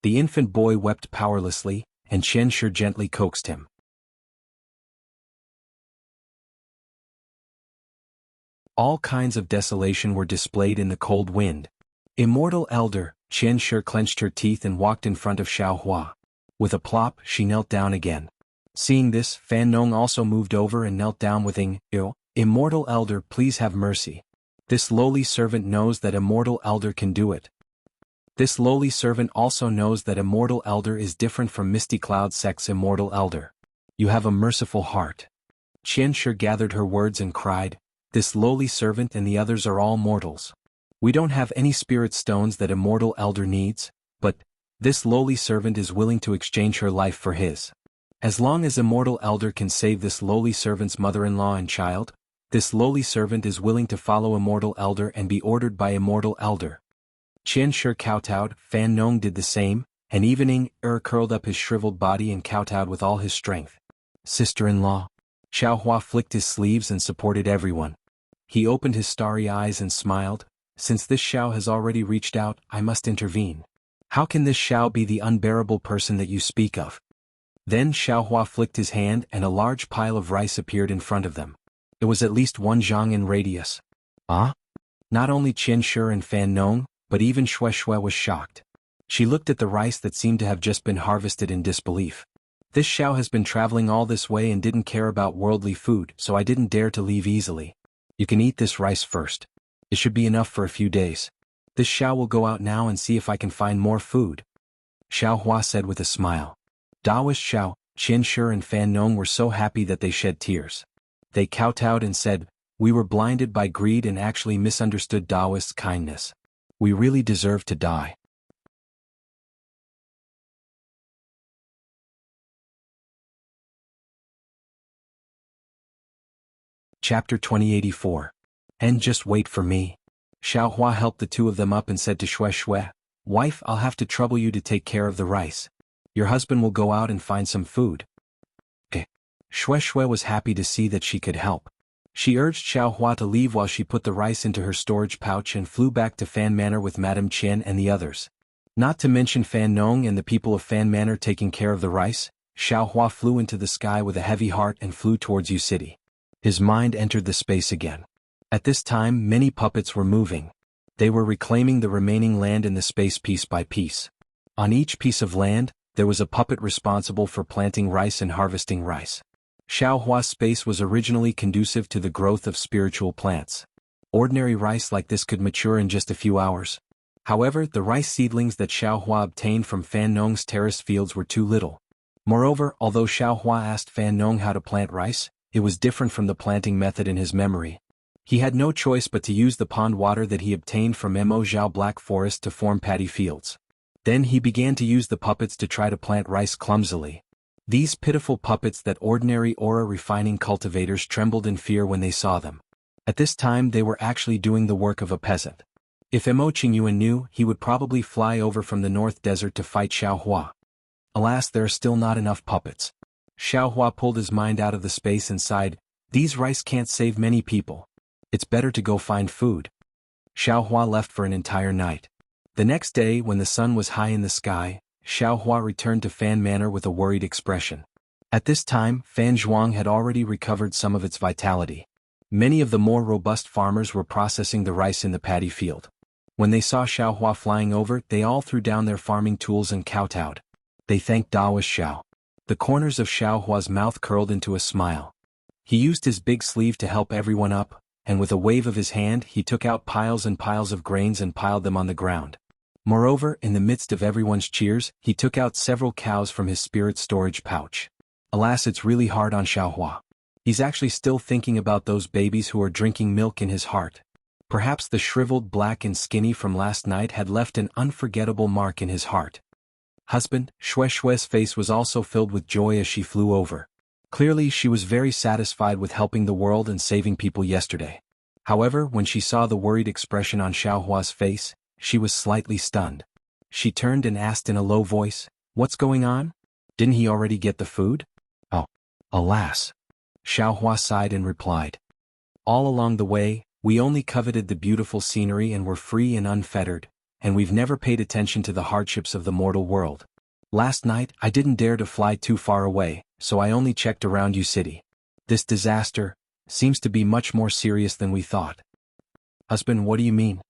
The infant boy wept powerlessly, and Qianshi gently coaxed him. All kinds of desolation were displayed in the cold wind. Immortal Elder, Qianshi clenched her teeth and walked in front of Xiaohua. With a plop, she knelt down again. Seeing this, Fan Nong also moved over and knelt down with Immortal Elder, please have mercy. This lowly servant knows that Immortal Elder can do it. This lowly servant also knows that Immortal Elder is different from Misty Cloud Sect's Immortal Elder. You have a merciful heart. Qianshi gathered her words and cried, This lowly servant and the others are all mortals. We don't have any spirit stones that immortal elder needs, but this lowly servant is willing to exchange her life for his. As long as immortal elder can save this lowly servant's mother-in-law and child, this lowly servant is willing to follow immortal elder and be ordered by immortal elder. Qian Shi kowtowed, Fan Nong did the same, and evening, curled up his shriveled body and kowtowed with all his strength. Sister-in-law. Xiao Hua flicked his sleeves and supported everyone. He opened his starry eyes and smiled. Since this Xiao has already reached out, I must intervene. How can this Xiao be the unbearable person that you speak of? Then Xiao Hua flicked his hand and a large pile of rice appeared in front of them. It was at least 1 zhang in radius. Ah? Not only Qian Shi and Fan Nong, but even Shui was shocked. She looked at the rice that seemed to have just been harvested in disbelief. This Xiao has been traveling all this way and didn't care about worldly food, so I didn't dare to leave easily. You can eat this rice first. It should be enough for a few days. This Xiao will go out now and see if I can find more food. Xiao Hua said with a smile. Daoist Xiao, Qian Shi and Fan Nong were so happy that they shed tears. They kowtowed and said, we were blinded by greed and actually misunderstood Daoist's kindness. We really deserve to die. Chapter 2084. And just wait for me. Xiao Hua helped the two of them up and said to Shui, wife, I'll have to trouble you to take care of the rice. Your husband will go out and find some food. Okay. Shui was happy to see that she could help. She urged Xiao Hua to leave while she put the rice into her storage pouch and flew back to Fan Manor with Madame Qian and the others. Not to mention Fan Nong and the people of Fan Manor taking care of the rice, Xiao Hua flew into the sky with a heavy heart and flew towards Yu City. His mind entered the space again. At this time many puppets were moving. They were reclaiming the remaining land in the space piece by piece. On each piece of land, there was a puppet responsible for planting rice and harvesting rice. Xiao Hua's space was originally conducive to the growth of spiritual plants. Ordinary rice like this could mature in just a few hours. However, the rice seedlings that Xiao Hua obtained from Fan Nong's terraced fields were too little. Moreover, although Xiao Hua asked Fan Nong how to plant rice, it was different from the planting method in his memory. He had no choice but to use the pond water that he obtained from Mo Zhao Black Forest to form paddy fields. Then he began to use the puppets to try to plant rice clumsily. These pitiful puppets that ordinary aura-refining cultivators trembled in fear when they saw them. At this time they were actually doing the work of a peasant. If Mo Qingyuan knew, he would probably fly over from the North Desert to fight Xiao Hua. Alas, there are still not enough puppets. Xiao Hua pulled his mind out of the space and sighed, these rice can't save many people. It's better to go find food. Xiao Hua left for an entire night. The next day, when the sun was high in the sky, Xiao Hua returned to Fan Manor with a worried expression. At this time, Fan Zhuang had already recovered some of its vitality. Many of the more robust farmers were processing the rice in the paddy field. When they saw Xiao Hua flying over, they all threw down their farming tools and kowtowed. They thanked Daoist Xiao. The corners of Xiao Hua's mouth curled into a smile. He used his big sleeve to help everyone up, and with a wave of his hand he took out piles and piles of grains and piled them on the ground. Moreover, in the midst of everyone's cheers, he took out several cows from his spirit storage pouch. Alas, it's really hard on Xiao Hua. He's actually still thinking about those babies who are drinking milk in his heart. Perhaps the shriveled black and skinny from last night had left an unforgettable mark in his heart. Husband, Shui's face was also filled with joy as she flew over. Clearly she was very satisfied with helping the world and saving people yesterday. However, when she saw the worried expression on Xiao Hua's face, she was slightly stunned. She turned and asked in a low voice, what's going on? Didn't he already get the food? Oh, alas. Xiao Hua sighed and replied. All along the way, we only coveted the beautiful scenery and were free and unfettered, and we've never paid attention to the hardships of the mortal world. Last night, I didn't dare to fly too far away, so I only checked around Yu City. This disaster seems to be much more serious than we thought. Husband, what do you mean?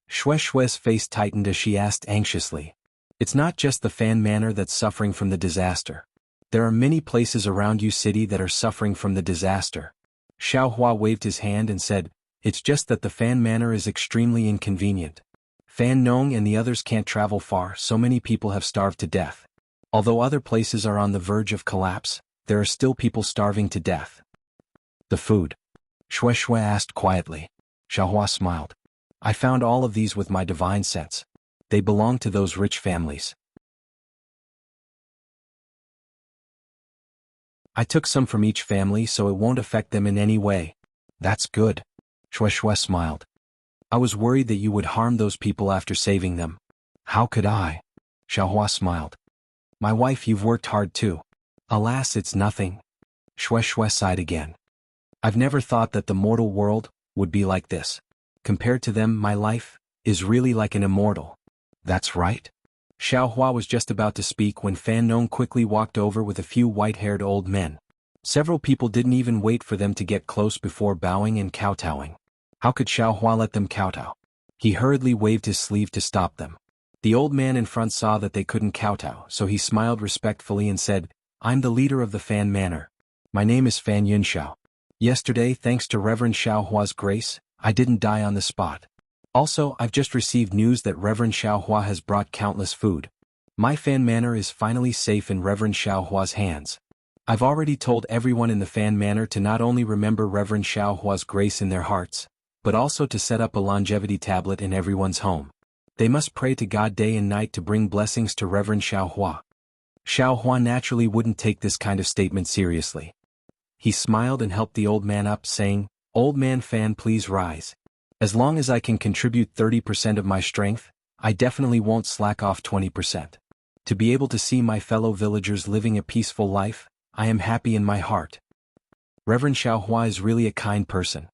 Shui's face tightened as she asked anxiously. It's not just the Fan Manor that's suffering from the disaster. There are many places around Yu City that are suffering from the disaster. Xiao Hua waved his hand and said, it's just that the Fan Manor is extremely inconvenient. Fan Nong and the others can't travel far, so many people have starved to death. Although other places are on the verge of collapse, there are still people starving to death. The food. Shui Shui asked quietly. Xiaohua smiled. I found all of these with my divine sense. They belong to those rich families. I took some from each family so it won't affect them in any way. That's good. Shui Shui smiled. I was worried that you would harm those people after saving them. How could I? Xiaohua smiled. My wife, you've worked hard too. Alas, it's nothing. Shui Shui sighed again. I've never thought that the mortal world would be like this. Compared to them, my life is really like an immortal. That's right. Xiaohua was just about to speak when Fan Nong quickly walked over with a few white-haired old men. Several people didn't even wait for them to get close before bowing and kowtowing. How could Xiaohua let them kowtow? He hurriedly waved his sleeve to stop them. The old man in front saw that they couldn't kowtow, so he smiled respectfully and said, I'm the leader of the Fan Manor. My name is Fan Yunxiao. Yesterday, thanks to Reverend Xiaohua's grace, I didn't die on the spot. Also, I've just received news that Reverend Xiaohua has brought countless food. My Fan Manor is finally safe in Reverend Xiaohua's hands. I've already told everyone in the Fan Manor to not only remember Reverend Xiaohua's grace in their hearts, but also to set up a longevity tablet in everyone's home. They must pray to God day and night to bring blessings to Reverend Xiaohua. Xiaohua naturally wouldn't take this kind of statement seriously. He smiled and helped the old man up, saying, Old man Fan, please rise. As long as I can contribute 30% of my strength, I definitely won't slack off 20%. To be able to see my fellow villagers living a peaceful life, I am happy in my heart. Reverend Xiaohua is really a kind person.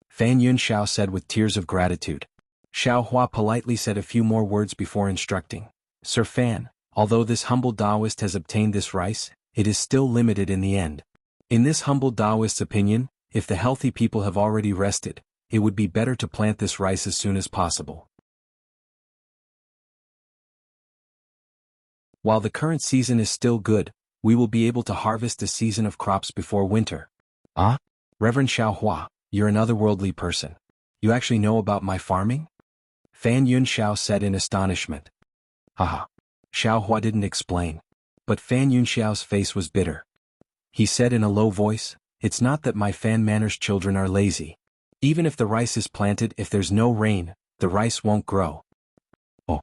Fan Yunxiao said with tears of gratitude. Xiaohua politely said a few more words before instructing. Sir Fan, although this humble Taoist has obtained this rice, it is still limited in the end. In this humble Taoist's opinion, if the healthy people have already rested, it would be better to plant this rice as soon as possible. While the current season is still good, we will be able to harvest the season of crops before winter. Ah? Reverend Xiaohua, you're an otherworldly person. You actually know about my farming? Fan Yunxiao said in astonishment. Haha. Xiaohua didn't explain. But Fan Yunxiao's face was bitter. He said in a low voice, It's not that my Fan Manor's children are lazy. Even if the rice is planted, if there's no rain, the rice won't grow. Oh.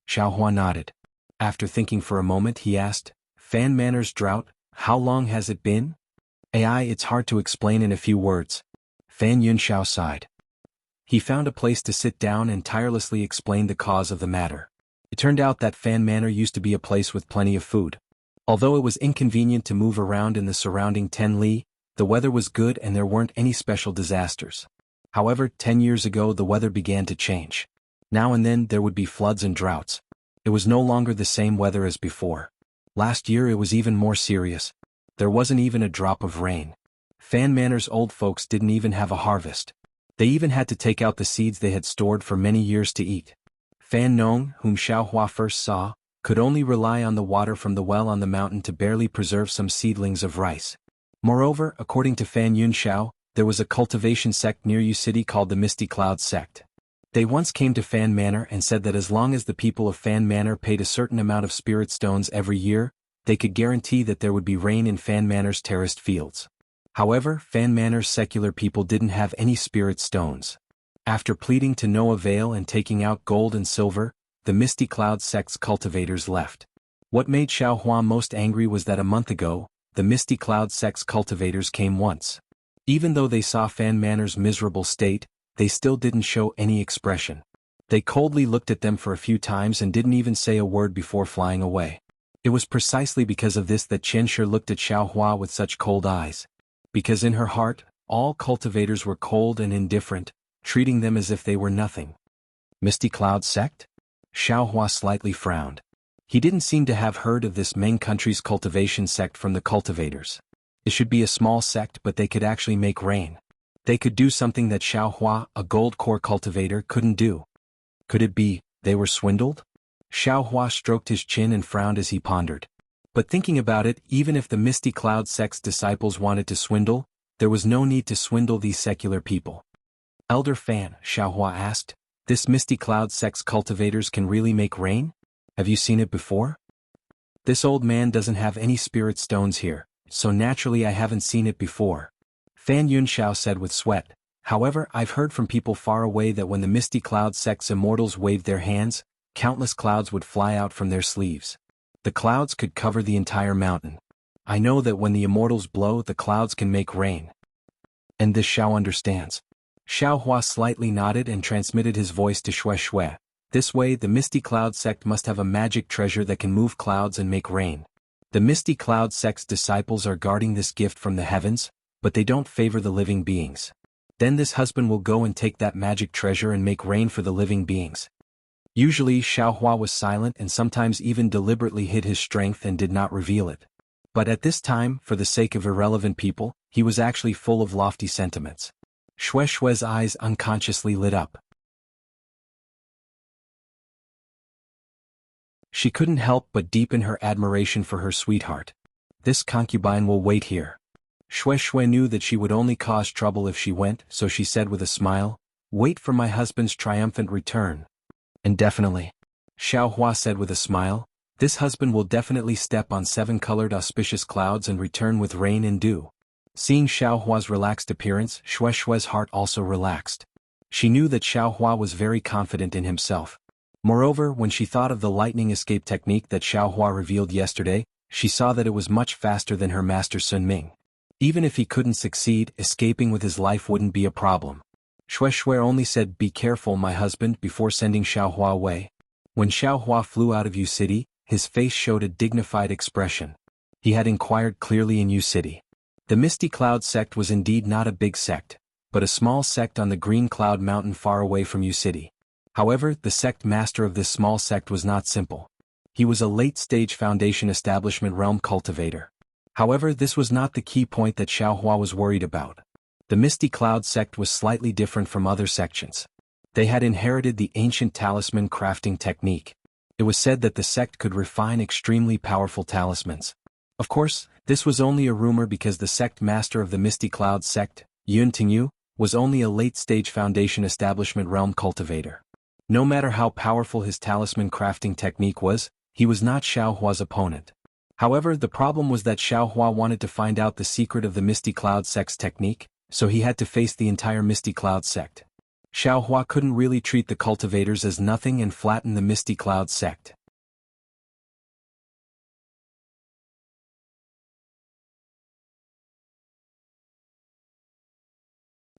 Xiaohua nodded. After thinking for a moment, he asked, Fan Manor's drought, how long has it been? AI, it's hard to explain in a few words. Fan Yunxiao sighed. He found a place to sit down and tirelessly explained the cause of the matter. It turned out that Fan Manor used to be a place with plenty of food. Although it was inconvenient to move around in the surrounding 10 li, the weather was good and there weren't any special disasters. However, 10 years ago the weather began to change. Now and then there would be floods and droughts. It was no longer the same weather as before. Last year it was even more serious. There wasn't even a drop of rain. Fan Manor's old folks didn't even have a harvest. They even had to take out the seeds they had stored for many years to eat. Fan Nong, whom Xiaohua first saw, could only rely on the water from the well on the mountain to barely preserve some seedlings of rice. Moreover, according to Fan Yunxiao, there was a cultivation sect near Yu City called the Misty Cloud sect. They once came to Fan Manor and said that as long as the people of Fan Manor paid a certain amount of spirit stones every year, they could guarantee that there would be rain in Fan Manor's terraced fields. However, Fan Manor's secular people didn't have any spirit stones. After pleading to no avail and taking out gold and silver, the Misty Cloud sect's cultivators left. What made Xiaohua most angry was that a month ago, the Misty Cloud sect's cultivators came once. Even though they saw Fan Manor's miserable state, they still didn't show any expression. They coldly looked at them for a few times and didn't even say a word before flying away. It was precisely because of this that Qianshi looked at Xiaohua with such cold eyes. Because in her heart, all cultivators were cold and indifferent, treating them as if they were nothing. Misty Cloud sect? Xiaohua slightly frowned. He didn't seem to have heard of this Meng country's cultivation sect from the cultivators. It should be a small sect, but they could actually make rain. They could do something that Xiaohua, a gold core cultivator, couldn't do. Could it be they were swindled? Xiaohua stroked his chin and frowned as he pondered. But thinking about it, even if the Misty Cloud sect's disciples wanted to swindle, there was no need to swindle these secular people. Elder Fan, Xiaohua asked, this Misty Cloud sect's cultivators can really make rain? Have you seen it before? This old man doesn't have any spirit stones here, so naturally I haven't seen it before. Fan Yunxiao said with sweat. However, I've heard from people far away that when the Misty Cloud sect's immortals waved their hands, countless clouds would fly out from their sleeves. The clouds could cover the entire mountain. I know that when the immortals blow, the clouds can make rain. And this Xiao understands. Xiao Hua slightly nodded and transmitted his voice to Xue Xue. This way, the Misty Cloud sect must have a magic treasure that can move clouds and make rain. The Misty Cloud sect's disciples are guarding this gift from the heavens, but they don't favor the living beings. Then this husband will go and take that magic treasure and make rain for the living beings. Usually Xiao Hua was silent and sometimes even deliberately hid his strength and did not reveal it. But at this time, for the sake of irrelevant people, he was actually full of lofty sentiments. Xue Xue's eyes unconsciously lit up. She couldn't help but deepen her admiration for her sweetheart. This concubine will wait here. Xue Xue knew that she would only cause trouble if she went, so she said with a smile, "Wait for my husband's triumphant return." "Indefinitely," Xiao Hua said with a smile. "This husband will definitely step on 7-colored auspicious clouds and return with rain and dew." Seeing Xiao Hua's relaxed appearance, Xue Xue's heart also relaxed. She knew that Xiao Hua was very confident in himself. Moreover, when she thought of the lightning escape technique that Xiao Hua revealed yesterday, she saw that it was much faster than her master Sun Ming. Even if he couldn't succeed, escaping with his life wouldn't be a problem. Xue Xue only said, "Be careful, my husband," before sending Xiao Hua away. When Xiao Hua flew out of Yu City, his face showed a dignified expression. He had inquired clearly in Yu City. The Misty Cloud sect was indeed not a big sect, but a small sect on the Green Cloud Mountain far away from Yu City. However, the sect master of this small sect was not simple. He was a late-stage Foundation establishment realm cultivator. However, this was not the key point that Xiao Hua was worried about. The Misty Cloud sect was slightly different from other sections. They had inherited the ancient talisman crafting technique. It was said that the sect could refine extremely powerful talismans. Of course, this was only a rumor because the sect master of the Misty Cloud sect, Yun Tingyu, was only a late-stage Foundation establishment realm cultivator. No matter how powerful his talisman crafting technique was, he was not Xiao Hua's opponent. However, the problem was that Xiao Hua wanted to find out the secret of the Misty Cloud sect's technique, so he had to face the entire Misty Cloud sect. Xiao Hua couldn't really treat the cultivators as nothing and flatten the Misty Cloud sect.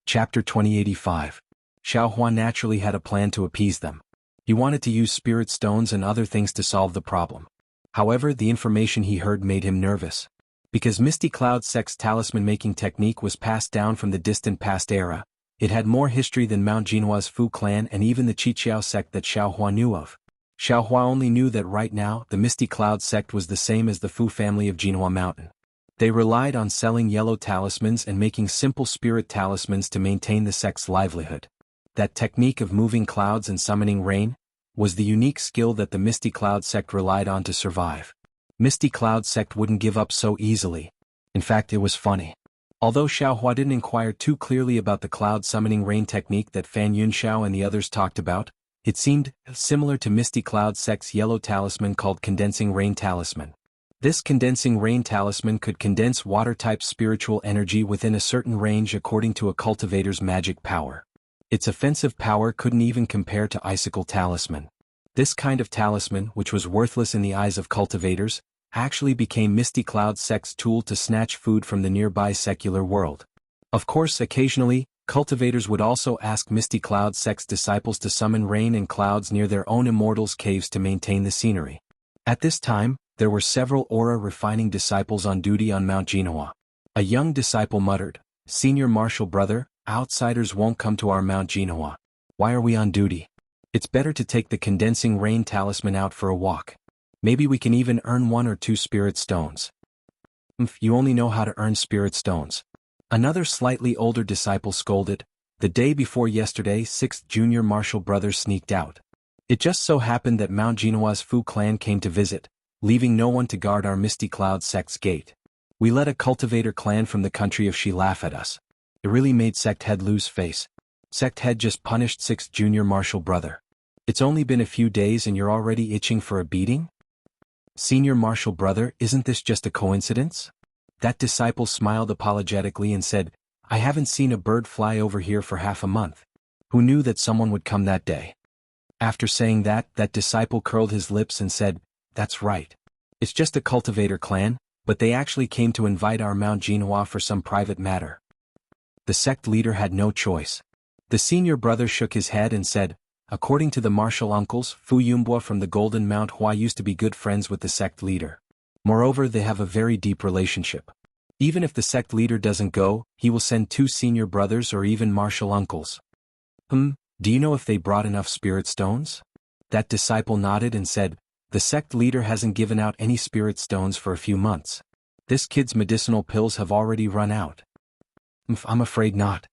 Chapter 2085. Xiao Hua naturally had a plan to appease them. He wanted to use spirit stones and other things to solve the problem. However, the information he heard made him nervous. Because Misty Cloud sect's talisman-making technique was passed down from the distant past era, it had more history than Mount Jinhua's Fu clan and even the Qiqiao sect that Xiao Hua knew of. Xiao Hua only knew that right now, the Misty Cloud sect was the same as the Fu family of Jinhua Mountain. They relied on selling yellow talismans and making simple spirit talismans to maintain the sect's livelihood. That technique of moving clouds and summoning rain was the unique skill that the Misty Cloud sect relied on to survive. Misty Cloud sect wouldn't give up so easily. In fact, it was funny. Although Xiao Hua didn't inquire too clearly about the cloud summoning rain technique that Fan Yunxiao and the others talked about, it seemed similar to Misty Cloud sect's yellow talisman called Condensing Rain Talisman. This Condensing Rain Talisman could condense water-type spiritual energy within a certain range according to a cultivator's magic power. Its offensive power couldn't even compare to Icicle Talisman. This kind of talisman, which was worthless in the eyes of cultivators, actually became Misty Cloud sect's tool to snatch food from the nearby secular world. Of course, occasionally, cultivators would also ask Misty Cloud sect's disciples to summon rain and clouds near their own immortals' caves to maintain the scenery. At this time, there were several aura-refining disciples on duty on Mount Jinhua. A young disciple muttered, "Senior Marshal Brother, outsiders won't come to our Mount Jinhua. Why are we on duty? It's better to take the Condensing Rain Talisman out for a walk. Maybe we can even earn 1 or 2 spirit stones." You only know how to earn spirit stones." Another slightly older disciple scolded. The day before yesterday, 6th Junior Marshal Brother sneaked out. It just so happened that Mount Jinhua's Fu clan came to visit, leaving no one to guard our Misty Cloud sect's gate. We let a cultivator clan from the country of Shi laugh at us. It really made Sect Head lose face. Sect Head just punished 6th Junior Marshal Brother. It's only been a few days and you're already itching for a beating? Senior Marshal Brother, isn't this just a coincidence? That disciple smiled apologetically and said, I haven't seen a bird fly over here for half a month. Who knew that someone would come that day? After saying that, that disciple curled his lips and said, "That's right. It's just a cultivator clan, but they actually came to invite our Mount Jianhua for some private matter." The sect leader had no choice. The senior brother shook his head and said, "According to the martial uncles, Fu Yumbua from the Golden Mount Hua used to be good friends with the sect leader. Moreover, they have a very deep relationship. Even if the sect leader doesn't go, he will send 2 senior brothers or even martial uncles." Do you know if they brought enough spirit stones? That disciple nodded and said, "The sect leader hasn't given out any spirit stones for a few months. This kid's medicinal pills have already run out." I'm afraid not."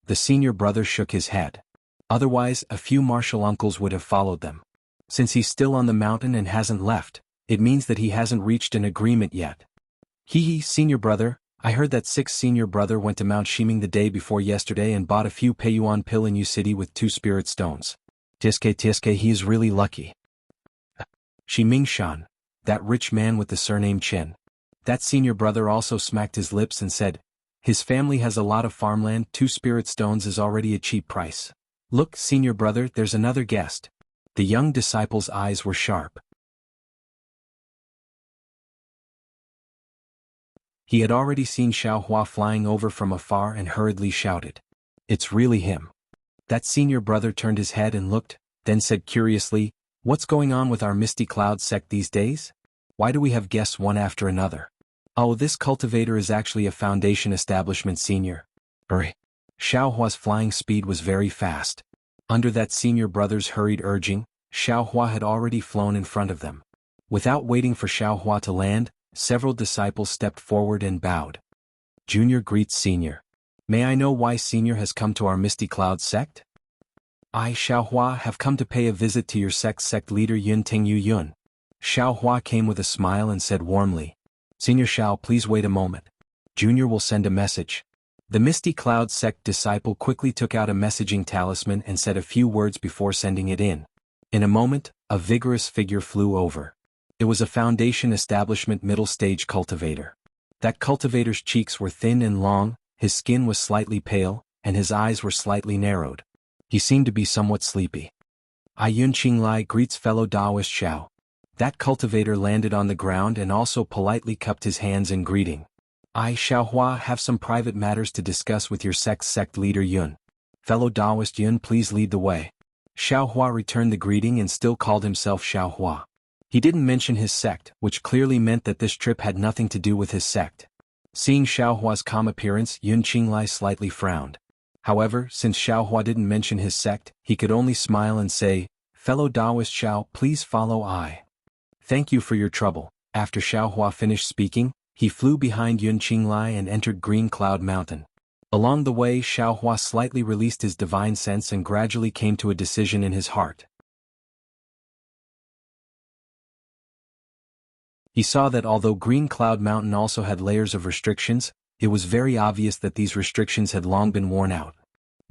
The senior brother shook his head. "Otherwise, a few martial uncles would have followed them. Since he's still on the mountain and hasn't left, it means that he hasn't reached an agreement yet." Senior brother, I heard that 6 senior brother went to Mount Shiming the day before yesterday and bought a few Peiyuan pill in U City with 2 spirit stones. Tiske, he is really lucky." Shiming Shan, that rich man with the surname Chen. That senior brother also smacked his lips and said, "His family has a lot of farmland, 2 spirit stones is already a cheap price. Look, senior brother, there's another guest." The young disciple's eyes were sharp. He had already seen Xiao Hua flying over from afar and hurriedly shouted, "It's really him." That senior brother turned his head and looked, then said curiously, "What's going on with our Misty Cloud sect these days? Why do we have guests one after another? Oh, this cultivator is actually a foundation establishment senior." Hurry. Xiao Hua's flying speed was very fast. Under that senior brother's hurried urging, Xiao Hua had already flown in front of them. Without waiting for Xiao Hua to land, several disciples stepped forward and bowed. "Junior greets senior. May I know why senior has come to our Misty Cloud sect?" "I, Xiao Hua, have come to pay a visit to your sect leader Yun Ting Yu Yun." Xiao Hua came with a smile and said warmly, "Senior Xiao, please wait a moment. Junior will send a message." The Misty Cloud sect disciple quickly took out a messaging talisman and said a few words before sending it in. In a moment, a vigorous figure flew over. It was a foundation establishment middle stage cultivator. That cultivator's cheeks were thin and long, his skin was slightly pale, and his eyes were slightly narrowed. He seemed to be somewhat sleepy. Yun Qinglai greets fellow Taoist Xiao. That cultivator landed on the ground and also politely cupped his hands in greeting. "I, Xiao Hua, have some private matters to discuss with your sect leader Yun. Fellow Taoist Yun, please lead the way." Xiao Hua returned the greeting and still called himself Xiao Hua. He didn't mention his sect, which clearly meant that this trip had nothing to do with his sect. Seeing Xiao Hua's calm appearance, Yun Qinglai slightly frowned. However, since Xiao Hua didn't mention his sect, he could only smile and say, "Fellow Taoist Xiao, please follow I." "Thank you for your trouble." After Xiao Hua finished speaking, he flew behind Yun Qinglai and entered Green Cloud Mountain. Along the way, Xiao Hua slightly released his divine sense and gradually came to a decision in his heart. He saw that although Green Cloud Mountain also had layers of restrictions, it was very obvious that these restrictions had long been worn out.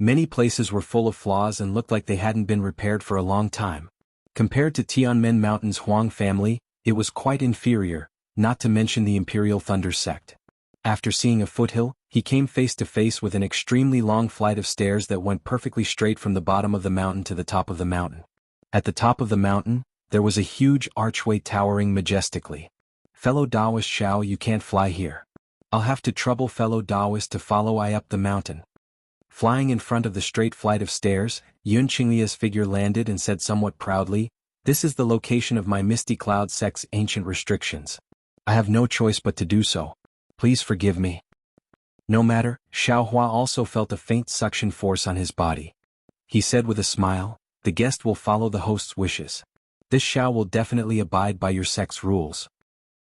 Many places were full of flaws and looked like they hadn't been repaired for a long time. Compared to Tianmen Mountain's Huang family, it was quite inferior, not to mention the Imperial Thunder sect. After seeing a foothill, he came face to face with an extremely long flight of stairs that went perfectly straight from the bottom of the mountain to the top of the mountain. At the top of the mountain, there was a huge archway towering majestically. "Fellow Taoist Xiao, you can't fly here. I'll have to trouble fellow Taoist to follow I up the mountain." Flying in front of the straight flight of stairs, Yun Qinglia's figure landed and said somewhat proudly, "This is the location of my Misty Cloud sect's ancient restrictions. I have no choice but to do so. Please forgive me." No matter, Xiao Hua also felt a faint suction force on his body. He said with a smile, "The guest will follow the host's wishes. This Xiao will definitely abide by your sect's rules."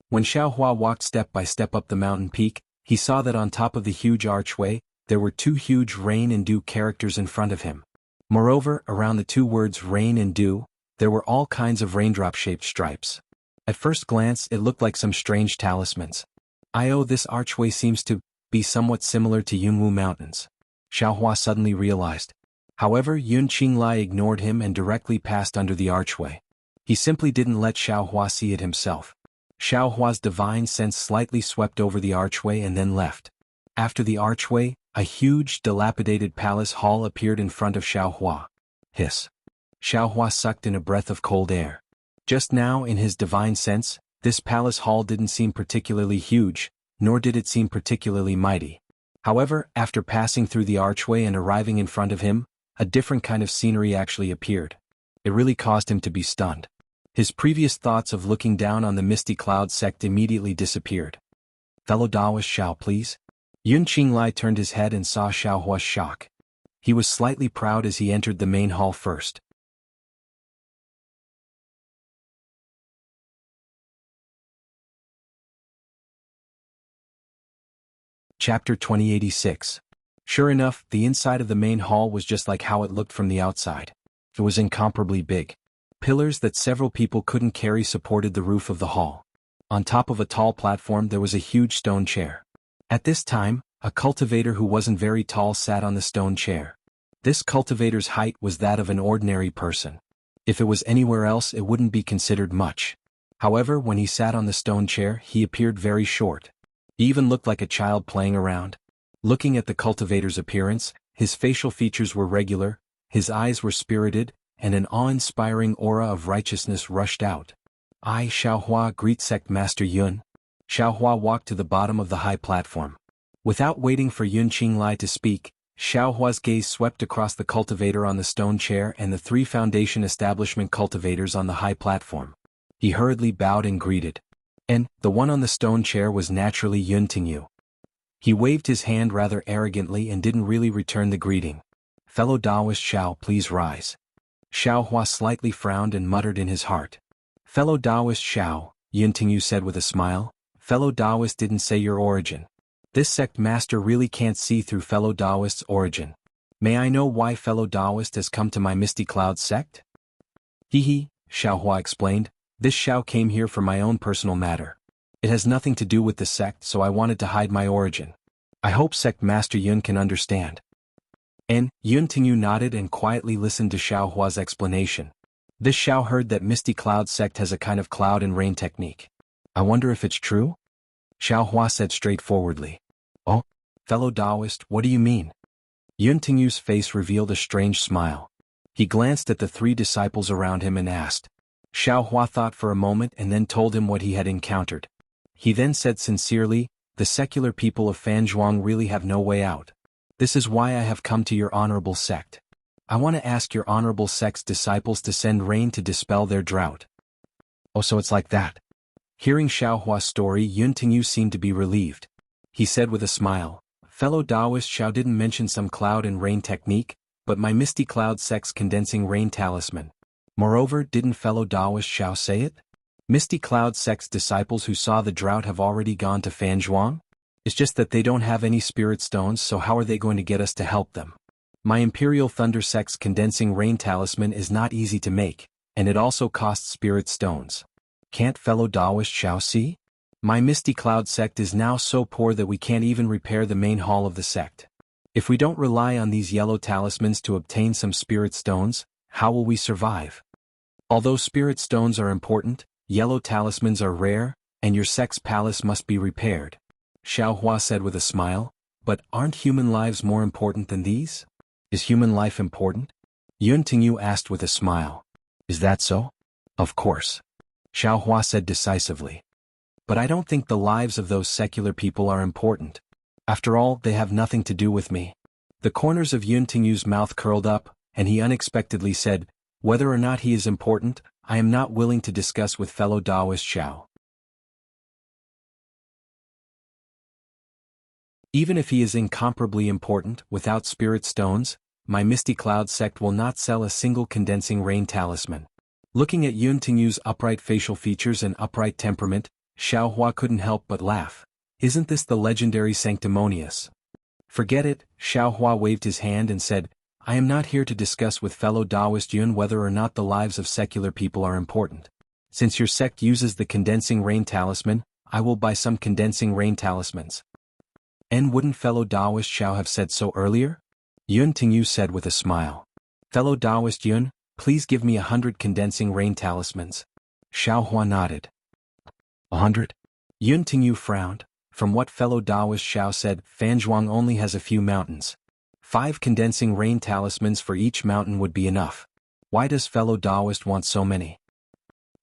When Xiao Hua walked step by step up the mountain peak, he saw that on top of the huge archway, there were 2 huge rain and dew characters in front of him. Moreover, around the 2 words rain and dew, there were all kinds of raindrop-shaped stripes. At first glance, it looked like some strange talismans. This archway seems to be somewhat similar to Yunwu Mountains. Xiao Hua suddenly realized. However, Yun Qinglai ignored him and directly passed under the archway. He simply didn't let Xiao Hua see it himself. Xiao Hua's divine sense slightly swept over the archway and then left. After the archway, A huge, dilapidated palace hall appeared in front of Xiaohua. Hiss. Xiaohua sucked in a breath of cold air. Just now, in his divine sense, this palace hall didn't seem particularly huge, nor did it seem particularly mighty. However, after passing through the archway and arriving in front of him, a different kind of scenery actually appeared. It really caused him to be stunned. His previous thoughts of looking down on the Misty Cloud sect immediately disappeared. Fellow Taoist Xiao, please. Yun Qinglai turned his head and saw Xiaohua's shock. He was slightly proud as he entered the main hall first. Chapter 2086. Sure enough, the inside of the main hall was just like how it looked from the outside. It was incomparably big. Pillars that several people couldn't carry supported the roof of the hall. On top of a tall platform there was a huge stone chair. At this time, a cultivator who wasn't very tall sat on the stone chair. This cultivator's height was that of an ordinary person. If it was anywhere else it wouldn't be considered much. However, when he sat on the stone chair he appeared very short. He even looked like a child playing around. Looking at the cultivator's appearance, his facial features were regular, his eyes were spirited, and an awe-inspiring aura of righteousness rushed out. I, Xiaohua, greet Sect Master Yun. Xiaohua walked to the bottom of the high platform. Without waiting for Yun Qinglai to speak, Xiaohua's gaze swept across the cultivator on the stone chair and the 3 foundation establishment cultivators on the high platform. He hurriedly bowed and greeted. And the one on the stone chair was naturally Yun Tingyu. He waved his hand rather arrogantly and didn't really return the greeting. Fellow Taoist Xiao, please rise. Xiaohua slightly frowned and muttered in his heart. Fellow Taoist Xiao, Yun Tingyu said with a smile. Fellow Taoist didn't say your origin. This sect master really can't see through fellow Taoist's origin. May I know why fellow Taoist has come to my Misty Cloud sect? Hee, Xiaohua explained. This Xiao came here for my own personal matter. It has nothing to do with the sect, so I wanted to hide my origin. I hope Sect Master Yun can understand. And Yun Tingyu nodded and quietly listened to Xiaohua's explanation. This Xiao heard that Misty Cloud sect has a kind of cloud and rain technique. I wonder if it's true? Xiaohua said straightforwardly. Oh, fellow Taoist, what do you mean? Yun Tingyu's face revealed a strange smile. He glanced at the 3 disciples around him and asked. Xiaohua thought for a moment and then told him what he had encountered. He then said sincerely, the secular people of Fanzhuang really have no way out. This is why I have come to your honorable sect. I want to ask your honorable sect's disciples to send rain to dispel their drought. Oh, so it's like that. Hearing Xiaohua's story, Yun Tingyu seemed to be relieved. He said with a smile, fellow Taoist Xiao didn't mention some cloud and rain technique, but my Misty Cloud sect's condensing rain talisman. Moreover, didn't fellow Taoist Xiao say it? Misty Cloud sect's disciples who saw the drought have already gone to Fanzhuang? It's just that they don't have any spirit stones, so how are they going to get us to help them? My Imperial Thunder sect's condensing rain talisman is not easy to make, and it also costs spirit stones. Can't fellow Taoist Xiao see? My Misty Cloud sect is now so poor that we can't even repair the main hall of the sect. If we don't rely on these yellow talismans to obtain some spirit stones, how will we survive? Although spirit stones are important, yellow talismans are rare, and your sect's palace must be repaired. Xiaohua said with a smile, but aren't human lives more important than these? Is human life important? Yun Tingyu asked with a smile. Is that so? Of course. Xiaohua said decisively. But I don't think the lives of those secular people are important. After all, they have nothing to do with me. The corners of Yun Tingyu's mouth curled up, and he unexpectedly said, whether or not he is important, I am not willing to discuss with fellow Taoist Xiao. Even if he is incomparably important, without spirit stones, my Misty Cloud sect will not sell a single condensing rain talisman. Looking at Yun Tingyu's upright facial features and upright temperament, Xiaohua couldn't help but laugh. Isn't this the legendary sanctimonious? Forget it, Xiaohua waved his hand and said, I am not here to discuss with fellow Taoist Yun whether or not the lives of secular people are important. Since your sect uses the condensing rain talisman, I will buy some condensing rain talismans. And wouldn't fellow Taoist Xiao have said so earlier? Yun Tingyu said with a smile. Fellow Taoist Yun, please give me 100 condensing rain talismans. Xiaohua nodded. 100? Yun Tingyu frowned. From what fellow Taoist Xiao said, Fanzhuang only has a few mountains. 5 condensing rain talismans for each mountain would be enough. Why does fellow Taoist want so many?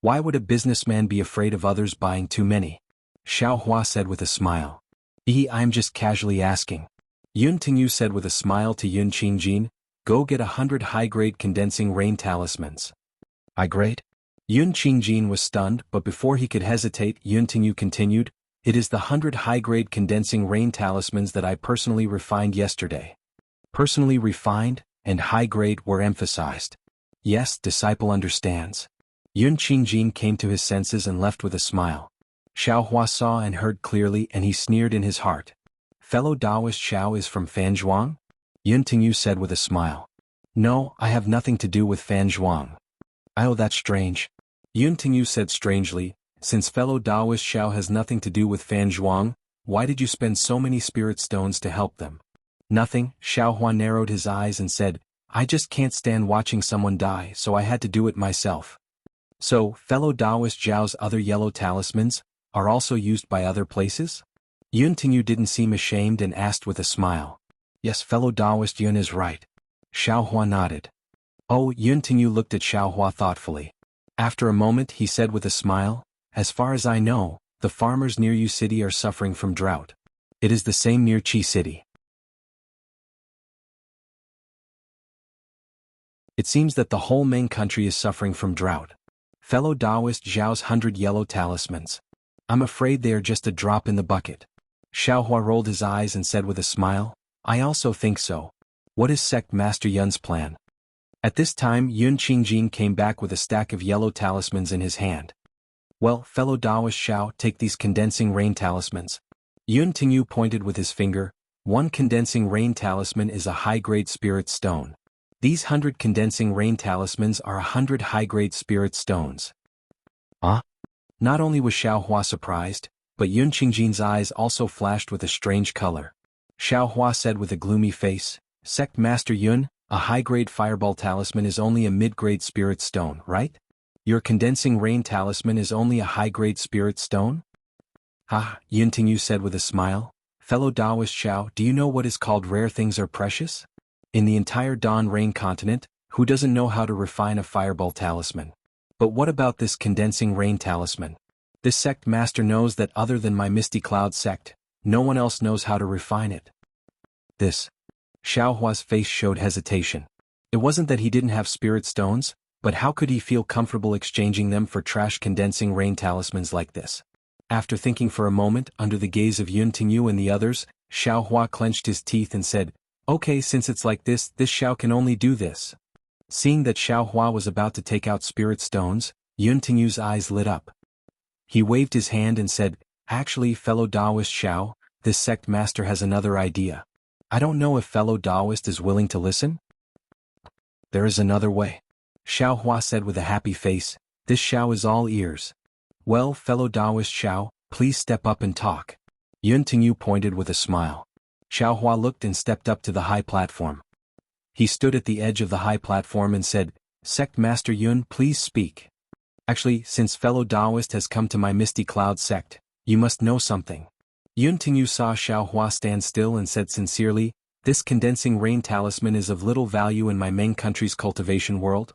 Why would a businessman be afraid of others buying too many? Xiao Hua said with a smile. I'm just casually asking. Yun Tingyu said with a smile to Yun Qingjin, go get 100 high-grade condensing rain talismans. High-grade? Yun Qingjin was stunned, but before he could hesitate, Yun Tingyu continued, it is the 100 high-grade condensing rain talismans that I personally refined yesterday. Personally refined, and high-grade were emphasized. Yes, disciple understands. Yun Qingjin came to his senses and left with a smile. Xiao Hua saw and heard clearly and he sneered in his heart. Fellow Taoist Xiao is from Fanzhuang? Yun Tingyu said with a smile. No, I have nothing to do with Fanzhuang. Oh, that's strange. Yun Tingyu said strangely, since fellow Taoist Xiao has nothing to do with Fanzhuang, why did you spend so many spirit stones to help them? Nothing, Xiao Hua narrowed his eyes and said, I just can't stand watching someone die, so I had to do it myself. So, fellow Taoist Xiao's other yellow talismans are also used by other places? Yun Tingyu didn't seem ashamed and asked with a smile. Yes, fellow Taoist Yun is right. Xiao Hua nodded. Oh, Yun Tingyu looked at Xiao Hua thoughtfully. After a moment he said with a smile, as far as I know, the farmers near Yu City are suffering from drought. It is the same near Qi City. It seems that the whole Ming country is suffering from drought. Fellow Taoist Zhao's 100 yellow talismans. I'm afraid they are just a drop in the bucket. Xiao Hua rolled his eyes and said with a smile, I also think so. What is Sect Master Yun's plan? At this time Yun Qingjin came back with a stack of yellow talismans in his hand. Well, fellow Taoist Xiao, take these condensing rain talismans. Yun Tingyu pointed with his finger, one condensing rain talisman is a high-grade spirit stone. These 100 condensing rain talismans are 100 high-grade spirit stones. Huh? Not only was Xiao Hua surprised, but Yun Qingjin's eyes also flashed with a strange color. Xiao Hua said with a gloomy face, Sect Master Yun, a high-grade fireball talisman is only a mid-grade spirit stone, right? Your condensing rain talisman is only a high-grade spirit stone? Yun Tingyu said with a smile. Fellow Taoist Xiao, do you know what is called rare things are precious? In the entire Dawn Rain continent, who doesn't know how to refine a fireball talisman? But what about this condensing rain talisman? This sect master knows that other than my Misty Cloud sect, no one else knows how to refine it. This. Xiao Hua's face showed hesitation. It wasn't that he didn't have spirit stones, but how could he feel comfortable exchanging them for trash condensing rain talismans like this? After thinking for a moment, under the gaze of Yun Tingyu and the others, Xiao Hua clenched his teeth and said, Okay, since it's like this Xiao can only do this. Seeing that Xiao Hua was about to take out spirit stones, Yun Tingyu's eyes lit up. He waved his hand and said, Actually, fellow Taoist Xiao, this sect master has another idea. I don't know if fellow Taoist is willing to listen? There is another way. Xiao Hua said with a happy face, this Xiao is all ears. Well, fellow Taoist Xiao, please step up and talk. Yun Tingyu pointed with a smile. Xiao Hua looked and stepped up to the high platform. He stood at the edge of the high platform and said, Sect Master Yun, please speak. Actually, since fellow Taoist has come to my Misty Cloud sect, you must know something. Yun Tingyu saw Xiao Hua stand still and said sincerely, this condensing rain talisman is of little value in my Ming country's cultivation world?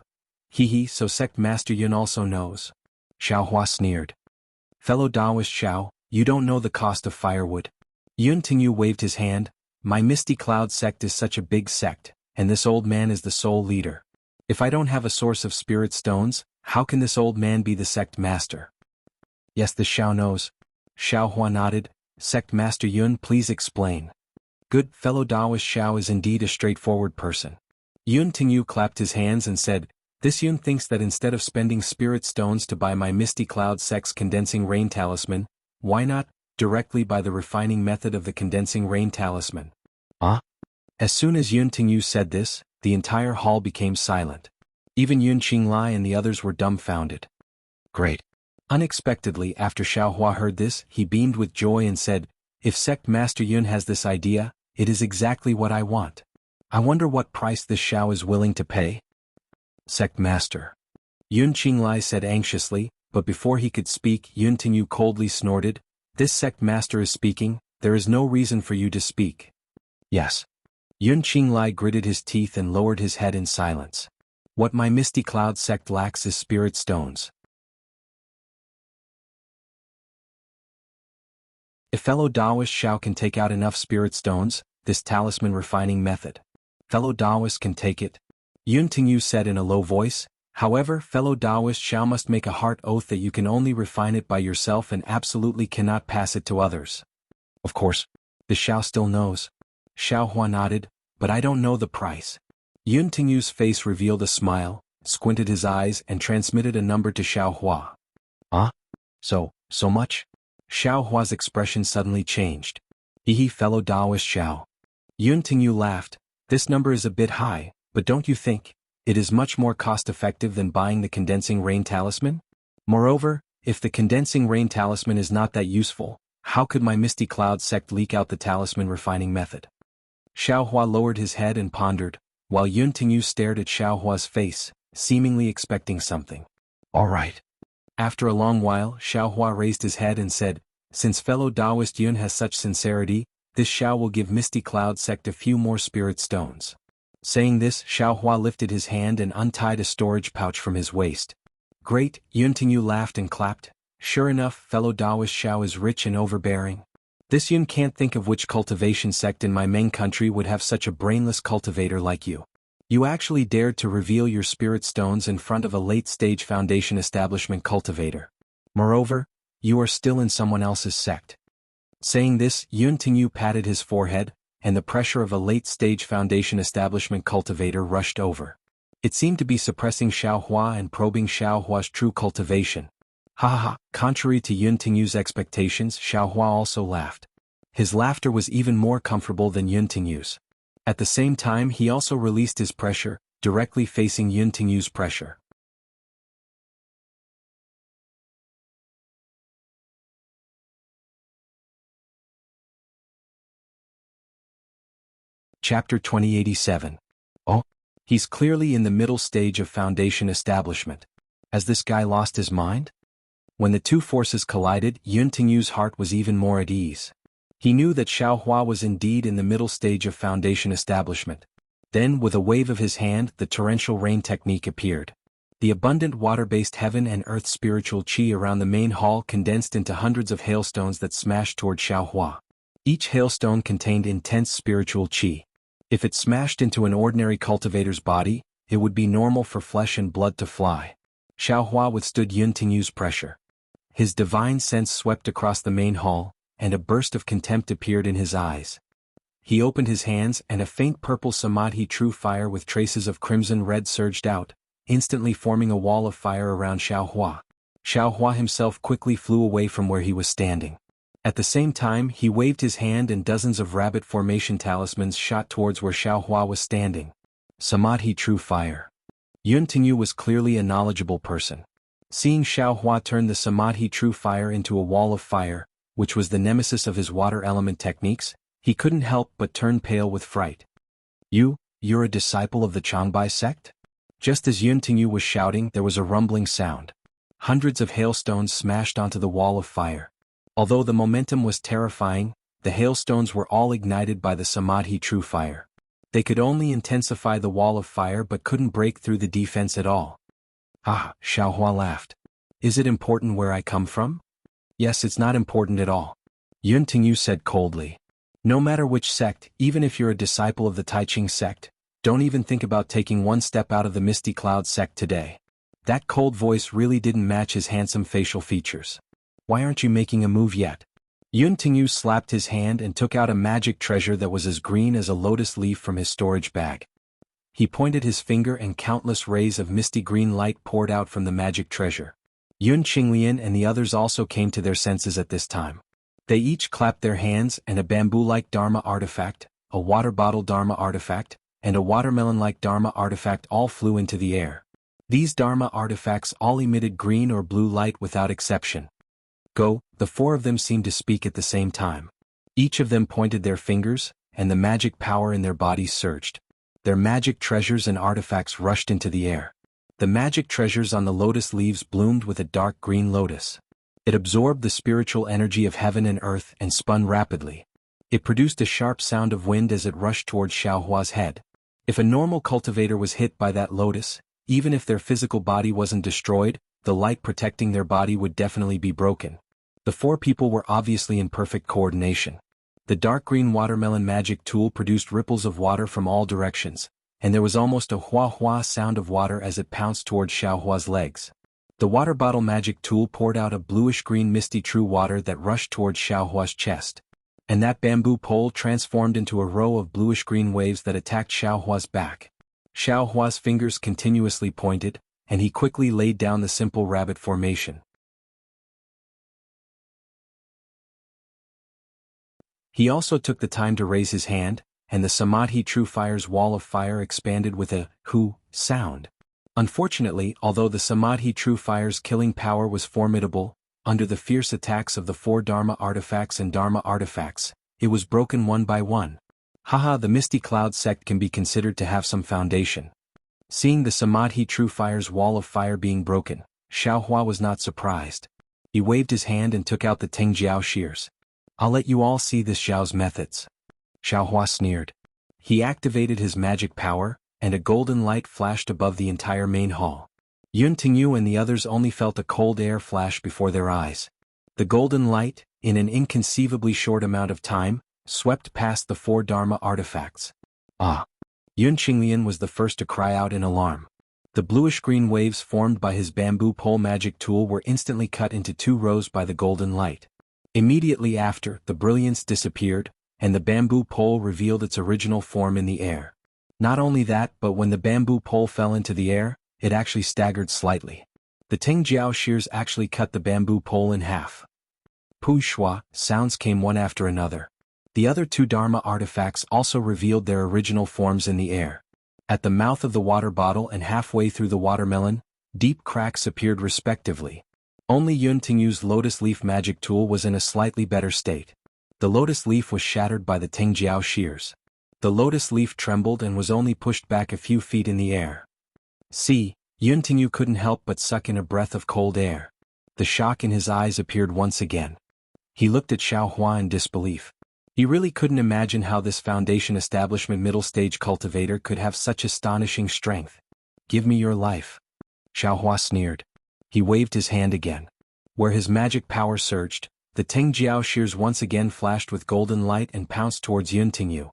So Sect Master Yun also knows. Xiao Hua sneered. Fellow Taoist Xiao, you don't know the cost of firewood. Yun Tingyu waved his hand, my Misty Cloud sect is such a big sect, and this old man is the sole leader. If I don't have a source of spirit stones, how can this old man be the sect master? Yes, the Xiao knows. Xiao Hua nodded, Sect Master Yun, please explain. Good, fellow Taoist Xiao is indeed a straightforward person. Yun Tingyu clapped his hands and said, this Yun thinks that instead of spending spirit stones to buy my Misty Cloud sect's condensing rain talisman, why not, directly buy the refining method of the condensing rain talisman? As soon as Yun Tingyu said this, the entire hall became silent. Even Yun Qinglai and the others were dumbfounded. Great. Unexpectedly, after Xiao Hua heard this, he beamed with joy and said, if Sect Master Yun has this idea, it is exactly what I want. I wonder what price this Xiao is willing to pay? Sect Master. Yun Qinglai said anxiously, but before he could speak, Yun Tingyu coldly snorted, This sect master is speaking, there is no reason for you to speak. Yes. Yun Qinglai gritted his teeth and lowered his head in silence. What my Misty Cloud sect lacks is spirit stones. If fellow Taoist Xiao can take out enough spirit stones, this talisman refining method. Fellow Taoist can take it. Yun Tingyu said in a low voice. However, fellow Taoist Xiao must make a heart oath that you can only refine it by yourself and absolutely cannot pass it to others. Of course. The Xiao still knows. Xiao Hua nodded, but I don't know the price. Yun Tingyu's face revealed a smile, squinted his eyes and transmitted a number to Xiao Hua. Huh? So much? Xiao Hua's expression suddenly changed. Hehe, fellow Taoist Xiao. Yun Tingyu laughed. This number is a bit high, but don't you think it is much more cost-effective than buying the condensing rain talisman? Moreover, if the condensing rain talisman is not that useful, how could my Misty Cloud sect leak out the talisman refining method? Xiao Hua lowered his head and pondered, while Yun Tingyu stared at Xiao Hua's face, seemingly expecting something. All right. After a long while, Xiao Hua raised his head and said, since fellow Taoist Yun has such sincerity, this Xiao will give Misty Cloud sect a few more spirit stones. Saying this, Xiao Hua lifted his hand and untied a storage pouch from his waist. Great, Yun Tingyu laughed and clapped. Sure enough, fellow Taoist Xiao is rich and overbearing. This Yun can't think of which cultivation sect in my main country would have such a brainless cultivator like you. You actually dared to reveal your spirit stones in front of a late-stage foundation establishment cultivator. Moreover, you are still in someone else's sect. Saying this, Yun Tingyu patted his forehead, and the pressure of a late-stage foundation establishment cultivator rushed over. It seemed to be suppressing Xiao Hua and probing Xiao Hua's true cultivation. Ha ha ha, contrary to Yun Tingyu's expectations, Xiao Hua also laughed. His laughter was even more comfortable than Yun Tingyu's. At the same time he also released his pressure, directly facing Yun Tingyu's pressure. Chapter 2087. Oh, he's clearly in the middle stage of foundation establishment. Has this guy lost his mind? When the two forces collided, Yun Tingyu's heart was even more at ease. He knew that Xiao Hua was indeed in the middle stage of foundation establishment. Then, with a wave of his hand, the torrential rain technique appeared. The abundant water-based heaven and earth spiritual qi around the main hall condensed into hundreds of hailstones that smashed toward Xiao Hua. Each hailstone contained intense spiritual qi. If it smashed into an ordinary cultivator's body, it would be normal for flesh and blood to fly. Xiao Hua withstood Yun Tingyu's pressure. His divine sense swept across the main hall, and a burst of contempt appeared in his eyes. He opened his hands and a faint purple samadhi true fire with traces of crimson red surged out, instantly forming a wall of fire around Xiao Hua. Xiao Hua himself quickly flew away from where he was standing. At the same time he waved his hand and dozens of rabbit formation talismans shot towards where Xiao Hua was standing. Samadhi true fire. Yun Tingyu was clearly a knowledgeable person. Seeing Xiao Hua turn the Samadhi true fire into a wall of fire, which was the nemesis of his water element techniques, he couldn't help but turn pale with fright. You're a disciple of the Changbai sect? Just as Yun Tingyu was shouting, there was a rumbling sound. Hundreds of hailstones smashed onto the wall of fire. Although the momentum was terrifying, the hailstones were all ignited by the Samadhi true fire. They could only intensify the wall of fire but couldn't break through the defense at all. Ah, Xiao Hua laughed. Is it important where I come from? Yes, it's not important at all. Yun Tingyu said coldly. No matter which sect, even if you're a disciple of the Taiching sect, don't even think about taking one step out of the Misty Cloud sect today. That cold voice really didn't match his handsome facial features. Why aren't you making a move yet? Yun Tingyu slapped his hand and took out a magic treasure that was as green as a lotus leaf from his storage bag. He pointed his finger and countless rays of misty green light poured out from the magic treasure. Yun Qinglian and the others also came to their senses at this time. They each clapped their hands and a bamboo-like Dharma artifact, a water bottle Dharma artifact, and a watermelon-like Dharma artifact all flew into the air. These Dharma artifacts all emitted green or blue light without exception. Go, the four of them seemed to speak at the same time. Each of them pointed their fingers, and the magic power in their bodies surged. Their magic treasures and artifacts rushed into the air. The magic treasures on the lotus leaves bloomed with a dark green lotus. It absorbed the spiritual energy of heaven and earth and spun rapidly. It produced a sharp sound of wind as it rushed towards Xiaohua's head. If a normal cultivator was hit by that lotus, even if their physical body wasn't destroyed, the light protecting their body would definitely be broken. The four people were obviously in perfect coordination. The dark green watermelon magic tool produced ripples of water from all directions, and there was almost a hua-hua sound of water as it pounced towards Xiaohua's legs. The water bottle magic tool poured out a bluish-green misty true water that rushed towards Xiaohua's chest. And that bamboo pole transformed into a row of bluish-green waves that attacked Xiaohua's back. Xiaohua's fingers continuously pointed, and he quickly laid down the simple rabbit formation. He also took the time to raise his hand, and the Samadhi True Fire's wall of fire expanded with a "hu" sound. Unfortunately, although the Samadhi True Fire's killing power was formidable, under the fierce attacks of the four Dharma artifacts and Dharma artifacts, it was broken one by one. Haha, the Misty Cloud sect can be considered to have some foundation. Seeing the Samadhi True Fire's wall of fire being broken, Xiaohua was not surprised. He waved his hand and took out the Tingjiao shears. "I'll let you all see this Zhao's methods." Xiaohua sneered. He activated his magic power, and a golden light flashed above the entire main hall. Yun Tingyu and the others only felt a cold air flash before their eyes. The golden light, in an inconceivably short amount of time, swept past the four Dharma artifacts. Ah! Yun Qinglian was the first to cry out in alarm. The bluish-green waves formed by his bamboo pole magic tool were instantly cut into two rows by the golden light. Immediately after, the brilliance disappeared, and the bamboo pole revealed its original form in the air. Not only that, but when the bamboo pole fell into the air, it actually staggered slightly. The Tingjiao shears actually cut the bamboo pole in half. Pu shua, sounds came one after another. The other two Dharma artifacts also revealed their original forms in the air. At the mouth of the water bottle and halfway through the watermelon, deep cracks appeared respectively. Only Yun Tingyu's lotus leaf magic tool was in a slightly better state. The lotus leaf was shattered by the Tingjiao shears. The lotus leaf trembled and was only pushed back a few feet in the air. See, Yun Tingyu couldn't help but suck in a breath of cold air. The shock in his eyes appeared once again. He looked at Xiaohua in disbelief. He really couldn't imagine how this Foundation Establishment middle-stage cultivator could have such astonishing strength. "Give me your life." Xiaohua sneered. He waved his hand again. Where his magic power surged, the Tingjiao shears once again flashed with golden light and pounced towards Yun Tingyu.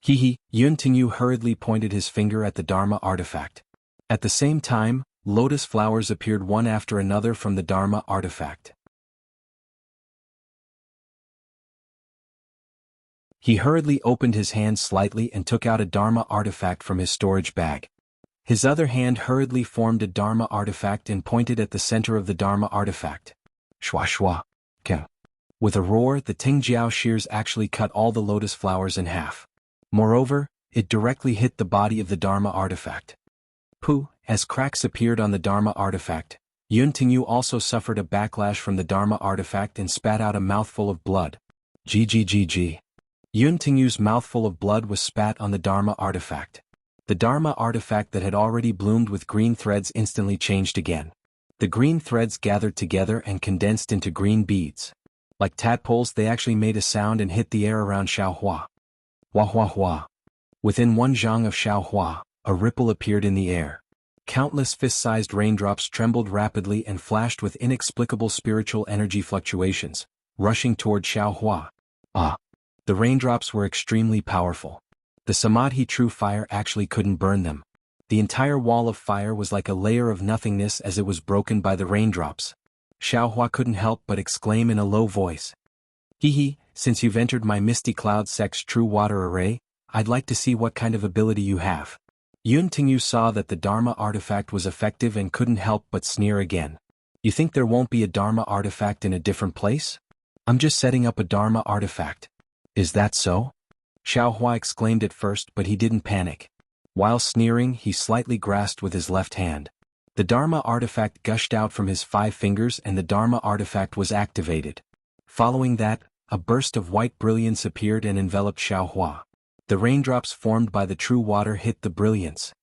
Hehe, Yun Tingyu hurriedly pointed his finger at the Dharma artifact. At the same time, lotus flowers appeared one after another from the Dharma artifact. He hurriedly opened his hand slightly and took out a Dharma artifact from his storage bag. His other hand hurriedly formed a Dharma artifact and pointed at the center of the Dharma artifact. Shwa shwa. Ke. With a roar, the Tingjiao shears actually cut all the lotus flowers in half. Moreover, it directly hit the body of the Dharma artifact. Pooh, as cracks appeared on the Dharma artifact, Yun Tingyu also suffered a backlash from the Dharma artifact and spat out a mouthful of blood. GGGG. Yun Tingyu's mouthful of blood was spat on the Dharma artifact. The Dharma artifact that had already bloomed with green threads instantly changed again. The green threads gathered together and condensed into green beads. Like tadpoles, they actually made a sound and hit the air around Xiaohua. Hua hua hua. Within one zhang of Xiaohua, a ripple appeared in the air. Countless fist-sized raindrops trembled rapidly and flashed with inexplicable spiritual energy fluctuations, rushing toward Xiaohua. Ah! The raindrops were extremely powerful. The Samadhi True Fire actually couldn't burn them. The entire wall of fire was like a layer of nothingness as it was broken by the raindrops. Xiaohua couldn't help but exclaim in a low voice. Hehe, since you've entered my Misty Cloud Sect's True Water Array, I'd like to see what kind of ability you have. Yun Tingyu saw that the Dharma artifact was effective and couldn't help but sneer again. You think there won't be a Dharma artifact in a different place? I'm just setting up a Dharma artifact. Is that so? Xiaohua exclaimed at first, but he didn't panic. While sneering, he slightly grasped with his left hand. The Dharma artifact gushed out from his 5 fingers and the Dharma artifact was activated. Following that, a burst of white brilliance appeared and enveloped Xiaohua. The raindrops formed by the true water hit the brilliance.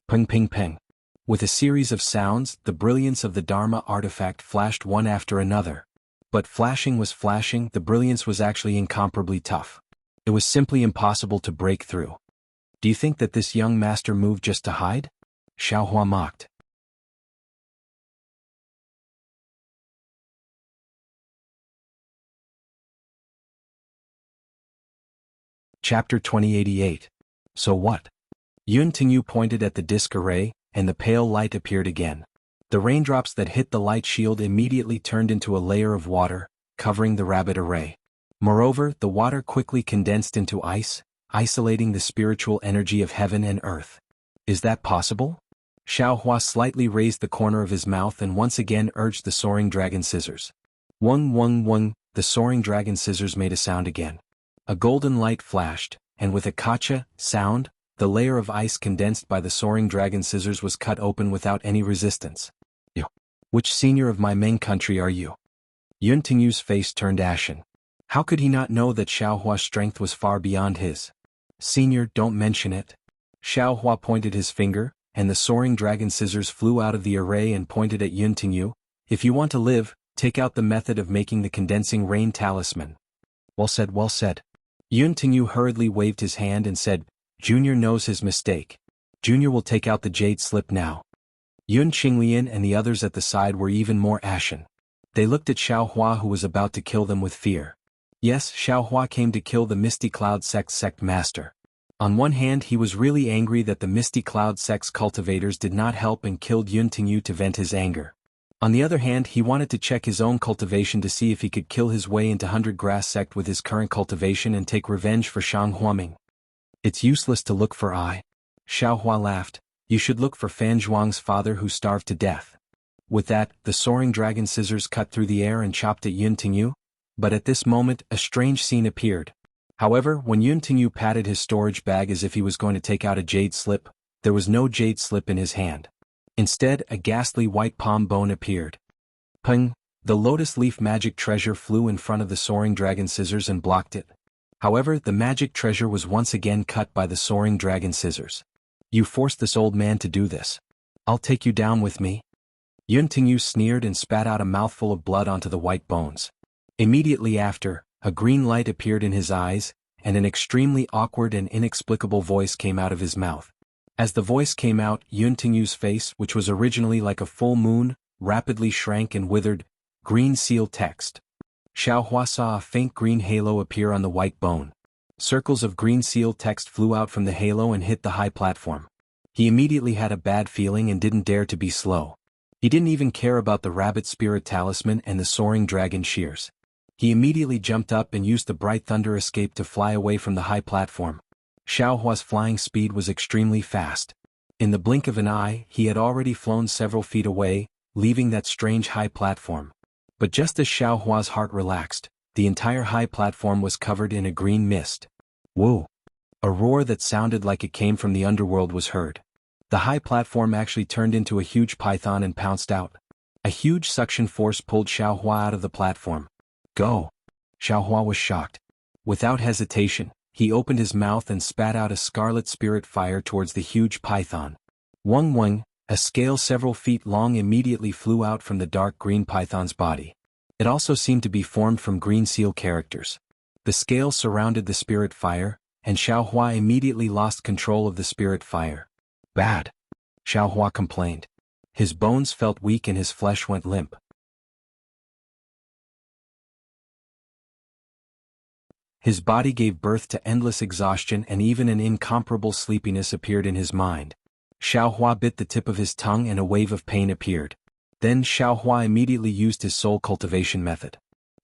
Ping ping ping. With a series of sounds, the brilliance of the Dharma artifact flashed one after another. But flashing was flashing, the brilliance was actually incomparably tough. It was simply impossible to break through. Do you think that this young master moved just to hide? Xiaohua mocked. Chapter 2088. So what? Yun Tingyu pointed at the disk array, and the pale light appeared again. The raindrops that hit the light shield immediately turned into a layer of water, covering the rabbit array. Moreover, the water quickly condensed into ice, isolating the spiritual energy of heaven and earth. Is that possible? Xiaohua slightly raised the corner of his mouth and once again urged the soaring dragon scissors. Wung wung wung, the soaring dragon scissors made a sound again. A golden light flashed, and with a kacha sound, the layer of ice condensed by the soaring dragon scissors was cut open without any resistance. You. Which senior of my Meng country are you? Yun Tingyu's face turned ashen. How could he not know that Xiaohua's strength was far beyond his? Senior, don't mention it. Xiaohua pointed his finger, and the soaring dragon scissors flew out of the array and pointed at Yun Tingyu. If you want to live, take out the method of making the condensing rain talisman. Well said, well said. Yun Tingyu hurriedly waved his hand and said, Junior knows his mistake. Junior will take out the jade slip now. Yun Qinglian and the others at the side were even more ashen. They looked at Xiaohua, who was about to kill them, with fear. Yes, Xiaohua came to kill the Misty Cloud sect master. On one hand, he was really angry that the Misty Cloud sect's cultivators did not help and killed Yun Tingyu to vent his anger. On the other hand, he wanted to check his own cultivation to see if he could kill his way into 100 Grass sect with his current cultivation and take revenge for Shang Huaming. It's useless to look for I. Xiaohua laughed. You should look for Fan Zhuang's father who starved to death. With that, the soaring dragon scissors cut through the air and chopped at Yun Tingyu. But at this moment, a strange scene appeared. However, when Yun Tingyu patted his storage bag as if he was going to take out a jade slip, there was no jade slip in his hand. Instead, a ghastly white palm bone appeared. Peng! The lotus leaf magic treasure flew in front of the soaring dragon scissors and blocked it. However, the magic treasure was once again cut by the soaring dragon scissors. You forced this old man to do this. I'll take you down with me. Yun Tingyu sneered and spat out a mouthful of blood onto the white bones. Immediately after, a green light appeared in his eyes, and an extremely awkward and inexplicable voice came out of his mouth. As the voice came out, Yun Tingyu's face, which was originally like a full moon, rapidly shrank and withered. Green seal text. Xiaohua saw a faint green halo appear on the white bone. Circles of green seal text flew out from the halo and hit the high platform. He immediately had a bad feeling and didn't dare to be slow. He didn't even care about the rabbit spirit talisman and the soaring dragon shears. He immediately jumped up and used the bright thunder escape to fly away from the high platform. Xiaohua's flying speed was extremely fast. In the blink of an eye, he had already flown several feet away, leaving that strange high platform. But just as Xiaohua's heart relaxed, the entire high platform was covered in a green mist. Whoa! A roar that sounded like it came from the underworld was heard. The high platform actually turned into a huge python and pounced out. A huge suction force pulled Xiaohua out of the platform. Go! Xiaohua was shocked. Without hesitation, he opened his mouth and spat out a scarlet spirit fire towards the huge python. Wung wung! A scale several feet long immediately flew out from the dark green python's body. It also seemed to be formed from green seal characters. The scale surrounded the spirit fire, and Xiaohua immediately lost control of the spirit fire. Bad! Xiaohua complained. His bones felt weak and his flesh went limp. His body gave birth to endless exhaustion and even an incomparable sleepiness appeared in his mind. Xiaohua bit the tip of his tongue and a wave of pain appeared. Then Xiaohua immediately used his soul cultivation method.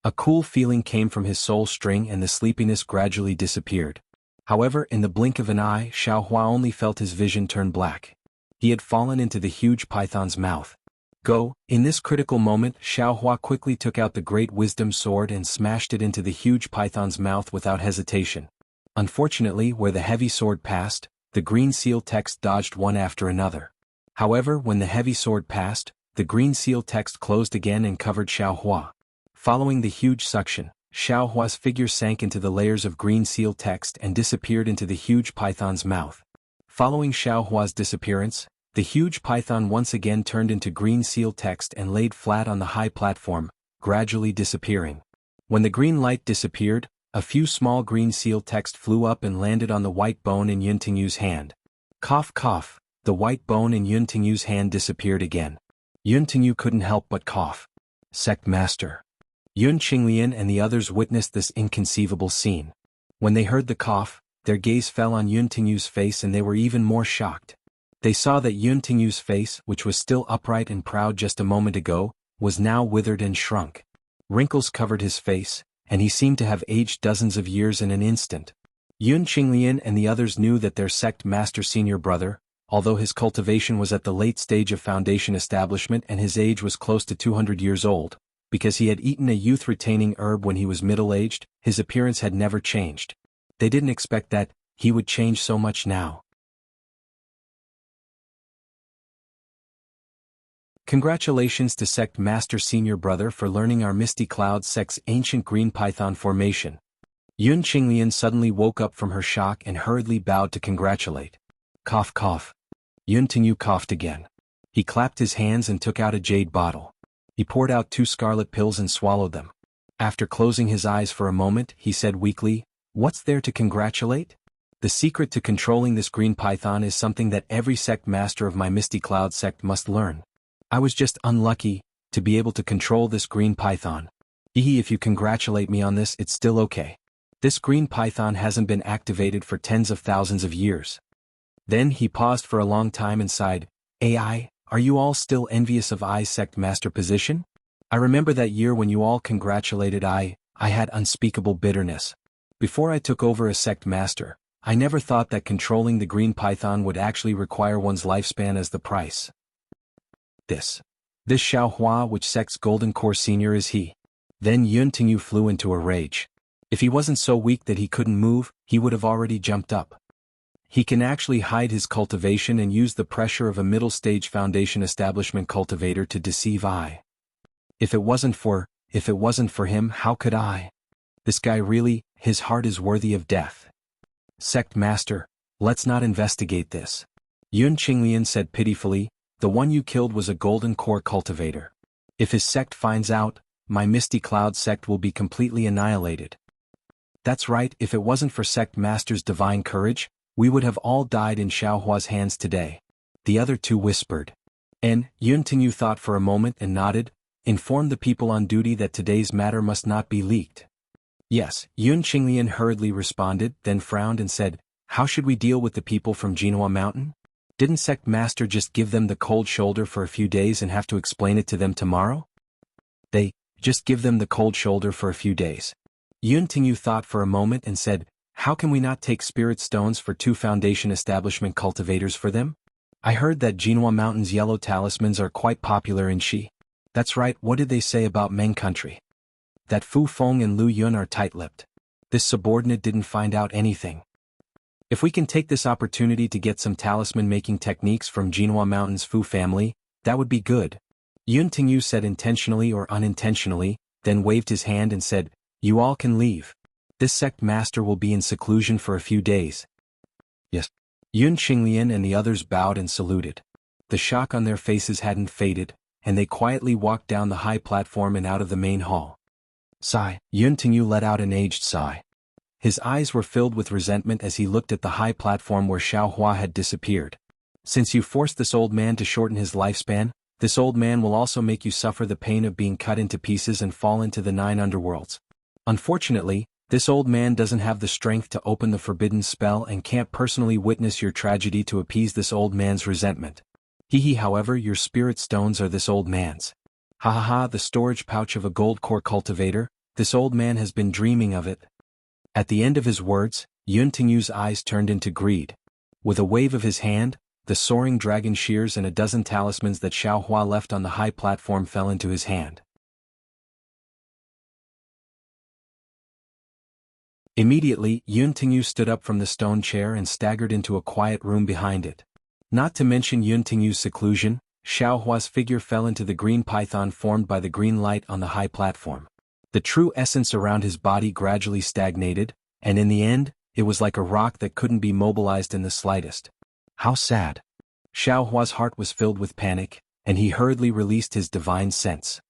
A cool feeling came from his soul string and the sleepiness gradually disappeared. However, in the blink of an eye, Xiaohua only felt his vision turn black. He had fallen into the huge python's mouth. Go! In this critical moment, Xiaohua quickly took out the great wisdom sword and smashed it into the huge python's mouth without hesitation. Unfortunately, where the heavy sword passed, the green seal text dodged one after another. However, when the heavy sword passed, the green seal text closed again and covered Xiaohua. Following the huge suction, Xiaohua's figure sank into the layers of green seal text and disappeared into the huge python's mouth. Following Xiaohua's disappearance, the huge python once again turned into green seal text and laid flat on the high platform, gradually disappearing. When the green light disappeared, a few small green seal text flew up and landed on the white bone in Yun Tingyu's hand. Cough cough, the white bone in Yun Tingyu's hand disappeared again. Yun Tingyu couldn't help but cough. Sect Master. Yun Qinglian and the others witnessed this inconceivable scene. When they heard the cough, their gaze fell on Yun Tingyu's face and they were even more shocked. They saw that Yun Tingyu's face, which was still upright and proud just a moment ago, was now withered and shrunk. Wrinkles covered his face, and he seemed to have aged dozens of years in an instant. Yun Qinglian and the others knew that their sect master senior brother, although his cultivation was at the late stage of foundation establishment and his age was close to 200 years old, because he had eaten a youth-retaining herb when he was middle-aged, his appearance had never changed. They didn't expect that he would change so much now. Congratulations to Sect Master Senior Brother for learning our Misty Cloud sect's ancient green python formation. Yun Qinglian suddenly woke up from her shock and hurriedly bowed to congratulate. Cough cough. Yun Tingyu coughed again. He clapped his hands and took out a jade bottle. He poured out 2 scarlet pills and swallowed them. After closing his eyes for a moment, he said weakly, "What's there to congratulate? The secret to controlling this green python is something that every sect master of my Misty Cloud sect must learn. I was just unlucky to be able to control this green python. If you congratulate me on this, it's still okay. This green python hasn't been activated for tens of thousands of years." Then he paused for a long time and sighed, "Ai, are you all still envious of I's sect master position? I remember that year when you all congratulated I had unspeakable bitterness. Before I took over as sect master, I never thought that controlling the green python would actually require one's lifespan as the price. This Xiaohua, which sect's golden core senior is he?" Then Yun Tingyu flew into a rage. If he wasn't so weak that he couldn't move, he would have already jumped up. He can actually hide his cultivation and use the pressure of a middle-stage foundation establishment cultivator to deceive I. If it wasn't for him, how could I? This guy really, his heart is worthy of death. Sect Master, let's not investigate this. Yun Qinglian said pitifully, "The one you killed was a golden core cultivator. If his sect finds out, my Misty Cloud sect will be completely annihilated." That's right, if it wasn't for Sect Master's divine courage, we would have all died in Xiaohua's hands today. The other two whispered. And Yun Tingyu thought for a moment and nodded, "Inform the people on duty that today's matter must not be leaked." Yes, Yun Qinglian hurriedly responded, then frowned and said, "How should we deal with the people from Jianghu Mountain? Didn't Sect Master just give them the cold shoulder for a few days and have to explain it to them tomorrow?" They just give them the cold shoulder for a few days. Yun Tingyu thought for a moment and said, "How can we not take spirit stones for 2 foundation establishment cultivators for them? I heard that Jianghu Mountain's yellow talismans are quite popular in Xi." That's right, what did they say about Meng country? That Fu Feng and Lu Yun are tight-lipped. This subordinate didn't find out anything. If we can take this opportunity to get some talisman-making techniques from Jianghu Mountain's Fu family, that would be good. Yun Tingyu said intentionally or unintentionally, then waved his hand and said, "You all can leave. This sect master will be in seclusion for a few days." Yes. Yun Qinglian and the others bowed and saluted. The shock on their faces hadn't faded, and they quietly walked down the high platform and out of the main hall. Sigh. Yun Tingyu let out an aged sigh. His eyes were filled with resentment as he looked at the high platform where Xiaohua had disappeared. "Since you forced this old man to shorten his lifespan, this old man will also make you suffer the pain of being cut into pieces and fall into the 9 underworlds. Unfortunately, this old man doesn't have the strength to open the forbidden spell and can't personally witness your tragedy to appease this old man's resentment. However, your spirit stones are this old man's. Ha ha ha, the storage pouch of a gold core cultivator, this old man has been dreaming of it." At the end of his words, Yun Tingyu's eyes turned into greed. With a wave of his hand, the soaring dragon shears and a dozen talismans that Xiaohua left on the high platform fell into his hand. Immediately, Yun Tingyu stood up from the stone chair and staggered into a quiet room behind it. Not to mention Yun Tingyu's seclusion, Xiaohua's figure fell into the green python formed by the green light on the high platform. The true essence around his body gradually stagnated, and in the end, it was like a rock that couldn't be mobilized in the slightest. How sad. Xiaohua's heart was filled with panic, and he hurriedly released his divine sense.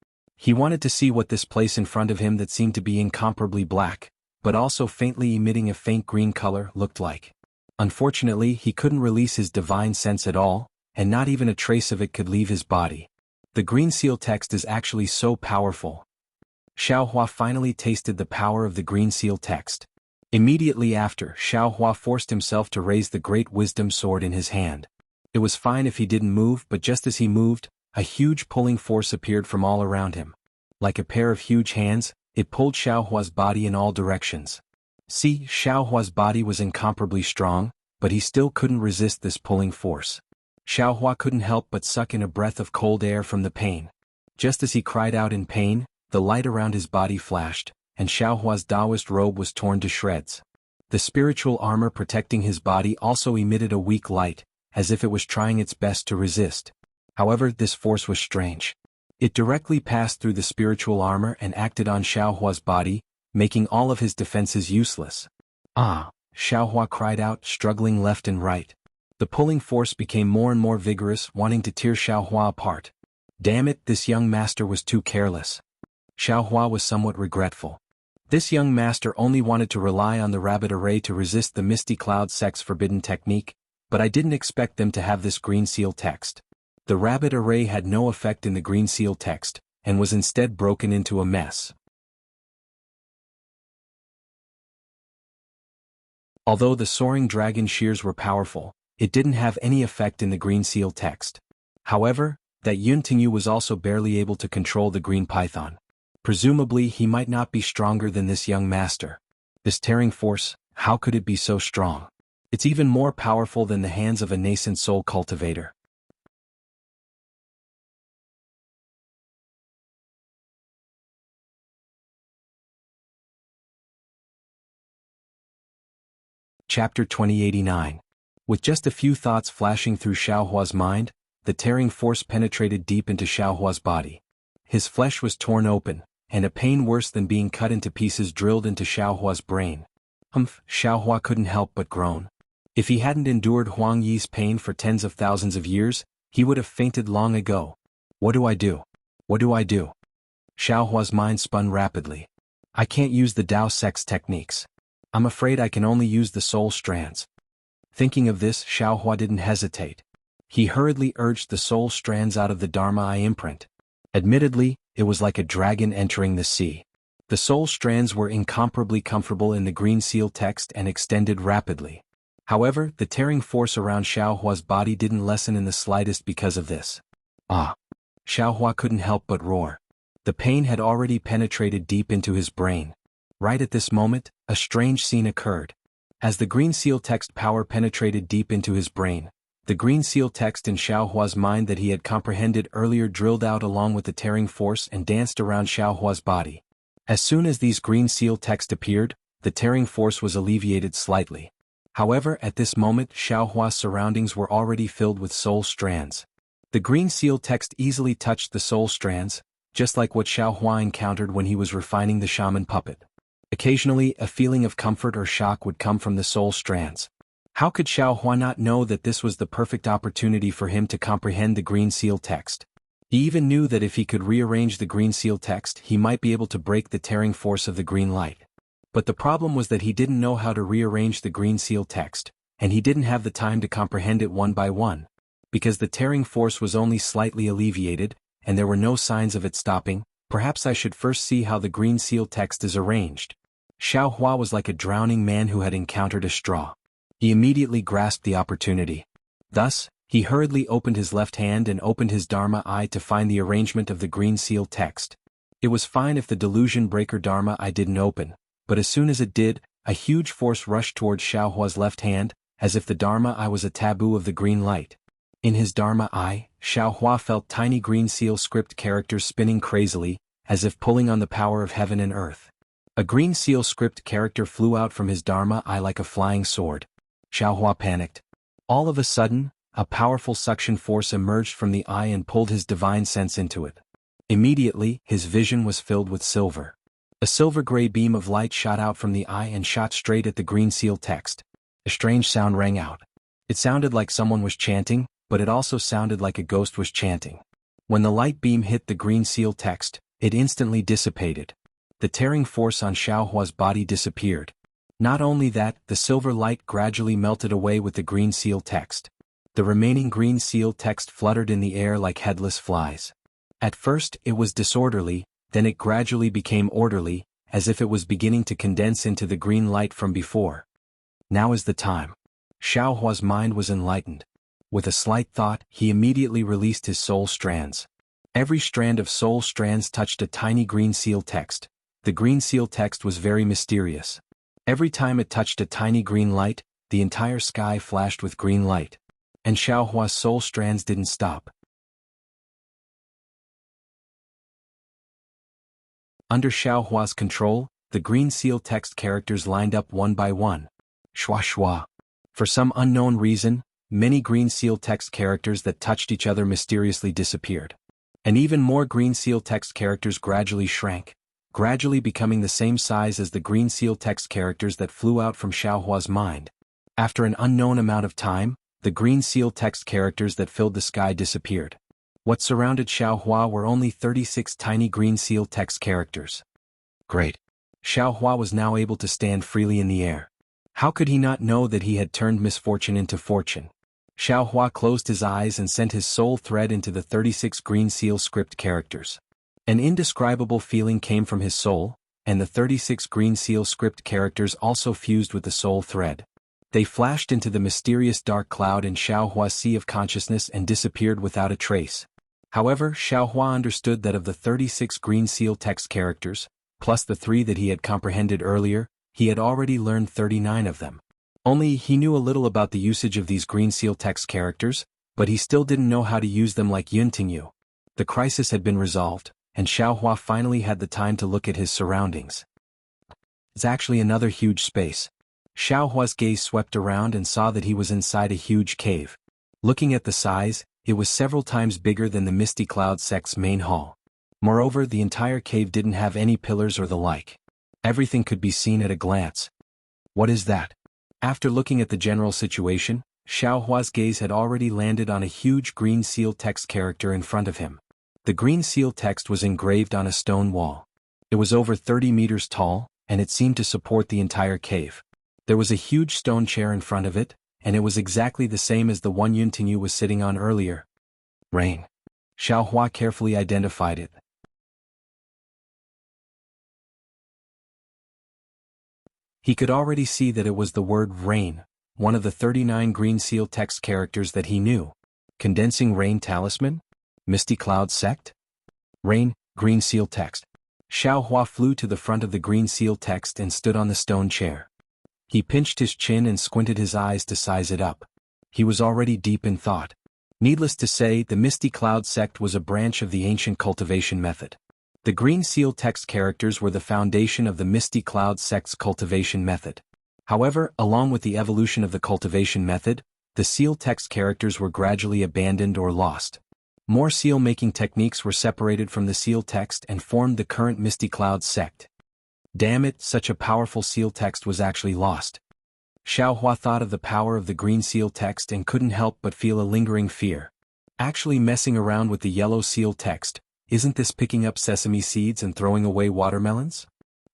He wanted to see what this place in front of him that seemed to be incomparably black, but also faintly emitting a faint green color, looked like. Unfortunately, he couldn't release his divine sense at all, and not even a trace of it could leave his body. The green seal text is actually so powerful. Xiaohua finally tasted the power of the green seal text. Immediately after, Xiaohua forced himself to raise the great wisdom sword in his hand. It was fine if he didn't move, but just as he moved, a huge pulling force appeared from all around him. Like a pair of huge hands, it pulled Xiaohua's body in all directions. See, Xiaohua's body was incomparably strong, but he still couldn't resist this pulling force. Xiaohua couldn't help but suck in a breath of cold air from the pain. Just as he cried out in pain, the light around his body flashed, and Xiaohua's Taoist robe was torn to shreds. The spiritual armor protecting his body also emitted a weak light, as if it was trying its best to resist. However, this force was strange. It directly passed through the spiritual armor and acted on Xiaohua's body, making all of his defenses useless. Ah! Xiaohua cried out, struggling left and right. The pulling force became more and more vigorous, wanting to tear Xiaohua apart. Damn it, this young master was too careless. Xiaohua was somewhat regretful. This young master only wanted to rely on the rabbit array to resist the Misty Cloud sect's forbidden technique, but I didn't expect them to have this green seal text. The rabbit array had no effect in the green seal text, and was instead broken into a mess. Although the soaring dragon shears were powerful, it didn't have any effect in the green seal text. However, that Yun Tingyu was also barely able to control the green python. Presumably he might not be stronger than this young master. This tearing force, how could it be so strong? It's even more powerful than the hands of a nascent soul cultivator. Chapter 2089. With just a few thoughts flashing through Xiaohua's mind, the tearing force penetrated deep into Xiaohua's body. His flesh was torn open, and a pain worse than being cut into pieces drilled into Xiaohua's brain. Xiaohua couldn't help but groan. If he hadn't endured Huang Yi's pain for tens of thousands of years, he would have fainted long ago. What do I do? What do I do? Xiaohua's mind spun rapidly. I can't use the Dao Sect's techniques. I'm afraid I can only use the soul strands. Thinking of this, Xiaohua didn't hesitate. He hurriedly urged the soul strands out of the Dharma Eye imprint. Admittedly, it was like a dragon entering the sea. The soul strands were incomparably comfortable in the green seal text and extended rapidly. However, the tearing force around Xiaohua's body didn't lessen in the slightest because of this. Ah! Xiaohua couldn't help but roar. The pain had already penetrated deep into his brain. Right at this moment, a strange scene occurred. As the green seal text power penetrated deep into his brain, the green seal text in Xiaohua's mind that he had comprehended earlier drilled out along with the tearing force and danced around Xiaohua's body. As soon as these green seal text appeared, the tearing force was alleviated slightly. However, at this moment Xiaohua's surroundings were already filled with soul strands. The green seal text easily touched the soul strands, just like what Xiaohua encountered when he was refining the shaman puppet. Occasionally, a feeling of comfort or shock would come from the soul strands. How could Xiaohua not know that this was the perfect opportunity for him to comprehend the green seal text? He even knew that if he could rearrange the green seal text, he might be able to break the tearing force of the green light. But the problem was that he didn't know how to rearrange the green seal text, and he didn't have the time to comprehend it one by one. Because the tearing force was only slightly alleviated, and there were no signs of it stopping, perhaps I should first see how the green seal text is arranged. Xiaohua was like a drowning man who had encountered a straw. He immediately grasped the opportunity. Thus, he hurriedly opened his left hand and opened his Dharma Eye to find the arrangement of the green seal text. It was fine if the delusion breaker Dharma Eye didn't open, but as soon as it did, a huge force rushed towards Xiaohua's left hand, as if the Dharma Eye was a taboo of the green light. In his Dharma Eye, Xiaohua felt tiny green seal script characters spinning crazily, as if pulling on the power of heaven and earth. A green seal script character flew out from his Dharma Eye like a flying sword. Xiaohua panicked. All of a sudden, a powerful suction force emerged from the eye and pulled his divine sense into it. Immediately, his vision was filled with silver. A silver-gray beam of light shot out from the eye and shot straight at the green seal text. A strange sound rang out. It sounded like someone was chanting, but it also sounded like a ghost was chanting. When the light beam hit the green seal text, it instantly dissipated. The tearing force on Xiaohua's body disappeared. Not only that, the silver light gradually melted away with the green seal text. The remaining green seal text fluttered in the air like headless flies. At first it was disorderly, then it gradually became orderly, as if it was beginning to condense into the green light from before. Now is the time. Xiaohua's mind was enlightened. With a slight thought, he immediately released his soul strands. Every strand of soul strands touched a tiny green seal text. The green seal text was very mysterious. Every time it touched a tiny green light, the entire sky flashed with green light. And Xiaohua's soul strands didn't stop. Under Xiaohua's control, the green seal text characters lined up one by one. Shua shua. For some unknown reason, many green seal text characters that touched each other mysteriously disappeared. And even more green seal text characters gradually shrank, gradually becoming the same size as the green seal text characters that flew out from Xiaohua's mind. After an unknown amount of time, the green seal text characters that filled the sky disappeared. What surrounded Xiaohua were only 36 tiny green seal text characters. Great. Xiaohua was now able to stand freely in the air. How could he not know that he had turned misfortune into fortune? Xiaohua closed his eyes and sent his soul thread into the 36 green seal script characters. An indescribable feeling came from his soul, and the 36 green seal script characters also fused with the soul thread. They flashed into the mysterious dark cloud in Xiaohua's sea of consciousness and disappeared without a trace. However, Xiaohua understood that of the 36 green seal text characters, plus the 3 that he had comprehended earlier, he had already learned 39 of them. Only he knew a little about the usage of these green seal text characters, but he still didn't know how to use them like Yuntingyu. The crisis had been resolved, and Xiaohua finally had the time to look at his surroundings. It's actually another huge space. Xiaohua's gaze swept around and saw that he was inside a huge cave. Looking at the size, it was several times bigger than the Misty Cloud sect's main hall. Moreover, the entire cave didn't have any pillars or the like. Everything could be seen at a glance. What is that? After looking at the general situation, Xiaohua's gaze had already landed on a huge green seal text character in front of him. The green seal text was engraved on a stone wall. It was over 30 meters tall, and it seemed to support the entire cave. There was a huge stone chair in front of it, and it was exactly the same as the one Yuntingyu was sitting on earlier. Rain. Xiaohua carefully identified it. He could already see that it was the word rain, one of the 39 green seal text characters that he knew. Condensing rain talisman? Misty Cloud sect? Rain, green seal text. Xiaohua flew to the front of the green seal text and stood on the stone chair. He pinched his chin and squinted his eyes to size it up. He was already deep in thought. Needless to say, the Misty Cloud sect was a branch of the ancient cultivation method. The green seal text characters were the foundation of the Misty Cloud sect's cultivation method. However, along with the evolution of the cultivation method, the seal text characters were gradually abandoned or lost. More seal-making techniques were separated from the seal text and formed the current Misty Cloud sect. Damn it, such a powerful seal text was actually lost. Xiaohua thought of the power of the green seal text and couldn't help but feel a lingering fear. Actually messing around with the yellow seal text, isn't this picking up sesame seeds and throwing away watermelons?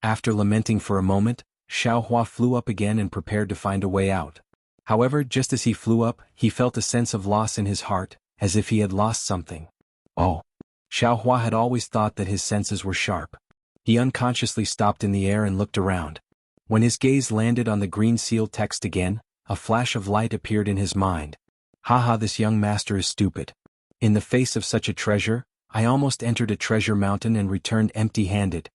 After lamenting for a moment, Xiaohua flew up again and prepared to find a way out. However, just as he flew up, he felt a sense of loss in his heart, as if he had lost something. Oh. Xiaohua had always thought that his senses were sharp. He unconsciously stopped in the air and looked around. When his gaze landed on the green seal text again, a flash of light appeared in his mind. Haha, this young master is stupid. In the face of such a treasure, I almost entered a treasure mountain and returned empty-handed.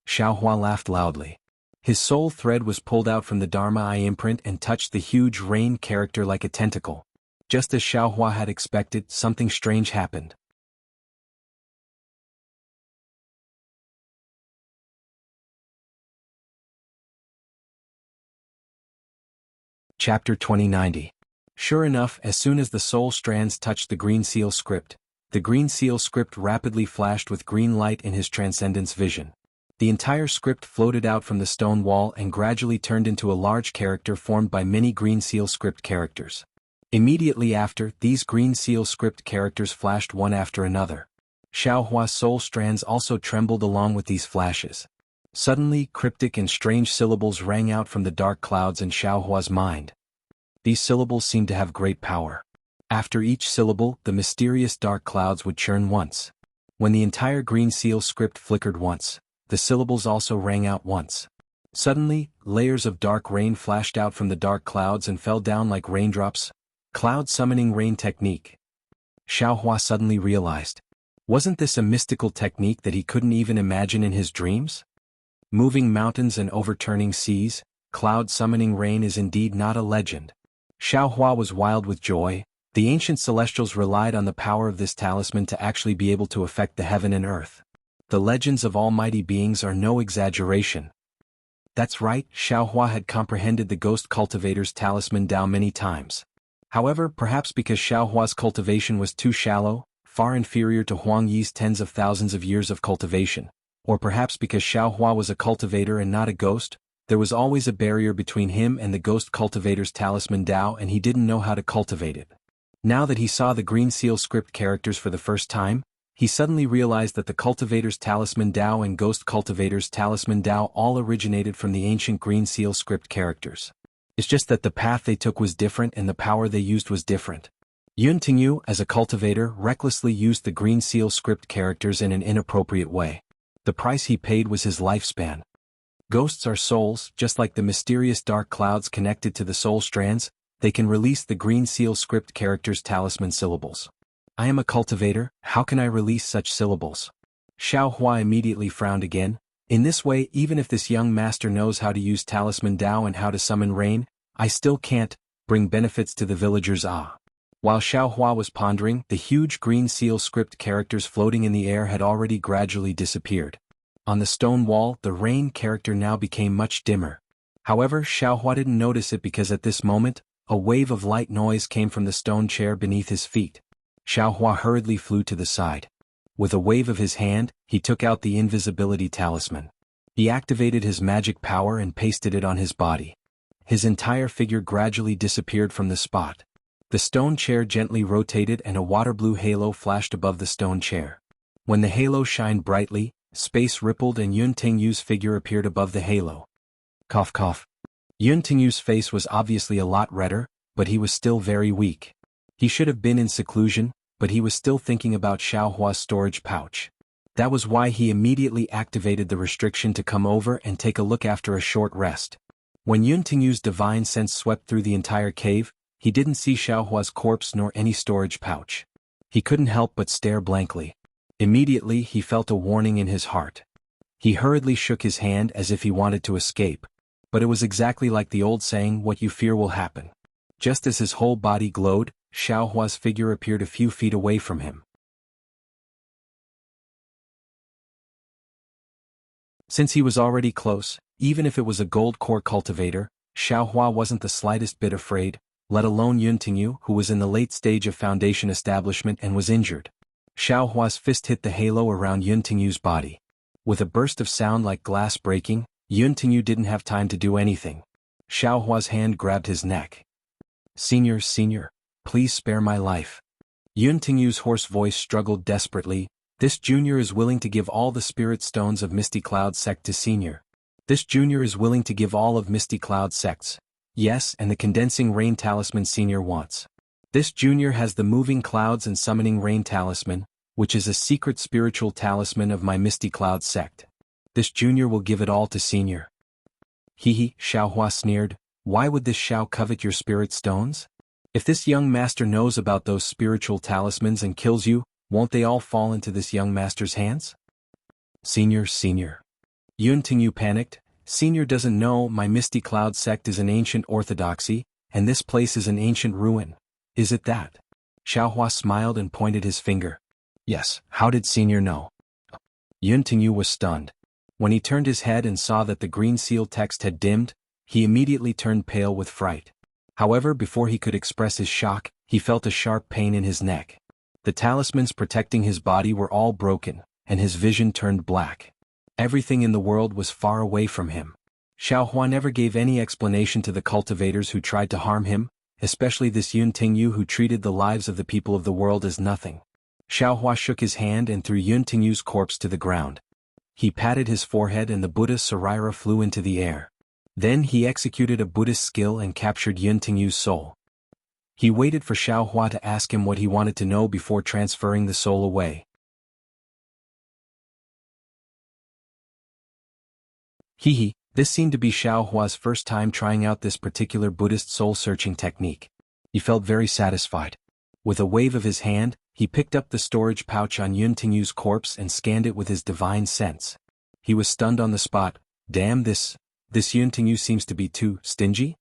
Xiaohua laughed loudly. His soul thread was pulled out from the Dharma Eye imprint and touched the huge rain character like a tentacle. Just as Xiaohua had expected, something strange happened. Chapter 2090. Sure enough, as soon as the soul strands touched the green seal script, the green seal script rapidly flashed with green light in his transcendence vision. The entire script floated out from the stone wall and gradually turned into a large character formed by many green seal script characters. Immediately after, these green seal script characters flashed one after another. Xiaohua's soul strands also trembled along with these flashes. Suddenly, cryptic and strange syllables rang out from the dark clouds in Xiaohua's mind. These syllables seemed to have great power. After each syllable, the mysterious dark clouds would churn once. When the entire green seal script flickered once, the syllables also rang out once. Suddenly, layers of dark rain flashed out from the dark clouds and fell down like raindrops. Cloud summoning rain technique. Xiaohua suddenly realized. Wasn't this a mystical technique that he couldn't even imagine in his dreams? Moving mountains and overturning seas, cloud summoning rain is indeed not a legend. Xiaohua was wild with joy. The ancient celestials relied on the power of this talisman to actually be able to affect the heaven and earth. The legends of almighty beings are no exaggeration. That's right, Xiaohua had comprehended the ghost cultivator's talisman Dao many times. However, perhaps because Xiaohua's cultivation was too shallow, far inferior to Huang Yi's tens of thousands of years of cultivation, or perhaps because Xiaohua was a cultivator and not a ghost, there was always a barrier between him and the ghost cultivator's talisman Dao, and he didn't know how to cultivate it. Now that he saw the green seal script characters for the first time, he suddenly realized that the cultivator's talisman Dao and ghost cultivator's talisman Dao all originated from the ancient green seal script characters. It's just that the path they took was different and the power they used was different. Yun Tingyu, as a cultivator, recklessly used the green seal script characters in an inappropriate way. The price he paid was his lifespan. Ghosts are souls, just like the mysterious dark clouds connected to the soul strands. They can release the green seal script characters' talisman syllables. I am a cultivator, how can I release such syllables? Xiaohua immediately frowned again. In this way, even if this young master knows how to use talisman Dao and how to summon rain, I still can't bring benefits to the villagers. While Xiaohua was pondering, the huge green seal script characters floating in the air had already gradually disappeared. On the stone wall, the rain character now became much dimmer. However, Xiaohua didn't notice it because at this moment, a wave of light noise came from the stone chair beneath his feet. Xiaohua hurriedly flew to the side. With a wave of his hand, he took out the invisibility talisman. He activated his magic power and pasted it on his body. His entire figure gradually disappeared from the spot. The stone chair gently rotated and a water blue halo flashed above the stone chair. When the halo shined brightly, space rippled and Yun Tingyu's figure appeared above the halo. Cough cough. Yun Tingyu's face was obviously a lot redder, but he was still very weak. He should have been in seclusion, but he was still thinking about Xiaohua's storage pouch. That was why he immediately activated the restriction to come over and take a look after a short rest. When Yun Tingyu's divine sense swept through the entire cave, he didn't see Xiaohua's corpse nor any storage pouch. He couldn't help but stare blankly. Immediately he felt a warning in his heart. He hurriedly shook his hand as if he wanted to escape. But it was exactly like the old saying, what you fear will happen. Just as his whole body glowed, Xiaohua's figure appeared a few feet away from him. Since he was already close, even if it was a gold core cultivator, Xiaohua wasn't the slightest bit afraid, let alone Yun Tingyu, who was in the late stage of foundation establishment and was injured. Xiaohua's fist hit the halo around Yun Tingyu's body. With a burst of sound like glass breaking, Yun Tingyu didn't have time to do anything. Xiaohua's hand grabbed his neck. Senior, please spare my life. Yun Tingyu's hoarse voice struggled desperately. This junior is willing to give all the spirit stones of Misty Cloud sect to Senior. This junior is willing to give all of Misty Cloud sects. Yes, and the condensing rain talisman Senior wants. This junior has the moving clouds and summoning rain talisman, which is a secret spiritual talisman of my Misty Cloud sect. This junior will give it all to Senior. Hehe, Xiaohua sneered. Why would this Xiao covet your spirit stones? If this young master knows about those spiritual talismans and kills you, won't they all fall into this young master's hands? Senior. Yun Tingyu panicked. Senior doesn't know my Misty Cloud sect is an ancient orthodoxy, and this place is an ancient ruin. Is it that? Xiaohua smiled and pointed his finger. Yes, how did Senior know? Yun Tingyu was stunned. When he turned his head and saw that the green seal text had dimmed, he immediately turned pale with fright. However, before he could express his shock, he felt a sharp pain in his neck. The talismans protecting his body were all broken, and his vision turned black. Everything in the world was far away from him. Xiaohua never gave any explanation to the cultivators who tried to harm him, especially this Yun Tingyu who treated the lives of the people of the world as nothing. Xiaohua shook his hand and threw Yun Tingyu's corpse to the ground. He patted his forehead and the Buddha Sarira flew into the air. Then he executed a Buddhist skill and captured Yun Tingyu's soul. He waited for Xiaohua to ask him what he wanted to know before transferring the soul away. This seemed to be Xiaohua's first time trying out this particular Buddhist soul-searching technique. He felt very satisfied. With a wave of his hand, he picked up the storage pouch on Yun Tingyu's corpse and scanned it with his divine sense. He was stunned on the spot. Damn, this Yun Tingyu seems to be too stingy?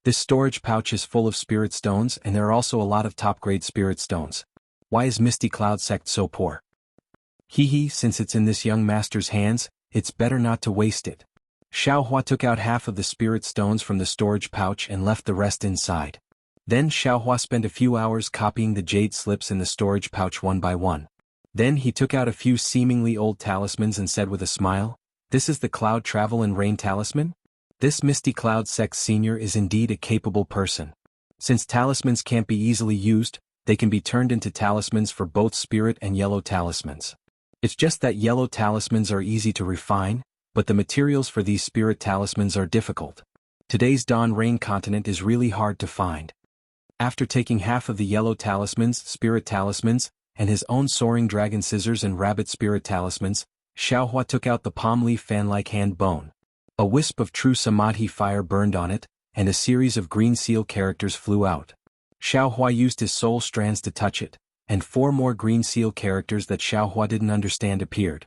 This storage pouch is full of spirit stones and there are also a lot of top-grade spirit stones. Why is Misty Cloud Sect so poor? Since it's in this young master's hands, it's better not to waste it. Xiaohua took out half of the spirit stones from the storage pouch and left the rest inside. Then Xiaohua spent a few hours copying the jade slips in the storage pouch one by one. Then he took out a few seemingly old talismans and said with a smile, "This is the Cloud Travel and Rain Talisman? This Misty Cloud Sect Senior is indeed a capable person. Since talismans can't be easily used, they can be turned into talismans for both spirit and yellow talismans. It's just that yellow talismans are easy to refine, but the materials for these spirit talismans are difficult. Today's Dawn Rain continent is really hard to find." After taking half of the yellow talismans, spirit talismans, and his own soaring dragon scissors and rabbit spirit talismans, Xiaohua took out the palm leaf fan-like hand bone. A wisp of true samadhi fire burned on it, and a series of green seal characters flew out. Xiaohua used his soul strands to touch it, and 4 more green seal characters that Xiaohua didn't understand appeared.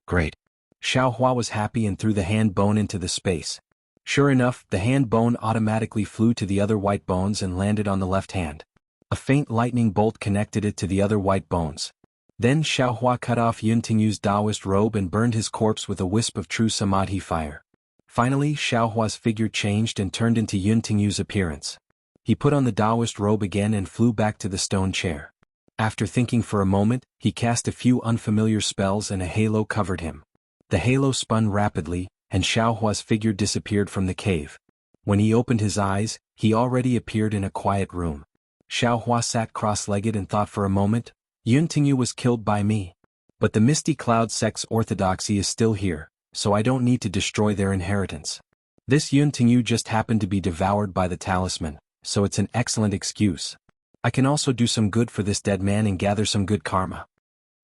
Great. Xiaohua was happy and threw the hand bone into the space. Sure enough, the hand bone automatically flew to the other white bones and landed on the left hand. A faint lightning bolt connected it to the other white bones. Then Xiaohua cut off Yun Tingyu's Taoist robe and burned his corpse with a wisp of true samadhi fire. Finally, Xiaohua's figure changed and turned into Yun Tingyu's appearance. He put on the Taoist robe again and flew back to the stone chair. After thinking for a moment, he cast a few unfamiliar spells and a halo covered him. The halo spun rapidly, and Xiaohua's figure disappeared from the cave. When he opened his eyes, he already appeared in a quiet room. Xiaohua sat cross-legged and thought for a moment. Yun Tingyu was killed by me. But the Misty Cloud Sect's orthodoxy is still here, so I don't need to destroy their inheritance. This Yun Tingyu just happened to be devoured by the talisman, so it's an excellent excuse. I can also do some good for this dead man and gather some good karma.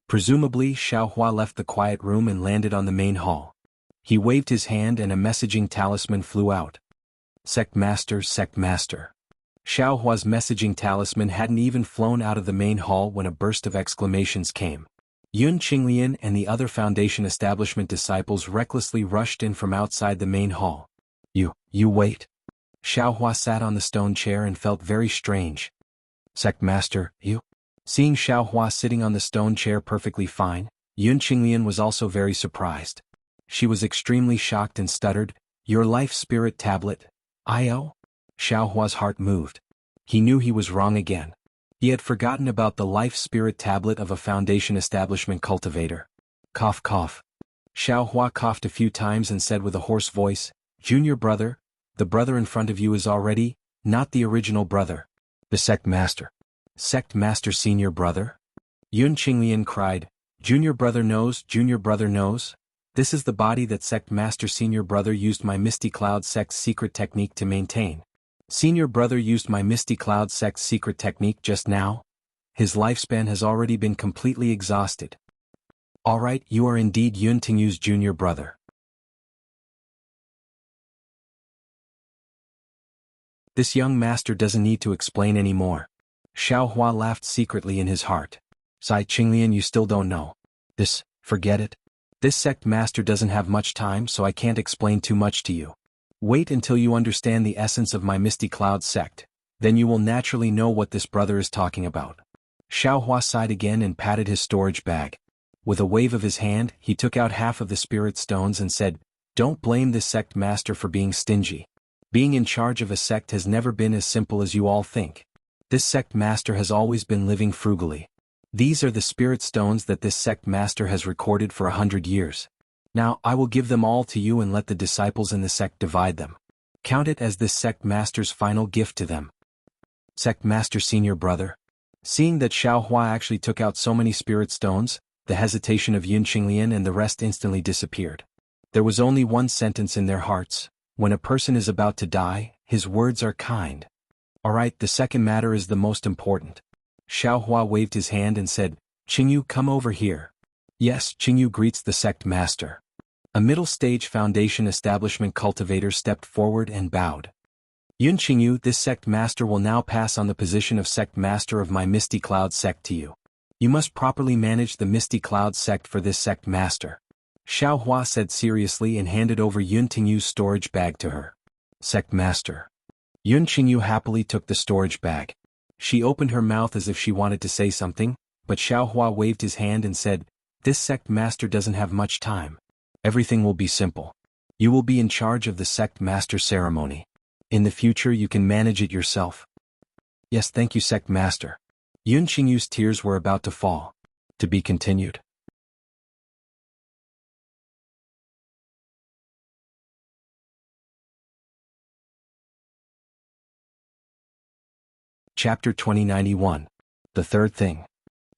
Presumably, Xiaohua left the quiet room and landed on the main hall. He waved his hand and a messaging talisman flew out. Sect Master, Sect Master. Xiaohua's messaging talisman hadn't even flown out of the main hall when a burst of exclamations came. Yun Qinglian and the other Foundation establishment disciples recklessly rushed in from outside the main hall. You wait. Xiaohua sat on the stone chair and felt very strange. Sect Master, you? Seeing Xiaohua sitting on the stone chair perfectly fine, Yun Qinglian was also very surprised. She was extremely shocked and stuttered, "Your life spirit tablet, I.O.?" Xiaohua's heart moved. He knew he was wrong again. He had forgotten about the life spirit tablet of a Foundation establishment cultivator. Cough cough. Xiaohua coughed a few times and said with a hoarse voice, "Junior brother, the brother in front of you is already, not the original brother. The Sect Master." Sect Master Senior Brother? Yun Qinglian cried, Junior brother knows, Junior brother knows? This is the body that Sect Master Senior Brother used my Misty Cloud Sect's secret technique to maintain. Senior Brother used my Misty Cloud Sect's secret technique just now? His lifespan has already been completely exhausted. Alright, you are indeed Yun Tingyu's Junior Brother. This young master doesn't need to explain anymore. Xiaohua laughed secretly in his heart. Sai Qinglian, you still don't know. Forget it. This sect master doesn't have much time, so I can't explain too much to you. Wait until you understand the essence of my Misty Cloud sect, then you will naturally know what this brother is talking about. Xiaohua sighed again and patted his storage bag. With a wave of his hand, he took out half of the spirit stones and said, Don't blame this sect master for being stingy. Being in charge of a sect has never been as simple as you all think. This sect master has always been living frugally. These are the spirit stones that this sect master has recorded for 100 years. Now I will give them all to you and let the disciples in the sect divide them. Count it as this sect master's final gift to them. Sect Master Senior Brother. Seeing that Xiao Hua actually took out so many spirit stones, the hesitation of Yun Qinglian and the rest instantly disappeared. There was only one sentence in their hearts: when a person is about to die, his words are kind. Alright, the second matter is the most important. Xiao Hua waved his hand and said, Qingyu, come over here. Yes, Qingyu greets the sect master. A middle-stage foundation establishment cultivator stepped forward and bowed. Yun Qingyu, this sect master will now pass on the position of sect master of my Misty Cloud sect to you. You must properly manage the Misty Cloud sect for this sect master. Xiao Hua said seriously and handed over Yun Qingyu's storage bag to her. Sect master. Yun Qingyu happily took the storage bag. She opened her mouth as if she wanted to say something, but Xiao Hua waved his hand and said, this sect master doesn't have much time. Everything will be simple. You will be in charge of the sect master ceremony. In the future you can manage it yourself. Yes, thank you, sect master. Yun Qingyu's tears were about to fall. To be continued. Chapter 2091. The third thing.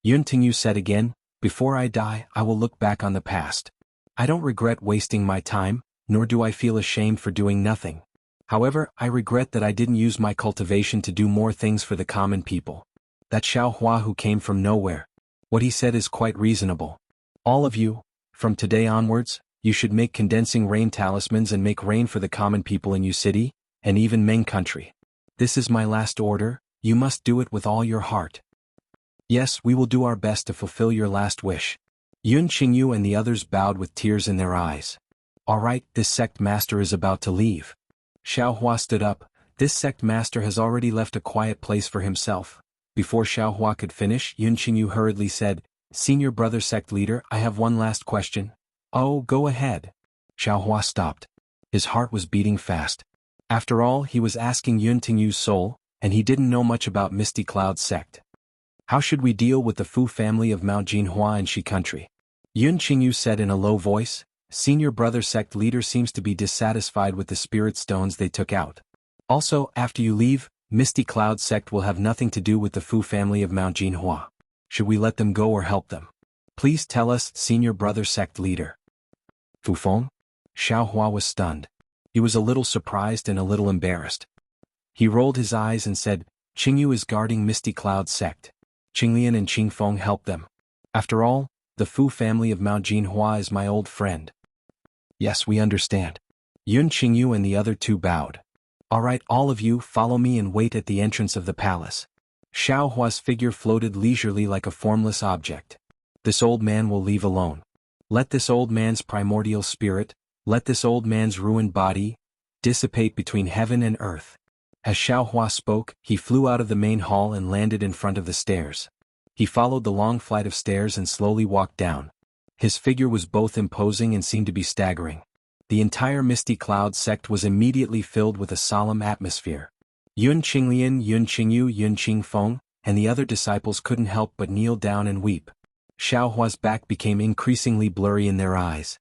Yun Qingyu said again, before I die, I will look back on the past. I don't regret wasting my time, nor do I feel ashamed for doing nothing. However, I regret that I didn't use my cultivation to do more things for the common people. That Xiao Hua who came from nowhere. What he said is quite reasonable. All of you, from today onwards, you should make condensing rain talismans and make rain for the common people in Yu City, and even Ming country. This is my last order, you must do it with all your heart. Yes, we will do our best to fulfill your last wish. Yun Qingyu and the others bowed with tears in their eyes. Alright, this sect master is about to leave. Xiao Hua stood up. This sect master has already left a quiet place for himself. Before Xiao Hua could finish, Yun Qingyu hurriedly said, Senior brother sect leader, I have one last question. Oh, go ahead. Xiao Hua stopped. His heart was beating fast. After all, he was asking Yun Qingyu's soul, and he didn't know much about Misty Cloud sect. How should we deal with the Fu family of Mount Jinhua and Shi country? Yun Qingyu said in a low voice. Senior brother sect leader seems to be dissatisfied with the spirit stones they took out. Also, after you leave, Misty Cloud sect will have nothing to do with the Fu family of Mount Jinhua. Should we let them go or help them? Please tell us, senior brother sect leader. Fu Feng? Xiao Hua was stunned. He was a little surprised and a little embarrassed. He rolled his eyes and said, Qingyu is guarding Misty Cloud sect. Qinglian and Qingfeng help them. After all, the Fu family of Mount Jinhua is my old friend. Yes, we understand. Yun Qingyu and the other two bowed. Alright, all of you, follow me and wait at the entrance of the palace. Xiao Hua's figure floated leisurely like a formless object. This old man will leave alone. Let this old man's primordial spirit, let this old man's ruined body, dissipate between heaven and earth. As Xiao Hua spoke, he flew out of the main hall and landed in front of the stairs. He followed the long flight of stairs and slowly walked down. His figure was both imposing and seemed to be staggering. The entire Misty Cloud sect was immediately filled with a solemn atmosphere. Yun Qinglian, Yun Qingyu, Yun Qingfeng, and the other disciples couldn't help but kneel down and weep. Xiao Hua's back became increasingly blurry in their eyes.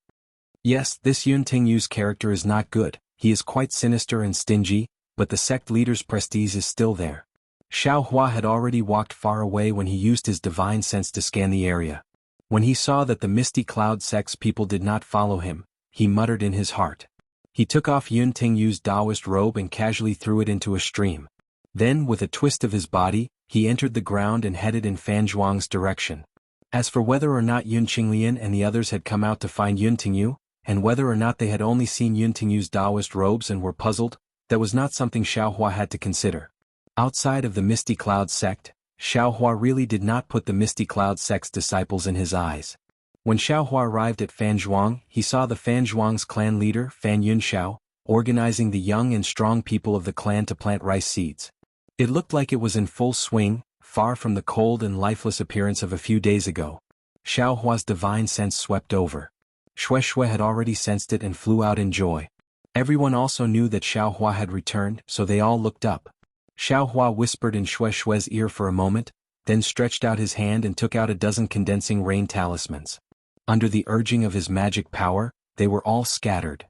Yes, this Yun Tingyu's character is not good, he is quite sinister and stingy, but the sect leader's prestige is still there. Xiao Hua had already walked far away when he used his divine sense to scan the area. When he saw that the Misty Cloud sect's people did not follow him, he muttered in his heart. He took off Yun Tingyu's Taoist robe and casually threw it into a stream. Then, with a twist of his body, he entered the ground and headed in Fan Zhuang's direction. As for whether or not Yun Qinglian and the others had come out to find Yun Tingyu, and whether or not they had only seen Yun Tingyu's Taoist robes and were puzzled, that was not something Xiao Hua had to consider. Outside of the Misty Cloud sect, Xiao Hua really did not put the Misty Cloud sect's disciples in his eyes. When Xiao Hua arrived at Fan Zhuang, he saw the Fan Zhuang's clan leader, Fan Yunxiao, organizing the young and strong people of the clan to plant rice seeds. It looked like it was in full swing, far from the cold and lifeless appearance of a few days ago. Xiao Hua's divine sense swept over. Xue Xue had already sensed it and flew out in joy. Everyone also knew that Xiao Hua had returned, so they all looked up. Xiao Hua whispered in Xue Xue's ear for a moment, then stretched out his hand and took out a dozen condensing rain talismans. Under the urging of his magic power, they were all scattered.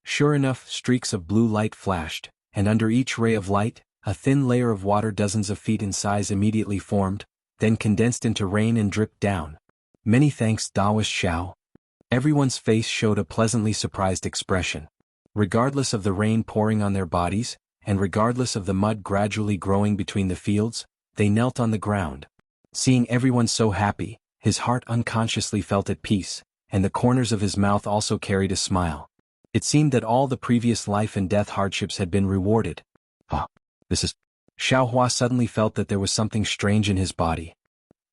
Sure enough, streaks of blue light flashed, and under each ray of light, a thin layer of water dozens of feet in size immediately formed, then condensed into rain and dripped down. Many thanks, Daoist Xiao. Everyone's face showed a pleasantly surprised expression. Regardless of the rain pouring on their bodies, and regardless of the mud gradually growing between the fields, they knelt on the ground. Seeing everyone so happy, his heart unconsciously felt at peace, and the corners of his mouth also carried a smile. It seemed that all the previous life and death hardships had been rewarded. This is... Xiao Hua suddenly felt that there was something strange in his body.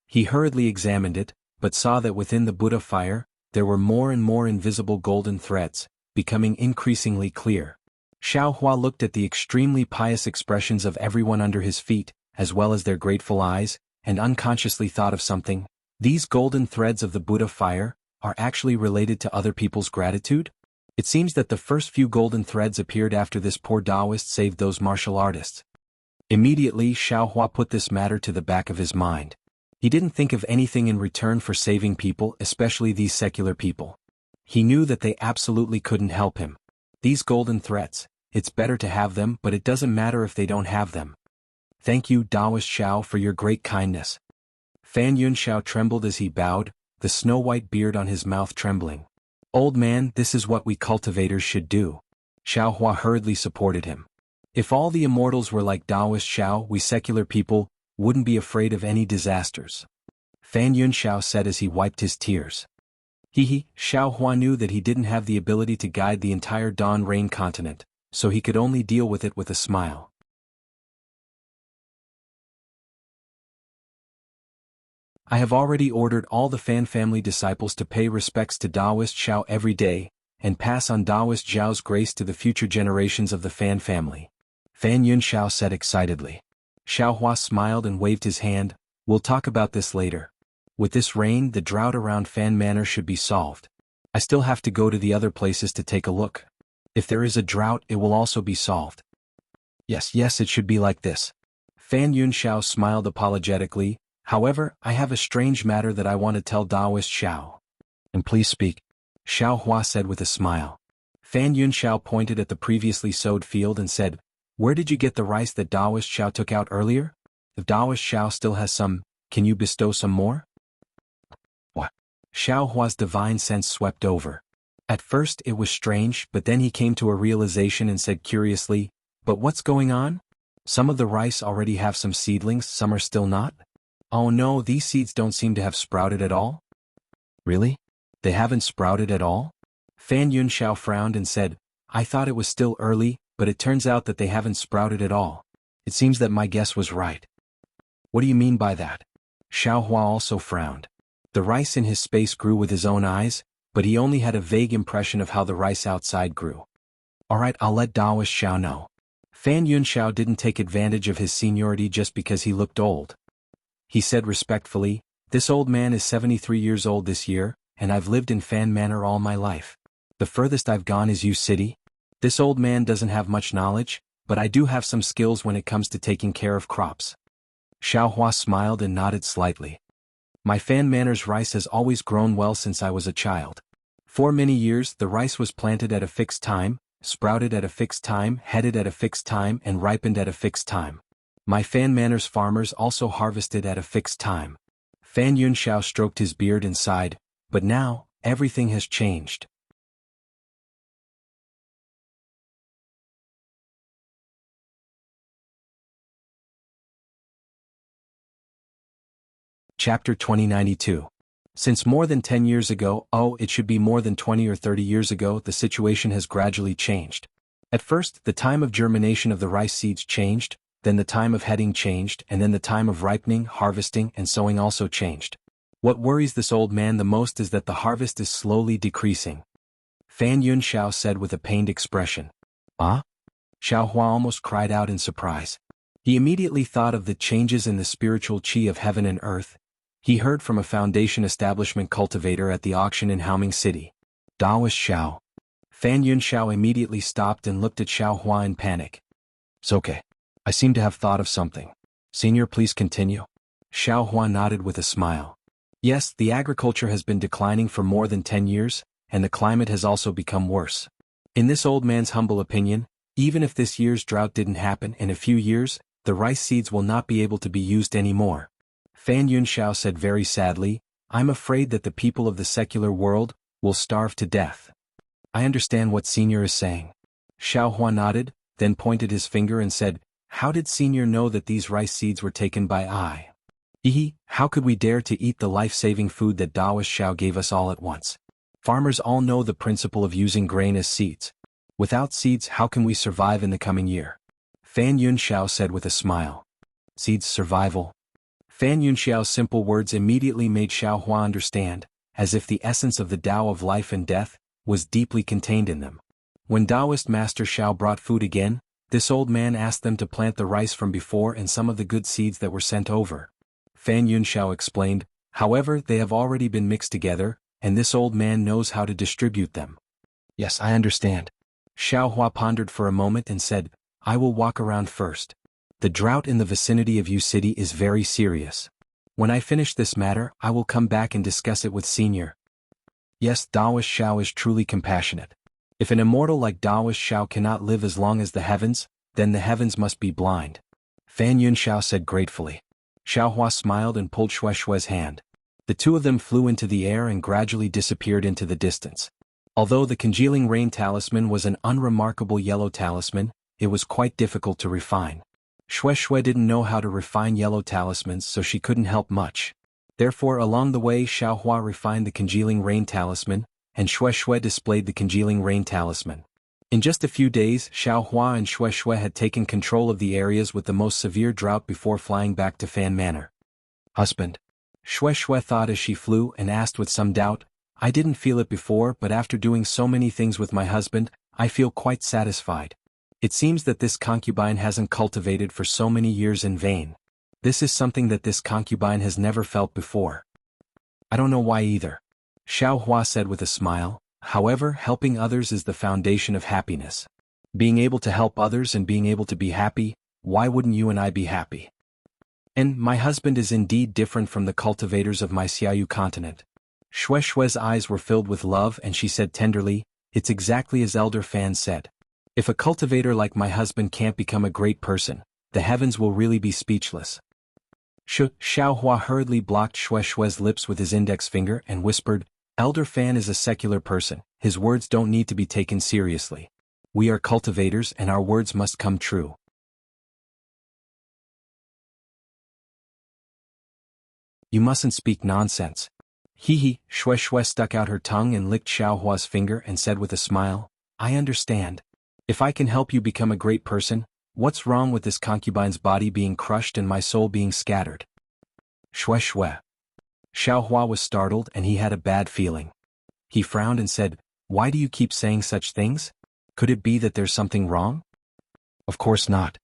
He hurriedly examined it, but saw that within the Buddha fire, there were more and more invisible golden threads, becoming increasingly clear. Xiao Hua looked at the extremely pious expressions of everyone under his feet, as well as their grateful eyes, and unconsciously thought of something. These golden threads of the Buddha fire are actually related to other people's gratitude? It seems that the first few golden threads appeared after this poor Taoist saved those martial artists. Immediately Xiao Hua put this matter to the back of his mind. He didn't think of anything in return for saving people, especially these secular people. He knew that they absolutely couldn't help him. These golden threads, it's better to have them, but it doesn't matter if they don't have them. Thank you, Taoist Xiao, for your great kindness. Fan Yunxiao trembled as he bowed, the snow-white beard on his mouth trembling. Old man, this is what we cultivators should do. Xiao Hua hurriedly supported him. If all the immortals were like Taoist Xiao, we secular people wouldn't be afraid of any disasters. Fan Yunxiao said as he wiped his tears. Xiao Hua knew that he didn't have the ability to guide the entire Dawn Rain continent, so he could only deal with it with a smile. I have already ordered all the Fan family disciples to pay respects to Taoist Xiao every day, and pass on Taoist Zhao's grace to the future generations of the Fan family. Fan Yunxiao said excitedly. Xiao Hua smiled and waved his hand. We'll talk about this later. With this rain, the drought around Fan Manor should be solved. I still have to go to the other places to take a look. If there is a drought, it will also be solved. Yes, it should be like this. Fan Yunxiao smiled apologetically. However, I have a strange matter that I want to tell Taoist Xiao. And please speak. Xiao Hua said with a smile. Fan Yunxiao pointed at the previously sowed field and said, where did you get the rice that Taoist Xiao took out earlier? If Taoist Xiao still has some, can you bestow some more? What? Xiao Hua's divine sense swept over. At first it was strange, but then he came to a realization and said curiously, but what's going on? Some of the rice already have some seedlings, some are still not? Oh no, these seeds don't seem to have sprouted at all? Really? They haven't sprouted at all? Fan Yunxiao frowned and said, I thought it was still early, but it turns out that they haven't sprouted at all. It seems that my guess was right. What do you mean by that? Xiao Hua also frowned. The rice in his space grew with his own eyes, but he only had a vague impression of how the rice outside grew. Alright, I'll let Taoist Xiao know. Fan Yunxiao didn't take advantage of his seniority just because he looked old. He said respectfully, this old man is 73 years old this year, and I've lived in Fan Manor all my life. The furthest I've gone is Yu City. This old man doesn't have much knowledge, but I do have some skills when it comes to taking care of crops. Xiao Hua smiled and nodded slightly. My Fan Manor's rice has always grown well since I was a child. For many years the rice was planted at a fixed time, sprouted at a fixed time, headed at a fixed time, and ripened at a fixed time. My Fan Manor's farmers also harvested at a fixed time. Fan Yunxiao stroked his beard and sighed, but now, everything has changed. Chapter 2092. Since more than 10 years ago, it should be more than 20 or 30 years ago, the situation has gradually changed. At first, the time of germination of the rice seeds changed, then the time of heading changed, and then the time of ripening, harvesting, and sowing also changed. What worries this old man the most is that the harvest is slowly decreasing. Fan Yunxiao said with a pained expression. Ah? Xiao Hua almost cried out in surprise. He immediately thought of the changes in the spiritual qi of heaven and earth. He heard from a foundation establishment cultivator at the auction in Haoming City. Taoist Xiao. Fan Yunxiao immediately stopped and looked at Xiao Hua in panic. It's okay. I seem to have thought of something. Senior, please continue. Xiao Hua nodded with a smile. Yes, the agriculture has been declining for more than 10 years, and the climate has also become worse. In this old man's humble opinion, Even if this year's drought didn't happen in a few years, the rice seeds will not be able to be used anymore. Fan Yunxiao said very sadly, I'm afraid that the people of the secular world will starve to death. I understand what Senior is saying. Xiao Hua nodded, then pointed his finger and said, how did Senior know that these rice seeds were taken by I? How could we dare to eat the life-saving food that Daoist Xiao gave us all at once? Farmers all know the principle of using grain as seeds. Without seeds, how can we survive in the coming year? Fan Yunxiao said with a smile. Seeds survival. Fan Yunxiao's simple words immediately made Xiao Hua understand, as if the essence of the Tao of life and death was deeply contained in them. When Taoist Master Xiao brought food again, this old man asked them to plant the rice from before and some of the good seeds that were sent over. Fan Yunxiao explained, however, they have already been mixed together, and this old man knows how to distribute them. Yes, I understand. Xiao Hua pondered for a moment and said, I will walk around first. The drought in the vicinity of Yu City is very serious. When I finish this matter, I will come back and discuss it with Senior. Yes, Daoist Xiao is truly compassionate. If an immortal like Daoist Xiao cannot live as long as the heavens, then the heavens must be blind. Fan Yunxiao said gratefully. Xiao Hua smiled and pulled Xue Xue's hand. The two of them flew into the air and gradually disappeared into the distance. Although the congealing rain talisman was an unremarkable yellow talisman, it was quite difficult to refine. Xue Xue didn't know how to refine yellow talismans, so she couldn't help much. Therefore, along the way, Xiao Hua refined the congealing rain talisman, and Xue Xue displayed the congealing rain talisman. In just a few days, Xiao Hua and Xue Xue had taken control of the areas with the most severe drought before flying back to Fan Manor. Husband. Xue Xue thought as she flew and asked with some doubt, I didn't feel it before, but after doing so many things with my husband, I feel quite satisfied. It seems that this concubine hasn't cultivated for so many years in vain. This is something that this concubine has never felt before. I don't know why either. Xiao Hua said with a smile, however, helping others is the foundation of happiness. Being able to help others and being able to be happy, why wouldn't you and I be happy? And my husband is indeed different from the cultivators of my Xiaoyu continent. Xue Xue's eyes were filled with love and she said tenderly, it's exactly as Elder Fan said. If a cultivator like my husband can't become a great person, the heavens will really be speechless. Xiao Hua hurriedly blocked Xue Xue's lips with his index finger and whispered, Elder Fan is a secular person, his words don't need to be taken seriously. We are cultivators and our words must come true. You mustn't speak nonsense. Xue Xue stuck out her tongue and licked Xiao Hua's finger and said with a smile, I understand. If I can help you become a great person, what's wrong with this concubine's body being crushed and my soul being scattered? Xue Xue. Xiao Hua was startled and he had a bad feeling. He frowned and said, why do you keep saying such things? Could it be that there's something wrong? Of course not.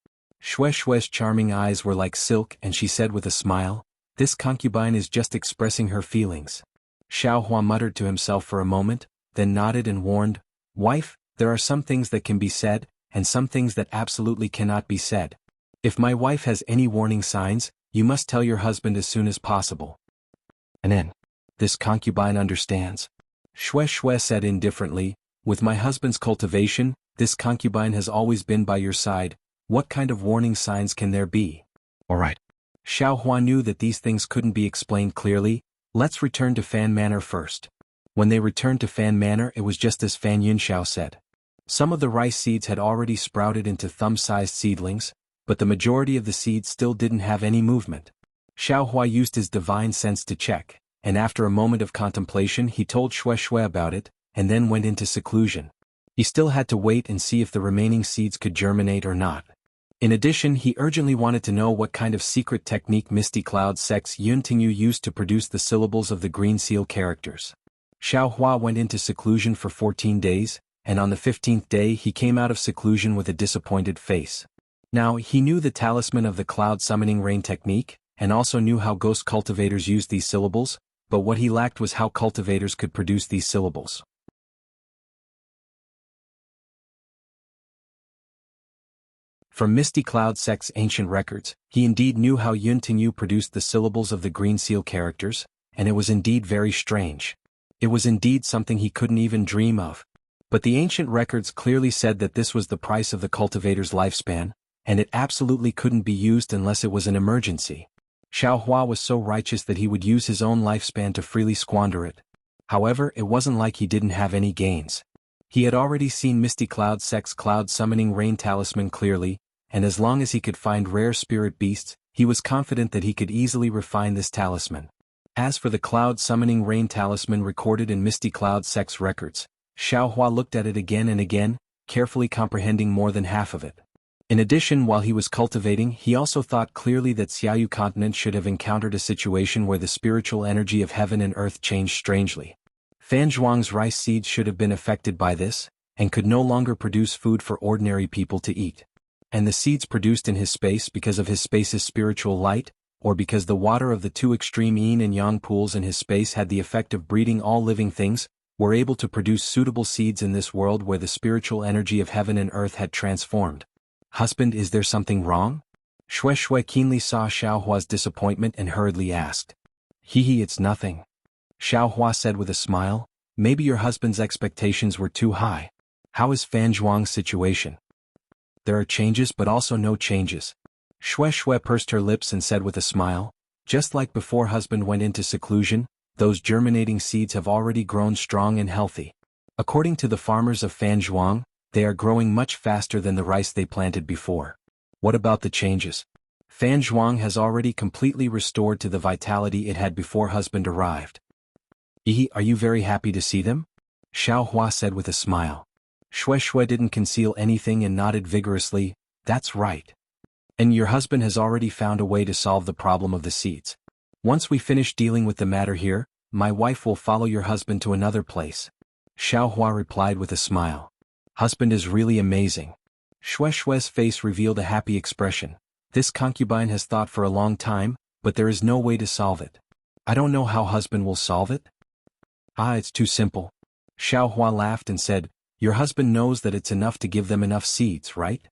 Xue Xue's charming eyes were like silk and she said with a smile, this concubine is just expressing her feelings. Xiao Hua muttered to himself for a moment, then nodded and warned, wife, there are some things that can be said, and some things that absolutely cannot be said. If my wife has any warning signs, you must tell your husband as soon as possible. And then, this concubine understands. Xue Xue said indifferently, with my husband's cultivation, this concubine has always been by your side, what kind of warning signs can there be? All right. Xiao Hua knew that these things couldn't be explained clearly, let's return to Fan Manor first. When they returned to Fan Manor it was just as Fan Yunxiao said. Some of the rice seeds had already sprouted into thumb-sized seedlings, but the majority of the seeds still didn't have any movement. Xiao Hua used his divine sense to check, and after a moment of contemplation he told Xue Xue about it, and then went into seclusion. He still had to wait and see if the remaining seeds could germinate or not. In addition, he urgently wanted to know what kind of secret technique Misty Cloud Sect's Yun Tingyu used to produce the syllables of the Green Seal characters. Xiao Hua went into seclusion for 14 days, and on the 15th day he came out of seclusion with a disappointed face. Now, he knew the talisman of the cloud summoning rain technique, and also knew how ghost cultivators used these syllables, but what he lacked was how cultivators could produce these syllables. From Misty Cloud Sect's ancient records, he indeed knew how Yun Tingyu produced the syllables of the Green Seal characters, and it was indeed very strange. It was indeed something he couldn't even dream of. But the ancient records clearly said that this was the price of the cultivator's lifespan, and it absolutely couldn't be used unless it was an emergency. Xiao Hua was so righteous that he would use his own lifespan to freely squander it. However, it wasn't like he didn't have any gains. He had already seen Misty Cloud Sect's cloud summoning rain talisman clearly, and as long as he could find rare spirit beasts, he was confident that he could easily refine this talisman. As for the cloud summoning rain talisman recorded in Misty Cloud Sect's records, Xiao Hua looked at it again and again, carefully comprehending more than half of it. In addition, while he was cultivating, he also thought clearly that Xiaoyu continent should have encountered a situation where the spiritual energy of heaven and earth changed strangely. Fan Zhuang's rice seeds should have been affected by this, and could no longer produce food for ordinary people to eat. And the seeds produced in his space because of his space's spiritual light, or because the water of the two extreme yin and yang pools in his space had the effect of breeding all living things, were able to produce suitable seeds in this world where the spiritual energy of heaven and earth had transformed. Husband, is there something wrong? Xue Xue keenly saw Xiao Hua's disappointment and hurriedly asked. Hehe, it's nothing. Xiao Hua said with a smile, maybe your husband's expectations were too high. How is Fan Zhuang's situation? There are changes but also no changes. Xue Xue pursed her lips and said with a smile, just like before husband went into seclusion, those germinating seeds have already grown strong and healthy. According to the farmers of Fan Zhuang, they are growing much faster than the rice they planted before. What about the changes? Fan Zhuang has already completely restored to the vitality it had before husband arrived. Are you very happy to see them? Xiao Hua said with a smile. Xue Xue didn't conceal anything and nodded vigorously, that's right. And your husband has already found a way to solve the problem of the seeds. Once we finish dealing with the matter here, my wife will follow your husband to another place. Xiao Hua replied with a smile. Husband is really amazing. Xue Xue's face revealed a happy expression. This concubine has thought for a long time, but there is no way to solve it. I don't know how husband will solve it. It's too simple. Xiao Hua laughed and said, your husband knows that it's enough to give them enough seeds, right?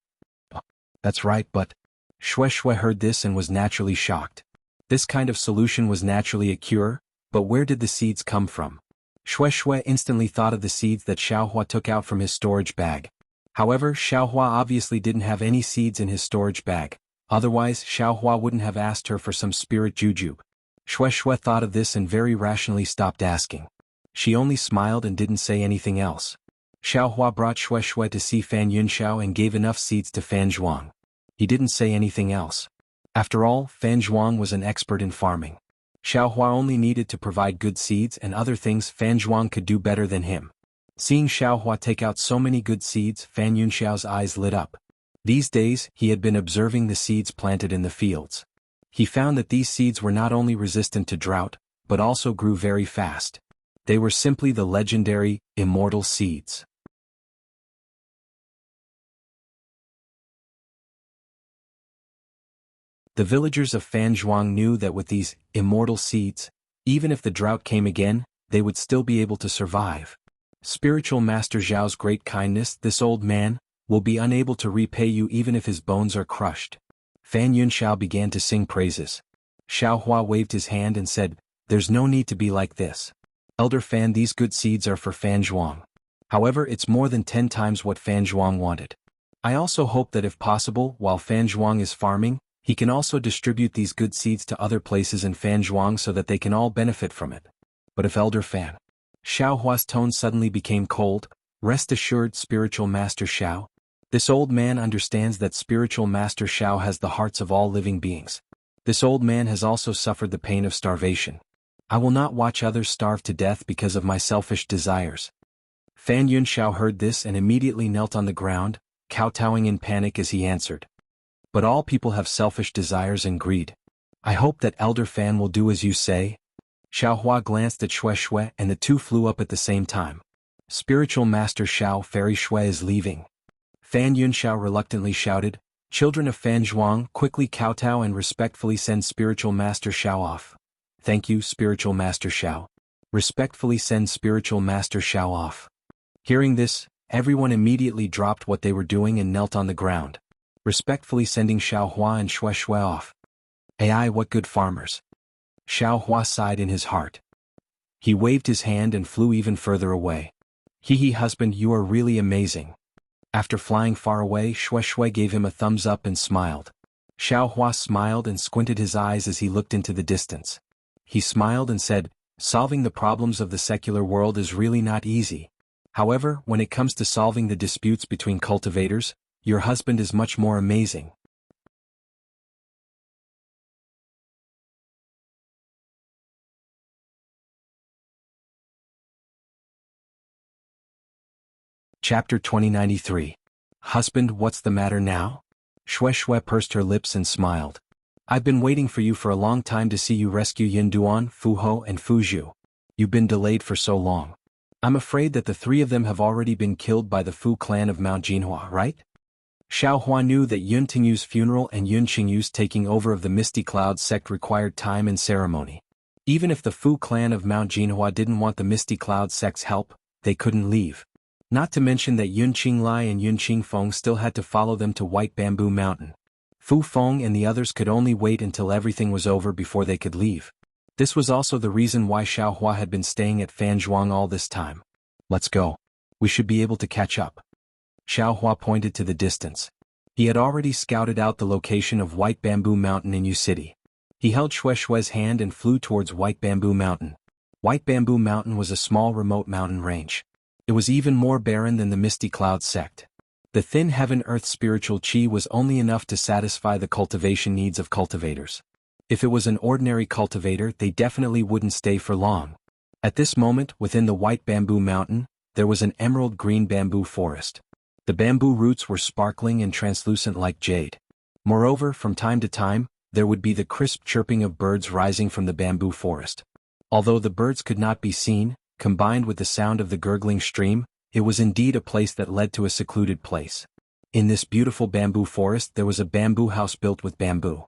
That's right, but... Xue Xue heard this and was naturally shocked. This kind of solution was naturally a cure, but where did the seeds come from? Xue Xue instantly thought of the seeds that Xiao Hua took out from his storage bag. However, Xiao Hua obviously didn't have any seeds in his storage bag, otherwise Xiao Hua wouldn't have asked her for some spirit jujube. Xue Xue thought of this and very rationally stopped asking. She only smiled and didn't say anything else. Xiao Hua brought Xue Xue to see Fan Yunxiao and gave enough seeds to Fan Zhuang. He didn't say anything else. After all, Fan Zhuang was an expert in farming. Xiao Hua only needed to provide good seeds and other things Fan Zhuang could do better than him. Seeing Xiao Hua take out so many good seeds, Fan Yunxiao's eyes lit up. These days, he had been observing the seeds planted in the fields. He found that these seeds were not only resistant to drought, but also grew very fast. They were simply the legendary, immortal seeds. The villagers of Fan Zhuang knew that with these immortal seeds, even if the drought came again, they would still be able to survive. Spiritual Master Zhao's great kindness, this old man, will be unable to repay you even if his bones are crushed. Fan Yunxiao began to sing praises. Xiao Hua waved his hand and said, there's no need to be like this. Elder Fan, these good seeds are for Fan Zhuang. However, it's more than 10 times what Fan Zhuang wanted. I also hope that if possible, while Fan Zhuang is farming, he can also distribute these good seeds to other places in Fan Zhuang so that they can all benefit from it. But if Elder Fan... Xiao Hua's tone suddenly became cold. Rest assured, Spiritual Master Xiao. This old man understands that Spiritual Master Xiao has the hearts of all living beings. This old man has also suffered the pain of starvation. I will not watch others starve to death because of my selfish desires. Fan Yunxiao heard this and immediately knelt on the ground, kowtowing in panic as he answered. But all people have selfish desires and greed. I hope that Elder Fan will do as you say. Xiao Hua glanced at Xue Xue and the two flew up at the same time. Spiritual Master Xiao, Fairy Xue is leaving. Fan Yunxiao reluctantly shouted, children of Fan Zhuang, quickly kowtow and respectfully send Spiritual Master Xiao off. Thank you, Spiritual Master Xiao. Respectfully send Spiritual Master Xiao off. Hearing this, everyone immediately dropped what they were doing and knelt on the ground, respectfully sending Xiao Hua and Xue Xue off. Ai, what good farmers. Xiao Hua sighed in his heart. He waved his hand and flew even further away. Hee husband, you are really amazing. After flying far away, Shui Shui gave him a thumbs up and smiled. Xiao Hua smiled and squinted his eyes as he looked into the distance. He smiled and said, solving the problems of the secular world is really not easy. However, when it comes to solving the disputes between cultivators, your husband is much more amazing. Chapter 2093. Husband, what's the matter now? Shui Shui pursed her lips and smiled. I've been waiting for you for a long time to see you rescue Yin Duan, Fu Ho and Fu Zhu. You've been delayed for so long. I'm afraid that the three of them have already been killed by the Fu clan of Mount Jinhua, right? Xiao Hua knew that Yun Tingyu's funeral and Yun Qingyu's taking over of the Misty Cloud sect required time and ceremony. Even if the Fu clan of Mount Jinhua didn't want the Misty Cloud sect's help, they couldn't leave. Not to mention that Yun Qinglai and Yun Qingfeng still had to follow them to White Bamboo Mountain. Fu Feng and the others could only wait until everything was over before they could leave. This was also the reason why Xiao Hua had been staying at Fanzhuang all this time. Let's go. We should be able to catch up. Xiao Hua pointed to the distance. He had already scouted out the location of White Bamboo Mountain in Yu City. He held Shui Shui's hand and flew towards White Bamboo Mountain. White Bamboo Mountain was a small remote mountain range. It was even more barren than the Misty Cloud sect. The thin heaven-earth spiritual chi was only enough to satisfy the cultivation needs of cultivators. If it was an ordinary cultivator, they definitely wouldn't stay for long. At this moment, within the White Bamboo Mountain, there was an emerald green bamboo forest. The bamboo roots were sparkling and translucent like jade. Moreover, from time to time, there would be the crisp chirping of birds rising from the bamboo forest. Although the birds could not be seen, combined with the sound of the gurgling stream, it was indeed a place that led to a secluded place. In this beautiful bamboo forest there was a bamboo house built with bamboo.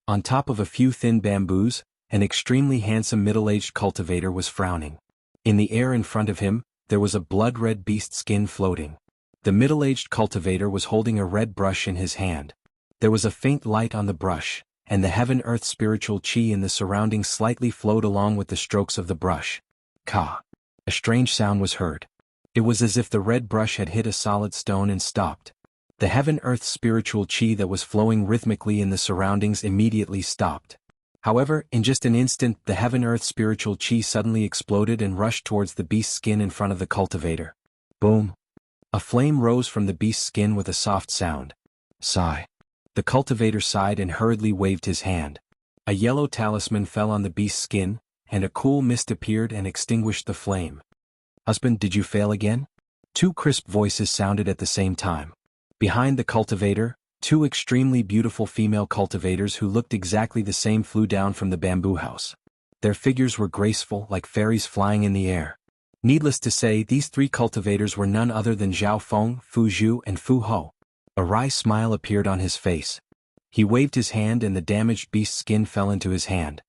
On top of a few thin bamboos, an extremely handsome middle-aged cultivator was frowning. In the air in front of him, there was a blood-red beast skin floating. The middle-aged cultivator was holding a red brush in his hand. There was a faint light on the brush, and the heaven-earth spiritual chi in the surroundings slightly flowed along with the strokes of the brush. Ka. A strange sound was heard. It was as if the red brush had hit a solid stone and stopped. The heaven-earth spiritual chi that was flowing rhythmically in the surroundings immediately stopped. However, in just an instant, the heaven-earth spiritual chi suddenly exploded and rushed towards the beast's skin in front of the cultivator. Boom! A flame rose from the beast's skin with a soft sound. Sigh. The cultivator sighed and hurriedly waved his hand. A yellow talisman fell on the beast's skin, and a cool mist appeared and extinguished the flame. Husband, did you fail again? Two crisp voices sounded at the same time. Behind the cultivator, two extremely beautiful female cultivators who looked exactly the same flew down from the bamboo house. Their figures were graceful, like fairies flying in the air. Needless to say, these three cultivators were none other than Zhao Feng, Fu Zhu and Fu Ho. A wry smile appeared on his face. He waved his hand and the damaged beast's skin fell into his hand.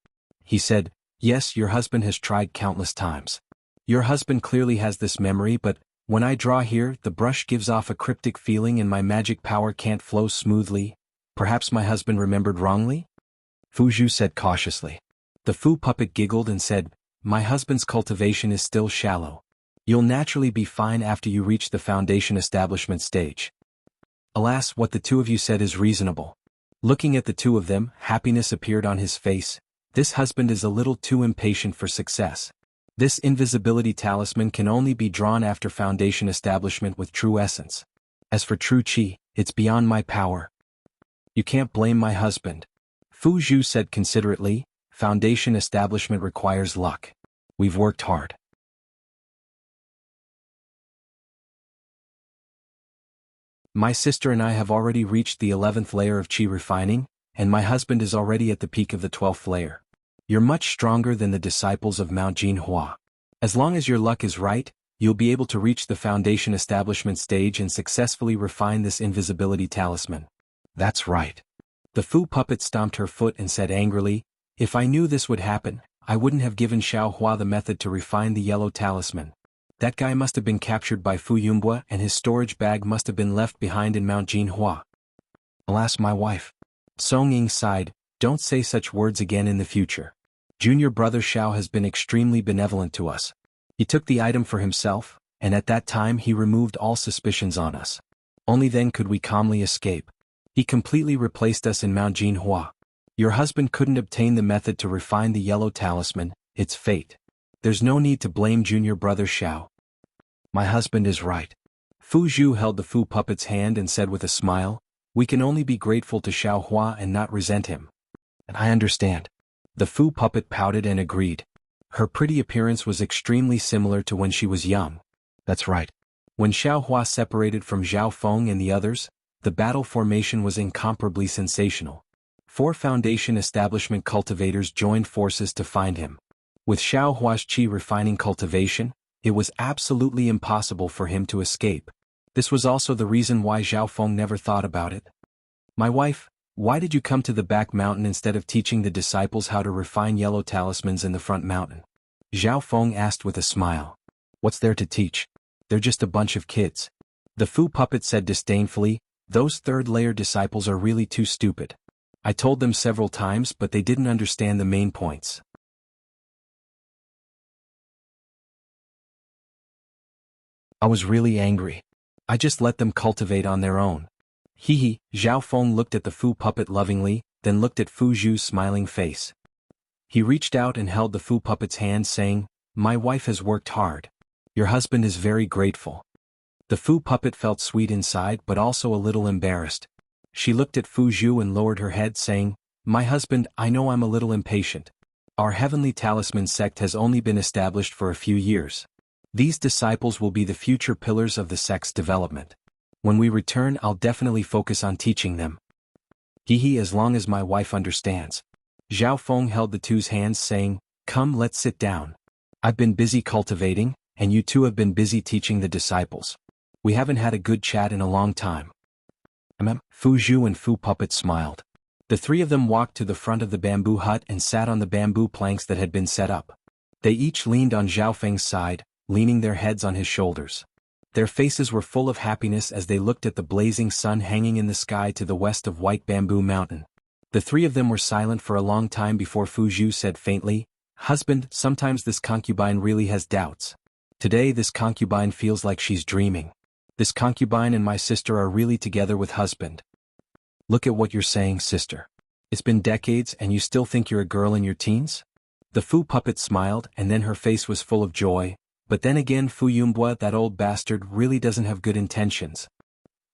He said, "Yes, your husband has tried countless times. Your husband clearly has this memory, but when I draw here, the brush gives off a cryptic feeling and my magic power can't flow smoothly. Perhaps my husband remembered wrongly?" Fu Zhu said cautiously. The Fu puppet giggled and said, "My husband's cultivation is still shallow. You'll naturally be fine after you reach the foundation establishment stage." Alas, what the two of you said is reasonable. Looking at the two of them, happiness appeared on his face. This husband is a little too impatient for success. This invisibility talisman can only be drawn after foundation establishment with true essence. As for true chi, it's beyond my power. You can't blame my husband. Fu Zhu said considerately, foundation establishment requires luck. We've worked hard. My sister and I have already reached the 11th layer of chi refining, and my husband is already at the peak of the 12th layer. You're much stronger than the disciples of Mount Jinhua. As long as your luck is right, you'll be able to reach the foundation establishment stage and successfully refine this invisibility talisman. That's right. The Fu puppet stomped her foot and said angrily, "If I knew this would happen, I wouldn't have given Xiao Hua the method to refine the yellow talisman. That guy must have been captured by Fu Yumbua and his storage bag must have been left behind in Mount Jinhua." Alas, my wife. Song Ying sighed, "Don't say such words again in the future. Junior brother Xiao has been extremely benevolent to us. He took the item for himself, and at that time he removed all suspicions on us. Only then could we calmly escape. He completely replaced us in Mount Jianghu. Your husband couldn't obtain the method to refine the yellow talisman, it's fate. There's no need to blame junior brother Xiao. My husband is right. Fu Zhu held the Fu puppet's hand and said with a smile, we can only be grateful to Xiao Hua and not resent him. And I understand. The Fu puppet pouted and agreed. Her pretty appearance was extremely similar to when she was young. That's right. When Xiao Hua separated from Zhao Feng and the others, the battle formation was incomparably sensational. 4 Foundation establishment cultivators joined forces to find him. With Xiao Hua's qi refining cultivation, it was absolutely impossible for him to escape. This was also the reason why Zhao Feng never thought about it. My wife, why did you come to the back mountain instead of teaching the disciples how to refine yellow talismans in the front mountain? Zhao Feng asked with a smile. What's there to teach? They're just a bunch of kids. The Fu puppet said disdainfully, those third-layer disciples are really too stupid. I told them several times but they didn't understand the main points. I was really angry. I just let them cultivate on their own. Hee. Zhao Feng looked at the Fu puppet lovingly, then looked at Fu Zhu's smiling face. He reached out and held the Fu puppet's hand saying, my wife has worked hard. Your husband is very grateful. The Fu puppet felt sweet inside but also a little embarrassed. She looked at Fu Zhu and lowered her head saying, my husband, I know I'm a little impatient. Our heavenly talisman sect has only been established for a few years. These disciples will be the future pillars of the sect's development. When we return I'll definitely focus on teaching them. Hee as long as my wife understands. Zhao Feng held the two's hands saying, come let's sit down. I've been busy cultivating, and you two have been busy teaching the disciples. We haven't had a good chat in a long time. Fu Zhu and Fu puppet smiled. The 3 of them walked to the front of the bamboo hut and sat on the bamboo planks that had been set up. They each leaned on Zhao Feng's side, leaning their heads on his shoulders. Their faces were full of happiness as they looked at the blazing sun hanging in the sky to the west of White Bamboo Mountain. The 3 of them were silent for a long time before Fu Zhu said faintly, husband, sometimes this concubine really has doubts. Today this concubine feels like she's dreaming. This concubine and my sister are really together with husband. Look at what you're saying, sister. It's been decades and you still think you're a girl in your teens? The Fu puppet smiled and then her face was full of joy, but then again Fu Yumbua, that old bastard, really doesn't have good intentions.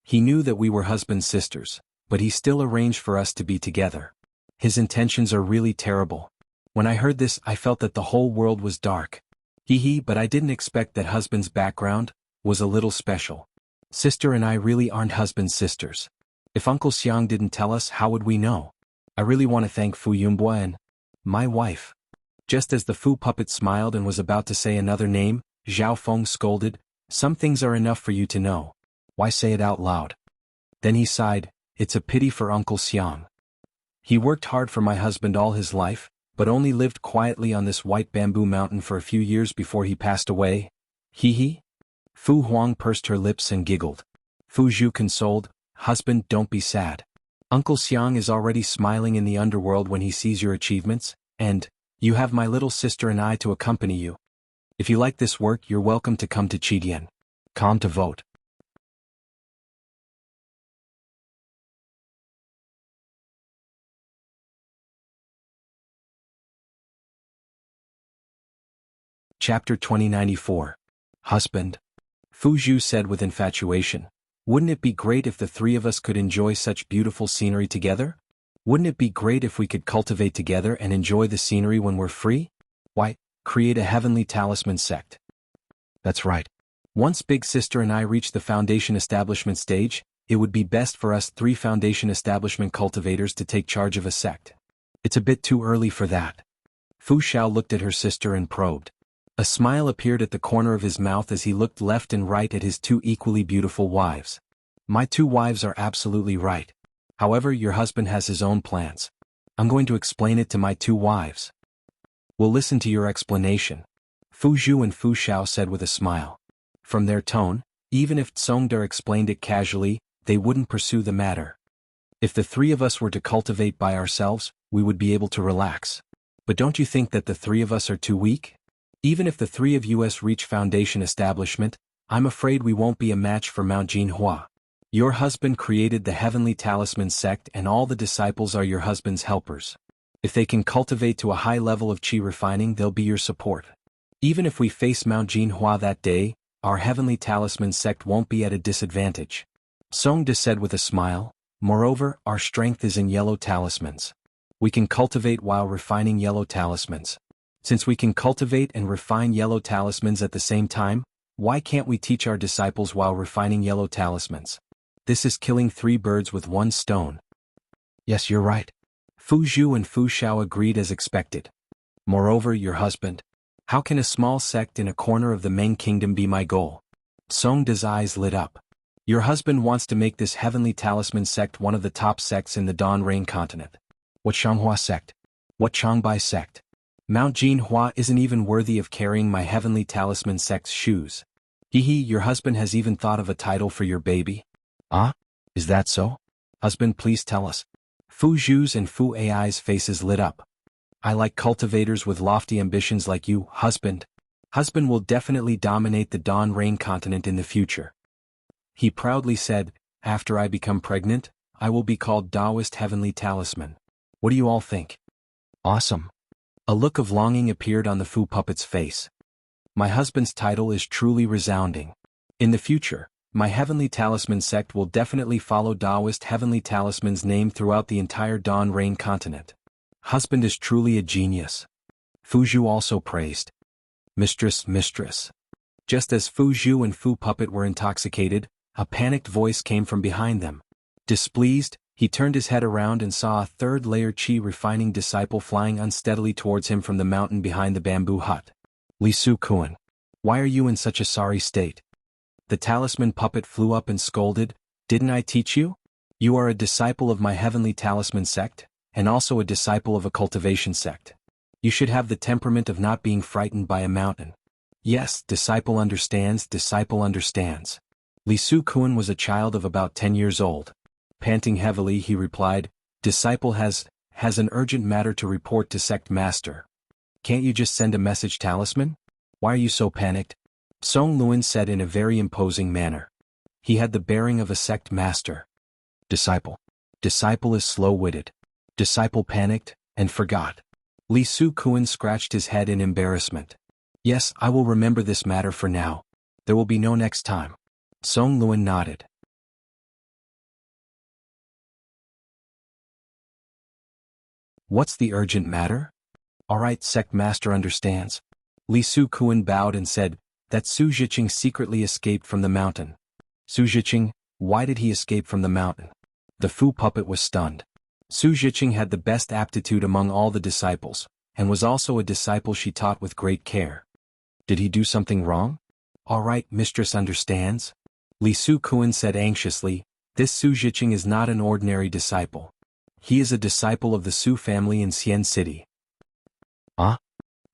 He knew that we were husband-sisters, but he still arranged for us to be together. His intentions are really terrible. When I heard this I felt that the whole world was dark. But I didn't expect that husband's background was a little special. Sister and I really aren't husband-sisters. If Uncle Xiang didn't tell us, how would we know? I really want to thank Fu Yumbua and my wife. Just as the Fu puppet smiled and was about to say another name, Zhao Feng scolded, some things are enough for you to know. Why say it out loud? Then he sighed, it's a pity for Uncle Xiang. He worked hard for my husband all his life, but only lived quietly on this White Bamboo Mountain for a few years before he passed away. Fu Huang pursed her lips and giggled. Fu Zhu consoled, husband, don't be sad. Uncle Xiang is already smiling in the underworld when he sees your achievements, and you have my little sister and I to accompany you. If you like this work, you're welcome to come to Qidian. Come to vote. Chapter 2094. Husband. Fu Zhu said with infatuation. Wouldn't it be great if the 3 of us could enjoy such beautiful scenery together? Wouldn't it be great if we could cultivate together and enjoy the scenery when we're free? Why, create a heavenly talisman sect. That's right. Once Big Sister and I reach the Foundation establishment stage, it would be best for us 3 Foundation establishment cultivators to take charge of a sect. It's a bit too early for that. Fu Xiao looked at her sister and probed. A smile appeared at the corner of his mouth as he looked left and right at his 2 equally beautiful wives. My 2 wives are absolutely right. However, your husband has his own plans. I'm going to explain it to my 2 wives. We'll listen to your explanation. Fu Zhu and Fu Xiao said with a smile. From their tone, even if Tsongde explained it casually, they wouldn't pursue the matter. If the 3 of us were to cultivate by ourselves, we would be able to relax. But don't you think that the 3 of us are too weak? Even if the 3 of us reach Foundation establishment, I'm afraid we won't be a match for Mount Jinhua. Your husband created the Heavenly Talisman sect and all the disciples are your husband's helpers. If they can cultivate to a high level of qi refining, they'll be your support. Even if we face Mount Jinhua that day, our Heavenly Talisman sect won't be at a disadvantage. Song De said with a smile. Moreover, our strength is in yellow talismans. We can cultivate while refining yellow talismans. Since we can cultivate and refine yellow talismans at the same time, why can't we teach our disciples while refining yellow talismans? This is killing 3 birds with 1 stone. Yes, you're right. Fu Zhu and Fu Xiao agreed as expected. Moreover, your husband. How can a small sect in a corner of the Meng Kingdom be my goal? Song De's eyes lit up. Your husband wants to make this Heavenly Talisman sect one of the top sects in the Dawn Rain continent. What Xianghua sect? What Changbai sect? Mount Jinhua isn't even worthy of carrying my Heavenly Talisman sect's shoes. Hee, your husband has even thought of a title for your baby? Ah? Is that so? Husband, please tell us. Fu Zhu's and Fu Ai's faces lit up. I like cultivators with lofty ambitions like you, husband. Husband will definitely dominate the Dawn Rain continent in the future. He proudly said, after I become pregnant, I will be called Taoist Heavenly Talisman. What do you all think? Awesome. A look of longing appeared on the Fu puppet's face. My husband's title is truly resounding. In the future, my Heavenly Talisman sect will definitely follow Taoist Heavenly Talisman's name throughout the entire Dawn Rain continent. Husband is truly a genius. Fu Zhu also praised. Mistress. Just as Fu Zhu and Fu puppet were intoxicated, a panicked voice came from behind them. Displeased, he turned his head around and saw a 3rd-layer qi refining disciple flying unsteadily towards him from the mountain behind the bamboo hut. Li Su Kuan, why are you in such a sorry state? The talisman puppet flew up and scolded, didn't I teach you? You are a disciple of my Heavenly Talisman sect, and also a disciple of a cultivation sect. You should have the temperament of not being frightened by a mountain. Yes, disciple understands. Li Su Kuan was a child of about 10 years old. Panting heavily, he replied, disciple has an urgent matter to report to sect master. Can't you just send a message, talisman? Why are you so panicked? Song Luan said in a very imposing manner. He had the bearing of a sect master. Disciple is slow-witted. Disciple panicked, and forgot. Li Su Kuan scratched his head in embarrassment. Yes, I will remember this matter for now. There will be no next time. Song Luan nodded. What's the urgent matter? Alright, sect master understands. Li Su Kuan bowed and said, that Su Zhiqing secretly escaped from the mountain. Su Zhiqing, why did he escape from the mountain? The Fu puppet was stunned. Su Zhiqing had the best aptitude among all the disciples, and was also a disciple she taught with great care. Did he do something wrong? Alright, mistress understands. Li Su Kuan said anxiously, this Su Zhiqing is not an ordinary disciple. He is a disciple of the Su family in Xian City. Ah?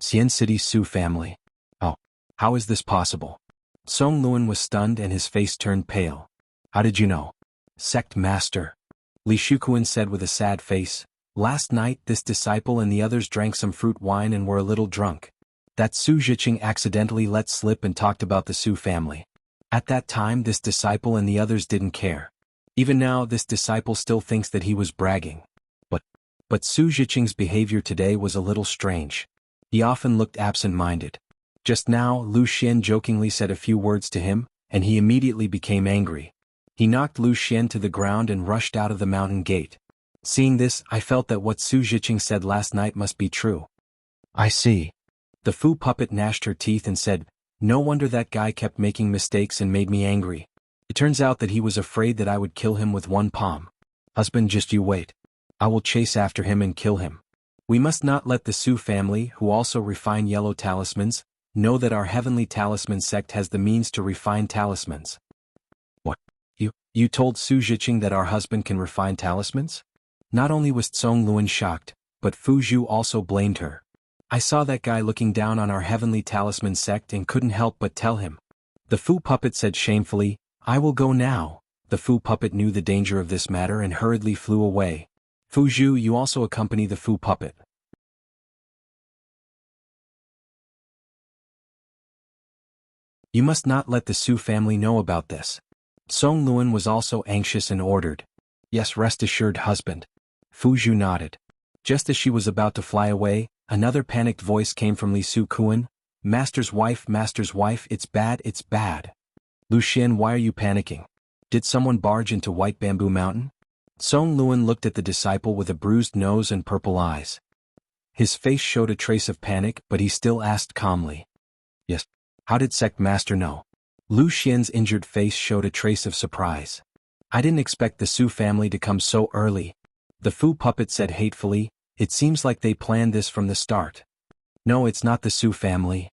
Xian City Su family. Oh, how is this possible? Song Luan was stunned and his face turned pale. How did you know? Sect master. Li Shukuan said with a sad face, last night this disciple and the others drank some fruit wine and were a little drunk. That Su Zhiqing accidentally let slip and talked about the Su family. At that time this disciple and the others didn't care. Even now this disciple still thinks that he was bragging. But Su Zhiqing's behavior today was a little strange. He often looked absent-minded. Just now Lu Xian jokingly said a few words to him, and he immediately became angry. He knocked Lu Xian to the ground and rushed out of the mountain gate. Seeing this, I felt that what Su Zhiqing said last night must be true. I see. The Fu puppet gnashed her teeth and said, no wonder that guy kept making mistakes and made me angry. It turns out that he was afraid that I would kill him with one palm. Husband, just you wait. I will chase after him and kill him. We must not let the Su family, who also refine yellow talismans, know that our Heavenly Talisman sect has the means to refine talismans. What? You told Su Zhiqing that our husband can refine talismans? Not only was Tsong Luan shocked, but Fu Zhu also blamed her. I saw that guy looking down on our Heavenly Talisman sect and couldn't help but tell him. The Fu puppet said shamefully, I will go now. The Fu puppet knew the danger of this matter and hurriedly flew away. Fu Zhu, you also accompany the Fu puppet. You must not let the Su family know about this. Song Luan was also anxious and ordered. Yes, rest assured, husband. Fu Zhu nodded. Just as she was about to fly away, another panicked voice came from Li Su Kuan. Master's wife, it's bad, it's bad. Lu Xian, why are you panicking? Did someone barge into White Bamboo Mountain? Song Luan looked at the disciple with a bruised nose and purple eyes. His face showed a trace of panic, but he still asked calmly. Yes. How did Sect Master know? Lu Xian's injured face showed a trace of surprise. I didn't expect the Su family to come so early. The Fu puppet said hatefully, it seems like they planned this from the start. No, it's not the Su family.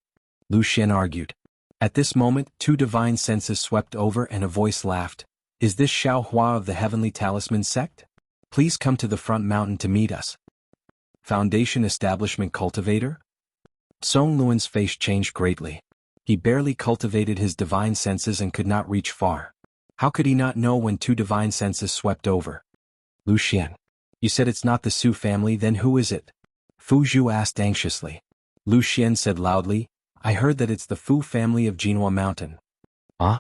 Lu Xian argued. At this moment, two divine senses swept over and a voice laughed. Is this Xiao Hua of the Heavenly Talisman sect? Please come to the front mountain to meet us. Foundation Establishment Cultivator? Song Luan's face changed greatly. He barely cultivated his divine senses and could not reach far. How could he not know when two divine senses swept over? Lu Xian. You said it's not the Su family, then who is it? Fu Zhu asked anxiously. Lu Xian said loudly, I heard that it's the Fu family of Jinhua Mountain. Huh?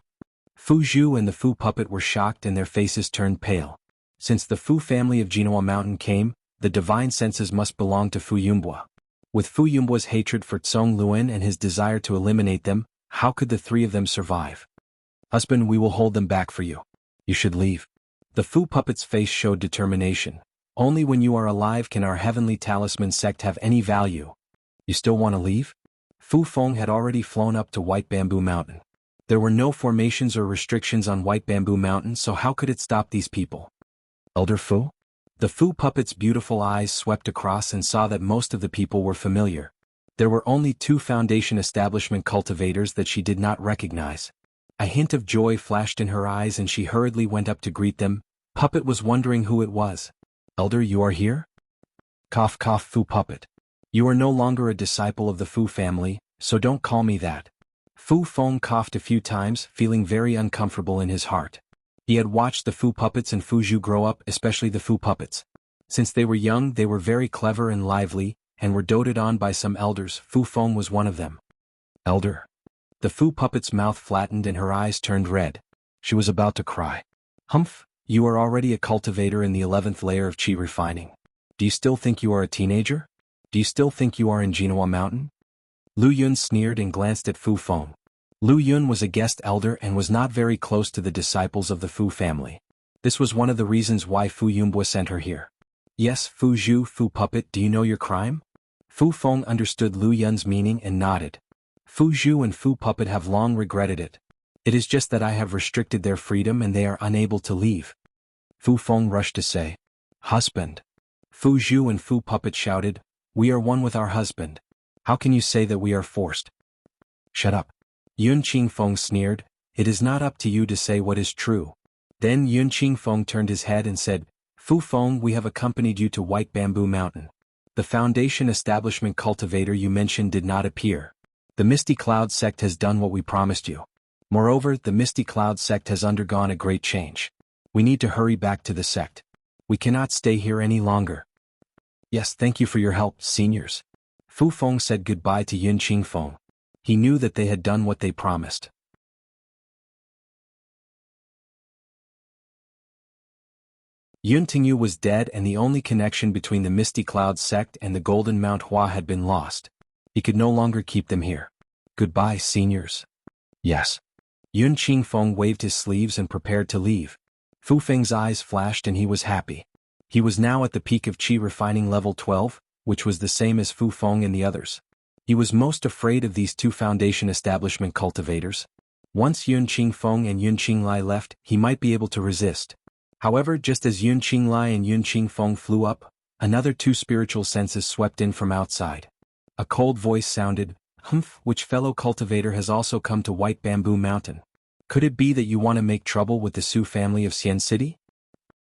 Fu Zhu and the Fu puppet were shocked and their faces turned pale. Since the Fu family of Jinhua Mountain came, the divine senses must belong to Fu Yumbua. With Fu Yumbua's hatred for Song Luan and his desire to eliminate them, how could the three of them survive? Husband, we will hold them back for you. You should leave. The Fu puppet's face showed determination. Only when you are alive can our Heavenly Talisman sect have any value. You still want to leave? Fu Feng had already flown up to White Bamboo Mountain. There were no formations or restrictions on White Bamboo Mountain, so how could it stop these people? Elder Fu? The Fu puppet's beautiful eyes swept across and saw that most of the people were familiar. There were only two Foundation Establishment cultivators that she did not recognize. A hint of joy flashed in her eyes and she hurriedly went up to greet them. Puppet was wondering who it was. Elder, you are here? Cough cough, Fu puppet. You are no longer a disciple of the Fu family, so don't call me that. Fu Feng coughed a few times, feeling very uncomfortable in his heart. He had watched the Fu puppets and Fu Zhu grow up, especially the Fu puppets. Since they were young, they were very clever and lively, and were doted on by some elders. Fu Feng was one of them. Elder. The Fu puppet's mouth flattened and her eyes turned red. She was about to cry. Humph, you are already a cultivator in the 11th layer of Qi refining. Do you still think you are a teenager? Do you still think you are in Jinhua Mountain? Lu Yun sneered and glanced at Fu Feng. Lu Yun was a guest elder and was not very close to the disciples of the Fu family. This was one of the reasons why Fu Yumbua sent her here. Yes, Fu Zhu, Fu puppet, do you know your crime? Fu Feng understood Lu Yun's meaning and nodded. Fu Zhu and Fu puppet have long regretted it. It is just that I have restricted their freedom and they are unable to leave. Fu Feng rushed to say. Husband. Fu Zhu and Fu puppet shouted, we are one with our husband. How can you say that we are forced? Shut up. Yun Qingfeng sneered, it is not up to you to say what is true. Then Yun Qingfeng turned his head and said, Fu Feng, we have accompanied you to White Bamboo Mountain. The Foundation Establishment cultivator you mentioned did not appear. The Misty Cloud sect has done what we promised you. Moreover, the Misty Cloud sect has undergone a great change. We need to hurry back to the sect. We cannot stay here any longer. Yes, thank you for your help, seniors. Fu Feng said goodbye to Yun Qingfeng. He knew that they had done what they promised. Yun Tingyu was dead and the only connection between the Misty Cloud sect and the Golden Mount Hua had been lost. He could no longer keep them here. Goodbye, seniors. Yes. Yun Qingfeng waved his sleeves and prepared to leave. Fu Feng's eyes flashed and he was happy. He was now at the peak of Qi refining level 12, which was the same as Fu Feng and the others. He was most afraid of these two Foundation Establishment cultivators. Once Yun Qingfeng and Yun Qinglai left, he might be able to resist. However, just as Yun Qinglai and Yun Qingfeng flew up, another two spiritual senses swept in from outside. A cold voice sounded, Humph, which fellow cultivator has also come to White Bamboo Mountain? Could it be that you want to make trouble with the Su family of Xian City?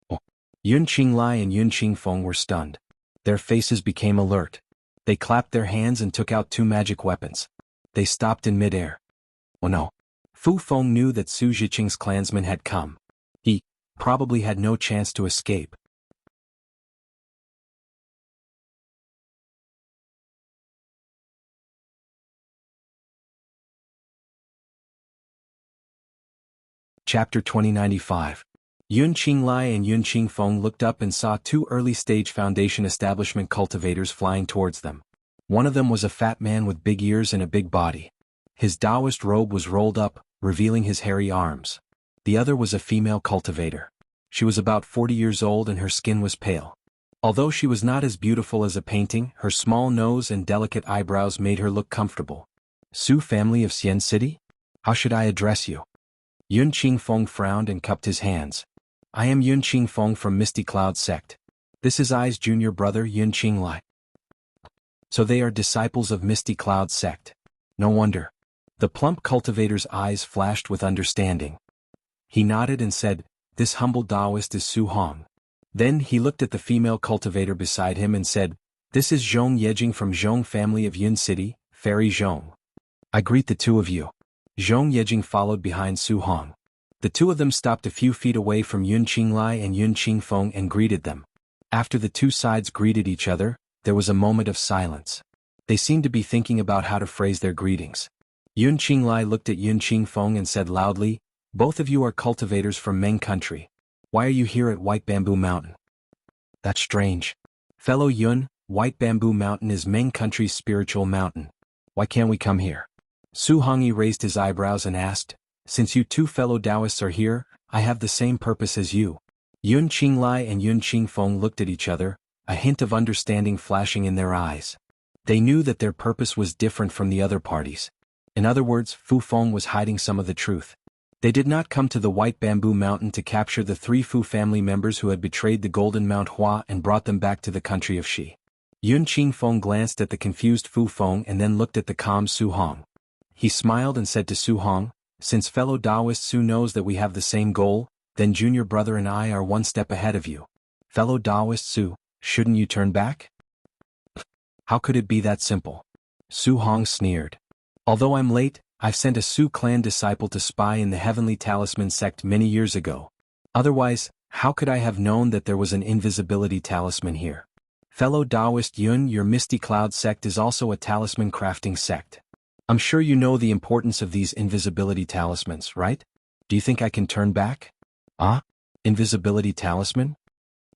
Oh. Yun Qinglai and Yun Qingfeng were stunned. Their faces became alert. They clapped their hands and took out two magic weapons. They stopped in midair. Oh no. Fu Feng knew that Su Zhiqing's clansmen had come. He probably had no chance to escape. Chapter 2095. Yun Qinglai and Yun Qingfeng looked up and saw two early-stage Foundation establishment cultivators flying towards them. One of them was a fat man with big ears and a big body. His Taoist robe was rolled up, revealing his hairy arms. The other was a female cultivator. She was about 40 years old and her skin was pale. Although she was not as beautiful as a painting, her small nose and delicate eyebrows made her look comfortable. Su family of Xian City? How should I address you? Yun Qingfeng frowned and cupped his hands. I am Yun Qingfeng from Misty Cloud Sect. This is I's junior brother Yun Qinglai. So they are disciples of Misty Cloud Sect. No wonder. The plump cultivator's eyes flashed with understanding. He nodded and said, "This humble Taoist is Su Hong." Then he looked at the female cultivator beside him and said, "This is Zhong Yejing from Zhong family of Yun City, Fairy Zhong. I greet the two of you." Zhong Yejing followed behind Su Hong. The two of them stopped a few feet away from Yun Qinglai and Yun Qingfeng and greeted them. After the two sides greeted each other, there was a moment of silence. They seemed to be thinking about how to phrase their greetings. Yun Qinglai looked at Yun Qingfeng and said loudly, "Both of you are cultivators from Meng country. Why are you here at White Bamboo Mountain?" "That's strange. Fellow Yun, White Bamboo Mountain is Meng country's spiritual mountain. Why can't we come here?" Su Hongyi raised his eyebrows and asked, "Since you two fellow Taoists are here, I have the same purpose as you." Yun Qinglai and Yun Qingfeng looked at each other, a hint of understanding flashing in their eyes. They knew that their purpose was different from the other parties. In other words, Fu Feng was hiding some of the truth. They did not come to the White Bamboo Mountain to capture the three Fu family members who had betrayed the Golden Mount Hua and brought them back to the country of Shi. Yun Qingfeng glanced at the confused Fu Feng and then looked at the calm Su Hong. He smiled and said to Su Hong, "Since fellow Taoist Su knows that we have the same goal, then junior brother and I are one step ahead of you. Fellow Taoist Su, shouldn't you turn back?" "How could it be that simple?" Su Hong sneered. "Although I'm late, I've sent a Su clan disciple to spy in the Heavenly Talisman sect many years ago. Otherwise, how could I have known that there was an invisibility talisman here? Fellow Taoist Yun, your Misty Cloud sect is also a talisman crafting sect. I'm sure you know the importance of these invisibility talismans, right? Do you think I can turn back?" "Ah? Invisibility talisman?"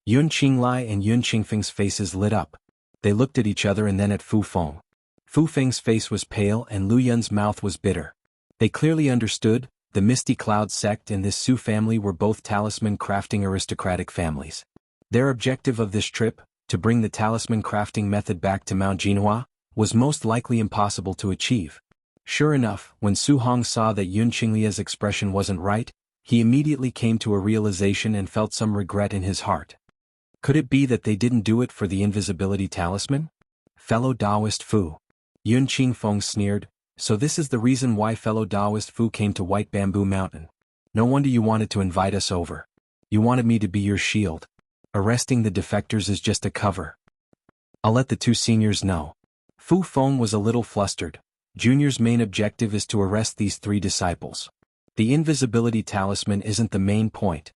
Yun Qinglai and Yun Qingfeng's faces lit up. They looked at each other and then at Fu Feng. Fu Feng's face was pale and Lu Yun's mouth was bitter. They clearly understood, the Misty Cloud sect and this Su family were both talisman crafting aristocratic families. Their objective of this trip, to bring the talisman crafting method back to Mount Jinhua, was most likely impossible to achieve. Sure enough, when Su Hong saw that Yun Qinglia's expression wasn't right, he immediately came to a realization and felt some regret in his heart. Could it be that they didn't do it for the invisibility talisman? Fellow Taoist Fu. Yun Qingfeng sneered, "So this is the reason why fellow Taoist Fu came to White Bamboo Mountain. No wonder you wanted to invite us over. You wanted me to be your shield. Arresting the defectors is just a cover. I'll let the two seniors know." Fu Feng was a little flustered. Junior's main objective is to arrest these three disciples. The invisibility talisman isn't the main point.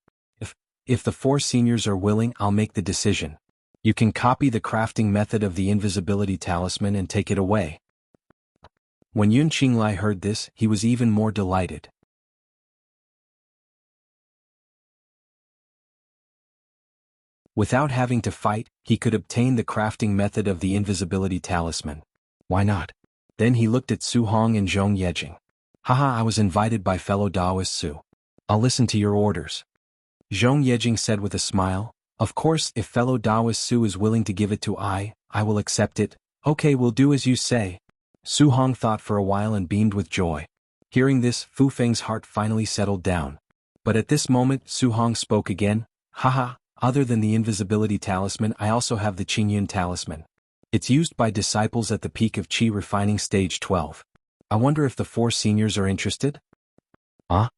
If the four seniors are willing, I'll make the decision. You can copy the crafting method of the invisibility talisman and take it away. When Yun Qinglai heard this, he was even more delighted. Without having to fight, he could obtain the crafting method of the invisibility talisman. Why not? Then he looked at Su Hong and Zhong Yejing. "Haha, I was invited by fellow Taoist Su. I'll listen to your orders." Zhong Yejing said with a smile, "Of course, if fellow Taoist Su is willing to give it to I will accept it. Okay, we'll do as you say." Su Hong thought for a while and beamed with joy. Hearing this, Fu Feng's heart finally settled down. But at this moment, Su Hong spoke again, "Haha, other than the invisibility talisman, I also have the Qingyun talisman. It's used by disciples at the peak of Qi refining stage 12. I wonder if the four seniors are interested?" "Huh?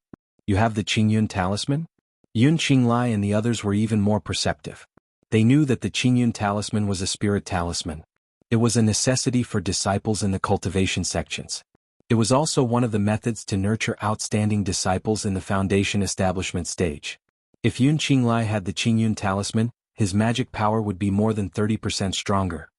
You have the Qingyun talisman?" Yun Qinglai and the others were even more perceptive. They knew that the Qingyun talisman was a spirit talisman. It was a necessity for disciples in the cultivation sections. It was also one of the methods to nurture outstanding disciples in the foundation establishment stage. If Yun Qinglai had the Qingyun talisman, his magic power would be more than 30% stronger.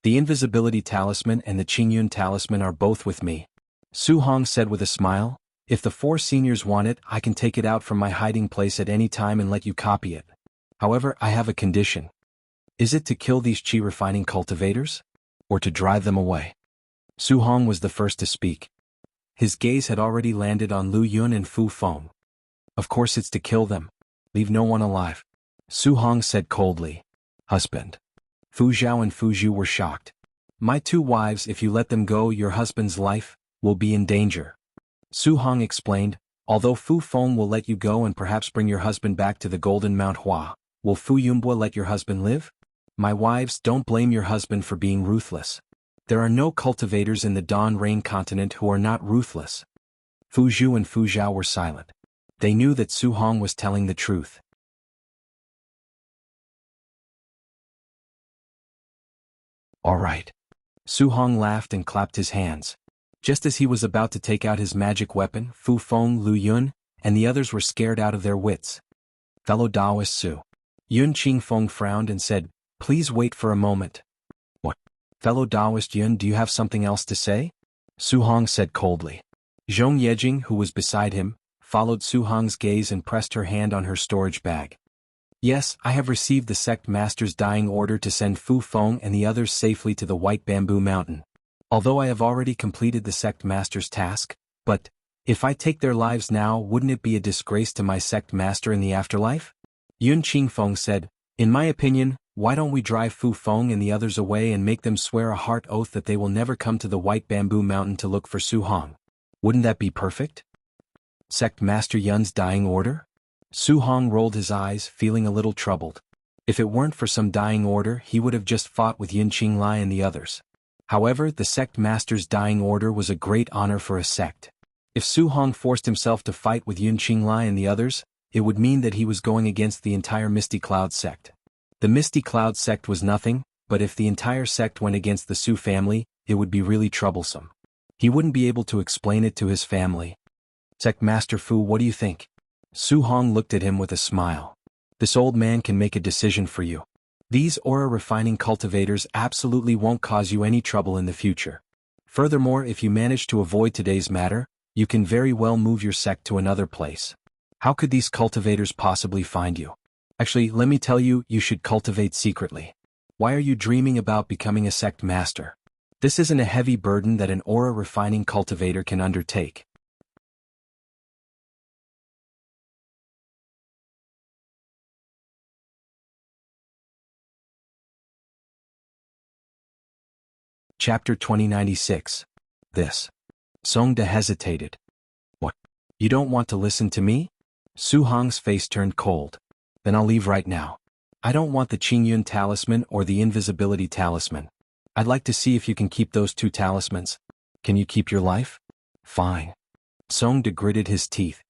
"The invisibility talisman and the Qingyun talisman are both with me," Su Hong said with a smile. If the 4 seniors want it, I can take it out from my hiding place at any time and let you copy it. However, I have a condition. Is it to kill these qi refining cultivators? Or to drive them away? Su Hong was the first to speak. His gaze had already landed on Lu Yun and Fu Feng. Of course it's to kill them. Leave no one alive. Su Hong said coldly. Husband. Fu Zhao and Fu Zhu were shocked. My 2 wives, if you let them go, your husband's life will be in danger. Su Hong explained, although Fu Feng will let you go and perhaps bring your husband back to the Golden Mount Hua, will Fu Yumbua let your husband live? My wives, don't blame your husband for being ruthless. There are no cultivators in the Dawn Rain continent who are not ruthless. Fu Zhu and Fu Zhao were silent. They knew that Su Hong was telling the truth. All right. Su Hong laughed and clapped his hands. Just as he was about to take out his magic weapon, Fu Feng, Lu Yun, and the others were scared out of their wits. Fellow Taoist Su Yun Qingfeng frowned and said, please wait for a moment. What? Fellow Taoist Yun, do you have something else to say? Su Hong said coldly. Zhong Yejing, who was beside him, followed Su Hong's gaze and pressed her hand on her storage bag. Yes, I have received the sect master's dying order to send Fu Feng and the others safely to the White Bamboo Mountain. Although I have already completed the sect master's task, but, if I take their lives now, wouldn't it be a disgrace to my sect master in the afterlife? Yun Qingfeng said, in my opinion, why don't we drive Fu Feng and the others away and make them swear a heart oath that they will never come to the White Bamboo Mountain to look for Su Hong? Wouldn't that be perfect? Sect Master Yun's dying order? Su Hong rolled his eyes, feeling a little troubled. If it weren't for some dying order, he would have just fought with Yin Qinglai and the others. However, the sect master's dying order was a great honor for a sect. If Su Hong forced himself to fight with Yin Qinglai and the others, it would mean that he was going against the entire Misty Cloud sect. The Misty Cloud sect was nothing, but if the entire sect went against the Su family, it would be really troublesome. He wouldn't be able to explain it to his family. Sect Master Fu, what do you think? Su Hong looked at him with a smile. This old man can make a decision for you. These aura refining cultivators absolutely won't cause you any trouble in the future. Furthermore, if you manage to avoid today's matter, you can very well move your sect to another place. How could these cultivators possibly find you? Actually, let me tell you, you should cultivate secretly. Why are you dreaming about becoming a sect master? This isn't a heavy burden that an aura refining cultivator can undertake. Chapter 2096. This. Songda hesitated. What? You don't want to listen to me? Su Hong's face turned cold. Then I'll leave right now. I don't want the Qingyun talisman or the invisibility talisman. I'd like to see if you can keep those 2 talismans. Can you keep your life? Fine. Songda gritted his teeth.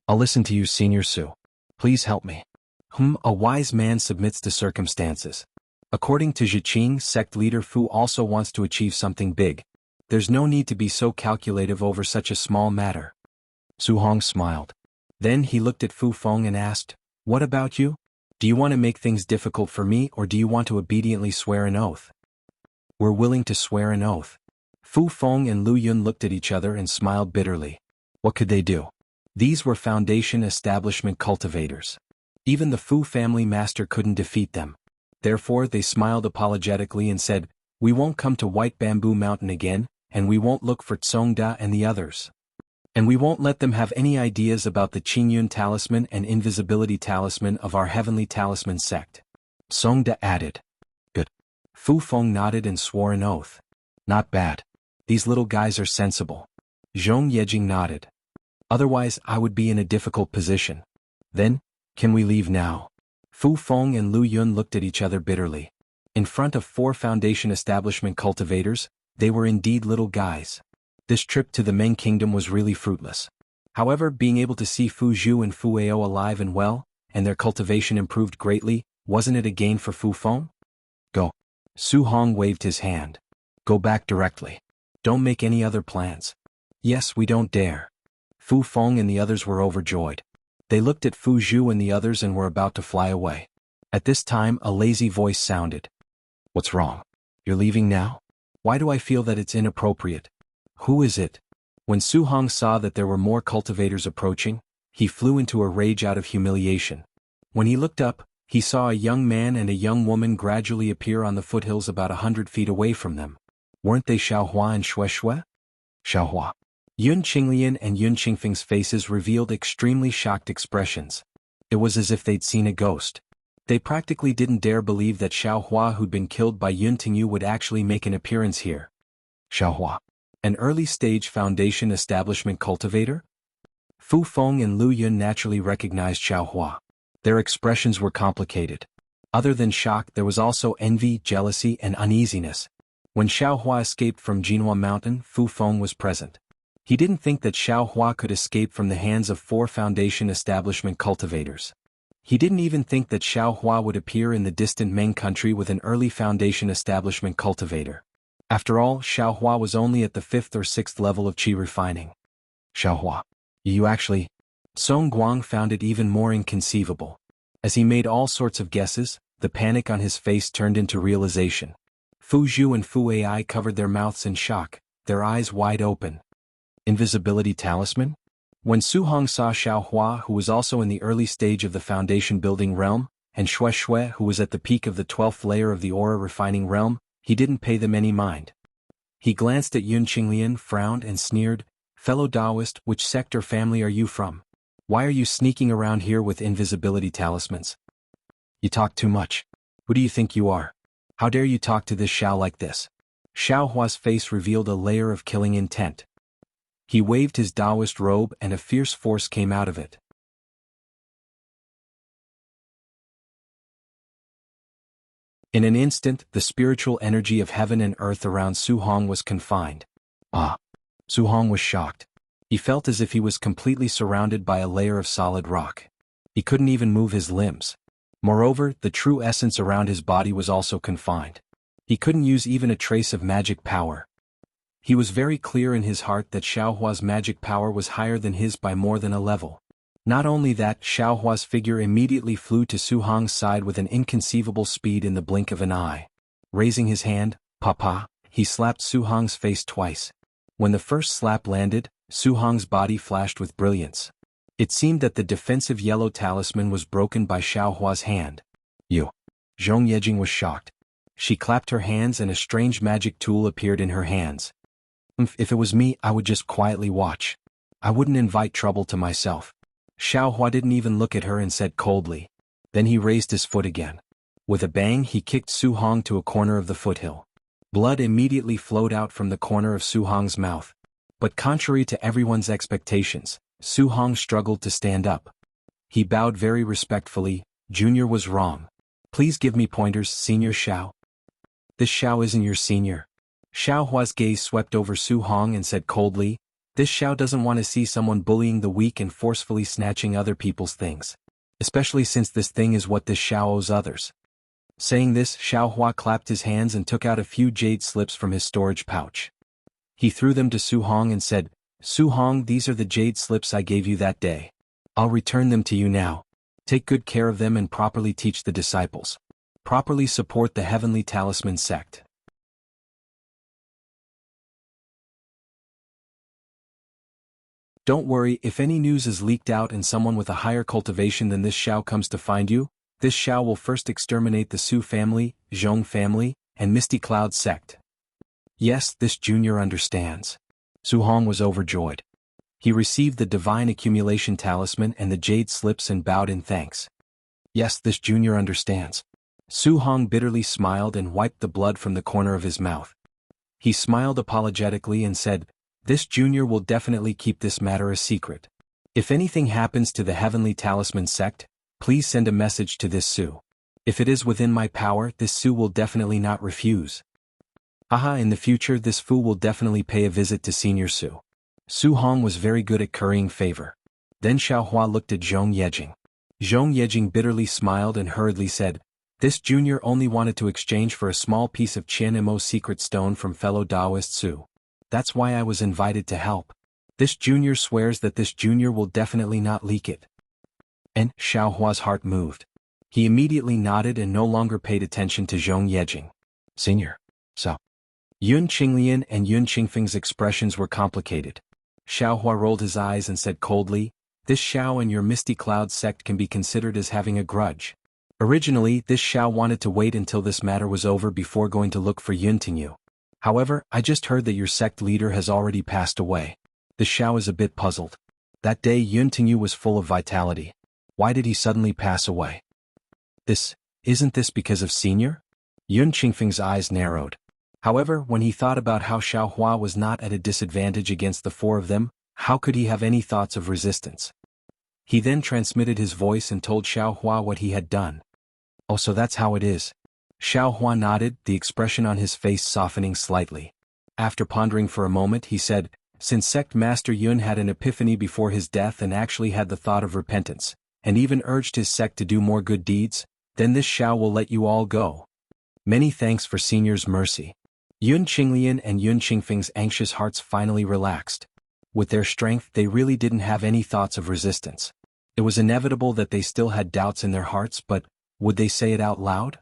I'll listen to you, Senior Su. Please help me. A wise man submits to circumstances. According to Zhiqing, sect leader Fu also wants to achieve something big. There's no need to be so calculative over such a small matter. Su Hong smiled. Then he looked at Fu Feng and asked, what about you? Do you want to make things difficult for me, or do you want to obediently swear an oath? We're willing to swear an oath. Fu Feng and Lu Yun looked at each other and smiled bitterly. What could they do? These were Foundation establishment cultivators. Even the Fu family master couldn't defeat them. Therefore they smiled apologetically and said, we won't come to White Bamboo Mountain again, and we won't look for Tsongda and the others. And we won't let them have any ideas about the Qingyun talisman and invisibility talisman of our heavenly talisman sect. Songda added. Good. Fu Feng nodded and swore an oath. Not bad. These little guys are sensible. Zhong Yejing nodded. Otherwise I would be in a difficult position. Then, can we leave now? Fu Feng and Lu Yun looked at each other bitterly. In front of 4 Foundation establishment cultivators, they were indeed little guys. This trip to the Meng Kingdom was really fruitless. However, being able to see Fu Zhu and Fu Ao alive and well, and their cultivation improved greatly, wasn't it a gain for Fu Feng? Go. Su Hong waved his hand. Go back directly. Don't make any other plans. Yes, we don't dare. Fu Feng and the others were overjoyed. They looked at Fu Zhu and the others and were about to fly away. At this time, a lazy voice sounded. What's wrong? You're leaving now? Why do I feel that it's inappropriate? Who is it? When Su Hong saw that there were more cultivators approaching, he flew into a rage out of humiliation. When he looked up, he saw a young man and a young woman gradually appear on the foothills about 100 feet away from them. Weren't they Xiaohua and Shueshui? Xiaohua. Yun Qinglian and Yun Qingfeng's faces revealed extremely shocked expressions. It was as if they'd seen a ghost. They practically didn't dare believe that Xiaohua, who'd been killed by Yun Tingyu, would actually make an appearance here. Xiaohua. An early-stage Foundation establishment cultivator? Fu Feng and Lu Yun naturally recognized Xiaohua. Their expressions were complicated. Other than shock, there was also envy, jealousy, and uneasiness. When Xiaohua escaped from Jinhua Mountain, Fu Feng was present. He didn't think that Xiaohua could escape from the hands of 4 Foundation establishment cultivators. He didn't even think that Xiaohua would appear in the distant Meng country with an early Foundation establishment cultivator. After all, Xiaohua was only at the 5th or 6th level of qi refining. Xiaohua. You actually… Song Guang found it even more inconceivable. As he made all sorts of guesses, the panic on his face turned into realization. Fu Zhu and Fu Ai covered their mouths in shock, their eyes wide open. Invisibility talisman? When Su Hong saw Xiaohua, who was also in the early stage of the Foundation building realm, and Shueshui, who was at the peak of the 12th layer of the aura refining realm, he didn't pay them any mind. He glanced at Yun Qinglian, frowned and sneered, "Fellow Taoist, which sect or family are you from? Why are you sneaking around here with invisibility talismans? You talk too much. Who do you think you are? How dare you talk to this Xiao like this?" Xiaohua's face revealed a layer of killing intent. He waved his Taoist robe and a fierce force came out of it. In an instant, the spiritual energy of heaven and earth around Su Hong was confined. Su Hong was shocked. He felt as if he was completely surrounded by a layer of solid rock. He couldn't even move his limbs. Moreover, the true essence around his body was also confined. He couldn't use even a trace of magic power. He was very clear in his heart that Xiaohua's magic power was higher than his by more than a level. Not only that, Xiaohua's figure immediately flew to Su Hong's side with an inconceivable speed in the blink of an eye. Raising his hand, "Papa," he slapped Su Hong's face twice. When the first slap landed, Su Hong's body flashed with brilliance. It seemed that the defensive yellow talisman was broken by Xiaohua's hand. "You." Zhong Yejing was shocked. She clapped her hands and a strange magic tool appeared in her hands. If it was me, I would just quietly watch. I wouldn't invite trouble to myself." Xiaohua didn't even look at her and said coldly. Then he raised his foot again. With a bang, he kicked Su Hong to a corner of the foothill. Blood immediately flowed out from the corner of Su Hong's mouth. But contrary to everyone's expectations, Su Hong struggled to stand up. He bowed very respectfully. "Junior was wrong. Please give me pointers, Senior Xiao." "This Xiao isn't your senior." Xiaohua's gaze swept over Su Hong and said coldly, "This Xiao doesn't want to see someone bullying the weak and forcefully snatching other people's things. Especially since this thing is what this Xiao owes others." Saying this, Xiaohua clapped his hands and took out a few jade slips from his storage pouch. He threw them to Su Hong and said, "Su Hong, these are the jade slips I gave you that day. I'll return them to you now. Take good care of them and properly teach the disciples. Properly support the Heavenly Talisman sect." Don't worry, if any news is leaked out and someone with a higher cultivation than this Xiao comes to find you, this Xiao will first exterminate the Su family, Zhong family, and Misty Cloud sect. Yes, this junior understands. Su Hong was overjoyed. He received the divine accumulation talisman and the jade slips and bowed in thanks. Yes, this junior understands. Su Hong bitterly smiled and wiped the blood from the corner of his mouth. He smiled apologetically and said, "This junior will definitely keep this matter a secret. If anything happens to the Heavenly Talisman sect, please send a message to this Su. If it is within my power, this Su will definitely not refuse. In the future this Fu will definitely pay a visit to Senior Su." Su Hong was very good at currying favor. Then Xiaohua looked at Zhong Yejing. Zhong Yejing bitterly smiled and hurriedly said, "This junior only wanted to exchange for a small piece of Qian Mo secret stone from fellow Taoist Su. That's why I was invited to help. This junior swears that this junior will definitely not leak it." And Xiaohua's heart moved. He immediately nodded and no longer paid attention to Zhong Yejing. "Senior. So." Yun Qinglian and Yun Qingfeng's expressions were complicated. Xiaohua rolled his eyes and said coldly, "This Xiao and your Misty Cloud sect can be considered as having a grudge. Originally, this Xiao wanted to wait until this matter was over before going to look for Yun Tingyu. However, I just heard that your sect leader has already passed away." The Xiao is a bit puzzled. That day Yun Tingyu was full of vitality. Why did he suddenly pass away? Isn't this because of Senior? Yun Qingfeng's eyes narrowed. However, when he thought about how Xiaohua was not at a disadvantage against the four of them, how could he have any thoughts of resistance? He then transmitted his voice and told Xiaohua what he had done. "Oh, so that's how it is." Xiaohua nodded, the expression on his face softening slightly. After pondering for a moment he said, "Since Sect Master Yun had an epiphany before his death and actually had the thought of repentance, and even urged his sect to do more good deeds, then this Xiao will let you all go. Many thanks for Senior's mercy." Yun Qinglian and Yun Qingfeng's anxious hearts finally relaxed. With their strength they really didn't have any thoughts of resistance. It was inevitable that they still had doubts in their hearts, but would they say it out loud?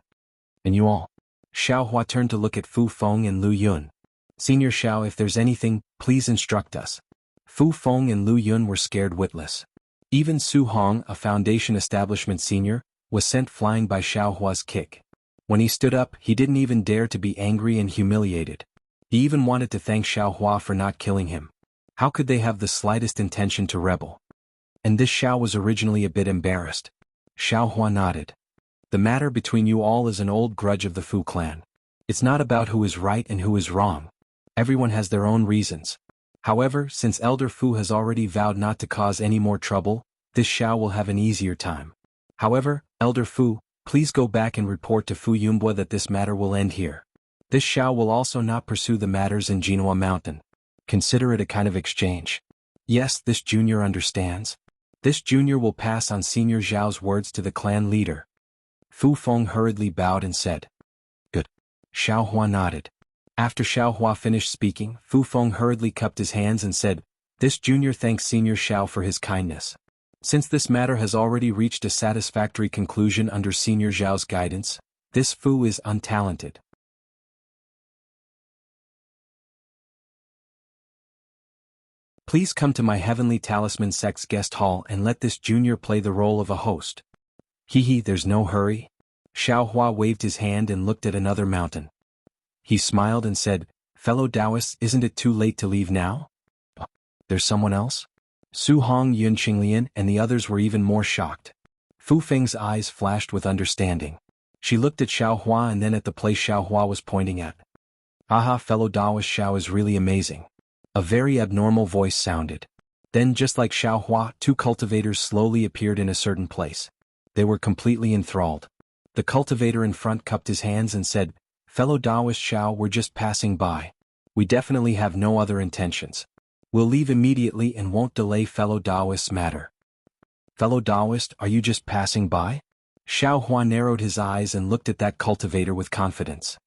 "And you all?" Xiaohua turned to look at Fu Feng and Lu Yun. "Senior Xiao, if there's anything, please instruct us." Fu Feng and Lu Yun were scared witless. Even Su Hong, a Foundation establishment senior, was sent flying by Xiaohua's kick. When he stood up, he didn't even dare to be angry and humiliated. He even wanted to thank Xiaohua for not killing him. How could they have the slightest intention to rebel? And this Xiao was originally a bit embarrassed. Xiaohua nodded. "The matter between you all is an old grudge of the Fu clan. It's not about who is right and who is wrong. Everyone has their own reasons. However, since Elder Fu has already vowed not to cause any more trouble, this Xiao will have an easier time. However, Elder Fu, please go back and report to Fu Yumbua that this matter will end here. This Xiao will also not pursue the matters in Jinhua Mountain. Consider it a kind of exchange." "Yes, this junior understands." This junior will pass on Senior Zhao's words to the clan leader. Fu Feng hurriedly bowed and said, "Good." Xiaohua nodded. After Xiaohua finished speaking, Fu Feng hurriedly cupped his hands and said, "This junior thanks Senior Xiao for his kindness. Since this matter has already reached a satisfactory conclusion under Senior Zhao's guidance, this Fu is untalented. Please come to my Heavenly Talisman Sect's guest hall and let this junior play the role of a host." There's no hurry." Xiaohua waved his hand and looked at another mountain. He smiled and said, "Fellow Taoists, isn't it too late to leave now?" "There's someone else?" Su Hong, Yun Qinglian, and the others were even more shocked. Fu Feng's eyes flashed with understanding. She looked at Xiaohua and then at the place Xiaohua was pointing at. "Aha, fellow Taoist, Xiao is really amazing." A very abnormal voice sounded. Then, just like Xiaohua, two cultivators slowly appeared in a certain place. They were completely enthralled. The cultivator in front cupped his hands and said, "Fellow Taoist Xiao, we're just passing by. We definitely have no other intentions. We'll leave immediately and won't delay fellow Taoist's matter." "Fellow Taoist, are you just passing by?" Xiaohua narrowed his eyes and looked at that cultivator with confidence.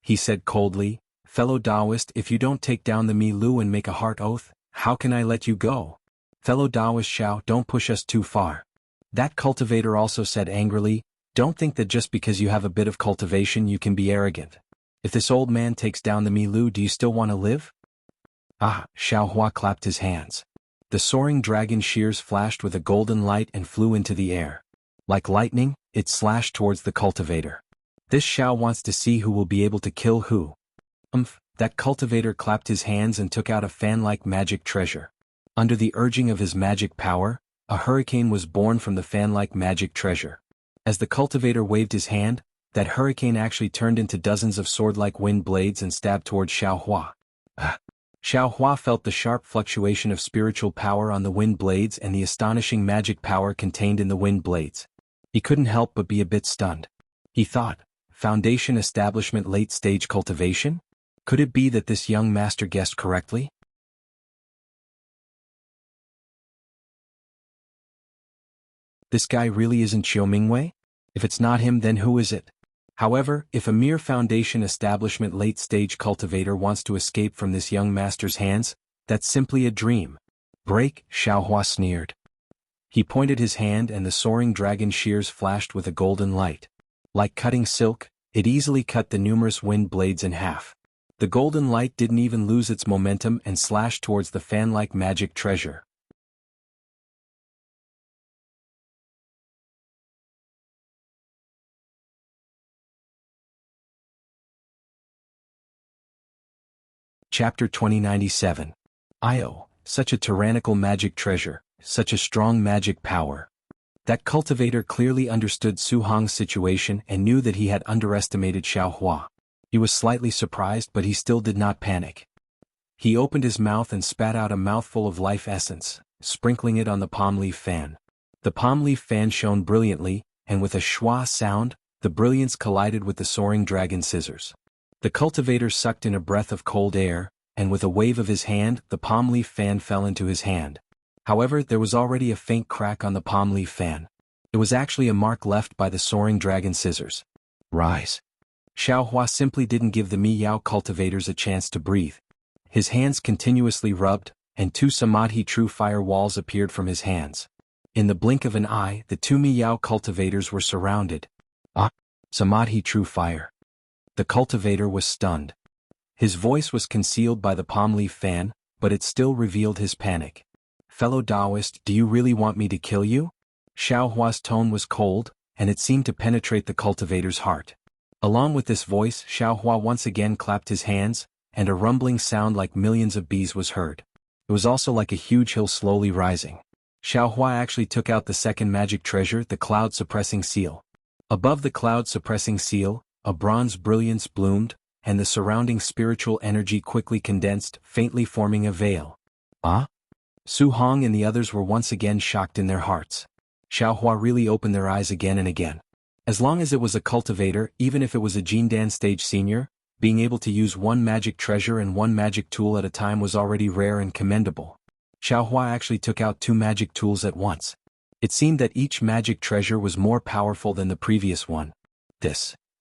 He said coldly, "Fellow Taoist, if you don't take down the Mi Lu and make a heart oath, how can I let you go? Fellow Taoist Xiao, don't push us too far." That cultivator also said angrily, "Don't think that just because you have a bit of cultivation you can be arrogant. If this old man takes down the Mi Lu, do you still want to live?" "Ah!" Xiaohua clapped his hands. The soaring dragon shears flashed with a golden light and flew into the air. Like lightning, it slashed towards the cultivator. "This Xiao wants to see who will be able to kill who." That cultivator clapped his hands and took out a fan-like magic treasure. Under the urging of his magic power, a hurricane was born from the fan-like magic treasure. As the cultivator waved his hand, that hurricane actually turned into dozens of sword-like wind blades and stabbed towards Xiaohua. Xiaohua felt the sharp fluctuation of spiritual power on the wind blades and the astonishing magic power contained in the wind blades. He couldn't help but be a bit stunned. He thought, Foundation Establishment Late-Stage Cultivation? Could it be that this young master guessed correctly? This guy really isn't Xiao Mingwei? If it's not him, then who is it? However, if a mere Foundation Establishment late-stage cultivator wants to escape from this young master's hands, that's simply a dream. "Break," Xiaohua sneered. He pointed his hand and the soaring dragon shears flashed with a golden light. Like cutting silk, it easily cut the numerous wind blades in half. The golden light didn't even lose its momentum and slashed towards the fan-like magic treasure. Chapter 2097. Io, such a tyrannical magic treasure, such a strong magic power. That cultivator clearly understood Su Hong's situation and knew that he had underestimated Xiao Hua. He was slightly surprised, but he still did not panic. He opened his mouth and spat out a mouthful of life essence, sprinkling it on the palm leaf fan. The palm leaf fan shone brilliantly, and with a schwa sound, the brilliance collided with the soaring dragon scissors. The cultivator sucked in a breath of cold air, and with a wave of his hand, the palm leaf fan fell into his hand. However, there was already a faint crack on the palm leaf fan. It was actually a mark left by the soaring dragon scissors. Rise. Xiao Hua simply didn't give the Miyao cultivators a chance to breathe. His hands continuously rubbed, and two Samadhi true fire walls appeared from his hands. In the blink of an eye, the two Miyao cultivators were surrounded. Ah! Samadhi true fire. The cultivator was stunned. His voice was concealed by the palm leaf fan, but it still revealed his panic. Fellow Taoist, do you really want me to kill you? Xiao Hua's tone was cold, and it seemed to penetrate the cultivator's heart. Along with this voice, Xiao Hua once again clapped his hands, and a rumbling sound like millions of bees was heard. It was also like a huge hill slowly rising. Xiao Hua actually took out the second magic treasure, the cloud-suppressing seal. Above the cloud-suppressing seal, a bronze brilliance bloomed, and the surrounding spiritual energy quickly condensed, faintly forming a veil. Ah? Su Hong and the others were once again shocked in their hearts. Xiao Hua really opened their eyes again and again. As long as it was a cultivator, even if it was a Jindan stage senior, being able to use one magic treasure and one magic tool at a time was already rare and commendable. Xiao Hua actually took out two magic tools at once. It seemed that each magic treasure was more powerful than the previous one.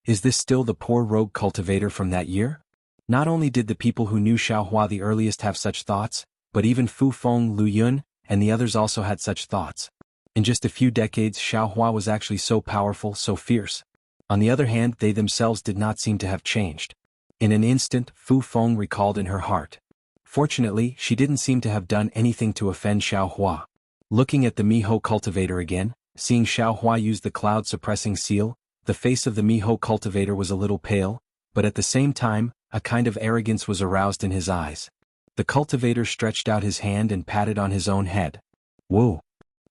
Is this still the poor rogue cultivator from that year? Not only did the people who knew Xiao Hua the earliest have such thoughts, but even Fu Feng, Lu Yun, and the others also had such thoughts. In just a few decades, Xiao Hua was actually so powerful, so fierce. On the other hand, they themselves did not seem to have changed. In an instant, Fu Feng recalled in her heart. Fortunately, she didn't seem to have done anything to offend Xiao Hua. Looking at the Miho cultivator again, seeing Xiao Hua use the cloud-suppressing seal, the face of the Miho cultivator was a little pale, but at the same time, a kind of arrogance was aroused in his eyes. The cultivator stretched out his hand and patted on his own head. Whoa!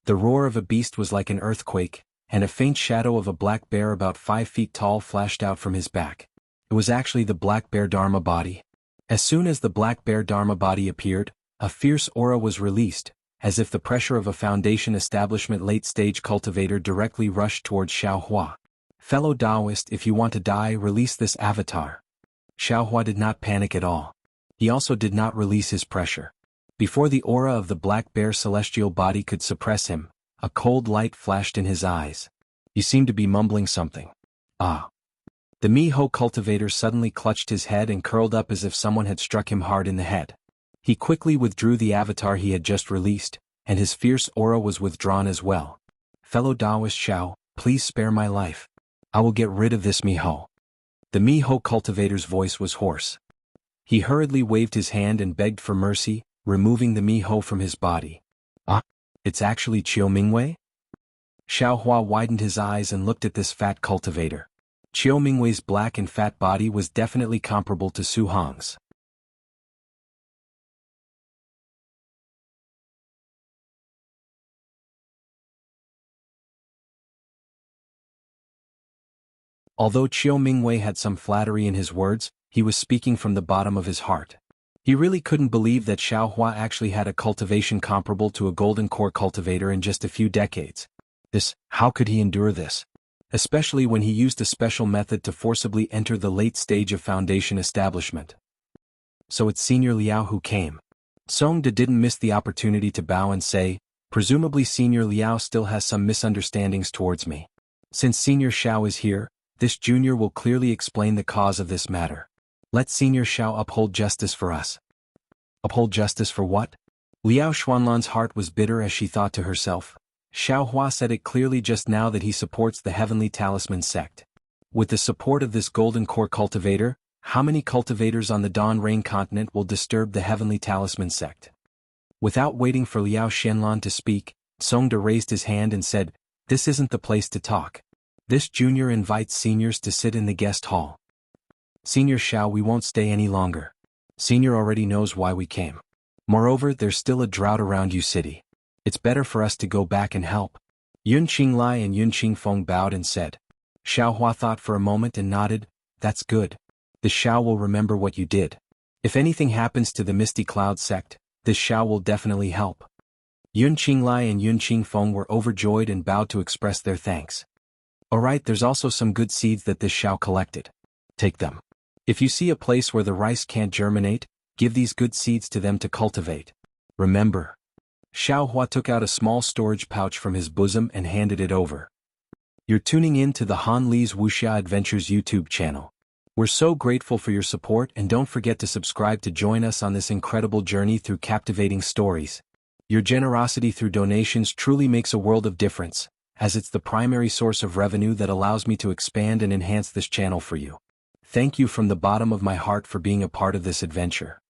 The roar of a beast was like an earthquake, and a faint shadow of a black bear about 5 feet tall flashed out from his back. It was actually the black bear Dharma body. As soon as the black bear Dharma body appeared, a fierce aura was released, as if the pressure of a foundation establishment late-stage cultivator directly rushed towards Xiao Hua. Fellow Taoist, if you want to die, release this avatar. Xiao Hua did not panic at all. He also did not release his pressure. Before the aura of the black bear celestial body could suppress him, a cold light flashed in his eyes. You seem to be mumbling something. Ah. The Miho cultivator suddenly clutched his head and curled up as if someone had struck him hard in the head. He quickly withdrew the avatar he had just released, and his fierce aura was withdrawn as well. Fellow Taoist Xiao, please spare my life. I will get rid of this Miho. The Miho cultivator's voice was hoarse. He hurriedly waved his hand and begged for mercy, removing the Miho from his body. Ah, it's actually Chiu Mingwei? Xiao Hua widened his eyes and looked at this fat cultivator. Chiu Mingwei's black and fat body was definitely comparable to Su Hong's. Although Chiu Mingwei had some flattery in his words, he was speaking from the bottom of his heart. He really couldn't believe that Xiao Hua actually had a cultivation comparable to a golden core cultivator in just a few decades. How could he endure this? Especially when he used a special method to forcibly enter the late stage of foundation establishment. So it's Senior Liao who came. Song De didn't miss the opportunity to bow and say, presumably Senior Liao still has some misunderstandings towards me. Since Senior Xiao is here, this junior will clearly explain the cause of this matter. Let Senior Xiao uphold justice for us. Uphold justice for what? Liao Xuanlan's heart was bitter as she thought to herself. Xiao Hua said it clearly just now that he supports the Heavenly Talisman sect. With the support of this golden core cultivator, How many cultivators on the Dawn Rain continent will disturb the Heavenly Talisman sect? Without waiting for Liao Xianlan to speak, Songde raised his hand and said, "This isn't the place to talk. This junior invites seniors to sit in the guest hall. Senior Xiao, we won't stay any longer. Senior already knows why we came. Moreover, there's still a drought around you city. It's better for us to go back and help." Yun Qinglai and Yun Qingfeng bowed and said. Xiao Hua thought for a moment and nodded, "That's good. The Xiao will remember what you did. If anything happens to the Misty Cloud sect, this Xiao will definitely help." Yun Qinglai and Yun Qingfeng were overjoyed and bowed to express their thanks. "Alright, there's also some good seeds that this Xiao collected. Take them. If you see a place where the rice can't germinate, give these good seeds to them to cultivate. Remember." Xiao Hua took out a small storage pouch from his bosom and handed it over. You're tuning in to the Han Li's Wuxia Adventures YouTube channel. We're so grateful for your support, and don't forget to subscribe to join us on this incredible journey through captivating stories. Your generosity through donations truly makes a world of difference, as it's the primary source of revenue that allows me to expand and enhance this channel for you. Thank you from the bottom of my heart for being a part of this adventure.